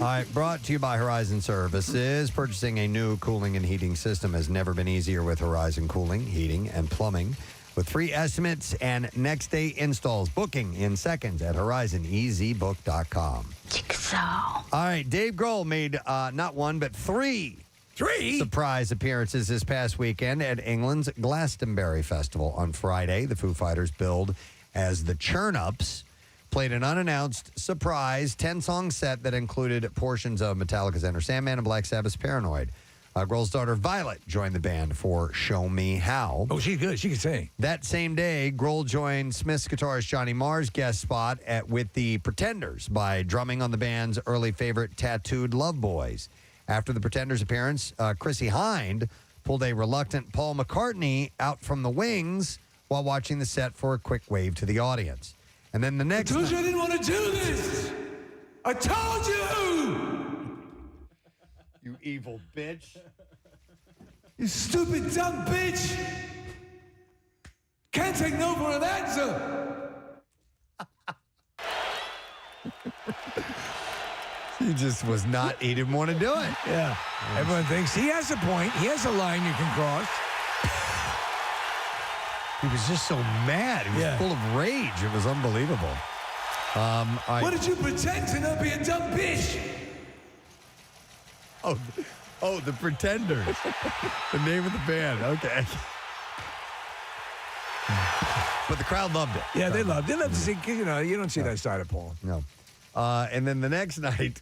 All right, brought to you by Horizon Services. Purchasing a new cooling and heating system has never been easier with Horizon Cooling, Heating, and Plumbing. With free estimates and next-day installs, booking in seconds at horizonezbook.com. All right, Dave Grohl made not one, but three surprise appearances this past weekend at England's Glastonbury Festival. On Friday, the Foo Fighters, billed as the Churn-Ups, played an unannounced surprise 10-song set that included portions of Metallica's Enter Sandman and Black Sabbath's Paranoid. Grohl's daughter Violet joined the band for Show Me How. Oh, she's good. She can sing. That same day, Grohl joined Smith's guitarist Johnny Marr's guest spot with the Pretenders by drumming on the band's early favorite Tattooed Love Boys. After the Pretenders' appearance, Chrissy Hynde pulled a reluctant Paul McCartney out from the wings while watching the set for a quick wave to the audience. And then the next... I told you I didn't want to do this. I told you. You evil bitch. You stupid, dumb bitch. Can't take no for an answer. He just was not... He didn't want to do it. Yeah. Everyone thinks he has a point. He has a line you can cross. He was just so mad. He was full of rage. It was unbelievable. What did you pretend to not be a dumb bitch? Oh, the Pretenders. The name of the band. Okay. But the crowd loved it. Yeah, they loved it. They loved to see, you know, you don't see that side of Paul. No. And then the next night,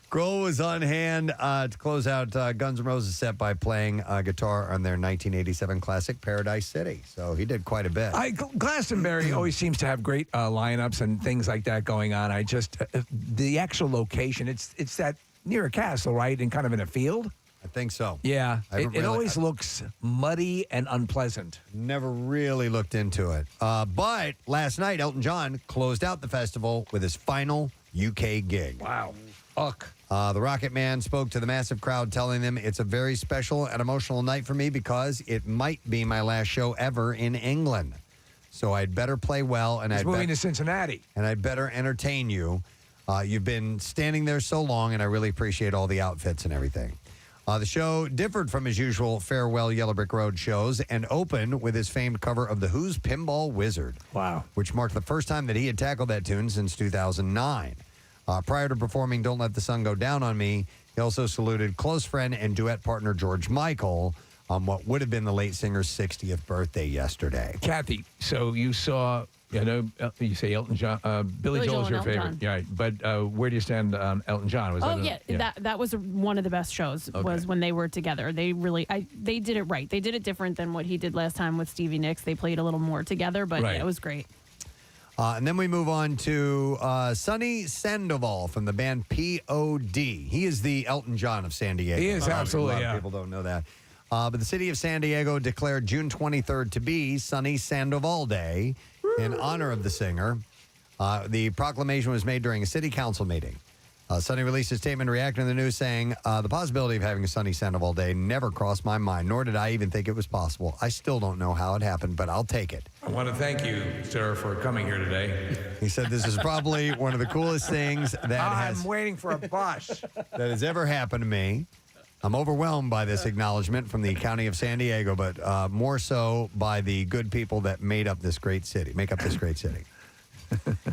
Grohl was on hand to close out Guns N' Roses set by playing guitar on their 1987 classic, Paradise City. So he did quite a bit. Glastonbury always seems to have great lineups and things like that going on. I just, the actual location, it's that near a castle, right? And kind of in a field? I think so. Yeah. It always looks muddy and unpleasant. Never really looked into it. But last night, Elton John closed out the festival with his final UK gig. Wow. The Rocket Man spoke to the massive crowd, telling them it's a very special and emotional night for me because it might be my last show ever in England. So I'd better play well, and He's moving to Cincinnati. And I'd better entertain you. You've been standing there so long, and I really appreciate all the outfits and everything. The show differed from his usual farewell Yellow Brick Road shows and opened with his famed cover of The Who's Pinball Wizard. Wow. Which marked the first time that he had tackled that tune since 2009. Prior to performing Don't Let the Sun Go Down on Me, he also saluted close friend and duet partner George Michael on what would have been the late singer's 60th birthday yesterday. Kathy, so you saw, I know you say Elton John, Billy Joel is your favorite. Yeah, right. But where do you stand on Elton John? That was one of the best shows was when they were together. They really, they did it right. They did it different than what he did last time with Stevie Nicks. They played a little more together, but yeah, it was great. And then we move on to Sonny Sandoval from the band P.O.D. He is the Elton John of San Diego. He is, absolutely, A lot of people don't know that. But the city of San Diego declared June 23rd to be Sonny Sandoval Day in honor of the singer. The proclamation was made during a city council meeting. Sonny released a statement reacting to the news saying, the possibility of having a Sonny Sandoval day never crossed my mind, nor did I even think it was possible. I still don't know how it happened, but I'll take it. I want to thank you, sir, for coming here today. He said this is probably one of the coolest things I'm waiting for a bus. that has ever happened to me. I'm overwhelmed by this acknowledgement from the county of San Diego, but more so by the good people that make up this great city.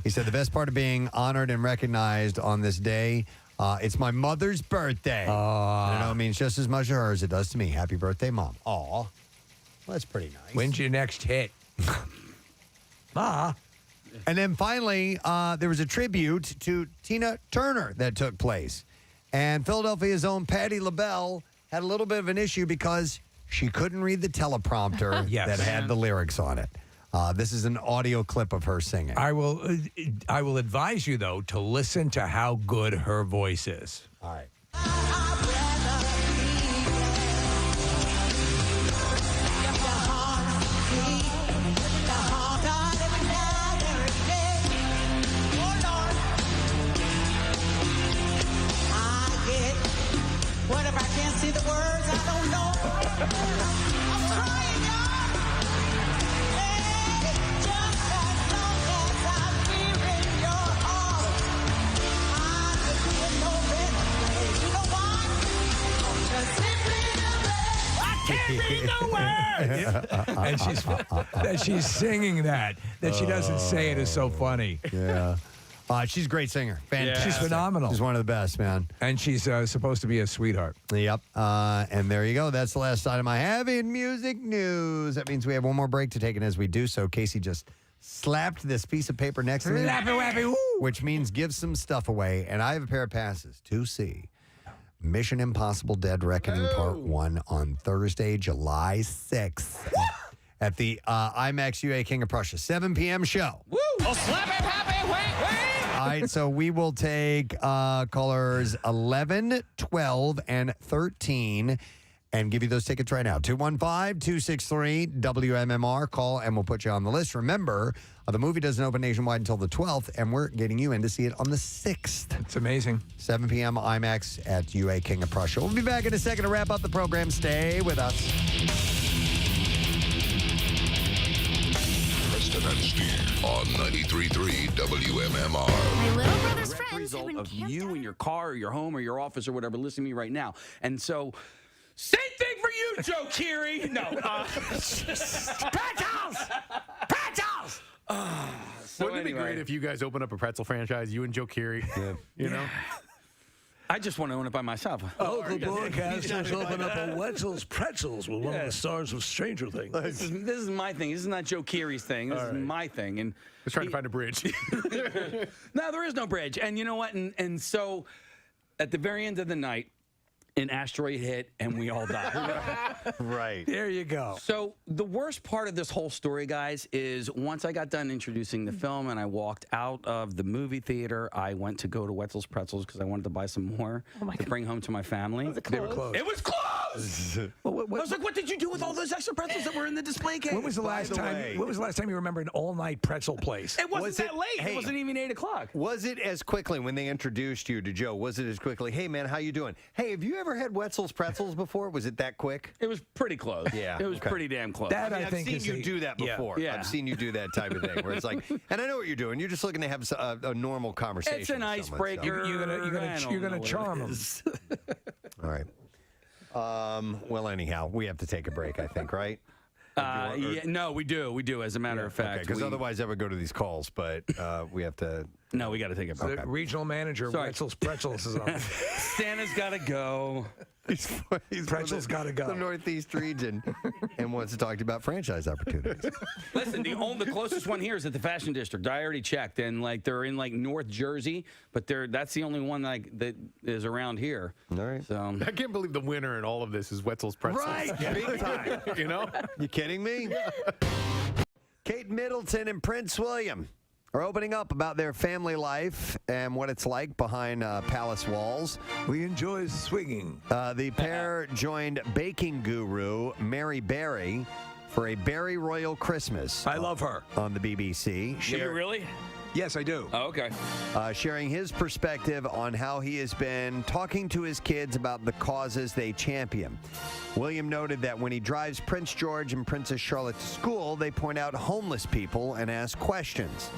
He said the best part of being honored and recognized on this day, it's my mother's birthday. I know it means just as much to her as it does to me. Happy birthday, Mom. Aw. Well, that's pretty nice. When's your next hit? Ma. And then finally, there was a tribute to Tina Turner that took place. And Philadelphia's own Patti LaBelle had a little bit of an issue because she couldn't read the teleprompter that had the lyrics on it. This is an audio clip of her singing. I will advise you, though, to listen to how good her voice is. All right. What if I can't see the words? I don't know. I'm trying, y'all. Hey, just as long as I'm here in your heart, I could no better place. You know why? I'm just simply the best. I can't read no words. And she's singing that she doesn't say it is so funny. Yeah. She's a great singer. Fantastic. She's phenomenal. She's one of the best, man. And she's supposed to be a sweetheart. Yep. And there you go. That's the last item I have in music news. That means we have one more break to take, and as we do so, Casey just slapped this piece of paper next to me, which means give some stuff away. And I have a pair of passes to see Mission Impossible Dead Reckoning Part 1 on Thursday, July 6th at the IMAX UA King of Prussia, 7 p.m. show. Woo! Oh, slap it, happy, wait. All right, so we will take callers 11, 12, and 13 and give you those tickets right now. 215-263-WMMR. Call, and we'll put you on the list. Remember, the movie doesn't open nationwide until the 12th, and we're getting you in to see it on the 6th. It's amazing. 7 p.m. IMAX at UA King of Prussia. We'll be back in a second to wrap up the program. Stay with us. Preston and Steve on 93.3 WMMR. My little brother's Direct friends have result been of camped you out. in your car or your home or your office or whatever listening to me right now. And so, same thing for you, Joe Keery. No. Pretzels! Pretzels! Wouldn't it be great if you guys open up a pretzel franchise, you and Joe Keery? You know? I just want to own it by myself. Local broadcasters open up a Wetzel's Pretzels with one of the stars of Stranger Things. This is my thing. This is not Joe Keery's thing. This is my thing. And just trying to find a bridge. No, there is no bridge. And you know what? And so at the very end of the night, an asteroid hit and we all died. Right. There you go. So the worst part of this whole story, guys, is once I got done introducing the film and I walked out of the movie theater, I went to go to Wetzel's Pretzels because I wanted to buy some more to bring home to my family. They were closed. It was closed! I was like, what did you do with all those extra pretzels that were in the display case? When was the last time? When was the last time you remember an all-night pretzel place? It wasn't that late. Hey, it wasn't even 8 o'clock. Was it as quickly when they introduced you to Joe? Was it as quickly? Hey man, how you doing? Hey, have you ever had Wetzel's Pretzels before? Was it that quick? It was pretty close. Yeah, it was pretty damn close. That I I've think seen is you do that before. Yeah. I've seen you do that type of thing where it's like, and I know what you're doing. You're just looking to have a normal conversation. It's an with someone, icebreaker. so. You're gonna charm them. All right. Well, anyhow, we have to take a break, I think, right? Yeah, no, we do. As a matter of fact, because otherwise I would go to these calls, but we have to. No, we got to take a break. The regional manager, Wetzel's Pretzels, is on. Santa's got to go. He's Pretzels got to go. The Northeast region and wants to talk to you about franchise opportunities. Listen, the closest one here is at the Fashion District. I already checked, and they're in North Jersey, but that's the only one that is around here. All right. So I can't believe the winner in all of this is Wetzel's Pretzels. Right, big time. You know? You kidding me? Kate Middleton and Prince William are opening up about their family life and what it's like behind palace walls. We enjoy swinging. The pair joined baking guru Mary Berry for a Berry Royal Christmas. I love her. On the BBC. Did you really? Yes, I do. Oh, okay. Sharing his perspective on how he has been talking to his kids about the causes they champion. William noted that when he drives Prince George and Princess Charlotte to school, they point out homeless people and ask questions.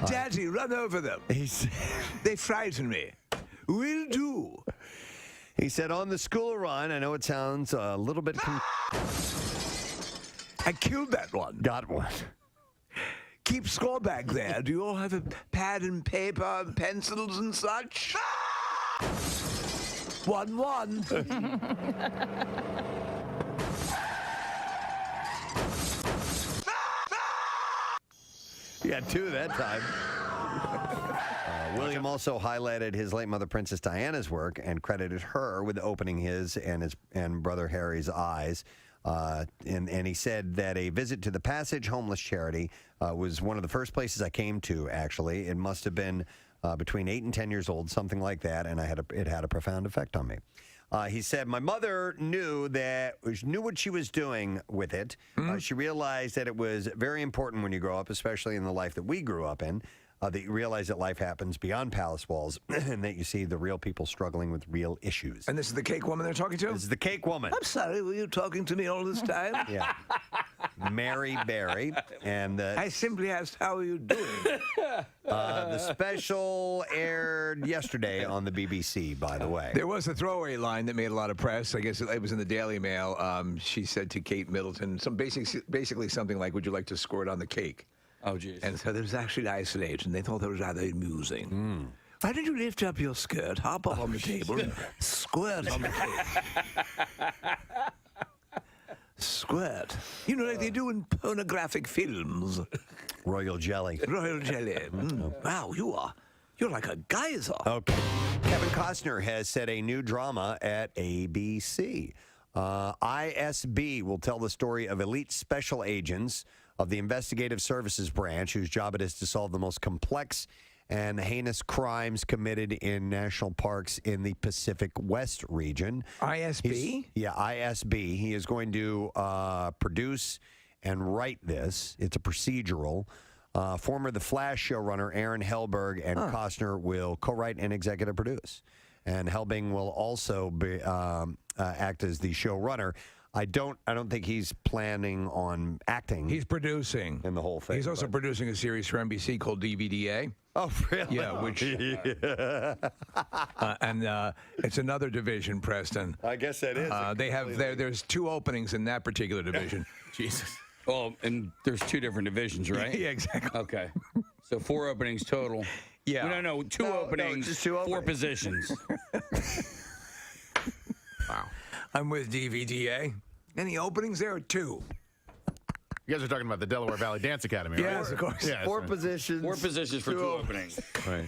Daddy, run over them. They frighten me. Will do. He said, on the school run, I know it sounds a little bit... I killed that one. Got one. Keep score back there. Do you all have a pad and paper and pencils and such? 1-1. Yeah, 2 that time. William also highlighted his late mother, Princess Diana's work, and credited her with opening his and brother Harry's eyes. And he said that a visit to the Passage Homeless Charity was one of the first places I came to, actually. It must have been between 8 and 10 years old, something like that, and it had a profound effect on me. He said, my mother knew what she was doing with it. She realized that it was very important when you grow up, especially in the life that we grew up in, that you realize that life happens beyond palace walls and that you see the real people struggling with real issues. And this is the cake woman they're talking to? This is the cake woman. I'm sorry, were you talking to me all this time? Yeah. Mary Berry. And I simply asked, how are you doing? The special aired yesterday on the BBC, by the way. There was a throwaway line that made a lot of press. I guess it was in the Daily Mail. She said to Kate Middleton, basically something like, would you like to squirt on the cake? Oh, geez. And so there was actually isolation. They thought that was rather amusing. Why don't you lift up your skirt, hop up on the table, and squirt on the cake? Squirt. You know, like they do in pornographic films. Royal jelly. Royal jelly. Wow, you're like a geyser. Okay. Kevin Costner has set a new drama at ABC. ISB will tell the story of elite special agents of the Investigative Services Branch, whose job it is to solve the most complex and heinous crimes committed in national parks in the Pacific West region. ISB? ISB. He is going to produce and write this. It's a procedural. Former The Flash showrunner Aaron Helberg and Costner will co-write and executive produce. And Helbing will also be, act as the showrunner. I don't think he's planning on acting. He's producing in the whole thing. He's also producing a series for NBC called DVDA. Oh, really? Yeah, which and it's another division, Preston. I guess that is. They have there's 2 openings in that particular division. Jesus. Oh, and there's 2 different divisions, right? Yeah, exactly. Okay. So 4 openings total. Yeah. No, 2 openings, just 2 4 openings. positions. Wow. I'm with DVDA. Any openings there are 2. You guys are talking about the Delaware Valley Dance Academy, right? Yes, of course. Yeah, 4 positions. 4 positions for 2 openings. Right.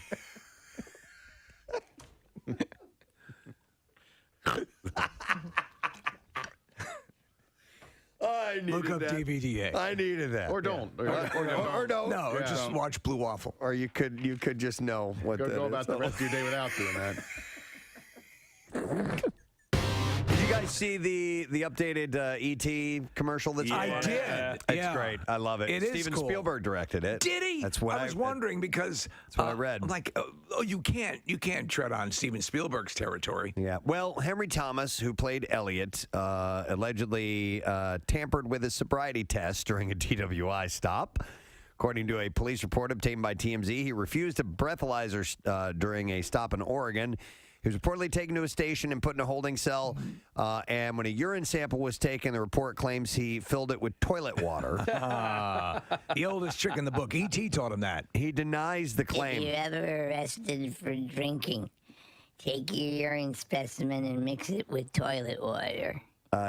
I needed Look up that. DVDA. I needed that. Or don't. Yeah. Or don't. No, or just watch Blue Waffle. Or you could just know what that Go is. about the rest of your day without doing that. Did you guys see the updated E.T. commercial that's I on? did. It's Yeah. great. I love it. It is Steven cool. Spielberg directed it. Did he? That's what I was wondering because that's what I read. I'm like, you can't tread on Steven Spielberg's territory. Yeah. Well, Henry Thomas, who played Elliot, allegedly tampered with his sobriety test during a DWI stop. According to a police report obtained by TMZ, he refused a breathalyzer during a stop in Oregon. He was reportedly taken to a station and put in a holding cell. And when a urine sample was taken, the report claims he filled it with toilet water. The oldest trick in the book. E.T. taught him that. He denies the If claim. you're ever arrested for drinking, take your urine specimen and mix it with toilet water.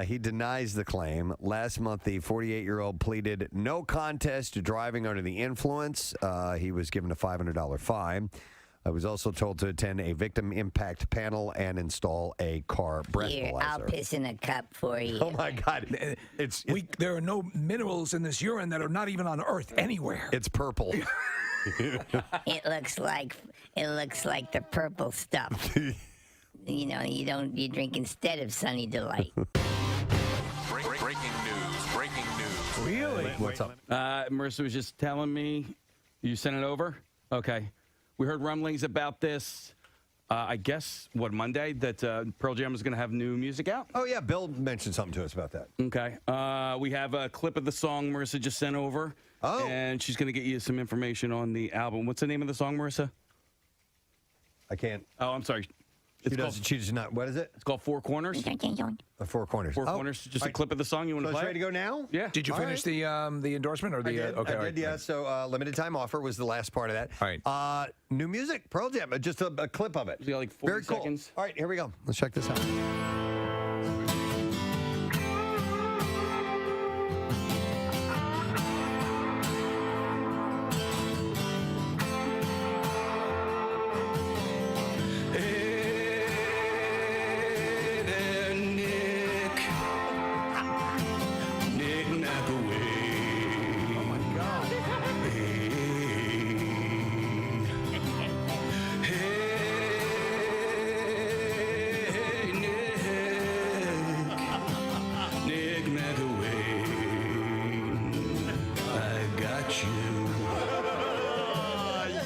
He denies the claim. Last month, the 48-year-old pleaded no contest to driving under the influence. He was given a $500 fine. I was also told to attend a victim impact panel and install a car Here, I'll breathalyzer. piss in a cup for you. Oh my God! There are no minerals in this urine that are not even on Earth anywhere. It's purple. It looks like the purple stuff. You drink instead of Sunny Delight. Breaking news. Really? What's up? Marissa was just telling me you sent it over. Okay. We heard rumblings about this, I guess, Monday, that Pearl Jam is going to have new music out? Oh, yeah. Bill mentioned something to us about that. Okay. We have a clip of the song Marissa just sent over. Oh. And she's going to get you some information on the album. What's the name of the song, Marissa? I can't. Oh, I'm sorry. She does not. What is it? It's called Four Corners. Four Corners. Four Corners. Just a clip of the song. You want to So it's play? ready to go now? Yeah. Did you finish the endorsement or the? I did. Okay, I all did. right. Yeah. So limited time offer was the last part of that. All right. New music, Pearl Jam. Just a clip of it. You got like 40 Very cool. seconds. All right. Here we go. Let's check this out.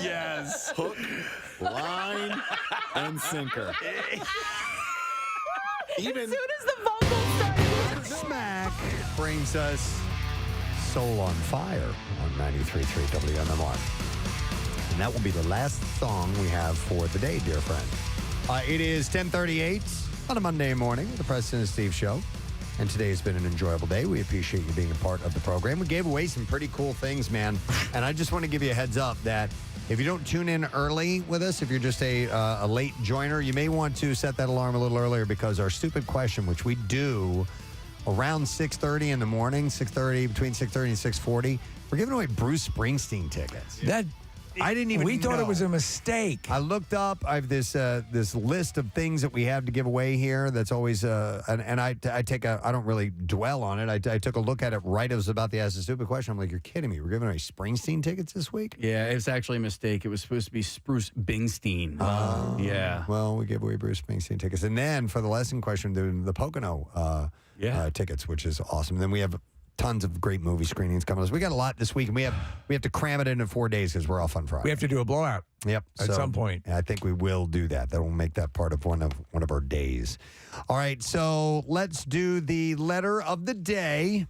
Yes. Hook, line, and sinker. Even As soon as the vocals started. Smack brings us Soul on Fire on 93.3 WMMR. And that will be the last song we have for the day, dear friend. It is 10:38 on a Monday morning, the Preston and Steve Show. And today has been an enjoyable day. We appreciate you being a part of the program. We gave away some pretty cool things, man. And I just want to give you a heads up that if you don't tune in early with us, if you're just a late joiner, you may want to set that alarm a little earlier because our stupid question, which we do around 6:30 in the morning, 6:30, between 6:30 and 6:40, we're giving away Bruce Springsteen tickets. I didn't even We thought it know. was a mistake. I looked up. I have this list of things that we have to give away here. That's always and I don't really dwell on it. I took a look at it right as I was about to ask a stupid question. I'm like, you're kidding me? We're giving away Springsteen tickets this week? Yeah, it was actually a mistake. It was supposed to be Bruce Springsteen. Yeah. Well, we gave away Bruce Springsteen tickets, and then for the lesson question, the Pocono tickets, which is awesome. And then we have tons of great movie screenings coming us. We got a lot this week, and we have to cram it into 4 days because we're off on Friday. We have to do a blowout. Yep. At some point. I think we will do that. That will make that part of one of our days. All right, so let's do the letter of the day.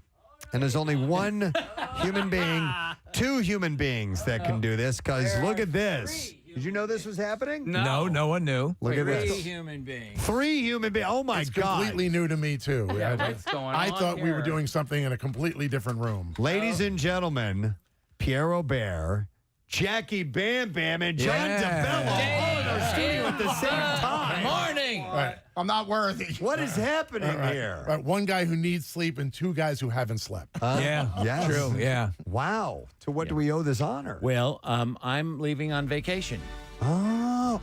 And there's only one human being, two human beings that can do this, because look at this. Did you know this was happening? No, no one knew. Look at this. 3 human beings. 3 human beings. Oh, my It's God. completely new to me, too. What's going I on thought we were here? doing something in a completely different room. Ladies and gentlemen, Pierre Robert, Jackie Bam Bam, and John DeBello all in our studio at the same time. Morning. All right, I'm not worthy. What is happening All right, here? all right, one guy who needs sleep and 2 guys who haven't slept. Yes. True. Yeah. Wow. To what do we owe this honor? Well, I'm leaving on vacation. Oh.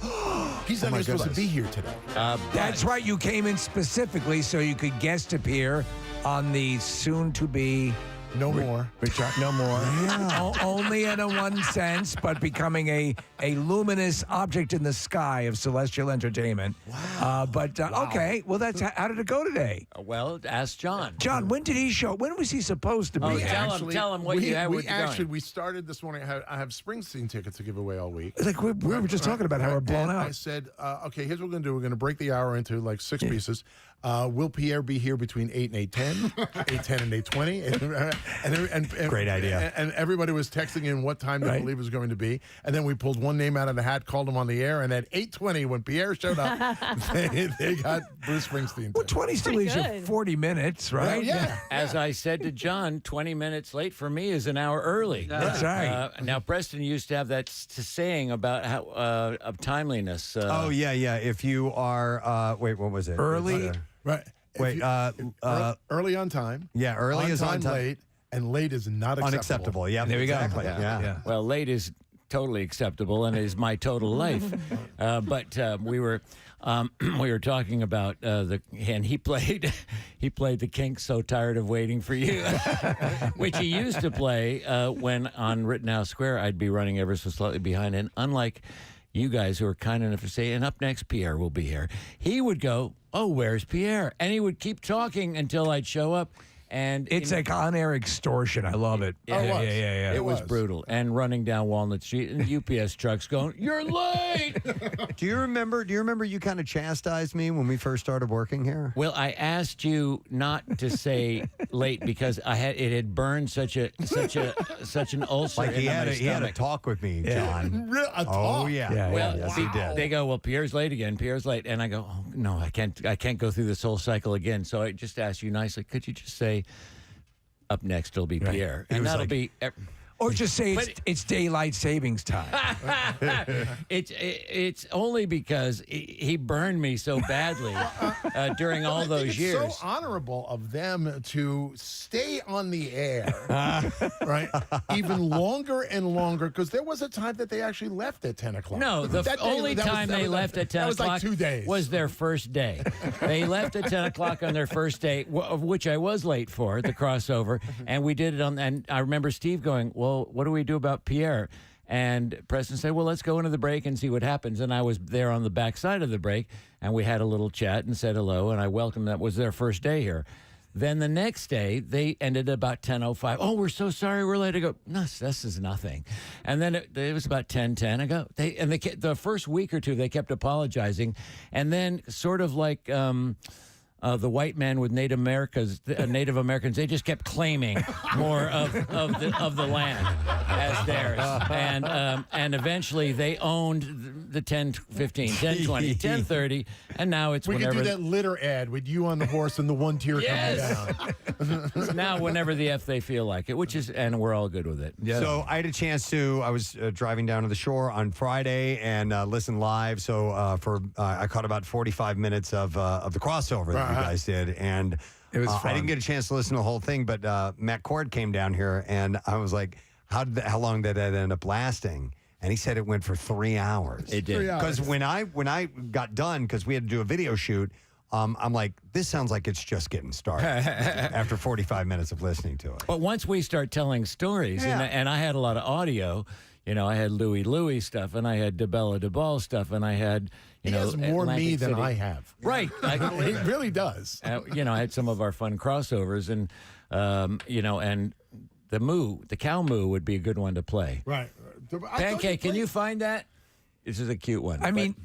He's not my even supposed to goodness. be here today. That's right. You came in specifically so you could guest appear on the soon-to-be No more. No more. Only in a one sense, but becoming a luminous object in the sky of celestial entertainment. Wow. Okay, well, that's how did it go today? Well, ask John. John, when did he show? When was he supposed to be? Oh, here? tell him what you had. We started this morning. I have Springsteen tickets to give away all week. Like we were just talking about how we're blown and out. I said, okay, here's what we're going to do. We're going to break the hour into like 6 pieces. Will Pierre be here between 8 and 8:10, 8:10 and 8:20? Great idea. And everybody was texting in what time they believe it was going to be. And then we pulled one name out of the hat, called him on the air, and at 8:20, when Pierre showed up, they got Bruce Springsteen. Well, 20 still leaves you 40 minutes, right? Well, yeah. As I said to John, 20 minutes late for me is an hour early. That's right. Now, Preston used to have that saying about how of timeliness. Oh, yeah. If you are, wait, what was it? Early? Right. Wait, early on time. Yeah, early is on time. Late, and late is not acceptable. Unacceptable. Yeah, There we go. exactly. Yeah. Well, late is totally acceptable and is my total life. But we were talking about and he played the Kinks "So Tired of Waiting for You," which he used to play when on Rittenhouse Square I'd be running ever so slightly behind, and unlike you guys who are kind enough to say, and up next Pierre will be here, he would go, "Oh, where's Pierre?" And he would keep talking until I'd show up. And It's like on-air extortion. I love it. Yeah, yeah. It was brutal. And running down Walnut Street and UPS trucks going, "You're late." Do you remember you kind of chastised me when we first started working here? Well, I asked you not to say late because it had burned such an ulcer. Like he into had my he had a stomach. talk with me, John. A talk? Oh yeah. Well, yes, he did. They go, "Well, Pierre's late again. Pierre's late," and I go, "Oh no, I can't go through this whole cycle again." So I just asked you nicely, could you just say, "Up next will be Pierre," He and was that'll like- be. Or just say it's daylight savings time. It's only because he burned me so badly during all those it's years. so honorable of them to stay on the air, right? Even longer and longer, because there was a time that they actually left at 10 o'clock. No, the That day- only that was- time that they was left like- at 10 that was o'clock like 2 days. was their first day. They left at 10 o'clock on their first day, of which I was late for, the crossover, and we did it on, and I remember Steve going, "Well, what do we do about Pierre?" And Preston said, "Well, let's go into the break and see what happens." And I was there on the back side of the break, and we had a little chat and said hello, and I welcomed them. That was their first day here. Then the next day, they ended about 10:05. "Oh, we're so sorry we're late." I go, "No, this is nothing." And then it was about 10:10. I go, the first week or two, they kept apologizing. And then sort of like the white men with Native Americans, they just kept claiming more of the land as theirs. And eventually they owned the 10:15, 10:20, 10:30, and now it's We whenever. could do that litter ad with you on the horse and the one tier Yes. coming down. Now, whenever the F they feel like it, and we're all good with it. So I had a chance I was driving down to the shore on Friday and listened live. So I caught about 45 minutes of the crossover that you guys did, and It was I fun. didn't get a chance to listen to the whole thing. But Matt Cord came down here, and I was like, "How long did that end up lasting?" And he said it went for 3 hours. It did. 3 hours. Because when I got done, because we had to do a video shoot, I'm like, this sounds like it's just getting started after 45 minutes of listening to it. But once we start telling stories, and I had a lot of audio, I had Louie stuff, and I had DeBella DeBall stuff, and I had, He has more Atlantic me than City. I have. Right. He really does. I had some of our fun crossovers, and, and the cow moo would be a good one to play. Right. Pancake, can you find that? This is a cute one. I mean,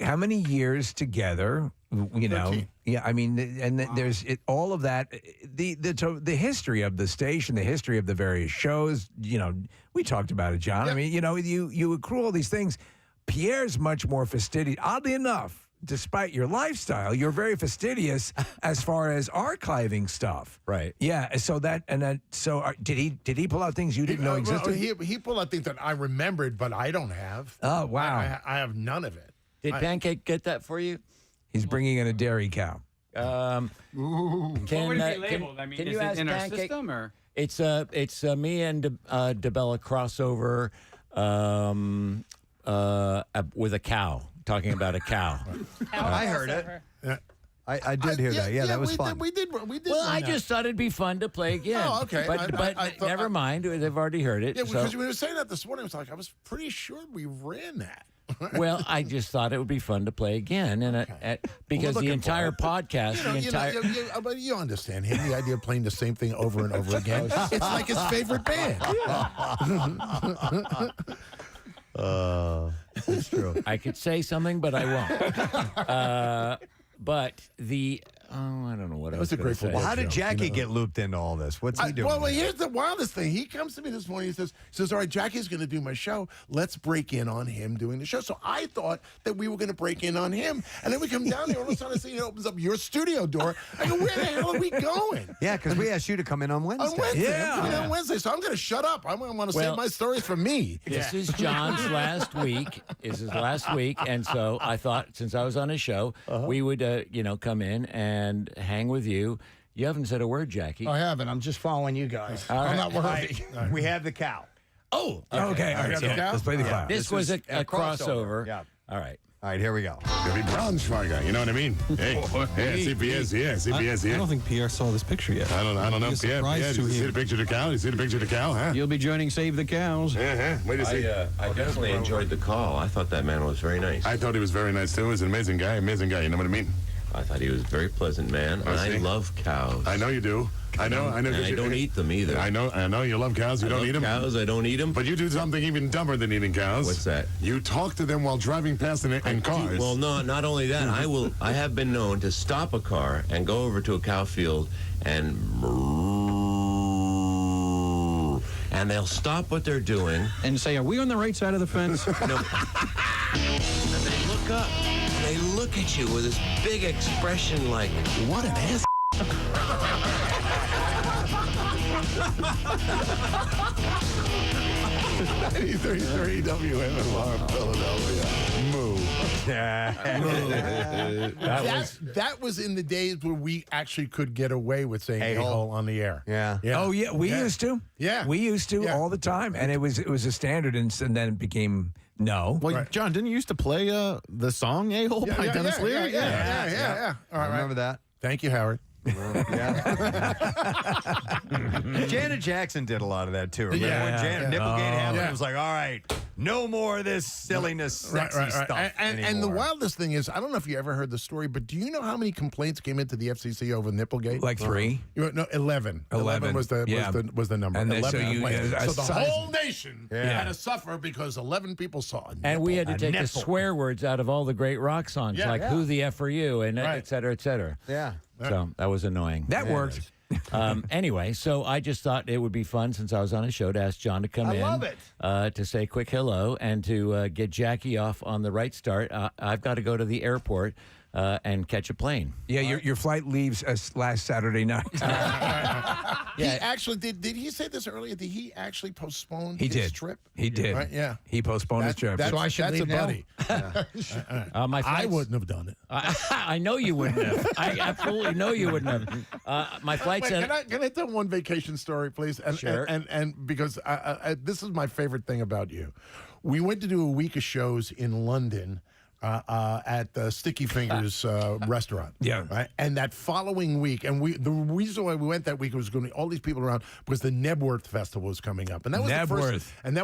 how many years together? 13. Yeah. I mean, and there's all of that. The history of the station, the history of the various shows. We talked about it, John. Yeah. I mean, you accrue all these things. Pierre's much more fastidious. Oddly enough, despite your lifestyle, you're very fastidious as far as archiving stuff. Right. Yeah. So did he pull out things you didn't know existed? He pulled out things that I remembered, but I don't have. Oh, wow. I have none of it. Did Pancake get that for you? He's bringing in a dairy cow. Can, What would it be can- labeled? I mean, can is you it ask in our Pancake? system or? It's me and DeBella crossover with a cow, talking about a cow. I heard it. I did hear that. Yeah, that was fun. We did. Well, I just thought it'd be fun to play again. Oh, okay. But I thought- never mind. They've already heard it. Yeah, so. because we were saying that this morning. I was like, I was pretty sure we ran that. Well, I just thought it would be fun to play again, and because the entire podcast, But you understand him. The idea of playing the same thing over and over again. It's like his favorite band. It's true. I could say something, but I won't. But I don't know what I was a going to grateful say. Well, how did Jackie get looped into all this? What's he doing? Well, here's the wildest thing. He comes to me this morning. He says, all right, Jackie's going to do my show. Let's break in on him doing the show. So I thought that we were going to break in on him. And then we come down there. All of a sudden, I see he opens up your studio door. I go, where the hell are we going? Yeah, because we asked you to come in on Wednesday. On Wednesday. Yeah. I'm coming on Wednesday. So I'm going to shut up. I want to Well, save my stories for me. This is John's last week. This is last week, and so I thought since I was on his show, we would, come in and hang with you. You haven't said a word, Jackie. I haven't. I'm just following you guys. All I'm right. not worthy. We have the cow. Oh, Okay. All right, so yeah. let's play the cow. This was a crossover. Yeah. All right. All right, here we go. Maybe Braunschweiger, you know what I mean? Hey, CPS, CPS, I don't think Pierre saw this picture yet. I don't know. Be a Pierre, surprise did to you see him. the picture of the cow? You see the picture of the cow, huh? You'll be joining Save the Cows. Wait to see. I definitely enjoyed the call. I thought that man was very nice. I thought he was very nice, too. He's an amazing guy, you know what I mean? I thought he was a very pleasant man, and I love cows. I know you do. I know. And I don't eat them either. I know you love cows. You don't eat them. Cows, I don't eat them. But you do something even dumber than eating cows. What's that? You talk to them while driving past in cars. Well, no, not only that. I have been known to stop a car and go over to a cow field and they'll stop what they're doing and say, "Are we on the right side of the fence?" No. And they look up. And they look at you with this big expression like, "What an ass." 93.3 WMMR Philadelphia. Moo. That was in the days where we actually could get away with saying a-hole on the air. Yeah. Oh yeah, we used to. Yeah, we used to all the time, and it was a standard, and then it became no. Well, John, didn't you used to play the song "A-Hole" by Dennis Leary? Yeah. All right, remember that. Thank you, Howard. Janet Jackson did a lot of that too. Remember when Nipplegate happened? It was like, all right, no more of this silliness, sexy stuff. And the wildest thing is, I don't know if you ever heard the story, but do you know how many complaints came into the FCC over Nipplegate? Like 3? No, 11. 11 was the number. And 11 so the whole nation had to suffer because 11 people saw it. And we had to take the swear words out of all the great rock songs, like "Who the F are you?" and et cetera, et cetera. Yeah. So that was annoying. That worked. Anyway, so I just thought it would be fun since I was on a show to ask John to come in. I love it. To say a quick hello and to get Jackie off on the right start. I've got to go to the airport and catch a plane. Yeah, your flight leaves last Saturday night. He actually did he say this earlier? Did he actually postpone his trip? He did. Right? Yeah. He postponed his trip. So I should leave now? buddy. I wouldn't have done it. I know you wouldn't have. I absolutely know you wouldn't have. My flight said. Can I tell one vacation story, please? And, Sure. And because this is my favorite thing about you. We went to do a week of shows in London. At the Sticky Fingers restaurant. Yeah. Right. And that following week, the reason why we went that week was going to be all these people around because the Nebworth Festival was coming up. And that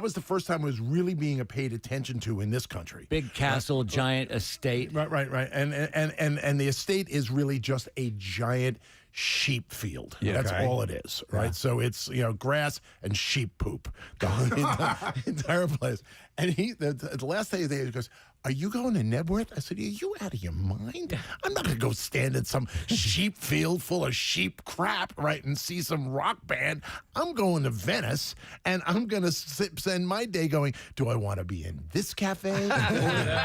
was the first time it was really being paid attention to in this country. Big castle, giant estate. Right. And the estate is really just a giant sheep field. Yeah, that's all it is, right? Yeah. So it's grass and sheep poop, the entire place. And the last day of the day, he goes, "Are you going to Nebworth?" I said, "Are you out of your mind? I'm not going to go stand in some sheep field full of sheep crap, right, and see some rock band. I'm going to Venice, and I'm going to spend my day going, do I want to be in this cafe or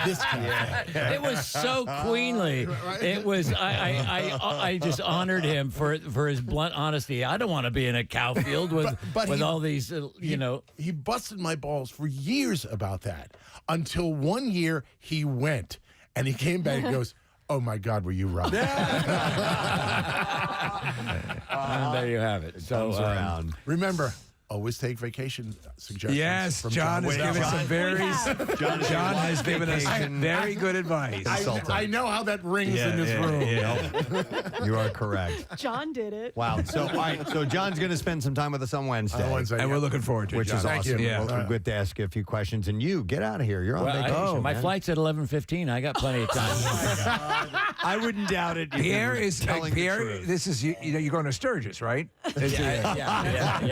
this cafe?" It was so queenly. It was. I just honored him for his blunt honesty. I don't want to be in a cow field with all these, He busted my balls for years about that until one year he went and he came back and goes, "Oh my God, were you right?" And there you have it. So remember, always take vacation suggestions. Yes, from John has given some John has given us very good advice. I know how that rings in this room. You are correct. John did it. Wow. So, all right, so John's going to spend some time with us on Wednesday. And we're looking forward to it, which John. is Thank awesome. you. Yeah. Well, good to ask you a few questions. And you, get out of here. You're on vacation. My flight's at 11:15. I got plenty of time. I wouldn't doubt it. Pierre is telling Pierre. This is you're going to Sturgis, right? Yeah.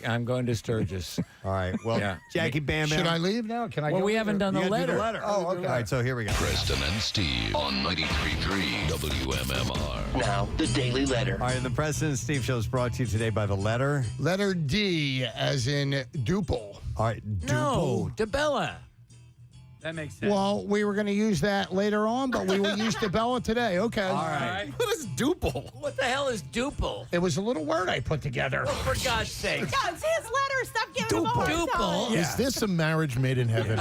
I'm going to Sturgis. All right. Well, Jackie Bam Bam. Should I leave now? Can I? Well, we haven't done the letter. Oh, okay. All right. So here we go. Preston and Steve on 93.3 WMMR. Now, the Daily Letter. All right. And the Preston and Steve Show is brought to you today by the letter. Letter D, as in Duple. All right. No, DeBella. That makes sense. Well, we were going to use that later on, but we will use DeBella today. Okay. All right. What is duple? What the hell is duple? It was a little word I put together. Oh, for God's sake. Yeah, it's his letter. Stop giving him a hard time. Is this a marriage made in heaven?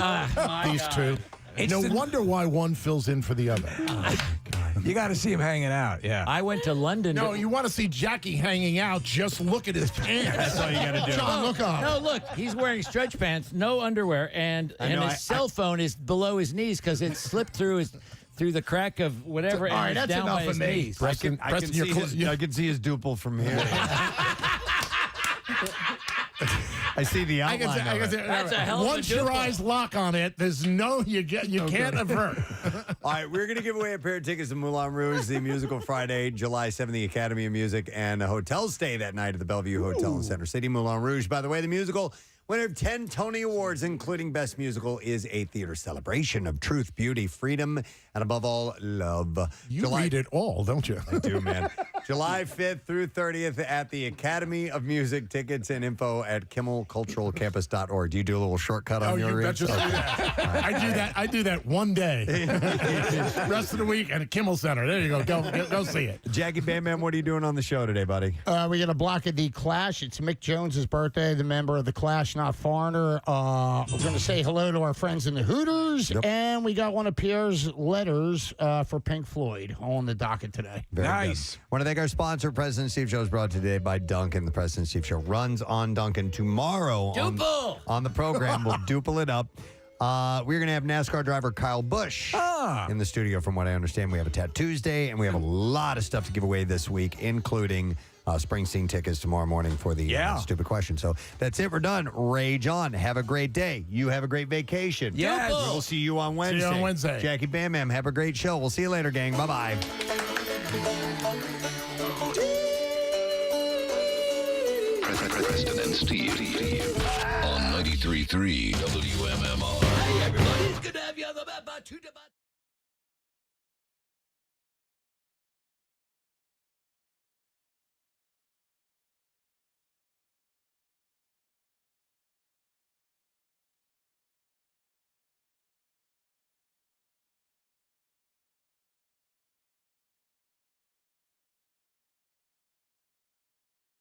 These two. No wonder why one fills in for the other. You got to see him hanging out. Yeah. I went to London. No, you want to see Jackie hanging out, just look at his pants. That's all you got to do. John, look up. No, look, he's wearing stretch pants, no underwear, and his cell phone is below his knees because it slipped through the crack of whatever. All right, and that's down enough by his of me. knees. I can see his duple from here. I see the outline. That's a hell of a Once your duple. eyes lock on it, there's no you can't avert. All All right, we're going to give away a pair of tickets to Moulin Rouge, the musical Friday, July 7th, the Academy of Music, and a hotel stay that night at the Bellevue Hotel in Center City. Moulin Rouge, by the way, the musical winner of 10 Tony Awards, including Best Musical, is a theater celebration of truth, beauty, freedom, and above all, love. You read it all, don't you? I do, man. July 5th through 30th at the Academy of Music. Tickets and info at kimmelculturalcampus.org. Do you do a little shortcut on your reads? I do that one day. Rest of the week at a Kimmel Center. There you go. Go see it. Jackie Bam Bam, what are you doing on the show today, buddy? We got a block of the Clash. It's Mick Jones's birthday, the member of the Clash, not foreigner. We're going to say hello to our friends in the Hooters. Yep. And we got one of Pierre's letters for Pink Floyd on the docket today. Very nice. Want to thank our sponsor, President Steve Show, is brought today by Duncan. The President Steve Show runs on Duncan tomorrow on the program. We'll duple it up. We're going to have NASCAR driver Kyle Busch in the studio, from what I understand. We have a Tattoos Day, and we have a lot of stuff to give away this week, including Springsteen tickets tomorrow morning for the stupid question. So that's it. We're done. Rage on. Have a great day. You have a great vacation. Yes. We'll see you on Wednesday. See you on Wednesday. Jackie Bam Bam, have a great show. We'll see you later, gang. Bye-bye. Preston and Steve on 93.3 WMMR. Everybody's gonna have you on the